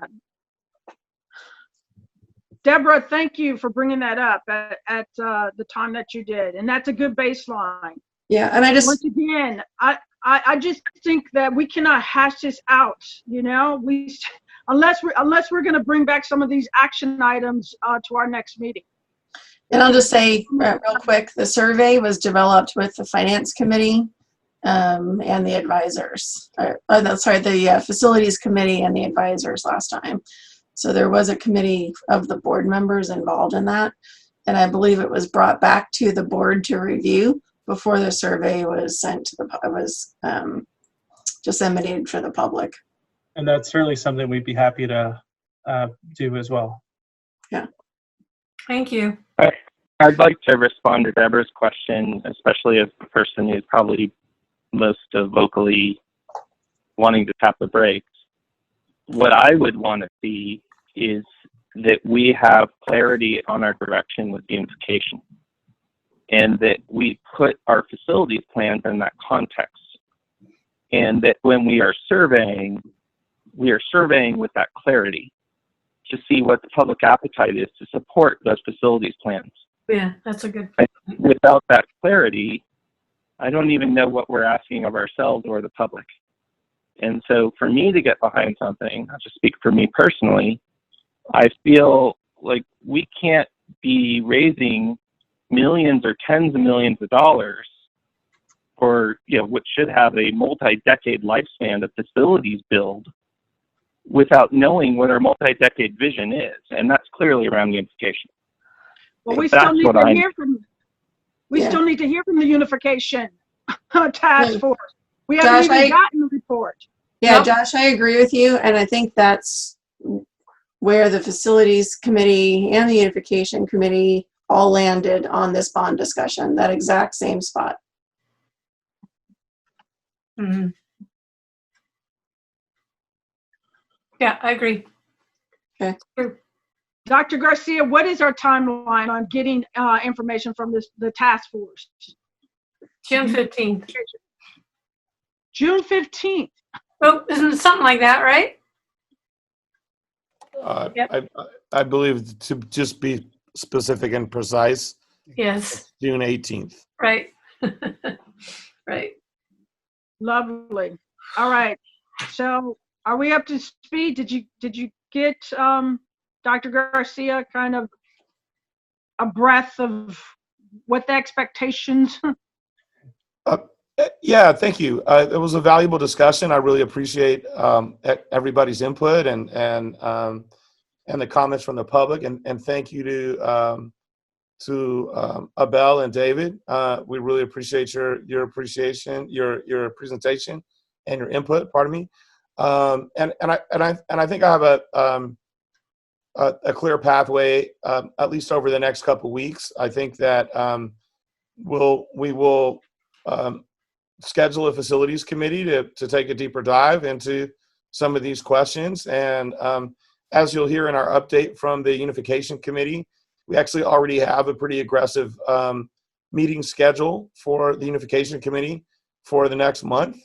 Deborah, thank you for bringing that up at the time that you did, and that's a good baseline. Yeah, and I just once again, I just think that we cannot hash this out. You know, unless we're going to bring back some of these action items to our next meeting. And I'll just say real quick, the survey was developed with the finance committee and the advisors. The facilities committee and the advisors last time. So there was a committee of the board members involved in that. And I believe it was brought back to the board to review before the survey was sent to disseminated for the public. And that's certainly something we'd be happy to do as well. Yeah. Thank you. I'd like to respond to Deborah's question, especially as the person who's probably most vocally wanting to tap the brakes. What I would want to see is that we have clarity on our direction with unification, and that we put our facilities plans in that context, and that when we are surveying with that clarity to see what the public appetite is to support those facilities plans. Yeah, that's a good point. Without that clarity, I don't even know what we're asking of ourselves or the public. And so for me to get behind something, I'll just speak for me personally, I feel like we can't be raising millions or tens of millions of dollars for, you know, what should have a multi-decade lifespan of facilities build without knowing what our multi-decade vision is. And that's clearly around unification. Well, we still need to hear from still need to hear from the unification task force. We haven't even gotten the report. Yeah, Josh, I agree with you. And I think that's where the facilities committee and the unification committee all landed on this bond discussion, that exact same spot. Mm-hmm. Yeah, I agree. Okay. Dr. Garcia, what is our timeline on getting information from the task force? June 15th. June 15th. Oh, isn't it something like that, right? Yep. I believe to just be specific and precise, Yes. June 18th. Right. Right. Lovely. All right. So are we up to speed? Did you get Dr. Garcia kind of a breath of what the expectations? Yeah, thank you. It was a valuable discussion. I really appreciate everybody's input and the comments from the public. And thank you to Abel and David. We really appreciate your appreciation, your presentation, and your input. Pardon me. And I think I have a clear pathway, at least over the next couple of weeks. I think that we will schedule a facilities committee to take a deeper dive into some of these questions. And as you'll hear in our update from the unification committee, we actually already have a pretty aggressive meeting schedule for the unification committee for the next month.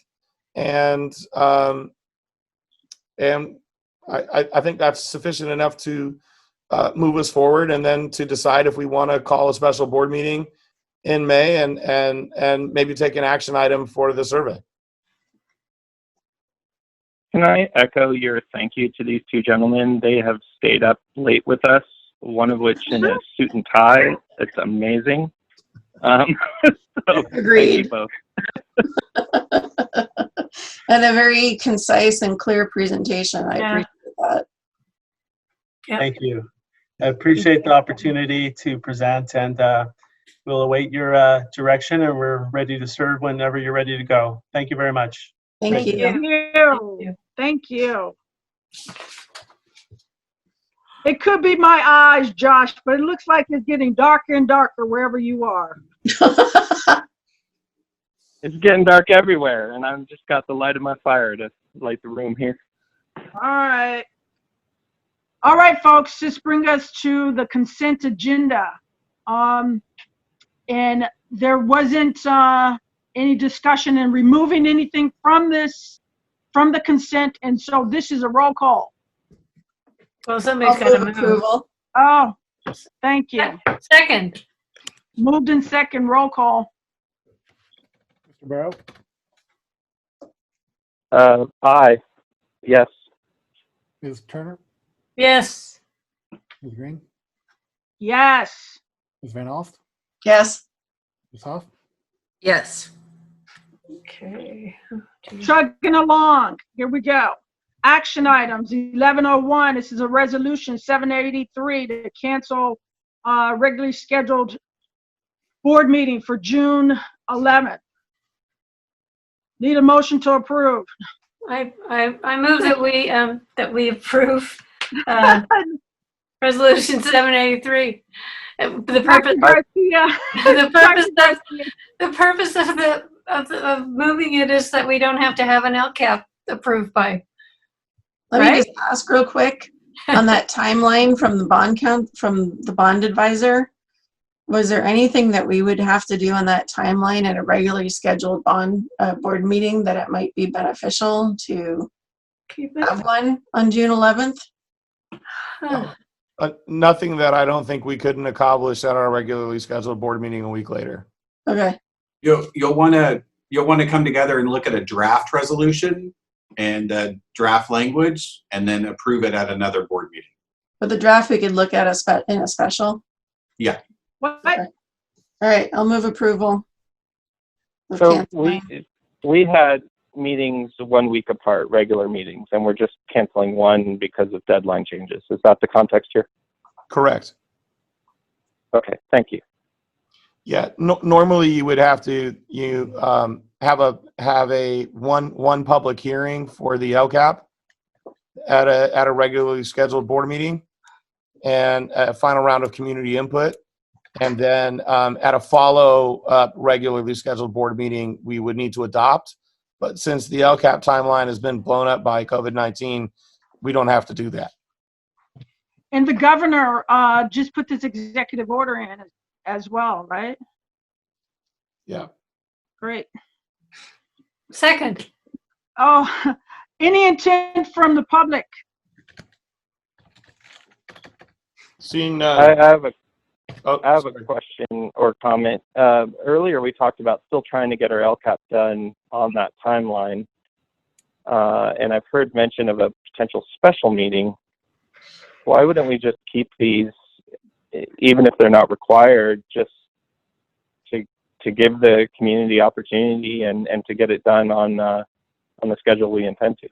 And I think that's sufficient enough to move us forward, and then to decide if we want to call a special board meeting in May and maybe take an action item for the survey. Can I echo your thank you to these two gentlemen? They have stayed up late with us, one of which in a suit and tie. It's amazing. So Agreed. Thank you both. And a very concise and clear presentation. I appreciate that. Thank you. I appreciate the opportunity to present, and we'll await your direction, and we're ready to serve whenever you're ready to go. Thank you very much. Thank you. Thank you. Thank you. It could be my eyes, Josh, but it looks like it's getting darker and darker wherever you are. It's getting dark everywhere, and I've just got the light of my fire to light the room here. All right. All right, folks, this brings us to the consent agenda. And there wasn't any discussion in removing anything from the consent, and so this is a roll call. Well, somebody's got to move. Approval. Oh, thank you. Second. Moved in second, roll call. Mr. Barrow? Aye. Yes. Ms. Turner? Yes. Ms. Green? Yes. Ms. Van Alst? Yes. Ms. Hoff? Yes. Okay. Chugging along. Here we go. Action items 1101. This is a resolution 783 to cancel regularly scheduled board meeting for June 11th. Need a motion to approve. I move that we approve resolution 783. The purpose of moving it is that we don't have to have an LCAP approved by. Let me just ask real quick on that timeline from the bond advisor. Was there anything that we would have to do on that timeline at a regularly scheduled board meeting that it might be beneficial to have one on June 11th? Nothing that I don't think we couldn't accomplish at our regularly scheduled board meeting a week later. Okay. You'll want to come together and look at a draft resolution and draft language, and then approve it at another board meeting. But the draft we could look at in a special. Yeah. What? Okay. All right, I'll move approval. So we had meetings 1 week apart, regular meetings, and we're just canceling one because of deadline changes. Is that the context here? Correct. Okay, thank you. Yeah, normally you would have to have a one public hearing for the LCAP at a regularly scheduled board meeting, and a final round of community input, and then at a follow regularly scheduled board meeting we would need to adopt. But since the LCAP timeline has been blown up by COVID-19, we don't have to do that. And the governor just put this executive order in as well, right? Yeah. Great. Second. Oh, Any intent from the public? Seeing I have a Oh, I have a question or comment. Earlier, we talked about still trying to get our LCAP done on that timeline. And I've heard mention of a potential special meeting. Why wouldn't we just keep these, even if they're not required, just to give the community opportunity and to get it done on the schedule we intend to?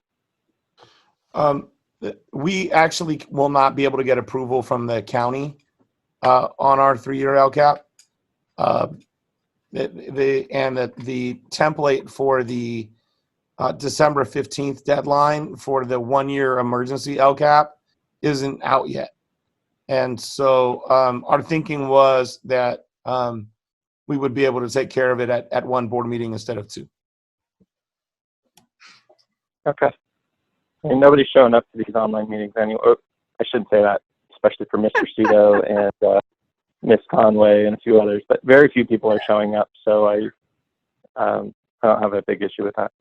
We actually will not be able to get approval from the county on our 3-year LCAP. The template for the December 15th deadline for the 1-year emergency LCAP isn't out yet. And so our thinking was that we would be able to take care of it at one board meeting instead of 2. Okay. I mean, nobody's showing up to these online meetings anyway. I shouldn't say that, especially for Mr. Cito and Miss Conway and a few others, but very few people are showing up, so I don't have a big issue with that.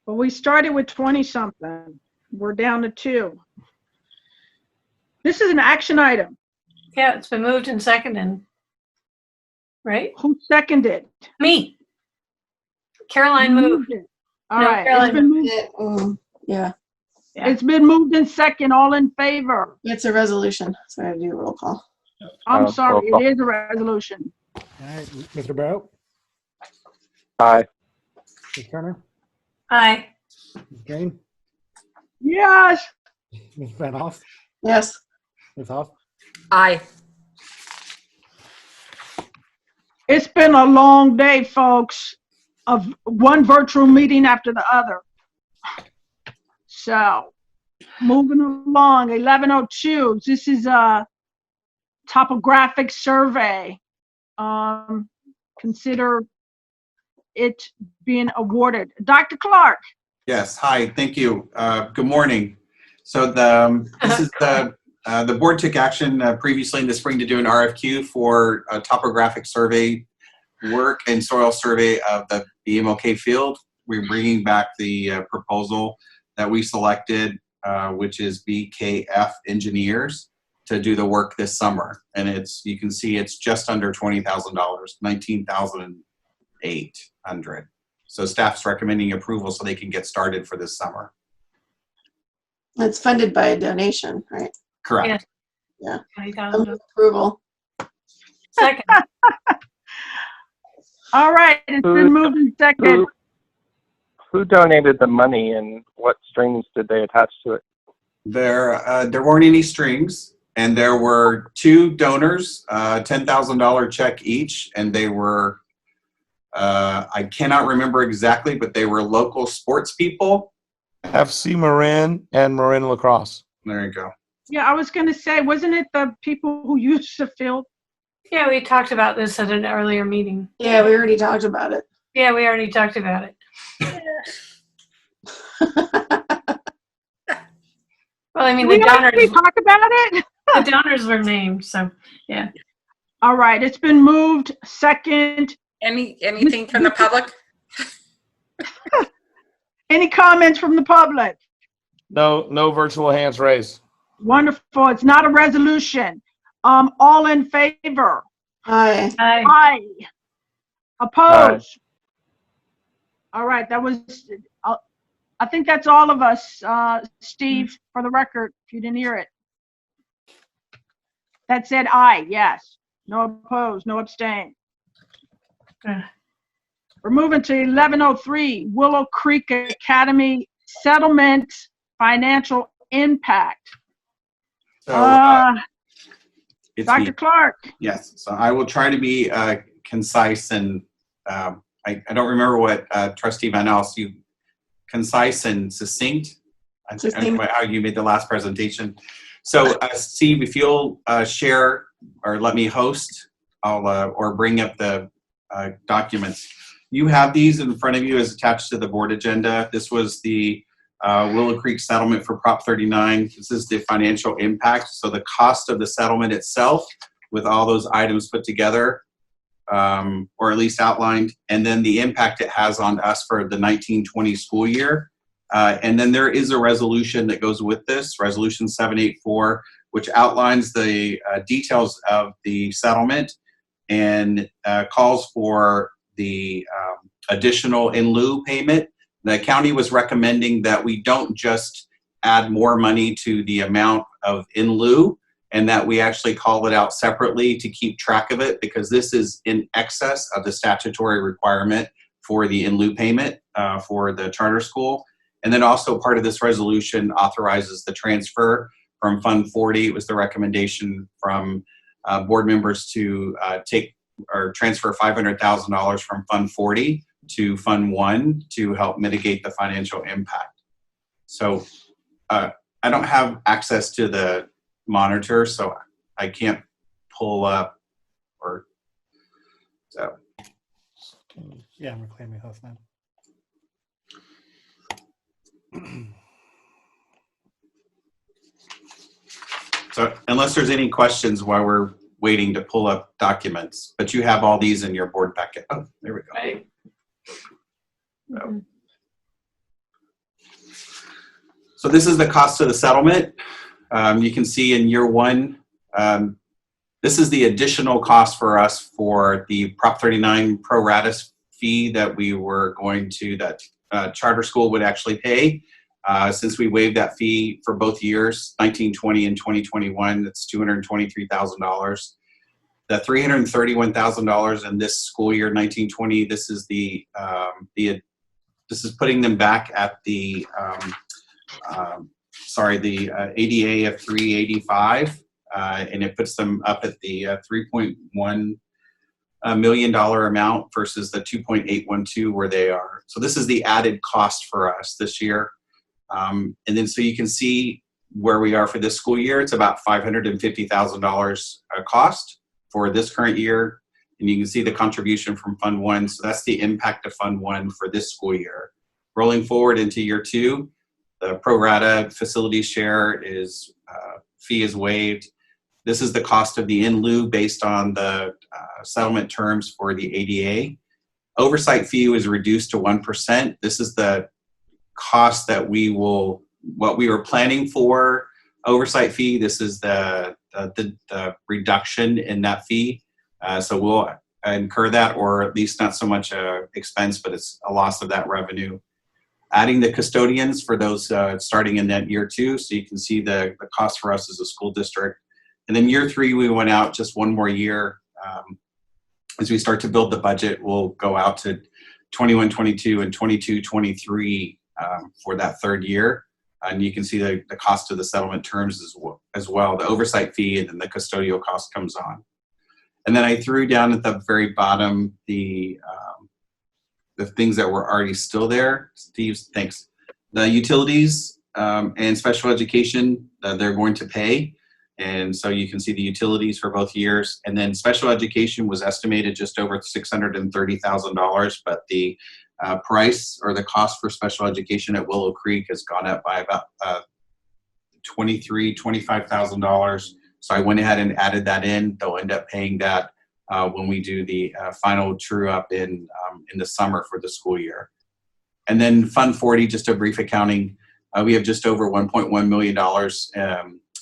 Well, we started with 20-something. We're down to 2. This is an action item. Yeah, it's been moved and seconded. Right? Who seconded? Me. Caroline moved. it. All No, right. Caroline It's been moved. Yeah. It's been moved in second. All in favor? It's a resolution, so I have to do a roll call. I'm sorry. It is a resolution. All right, Mr. Barrow, Aye. Ms. Turner, Aye. Ms. Green, Yes. Ms. Van Hoff, Yes. Ms. Hoff. Aye. It's been a long day, folks, of one virtual meeting after the other. So, moving along, 1102. This is a topographic survey. Consider it being awarded. Dr. Clark. Yes, hi, thank you. Good morning. So this is the board took action previously in the spring to do an RFQ for a topographic survey work and soil survey of the BMOK field. We're bringing back the proposal that we selected, which is BKF Engineers, to do the work this summer. And you can see it's just under $20,000, $19,800. So staff's recommending approval so they can get started for this summer. It's funded by a donation, right? Correct. Yeah. Approval. Second. All right, it's been moved in second. Who donated the money and what strings did they attach to it? There weren't any strings, and there were 2 donors, $10,000 check each, and they were, I cannot remember exactly, but they were local sports people. FC Marin and Marin Lacrosse. There you go. Yeah, I was going to say, wasn't it the people who used the field? Yeah, we talked about this at an earlier meeting. Yeah, we already talked about it. Yeah, we already talked about it. Well, I mean, Did the we actually donors. talk about it? The donors were named, so yeah. All right, it's been moved second. Anything from the public? Any comments from the public? No virtual hands raised. Wonderful. It's not a resolution. All in favor? Aye. Aye. Aye. Opposed? All right, that was, I think that's all of us, Steve, for the record, if you didn't hear it. That said aye, yes. No opposed, no abstain. We're moving to 1103, Willow Creek Academy Settlement Financial Impact. So, it's Dr. me. Clark. Yes, so I will try to be concise and I don't remember what Trustee Van Elst, concise and succinct. I don't know how you made the last presentation. So Steve, if you'll share or let me host, I'll or bring up the documents. You have these in front of you as attached to the board agenda. This was the Willow Creek settlement for Prop 39. This is the financial impact. So the cost of the settlement itself with all those items put together, or at least outlined, and then the impact it has on us for the 1920 school year. And then there is a resolution that goes with this, Resolution 784, which outlines the details of the settlement and calls for the additional in lieu payment. The county was recommending that we don't just add more money to the amount of in lieu, and that we actually call it out separately to keep track of it, because this is in excess of the statutory requirement for the in lieu payment for the charter school. And then also part of this resolution authorizes the transfer from Fund 40. It was the recommendation from board members to take or transfer $500,000 from Fund 40 to Fund 1 to help mitigate the financial impact. So I don't have access to the monitor, so I can't pull up or so. Yeah, I'm reclaiming host now. So unless there's any questions while we're waiting to pull up documents, but you have all these in your board packet. Oh, there we go. Right. So this is the cost of the settlement. You can see in year one, this is the additional cost for us for the Prop 39 pro rata fee that we were going to, that charter school would actually pay. Since we waived that fee for both years, 1920 and 2021, that's $223,000. The $331,000 in this school year, 1920, this is this is putting them back at the the ADA of 385, and it puts them up at the $3.1 million amount versus the 2.812 where they are. So this is the added cost for us this year. And then so you can see where we are for this school year. It's about $550,000 cost for this current year. And you can see the contribution from Fund 1. So that's the impact of Fund 1 for this school year. Rolling forward into year 2, the pro rata facility share is fee is waived. This is the cost of the in lieu based on the settlement terms for the ADA. Oversight fee was reduced to 1%. This is the cost that what we were planning for oversight fee. This is the reduction in that fee. So we'll incur that, or at least not so much expense, but it's a loss of that revenue. Adding the custodians for those starting in that year 2, so you can see the cost for us as a school district. And then year 3, we went out just one more year. As we start to build the budget, we'll go out to 21-22 and 22-23 for that third year. And you can see the cost of the settlement terms as well. The oversight fee and then the custodial cost comes on. And then I threw down at the very bottom the things that were already still there. Steve, thanks. The utilities and special education, they're going to pay. And so you can see the utilities for both years. And then special education was estimated just over $630,000, but the price or the cost for special education at Willow Creek has gone up by about $25,000. So I went ahead and added that in. They'll end up paying that when we do the final true up in the summer for the school year. And then Fund 40, just a brief accounting, we have just over $1.1 million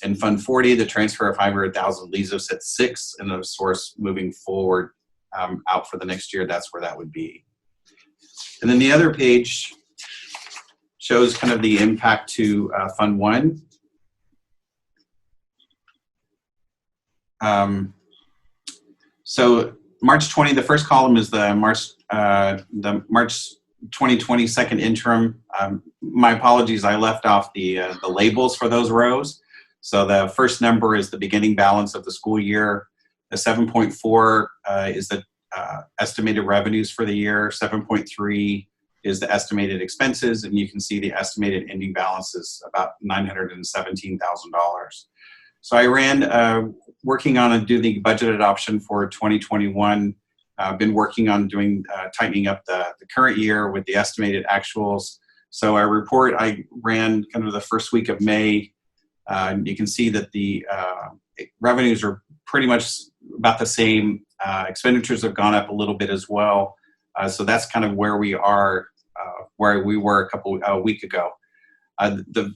in Fund 40. The transfer of $500,000 leaves us at 6, and the source moving forward out for the next year, that's where that would be. And then the other page shows kind of the impact to Fund 1. So March 20, the first column is the March 2020 second interim. My apologies, I left off the labels for those rows. So the first number is the beginning balance of the school year. The 7.4 is the estimated revenues for the year. 7.3 is the estimated expenses, and you can see the estimated ending balance is about $917,000. So I ran working on doing the budget adoption for 2021. I've been working on doing tightening up the current year with the estimated actuals. So our report I ran kind of the first week of May. You can see that the revenues are pretty much about the same. Expenditures have gone up a little bit as well. So that's kind of where we are, where we were a week ago. The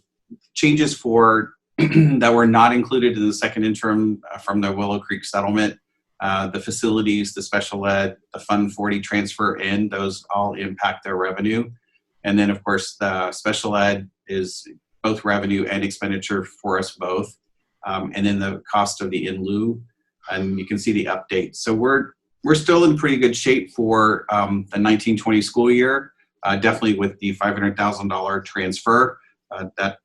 changes for that were not included in the second interim from the Willow Creek settlement, the facilities, the special ed, the Fund 40 transfer in, those all impact their revenue. And then of course the special ed is both revenue and expenditure for us both. And then the cost of the in lieu, and you can see the update. So we're still in pretty good shape for the 1920 school year, definitely with the $500,000 transfer. That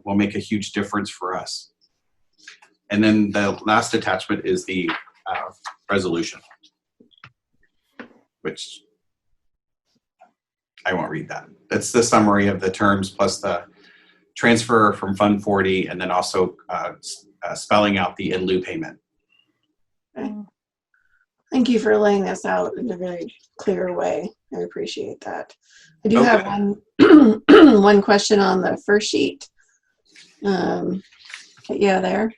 will make a huge difference for us. And then the last attachment is the resolution, which I won't read that. That's the summary of the terms plus the transfer from Fund 40, and then also spelling out the in lieu payment. Okay. Thank you for laying this out in a very clear way. I appreciate that. I do have one question on the first sheet. Yeah, there.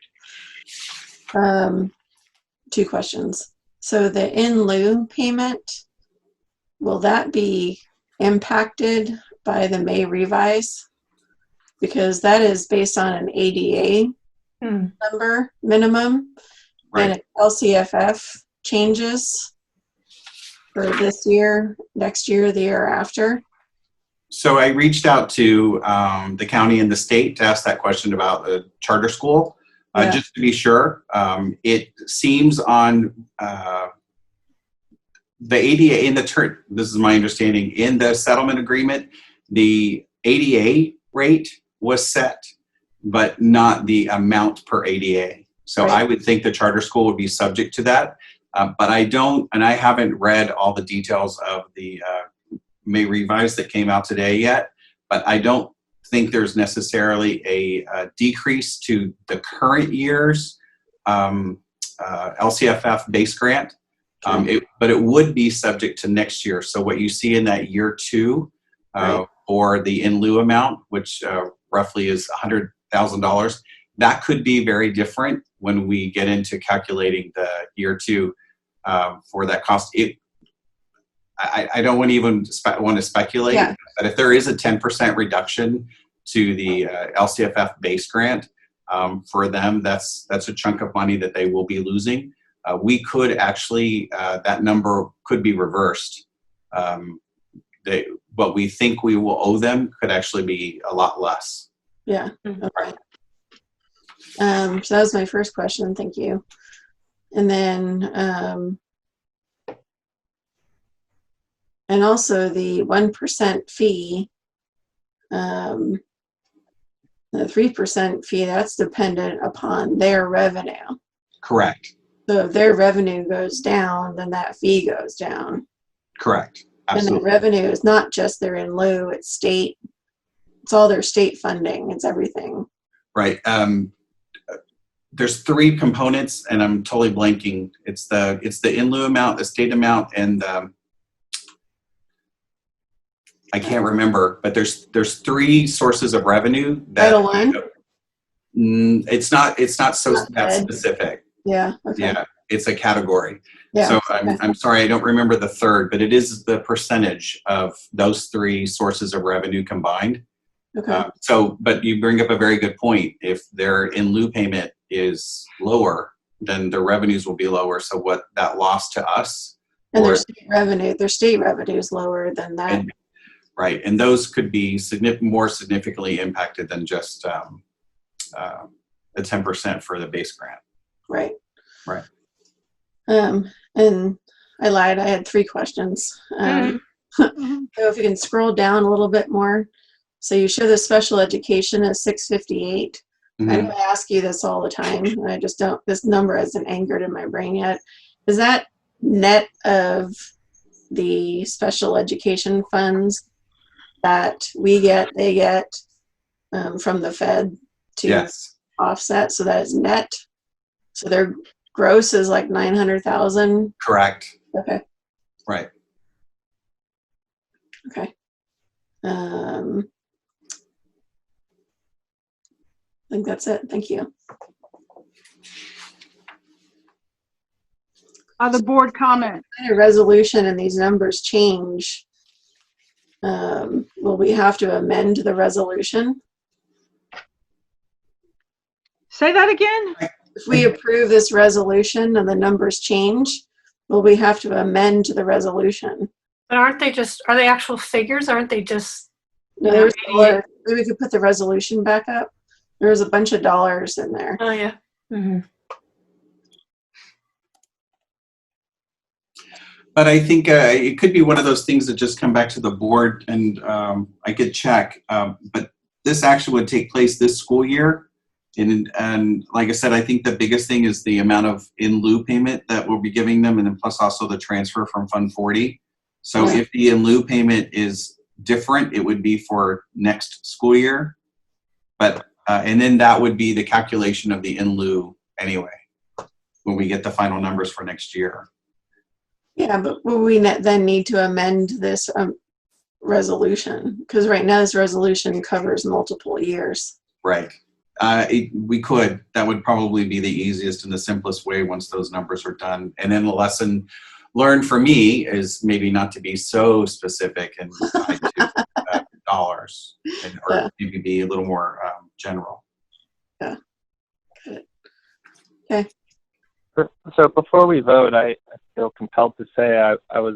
Two questions. So the in lieu payment, will that be impacted by the May revise? Because that is based on an ADA number minimum, right. And LCFF changes for this year, next year, the year after. So I reached out to the county and the state to ask that question about the charter school, just to be sure. It seems on the ADA in the this is my understanding, in the settlement agreement, the ADA rate was set, but not the amount per ADA. So I would think the charter school would be subject to that. But I don't, and I haven't read all the details of the May revise that came out today yet, but I don't think there's necessarily a decrease to the current year's LCFF base grant, but it would be subject to next year. So what you see in that year 2 or the in lieu amount, which roughly is $100,000, that could be very different when we get into calculating the year 2 for that cost. I don't want to even want to speculate, but if there is a 10% reduction to the LCFF base grant for them, that's a chunk of money that they will be losing. We could actually, that number could be reversed. What we think we will owe them could actually be a lot less. Yeah. Okay. So that was my first question. Thank you. And then, and also the 1% fee, the 3% fee, that's dependent upon their revenue. Correct. So if their revenue goes down, then that fee goes down. Correct. Absolutely. And the revenue is not just their in lieu, it's state, it's all their state funding, it's everything. Right. There's 3 components, and I'm totally blanking. It's the in lieu amount, the state amount, and I can't remember. But there's 3 sources of revenue. Title I. It's not so that specific. Yeah. Okay. Yeah. It's a category. Yeah. So I'm sorry, I don't remember the third, but it is the percentage of those 3 sources of revenue combined. Okay. But you bring up a very good point. If their in lieu payment is lower, then their revenues will be lower. So what that loss to us, and their state revenue is lower than that. Right, and those could be more significantly impacted than just the 10% for the base grant. Right. Right. And I lied. I had 3 questions. So if you can scroll down a little bit more. So you show the special education as 658. I know I ask you this all the time, and I just don't, this number hasn't anchored in my brain yet. Is that net of the special education funds that we get, they get from the Fed to offset? So that is net. So their gross is like 900,000. Correct. Okay. Right. Okay. I think that's it. Thank you. Other board comment? A resolution and these numbers change. Will we have to amend the resolution? Say that again? If we approve this resolution and the numbers change, will we have to amend the resolution? But aren't they just, are they actual figures? Aren't they just, No, you know, there's 88? dollars. Maybe we could put the resolution back up. There's a bunch of dollars in there. Oh, yeah. Mm-hmm. But I think it could be one of those things that just come back to the board, and I could check. But this actually would take place this school year. And like I said, I think the biggest thing is the amount of in lieu payment that we'll be giving them, and then plus also the transfer from Fund 40. So if the in lieu payment is different, it would be for next school year. But and then that would be the calculation of the in lieu anyway, when we get the final numbers for next year. Yeah, but will we then need to amend this resolution? Because right now this resolution covers multiple years. Right. We could. That would probably be the easiest and the simplest way once those numbers are done. And then the lesson learned for me is maybe not to be so specific and tied to dollars, or maybe be a little more general. Yeah. Good. Okay. So before we vote, I feel compelled to say I was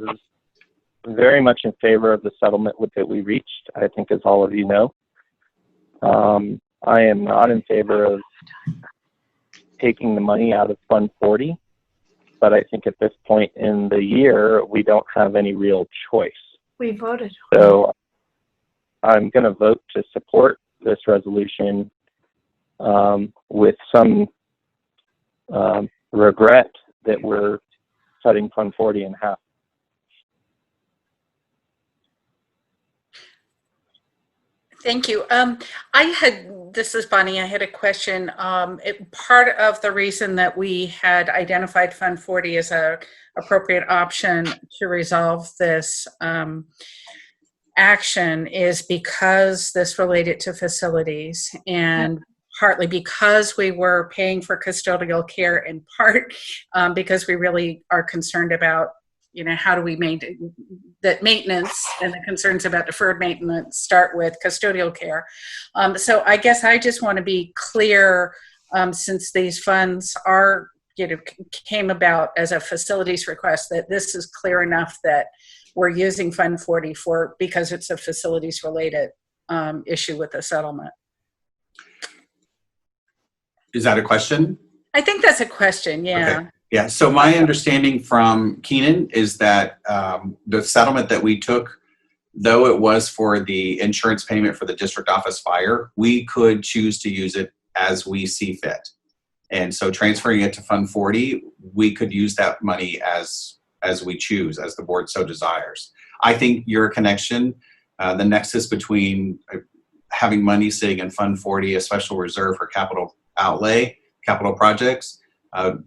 very much in favor of the settlement that we reached, I think, as all of you know. I am not in favor of taking the money out of Fund 40, but I think at this point in the year, we don't have any real choice. We voted. So I'm going to vote to support this resolution with some regret that we're cutting Fund 40 in half. Thank you. This is Bonnie. I had a question. Part of the reason that we had identified Fund 40 as a appropriate option to resolve this action is because this related to facilities, and partly because we were paying for custodial care, in part because we really are concerned about, you know, how do we maintain that maintenance, and the concerns about deferred maintenance start with custodial care. So I guess I just want to be clear, since these funds are, you know, came about as a facilities request, that this is clear enough that we're using Fund 40 because it's a facilities related issue with the settlement. Is that a question? I think that's a question, yeah. Okay. Yeah, so my understanding from Keenan is that the settlement that we took, though it was for the insurance payment for the district office fire, we could choose to use it as we see fit. And so transferring it to Fund 40, we could use that money as we choose, as the board so desires. I think your connection, the nexus between having money sitting in Fund 40, a special reserve for capital outlay, capital projects,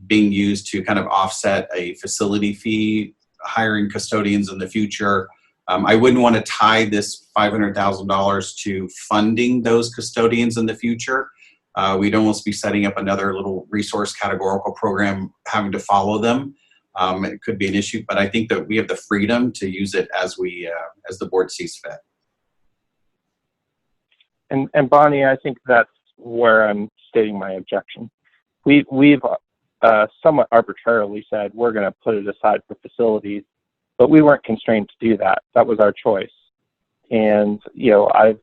being used to kind of offset a facility fee, hiring custodians in the future. I wouldn't want to tie this $500,000 to funding those custodians in the future. We'd almost be setting up another little resource categorical program, having to follow them. It could be an issue, but I think that we have the freedom to use it as the board sees fit. And Bonnie, I think that's where I'm stating my objection. We've somewhat arbitrarily said we're going to put it aside for facilities, but we weren't constrained to do that. That was our choice. And, I've,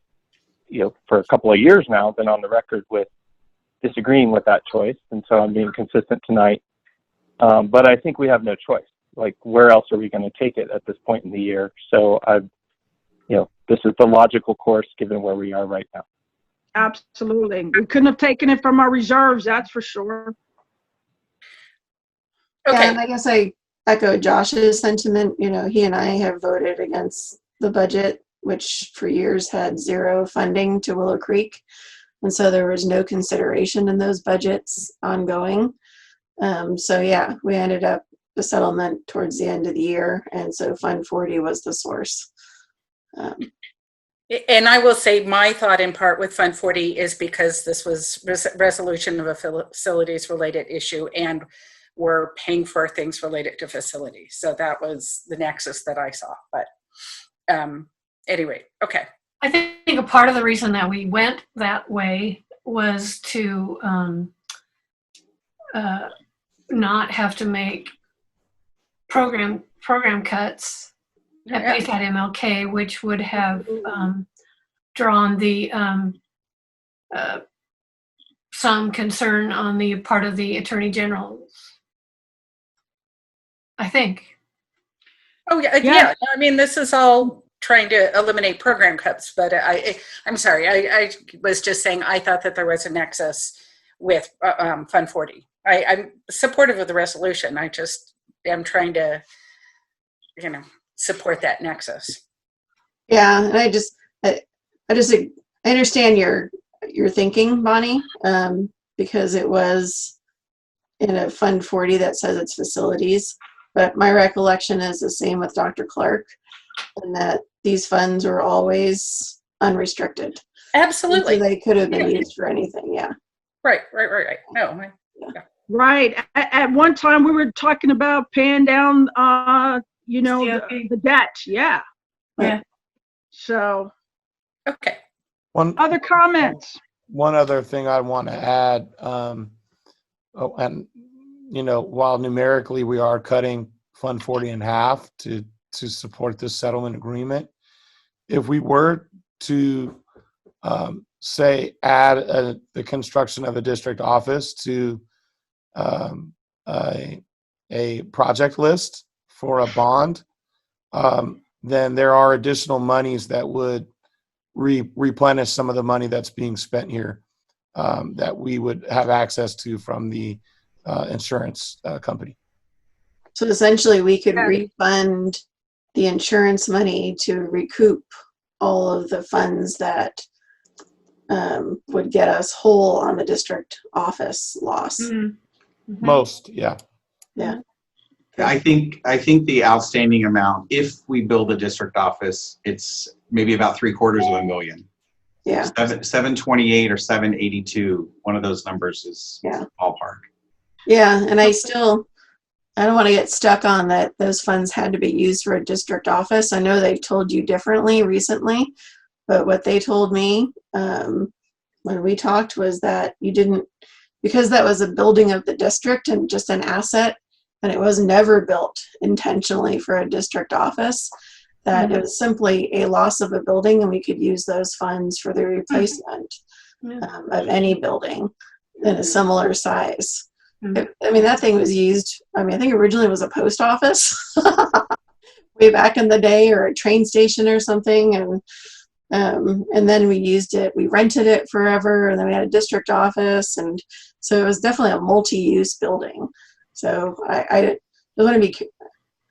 for a couple of years now, been on the record with disagreeing with that choice. And so I'm being consistent tonight. But I think we have no choice. Like, where else are we going to take it at this point in the year? So this is the logical course given where we are right now. Absolutely. We couldn't have taken it from our reserves, that's for sure. Okay. Yeah, and I guess I echo Josh's sentiment. He and I have voted against the budget, which for years had zero funding to Willow Creek. And so there was no consideration in those budgets ongoing. So yeah, we ended up the settlement towards the end of the year. And so Fund 40 was the source. And I will say my thought in part with Fund 40 is because this was resolution of a facilities related issue, and we're paying for things related to facilities. So that was the nexus that I saw. But anyway, okay. I think a part of the reason that we went that way was to not have to make program cuts at Bayside MLK, which would have drawn the some concern on the part of the Attorney General, I think. Oh, yeah. I mean, this is all trying to eliminate program cuts, but I'm sorry. I was just saying I thought that there was a nexus with Fund 40. I'm supportive of the resolution. I just am trying to, support that nexus. Yeah, and I understand your thinking, Bonnie, because it was in a Fund 40 that says it's facilities. But my recollection is the same with Dr. Clark, and that these funds were always unrestricted. Absolutely. So they could have been used for anything, yeah. Right. No. Yeah. Right. At one time, we were talking about paying down, the debt. Yeah. Yeah. So. Okay. Other comments? One other thing I want to add, while numerically we are cutting Fund 40 in half to support this settlement agreement, if we were to say add the construction of a district office to a project list for a bond, then there are additional monies that would replenish some of the money that's being spent here that we would have access to from the insurance company. So essentially we could refund the insurance money to recoup all of the funds that would get us whole on the district office loss. Mm-hmm. Most, yeah. Yeah. I think the outstanding amount, if we build a district office, it's maybe about $750,000 million. Yeah. 728 or 782. One of those numbers is ballpark. Yeah, and I don't want to get stuck on that those funds had to be used for a district office. I know they've told you differently recently, but what they told me when we talked was that you didn't, because that was a building of the district and just an asset, and it was never built intentionally for a district office, that it was simply a loss of a building and we could use those funds for the replacement of any building in a similar size. I mean, that thing was used, I think originally it was a post office way back in the day, or a train station or something. And then we used it, we rented it forever, and then we had a district office. And so it was definitely a multi-use building. So I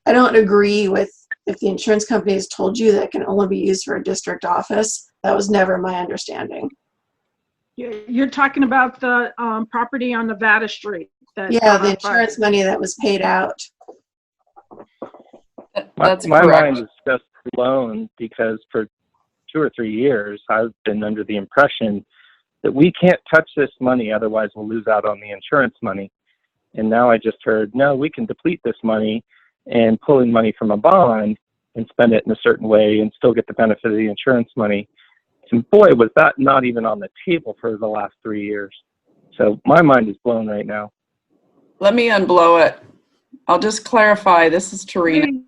don't agree with, if the insurance company has told you that it can only be used for a district office. That was never my understanding. You're talking about the property on Nevada Street. Yeah, the insurance money that was paid out. My mind is just blown because for 2 or 3 years, I've been under the impression that we can't touch this money, otherwise we'll lose out on the insurance money. And now I just heard, no, we can deplete this money and pull in money from a bond and spend it in a certain way and still get the benefit of the insurance money. And boy, was that not even on the table for the last 3 years. So my mind is blown right now. Let me unblow it. I'll just clarify. This is Tarina.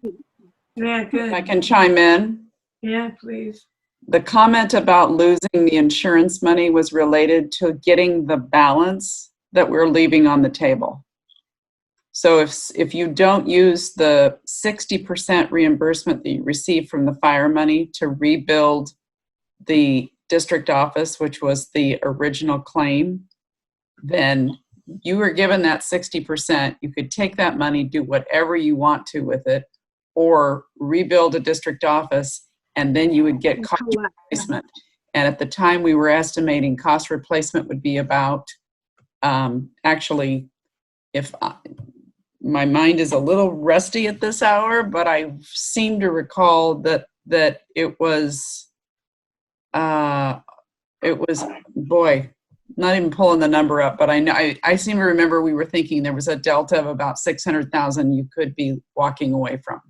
Yeah, good. I can chime in. Yeah, please. The comment about losing the insurance money was related to getting the balance that we're leaving on the table. So if you don't use the 60% reimbursement that you receive from the fire money to rebuild the district office, which was the original claim, then you were given that 60%. You could take that money, do whatever you want to with it, or rebuild a district office, and then you would get cost replacement. And at the time, we were estimating cost replacement would be about, actually, if my mind is a little rusty at this hour, but I seem to recall that it was, boy, not even pulling the number up, but I know I seem to remember we were thinking there was a delta of about 600,000 you could be walking away from.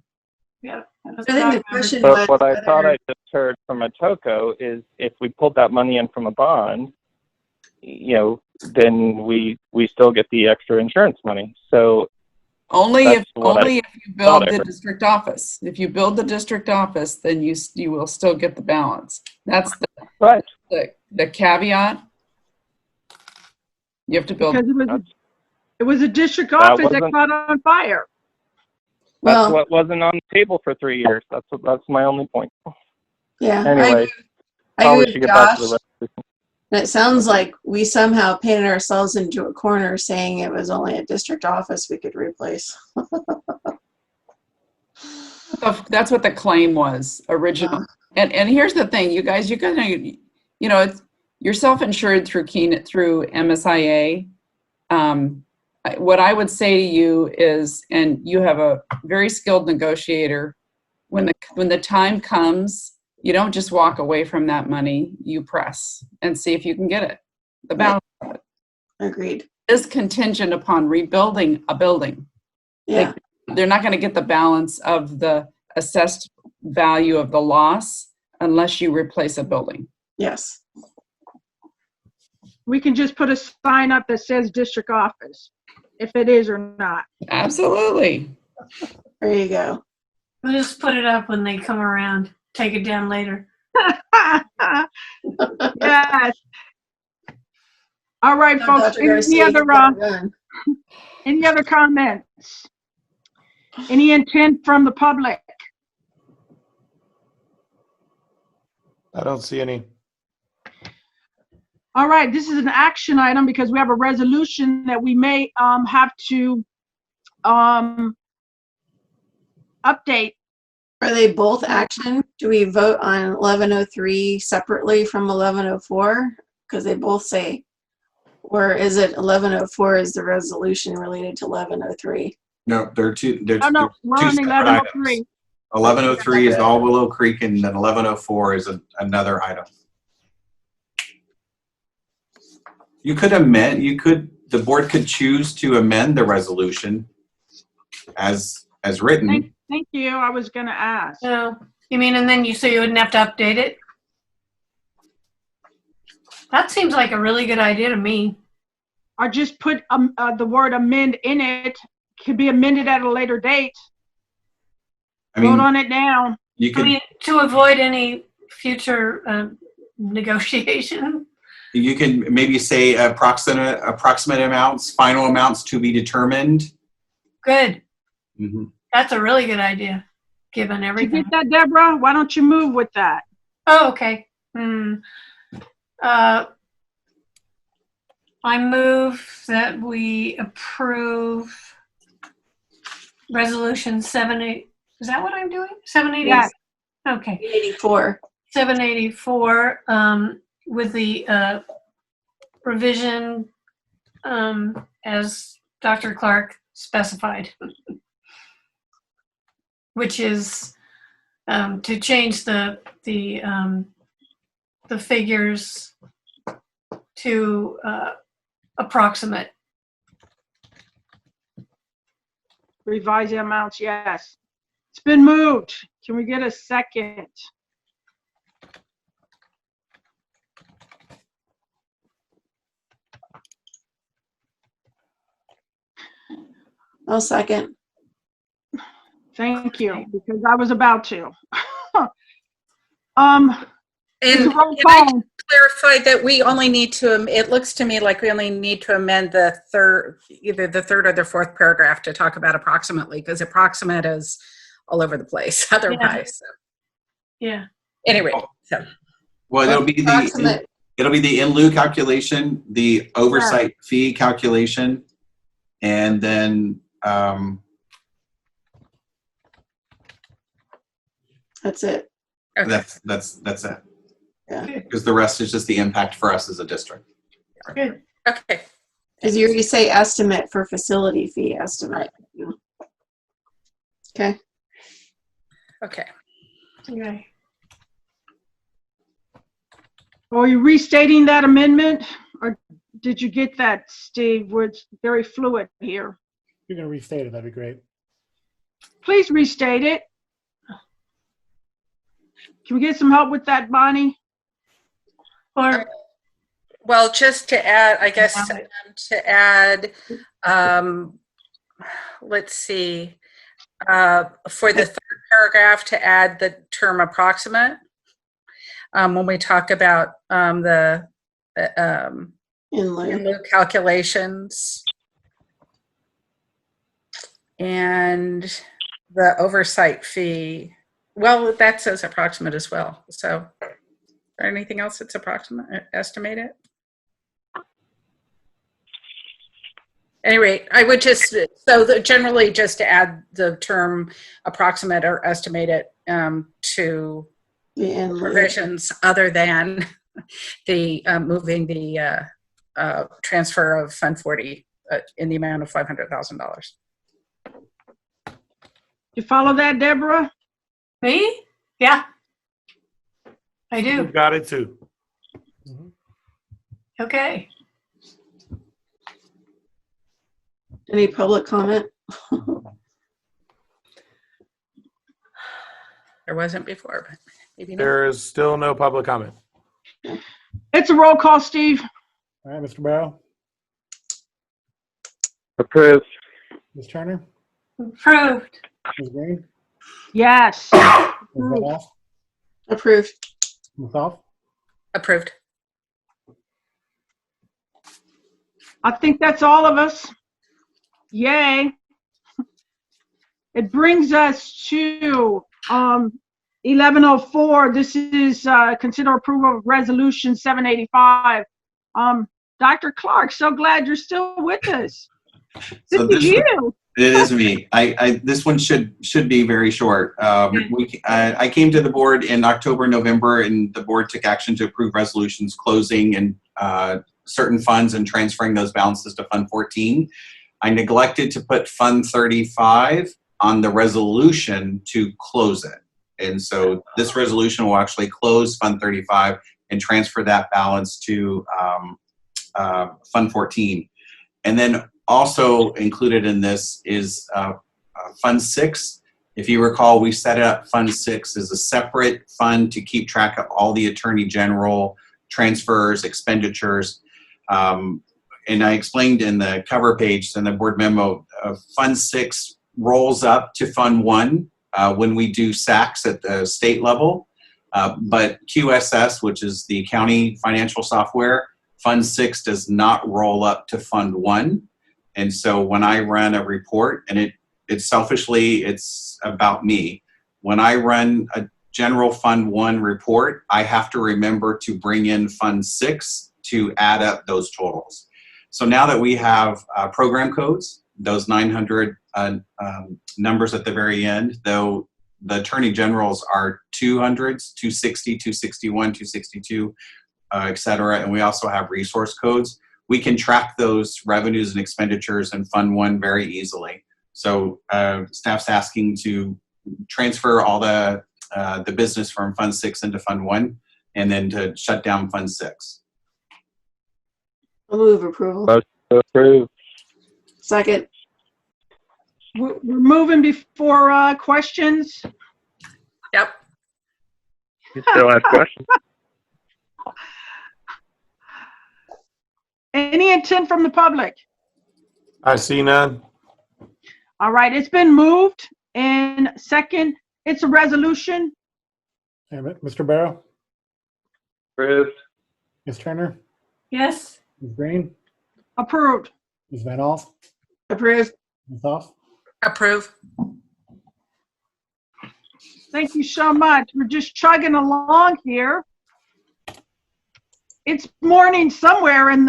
Yeah. I think the question But was what I thought I just heard from Atoko is if we pulled that money in from a bond, then we still get the extra insurance money. So Only that's if what only if you thought build I the heard. district office. If you build the district office, then you will still get the balance. That's right. The caveat. You have to build. Because it was a district That office that wasn't- caught on fire. That's Well, what wasn't on the table for 3 years. That's my only point. yeah, Anyway, I probably agree should with get back to Josh. the resolution. And it sounds like we somehow painted ourselves into a corner saying it was only a district office we could replace. That's what the claim was original. And here's the thing, you guys, you're self-insured through through MSIA. What I would say to you is, and you have a very skilled negotiator, when the time comes, you don't just walk away from that money, you press and see if you can get it. The balance of it. Agreed. Is contingent upon rebuilding a building. Yeah. They're not going to get the balance of the assessed value of the loss unless you replace a building. Yes. We can just put a sign up that says district office, if it is or not. Absolutely. There you go. We'll just put it up when they come around. Take it down later. Yes. All right, No, folks. Dr. Garcia, Any other comments? Any intent from the public? I don't see any. All right, this is an action item because we have a resolution that we may have to update. Are they both action? Do we vote on 1103 separately from 1104? Because they both say, or is it 1104 is the resolution related to 1103? No, they're two. Oh, no, we're two on separate 1103. items. 1103 is All Willow Creek, and then 1104 is another item. You could amend. The board could choose to amend the resolution as written. Thank you. I was going to ask. No, you mean, and then you wouldn't have to update it? That seems like a really good idea to me. Or just put the word amend in it. Could be amended at a later date. I mean, vote on it now. You could. I mean, to avoid any future negotiation. You can maybe say approximate amounts, final amounts to be determined. Good. Mm-hmm. That's a really good idea, given everything. You get that, Deborah? Why don't you move with that? Oh, okay. I move that we approve resolution 78. Is that what I'm doing? 780? Yes. Okay. 84. 784 with the revision as Dr. Clark specified, which is to change the figures to approximate. Revise the amounts, yes. It's been moved. Can we get a second? I'll second. Thank you, because I was about to. And can I clarify that we only need to, it looks to me like we only need to amend the either the third or the fourth paragraph to talk about approximately, because approximate is all over the place otherwise. Yeah. Anyway, so. Well, it'll be the in lieu calculation, the oversight fee calculation, and then that's it. Okay. That's it. Yeah. Because the rest is just the impact for us as a district. Good. Okay. Because you already say estimate for facility fee estimate. Okay. Okay. Okay. Are you restating that amendment, or did you get that, Steve? It's very fluid here. You're going to restate it. That'd be great. Please restate it. Can we get some help with that, Bonnie? Or Well, just to add, I guess, to add, let's see, for the third paragraph, to add the term approximate, when we talk about the In lieu calculations and the oversight fee. Well, that says approximate as well. So, or anything else that's approximate, estimated? Anyway, I would just, generally just to add the term approximate or estimated to provisions other than the moving the transfer of Fund 40 in the amount of $500,000. You follow that, Deborah? Me? Yeah. I do. Got it too. Okay. Any public comment? There wasn't before, but maybe not. There is still no public comment. It's a roll call, Steve. All right, Mr. Barrow. Approved. Ms. Turner. Approved. Ms. Green. Yes. Ms. Vanoff. Approved. Ms. Off. Approved. I think that's all of us. Yay. It brings us to 11:04. This is consider approval of resolution 785. Dr. Clark, so glad you're still with us. So This is you. It is me. This one should be very short. I came to the board in October, November, and the board took action to approve resolutions closing and certain funds and transferring those balances to Fund 14. I neglected to put Fund 35 on the resolution to close it. And so this resolution will actually close Fund 35 and transfer that balance to Fund 14. And then also included in this is Fund 6. If you recall, we set up Fund 6 as a separate fund to keep track of all the Attorney General transfers, expenditures. And I explained in the cover page in the board memo, Fund 6 rolls up to Fund 1 when we do SACs at the state level. But QSS, which is the county financial software, Fund 6 does not roll up to Fund 1. And so when I run a report, and it's selfishly, it's about me. When I run a general Fund 1 report, I have to remember to bring in Fund 6 to add up those totals. So now that we have program codes, those 900 numbers at the very end, though the Attorney Generals are 200s, 260, 261, 262, et cetera, and we also have resource codes, we can track those revenues and expenditures in Fund 1 very easily. So staff's asking to transfer all the business from Fund 6 into Fund 1 and then to shut down Fund 6. I'll move approval. Motion approved. Second. We're moving before questions. Yep. You still have questions? Any intent from the public? I see none. All right, it's been moved. And second, it's a resolution. Mr. Barrow. Approved. Ms. Turner. Yes. Ms. Green. Approved. Ms. Vanoff. Approved. Ms. Off. Approve. Thank you so much. We're just chugging along here. It's morning somewhere in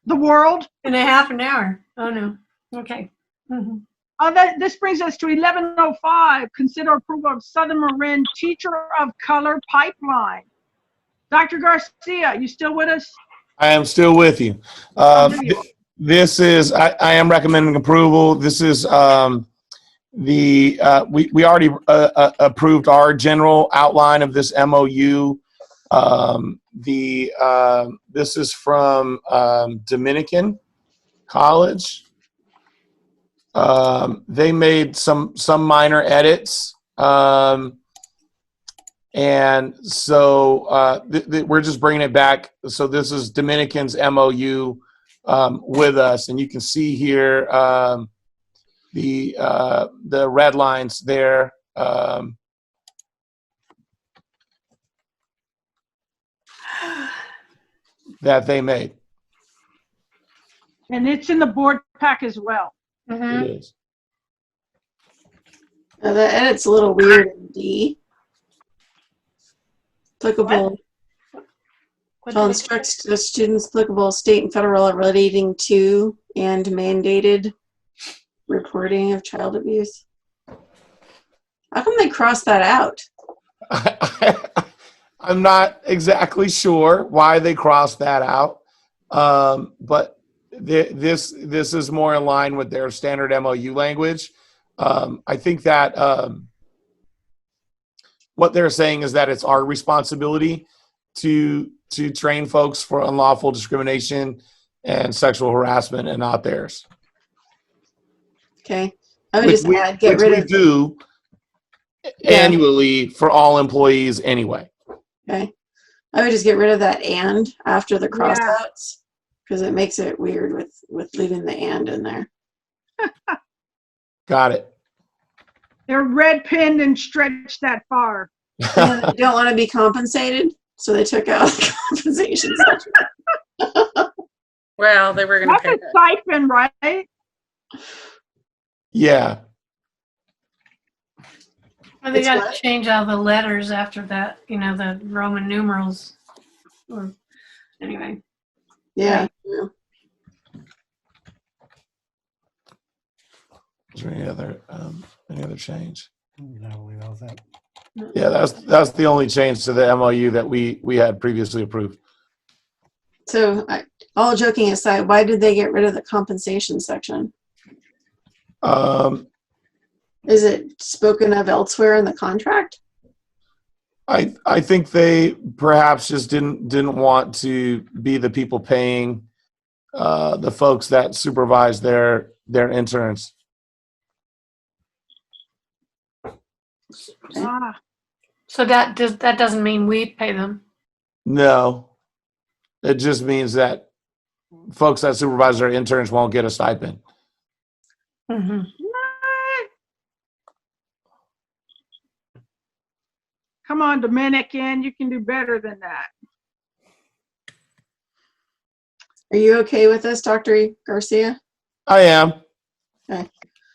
the world. In a half an hour. Oh, no. Okay. Mm-hmm. This brings us to 11:05. Consider approval of Southern Marin Teacher of Color Pipeline. Dr. Garcia, you still with us? I am still with you. This is, I am recommending approval. This is we already approved our general outline of this MOU. This is from Dominican College. They made some minor edits. And so we're just bringing it back. So this is Dominican's MOU with us, and you can see here the red lines there. That they made. And it's in the board pack as well. It is. Now the edit's a little weird in D. Applicable. Shall instruct the students applicable state and federal relating to and mandated reporting of child abuse. How come they crossed that out? I'm not exactly sure why they crossed that out, but this is more in line with their standard MOU language. I think that what they're saying is that it's our responsibility to train folks for unlawful discrimination and sexual harassment, and not theirs. Okay, I would just add get rid of. We do annually for all employees anyway. Okay, I would just get rid of that and after the crossouts because it makes it weird with leaving the and in there. Got it. They're red pinned and stretched that far. And then they don't want to be compensated, so they took out the compensation section. Well, they were going to pay That's a stipend, right? Yeah. Well, they got to change all the letters after that, you know, the Roman numerals. Or, anyway. Yeah. Is there any other change? No, that was it. Yeah, that's the only change to the MOU that we had previously approved. So, all joking aside, why did they get rid of the compensation section? Is it spoken of elsewhere in the contract? I think they perhaps just didn't want to be the people paying the folks that supervise their interns. So that doesn't mean we pay them. No, it just means that folks that supervise their interns won't get a stipend. Mm-hmm. Come on, Dominican, you can do better than that. Are you okay with this, Dr. Garcia? I am. Okay.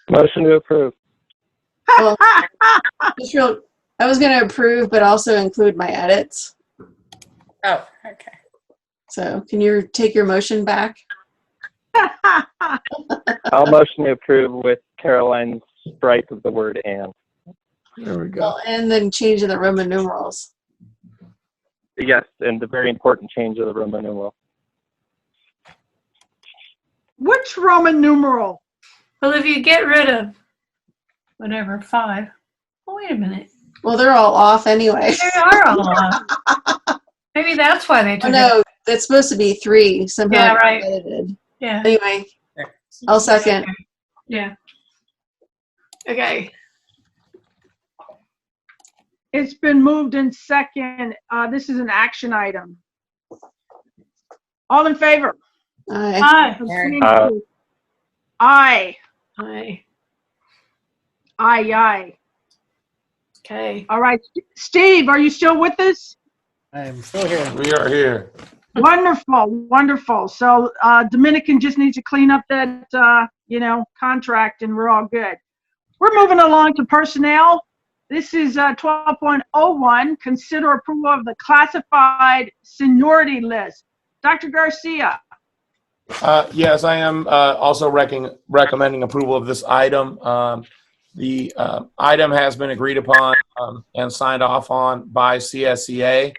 Motion to approve. Well, I was going to approve, but also include my edits. Oh, okay. So can you take your motion back? I'll motion to approve with Caroline's strike of the word and. There we go. Well, and then changing the Roman numerals. Yes, and the very important change of the Roman numeral. Which Roman numeral? Well, if you get rid of whatever 5. Oh, wait a minute. Well, they're all off anyway. They are all off. Maybe that's why they took no, it's supposed to be 3 somehow. Yeah, right. Edited. Yeah. Anyway, I'll second. Yeah. Okay. It's been moved in second. This is an action item. All in favor? Aye. Aye. Aye. Aye. Aye, aye. Okay. All right. Steve, are you still with us? I am still here. We are here. Wonderful, wonderful. So Dominican just needs to clean up that, contract, and we're all good. We're moving along to personnel. This is 12.01. Consider approval of the classified seniority list. Dr. Garcia. Yes, I am also recommending approval of this item. The item has been agreed upon and signed off on by CSEA.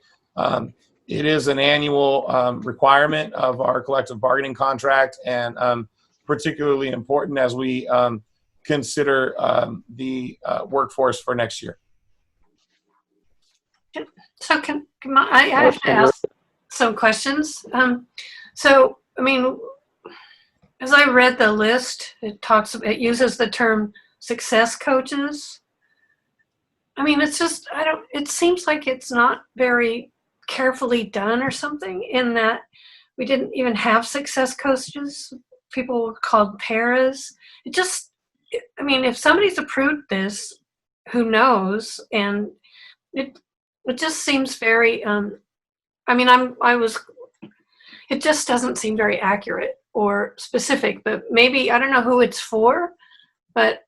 It is an annual requirement of our collective bargaining contract, and particularly important as we consider the workforce for next year. So I have to ask some questions. So, I mean, as I read the list, it uses the term success coaches. I mean, it's just, it seems like it's not very carefully done or something, in that we didn't even have success coaches. People were called paras. It just, I mean, if somebody's approved this, who knows? And it just seems very, I mean, it just doesn't seem very accurate or specific, but maybe, I don't know who it's for, but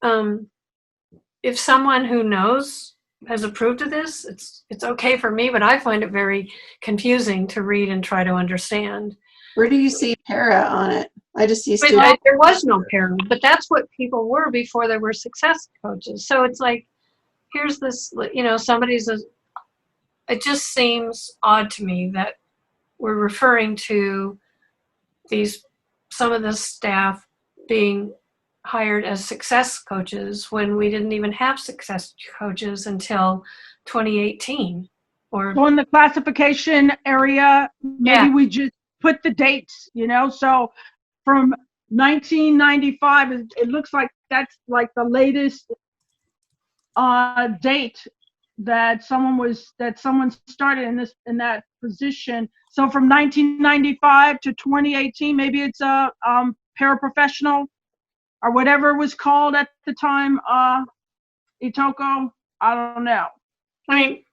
if someone who knows has approved of this, it's okay for me, but I find it very confusing to read and try to understand. Where do you see para on it? I just see student. There was no para, but that's what people were before there were success coaches. So it's like, here's this, it just seems odd to me that we're referring to some of the staff being hired as success coaches when we didn't even have success coaches until 2018. So in the classification area, maybe we just put the dates, so from 1995, it looks like that's like the latest date that someone started in that position. So from 1995 to 2018, maybe it's a paraprofessional or whatever it was called at the time, Itoko. I don't know. I mean,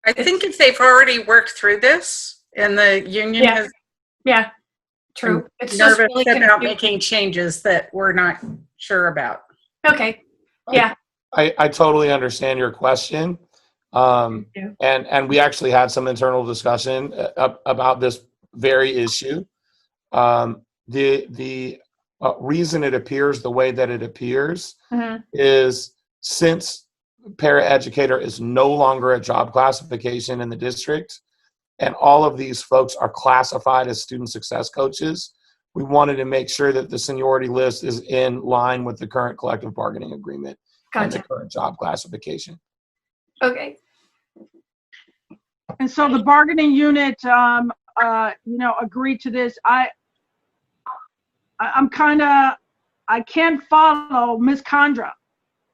I think if they've already worked through this and the union has. Yeah, true. It's nervous really about making changes that we're not sure about. Okay. Yeah. I totally understand your question. And we actually had some internal discussion about this very issue. The reason it appears the way that it appears is since paraeducator is no longer a job classification in the district, and all of these folks are classified as student success coaches, we wanted to make sure that the seniority list is in line with the current collective bargaining agreement and the current job classification. Okay. And so the bargaining unit, agreed to this. I can't follow Ms. Condra.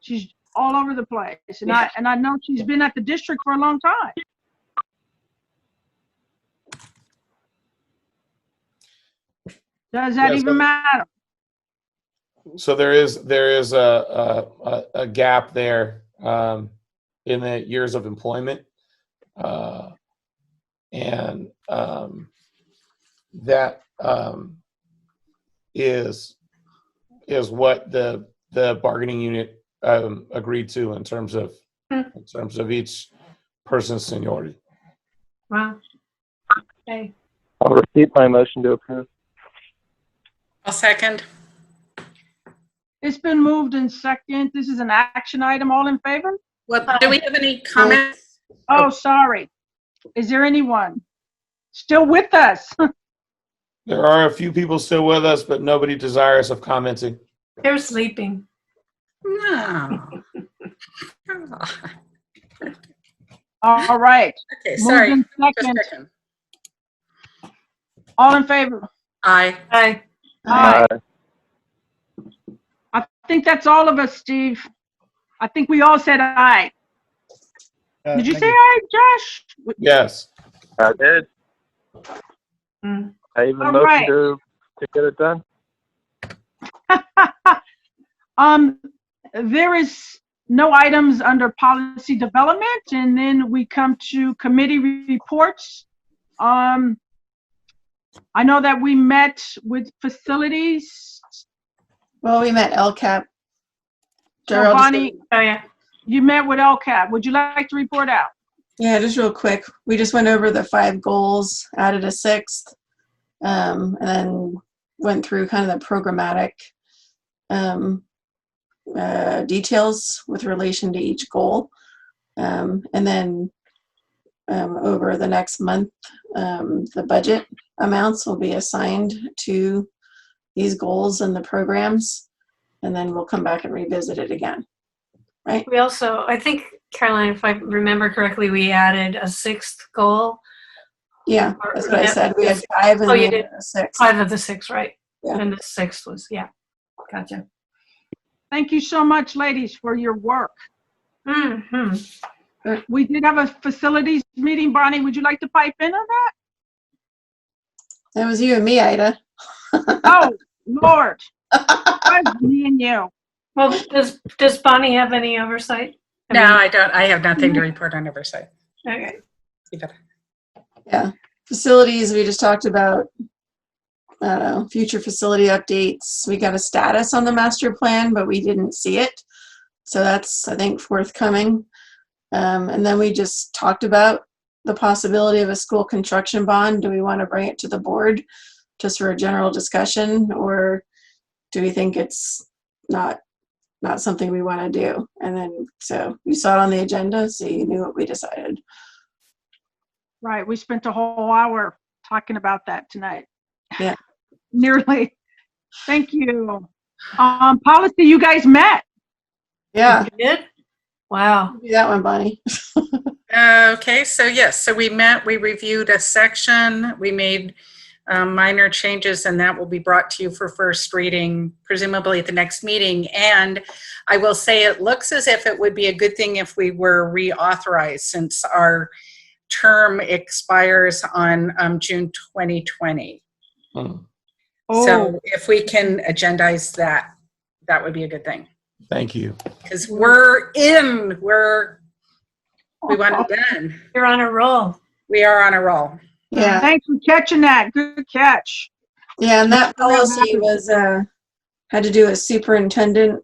She's all over the place, and I know she's been at the district for a long time. Does that even matter? So there is a gap there in the years of employment, and that is what the bargaining unit agreed to in terms of each person's seniority. Wow. Okay. I'll repeat my motion to approve. I'll second. It's been moved and second. This is an action item. All in favor? Well, do we have any comments? Oh, sorry. Is there anyone still with us? There are a few people still with us, but nobody desirous of commenting. They're sleeping. No. All right. Okay, sorry. Moved and second. All in favor? Aye. Aye. Aye. I think that's all of us, Steve. I think we all said aye. Did you say aye, Josh? Yes. I did. I even motioned to get it done. There is no items under policy development, and then we come to committee reports. I know that we met with facilities. Well, we met LCAP. So Bonnie, you met with LCAP. Would you like to report out? Yeah, just real quick. We just went over the 5 goals, added a 6th, and then went through kind of the programmatic details with relation to each goal. And then over the next month, the budget amounts will be assigned to these goals and the programs, and then we'll come back and revisit it again. Right? We also, I think, Caroline, if I remember correctly, we added a 6th goal. Yeah, that's what I said. We had 5 and you did a 6. 5 of the 6, right? Yeah. And the 6th was, gotcha. Thank you so much, ladies, for your work. Mm-hmm. We did have a facilities meeting. Bonnie, would you like to pipe in on that? That was you and me, Ida. Oh, Lord. Why's me and you? Well, does Bonnie have any oversight? No, I don't. I have nothing to report on oversight. Okay. You better. Yeah. Facilities, we just talked about, I don't know, future facility updates. We got a status on the master plan, but we didn't see it. So that's, I think, forthcoming. And then we just talked about the possibility of a school construction bond. Do we want to bring it to the board just for a general discussion, or do we think it's not something we want to do? And then, so you saw it on the agenda, so you knew what we decided. Right, we spent a whole hour talking about that tonight. Yeah. Nearly. Thank you. Policy, you guys met. Yeah. You did? Wow. Do that one, Bonnie. Okay, so yes, so we met, we reviewed a section, we made minor changes, and that will be brought to you for first reading, presumably at the next meeting. And I will say it looks as if it would be a good thing if we were reauthorized, since our term expires on June 2020. Hmm. So if we can agendize that, that would be a good thing. Thank you. Because we want it done. You're on a roll. We are on a roll. Yeah. Thanks for catching that. Good catch. Yeah, and that policy was had to do with superintendent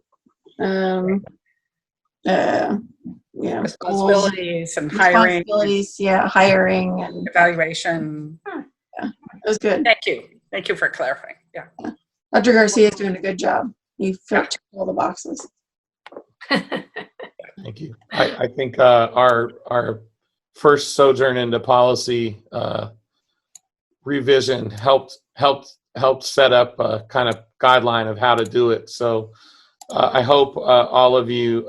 Responsibilities and hiring. Responsibilities, yeah, hiring and evaluation. Yeah, it was good. Thank you. Thank you for clarifying. Yeah. Dr. Garcia is doing a good job. You filled all the boxes. Thank you. I think our first sojourn into policy revision helped set up a kind of guideline of how to do it. So I hope all of you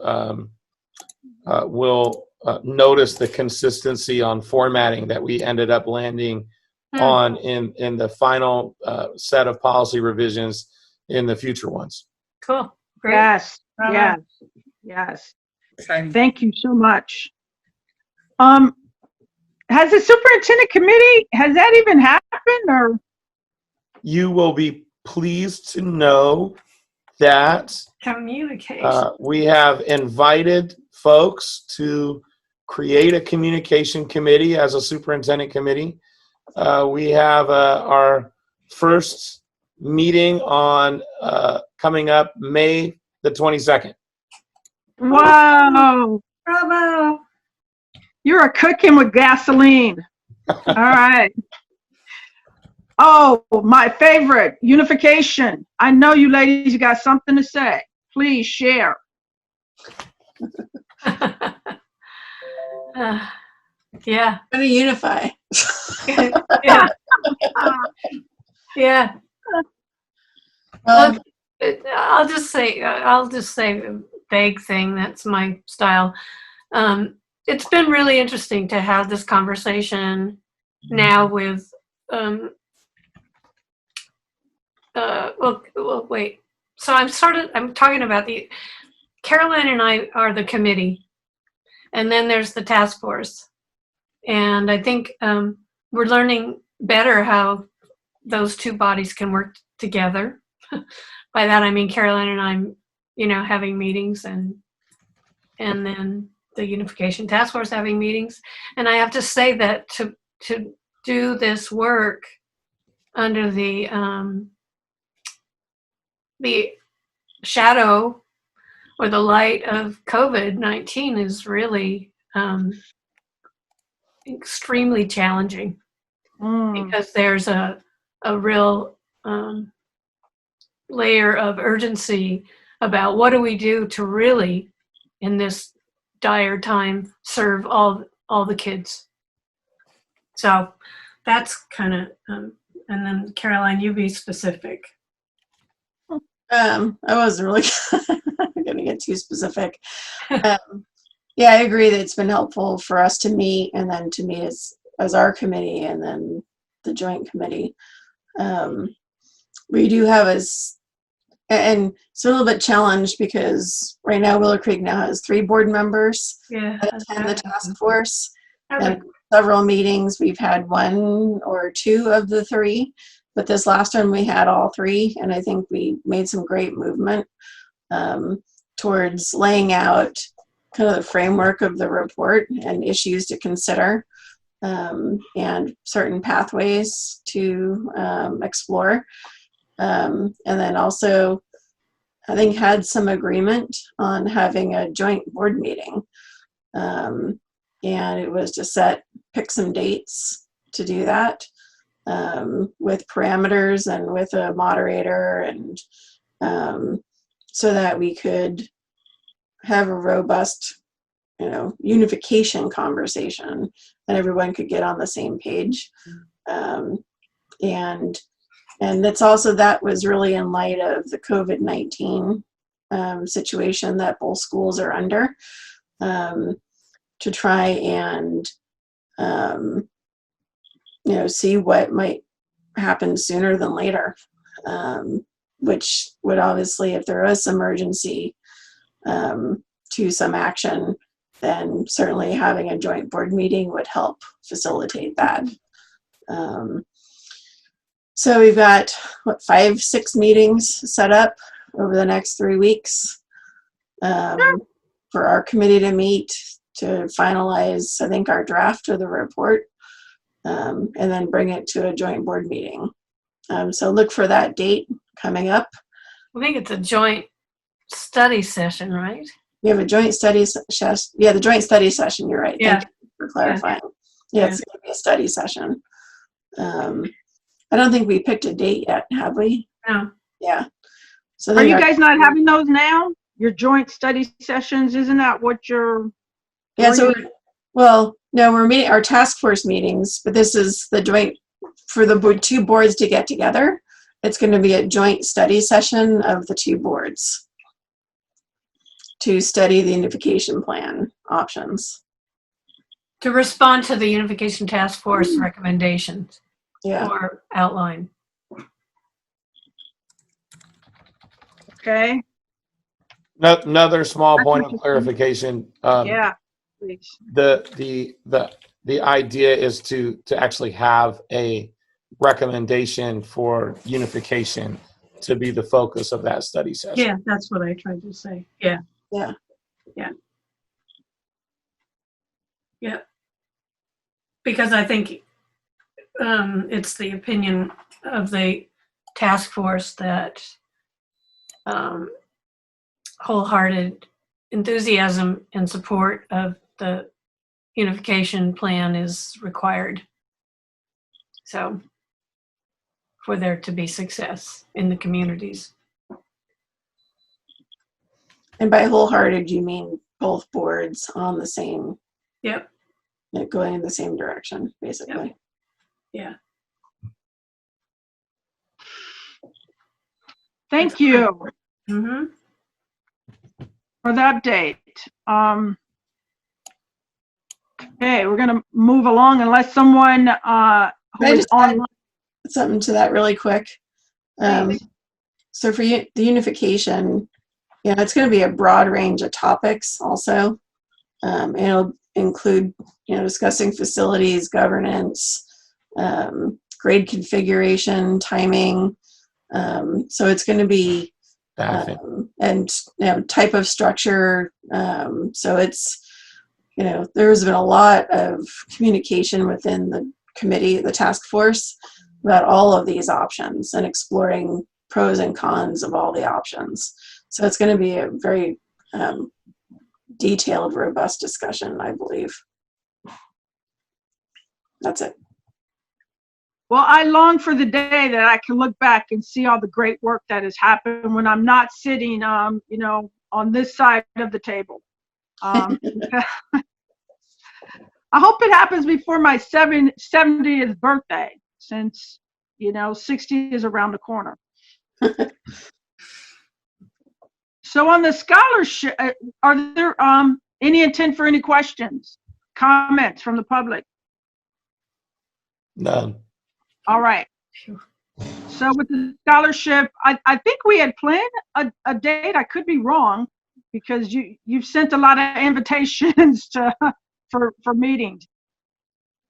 will notice the consistency on formatting that we ended up landing on in the final set of policy revisions in the future ones. Cool. Great. Yes. Bravo. Yes. Exciting. Thank you so much. Has the superintendent committee, has that even happened, or? You will be pleased to know that Communication. we have invited folks to create a communication committee as a superintendent committee. We have our first meeting on coming up May the 22nd. Wow. Bravo. You're a cooking with gasoline. All right. Oh, my favorite, unification. I know you ladies got something to say. Please share. Yeah. How to unify. Yeah. Yeah. Well, I'll just say a vague thing. That's my style. It's been really interesting to have this conversation now with, well, wait. So I'm talking about Caroline and I are the committee, and then there's the task force. And I think we're learning better how those two bodies can work together. By that, I mean Caroline and I'm, having meetings, and then the unification task force having meetings. And I have to say that to do this work under the shadow or the light of COVID-19 is really extremely challenging, because there's a real layer of urgency about what do we do to really, in this dire time, serve all the kids. So that's kind of, and then Caroline, you be specific. I wasn't really going to get too specific. Yeah, I agree that it's been helpful for us to meet, and then to meet as our committee, and then the joint committee. We do have And it's a little bit challenged because right now Willow Creek now has 3 board members Yeah. that attend the task force. And several meetings, we've had 1 or 2 of the 3, but this last one we had all 3, and I think we made some great movement towards laying out kind of the framework of the report and issues to consider, and certain pathways to explore. And then also, I think had some agreement on having a joint board meeting. And it was to pick some dates to do that, with parameters and with a moderator, and so that we could have a robust, unification conversation and everyone could get on the same page. And that's also, that was really in light of the COVID-19 situation that both schools are under, to try and see what might happen sooner than later, which would obviously, if there is some urgency to some action, then certainly having a joint board meeting would help facilitate that. So we've got 5-6 meetings set up over the next 3 weeks for our committee to meet to finalize, I think, our draft of the report, and then bring it to a joint board meeting. So look for that date coming up. I think it's a joint study session, right? We have a joint study session. Yeah, the joint study session. You're right. Yeah. Thank you for clarifying. Yeah, it's going to be a study session. I don't think we picked a date yet, have we? No. Yeah. So are you guys not having those now? Your joint study sessions? Isn't that what you're? Yeah. So, well, no, we're meeting our task force meetings, but this is the joint for the 2 boards to get together. It's going to be a joint study session of the 2 boards to study the unification plan options. To respond to the Unification Task Force recommendations. Yeah. Or outline. Okay. Another small point of clarification. Yeah, please. The idea is to actually have a recommendation for unification to be the focus of that study session. Yeah, that's what I tried to say. Yeah. Yeah. Yeah. Yeah. Because I think it's the opinion of the task force that wholehearted enthusiasm and support of the unification plan is required. So for there to be success in the communities. And by wholehearted, you mean both boards on the same, Yep. Going in the same direction, basically. Yeah. Thank you Mm-hmm. for the update. Okay, we're going to move along unless someone who Can I is just add online. something to that really quick? So for the unification, it's going to be a broad range of topics also. And it'll include, discussing facilities, governance, grade configuration, timing. So it's going to be, and type of structure. So it's, there's been a lot of communication within the committee, the task force, about all of these options and exploring pros and cons of all the options. So it's going to be a very detailed, robust discussion, I believe. That's it. Well, I long for the day that I can look back and see all the great work that has happened when I'm not sitting, on this side of the table. I hope it happens before my 70th birthday, since, 60 is around the corner. So on the scholarship, are there any intent for any questions, comments from the public? None. All right. So with the scholarship, I think we had planned a date. I could be wrong because you've sent a lot of invitations for meetings.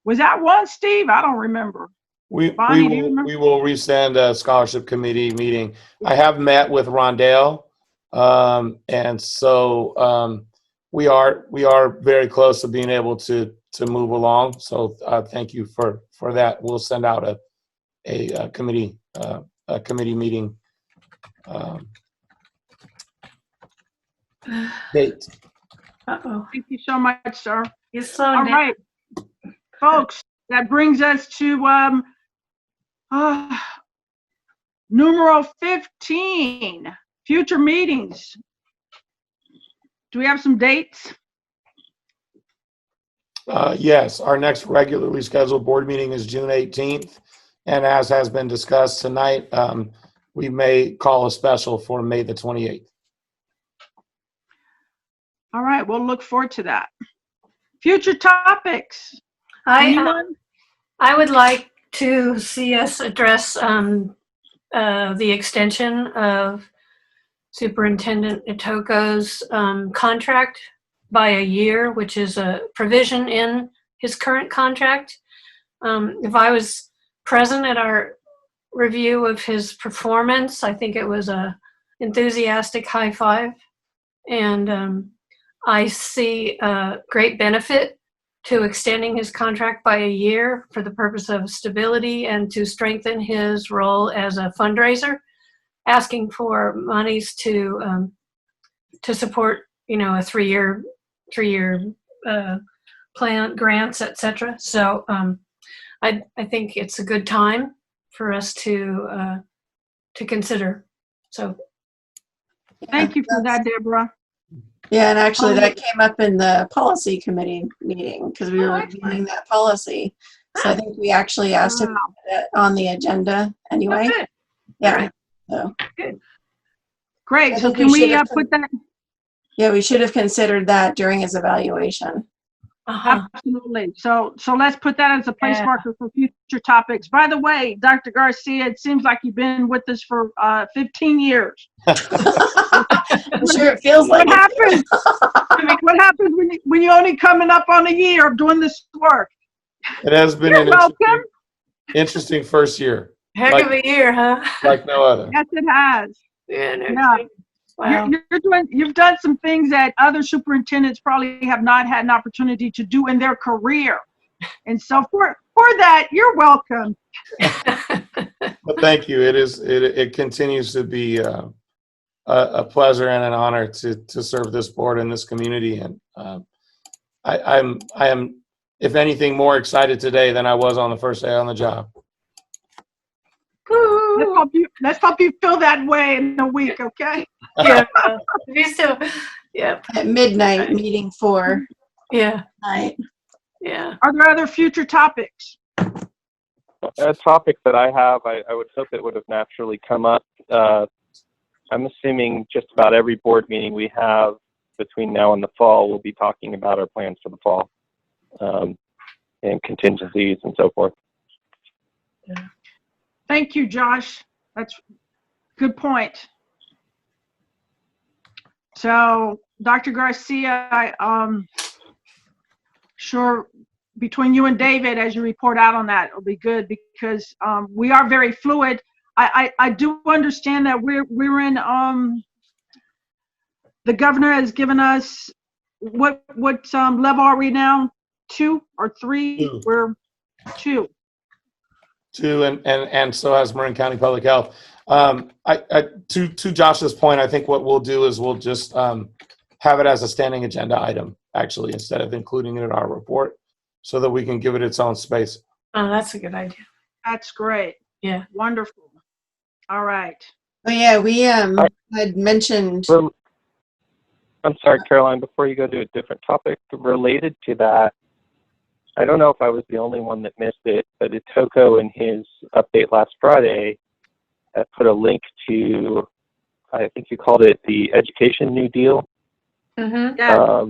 Was that one, Steve? I don't remember. Bonnie, do you remember? We will resend a scholarship committee meeting. I have met with Rondale, and so we are very close to being able to move along. So thank you for that. We'll send out a committee meeting date. Uh-oh. Thank you so much, sir. You slow All down. right, folks, that brings us to numero 15, future meetings. Do we have some dates? Yes, our next regularly scheduled board meeting is June 18th. And as has been discussed tonight, we may call a special for May the 28th. All right, we'll look forward to that. Future topics. I would like to see us address the extension of Superintendent Itoko's contract by a year, which is a provision in his current contract. If I was present at our review of his performance, I think it was a enthusiastic high five. And I see a great benefit to extending his contract by a year for the purpose of stability and to strengthen his role as a fundraiser, asking for monies to support, a three-year plan, grants, etc. So I think it's a good time for us to consider. So thank you for that, Deborah. Yeah, and actually that came up in the policy committee meeting because we were reviewing that policy. So I think we actually asked him to put it on the agenda anyway. Oh, good. Yeah. Great. So. Good. Great. I So think can we should put that? Yeah, we should have considered that during his evaluation. Absolutely. So let's put that as a place marker for future topics. By the way, Dr. Garcia, it seems like you've been with us for 15 years. I'm sure it feels like what happens? What happens when you only coming up on a year of doing this work? It has been You're welcome. Interesting first year. Heck of a year, huh? Like no other. Yes, it has. Yeah. Yeah. Wow. You've done some things that other superintendents probably have not had an opportunity to do in their career. And so for that, you're welcome. But thank you. It continues to be a pleasure and an honor to serve this board and this community. And I am, if anything, more excited today than I was on the first day on the job. Let's hope you feel that way in a week, okay? Yeah. Me too. Yeah. At midnight, meeting 4. Yeah. Night. Yeah. Are there other future topics? A topic that I have, I would hope it would have naturally come up. I'm assuming just about every board meeting we have between now and the fall, we'll be talking about our plans for the fall and contingencies and so forth. Yeah. Thank you, Josh. That's a good point. So, Dr. Garcia, sure, between you and David, as you report out on that, it'll be good because we are very fluid. I do understand that we're in, the governor has given us, what level are we now? 2 or 3? 2. We're 2. 2, and so has Marin County Public Health. To Josh's point, I think what we'll do is we'll just have it as a standing agenda item, actually, instead of including it in our report, so that we can give it its own space. Oh, that's a good idea. That's great. Yeah. Wonderful. All right. Oh yeah, we had mentioned. I'm sorry, Caroline, before you go to a different topic related to that, I don't know if I was the only one that missed it, but Itoko in his update last Friday put a link to, I think you called it the Education New Deal. Mm-hmm. Yeah.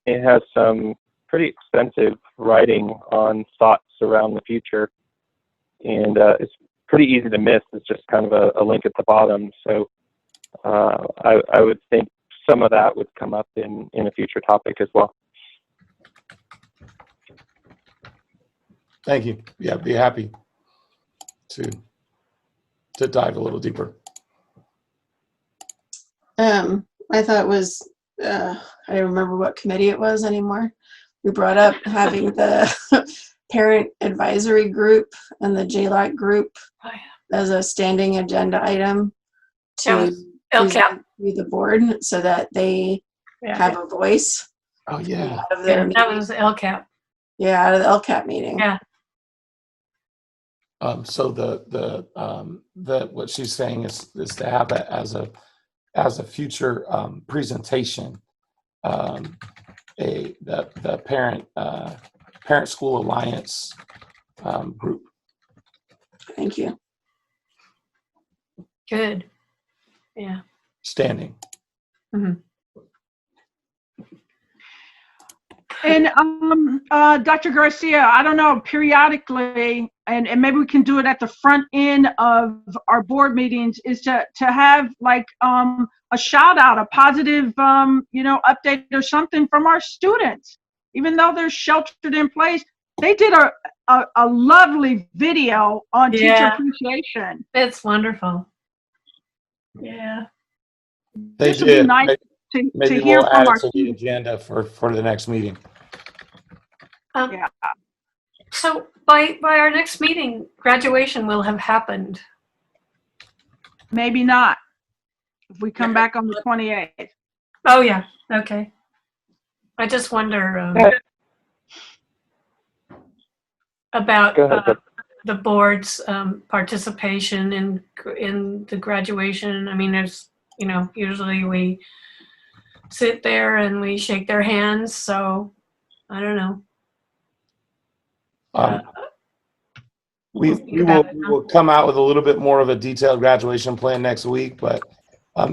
It has some pretty extensive writing on thoughts around the future, and pretty easy to miss. It's just kind of a link at the bottom. So I would think some of that would come up in a future topic as well. Thank you. Yeah, be happy to dive a little deeper. I thought it was, I don't remember what committee it was anymore. We brought up having the parent advisory group and the JLAC group as a standing agenda item to present to the board so that they have a voice. Oh, yeah. Out of their that was LCAP. Yeah, out of the LCAP meeting. Yeah. So the what she's saying is to have it as a future presentation, the parent school alliance group. Thank you. Good. Yeah. Standing. Mm-hmm. And Dr. Garcia, I don't know, periodically, and maybe we can do it at the front end of our board meetings, is to have like a shout out, a positive update or something from our students. Even though they're sheltered in place, they did a lovely video on teacher appreciation. It's wonderful. Yeah. They This would be did. nice Maybe to hear we'll from add our it to the agenda for the next meeting. Yeah. So by our next meeting, graduation will have happened. Maybe not. If we come back on the 28th. Oh yeah. Okay. I just wonder about the board's participation in the graduation. I mean, there's usually we sit there and we shake their hands. So I don't know. We will come out with a little bit more of a detailed graduation plan next week, but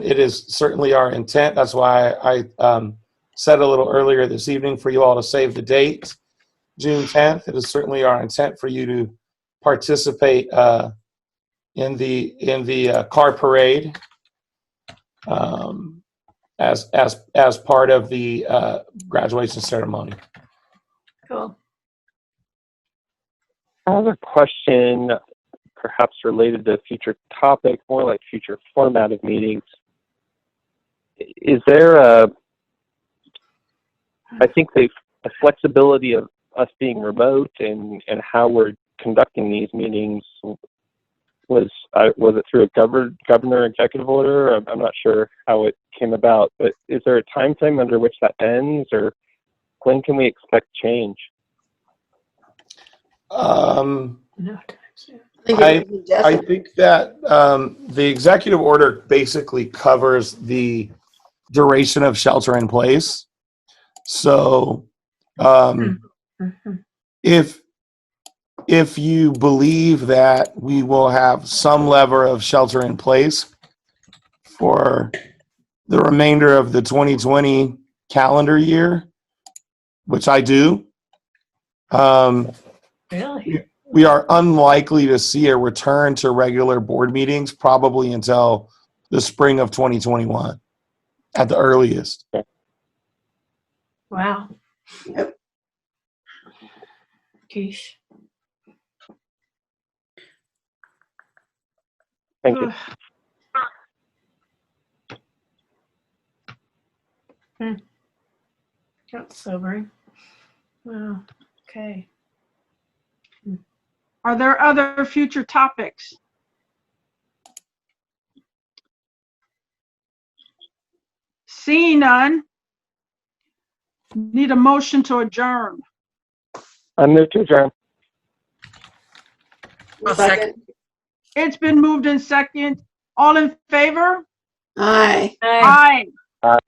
it is certainly our intent. That's why I said a little earlier this evening for you all to save the date, June 10th. It is certainly our intent for you to participate in the car parade as part of the graduation ceremony. Cool. I have a question, perhaps related to a future topic, more like future format of meetings. Is there I think the flexibility of us being remote and how we're conducting these meetings was it through a governor executive order? I'm not sure how it came about, but is there a time frame under which that ends, or when can we expect change? I think that the executive order basically covers the duration of shelter in place. So if you believe that we will have some level of shelter in place for the remainder of the 2020 calendar year, which I do, really? We are unlikely to see a return to regular board meetings probably until the spring of 2021 at the earliest. Wow. Yep. Geesh. Thank you. That's sobering. Wow. Okay. Are there other future topics? Seeing none, need a motion to adjourn. I move to adjourn. Second. It's been moved in second. All in favor? Aye. Aye. Aye.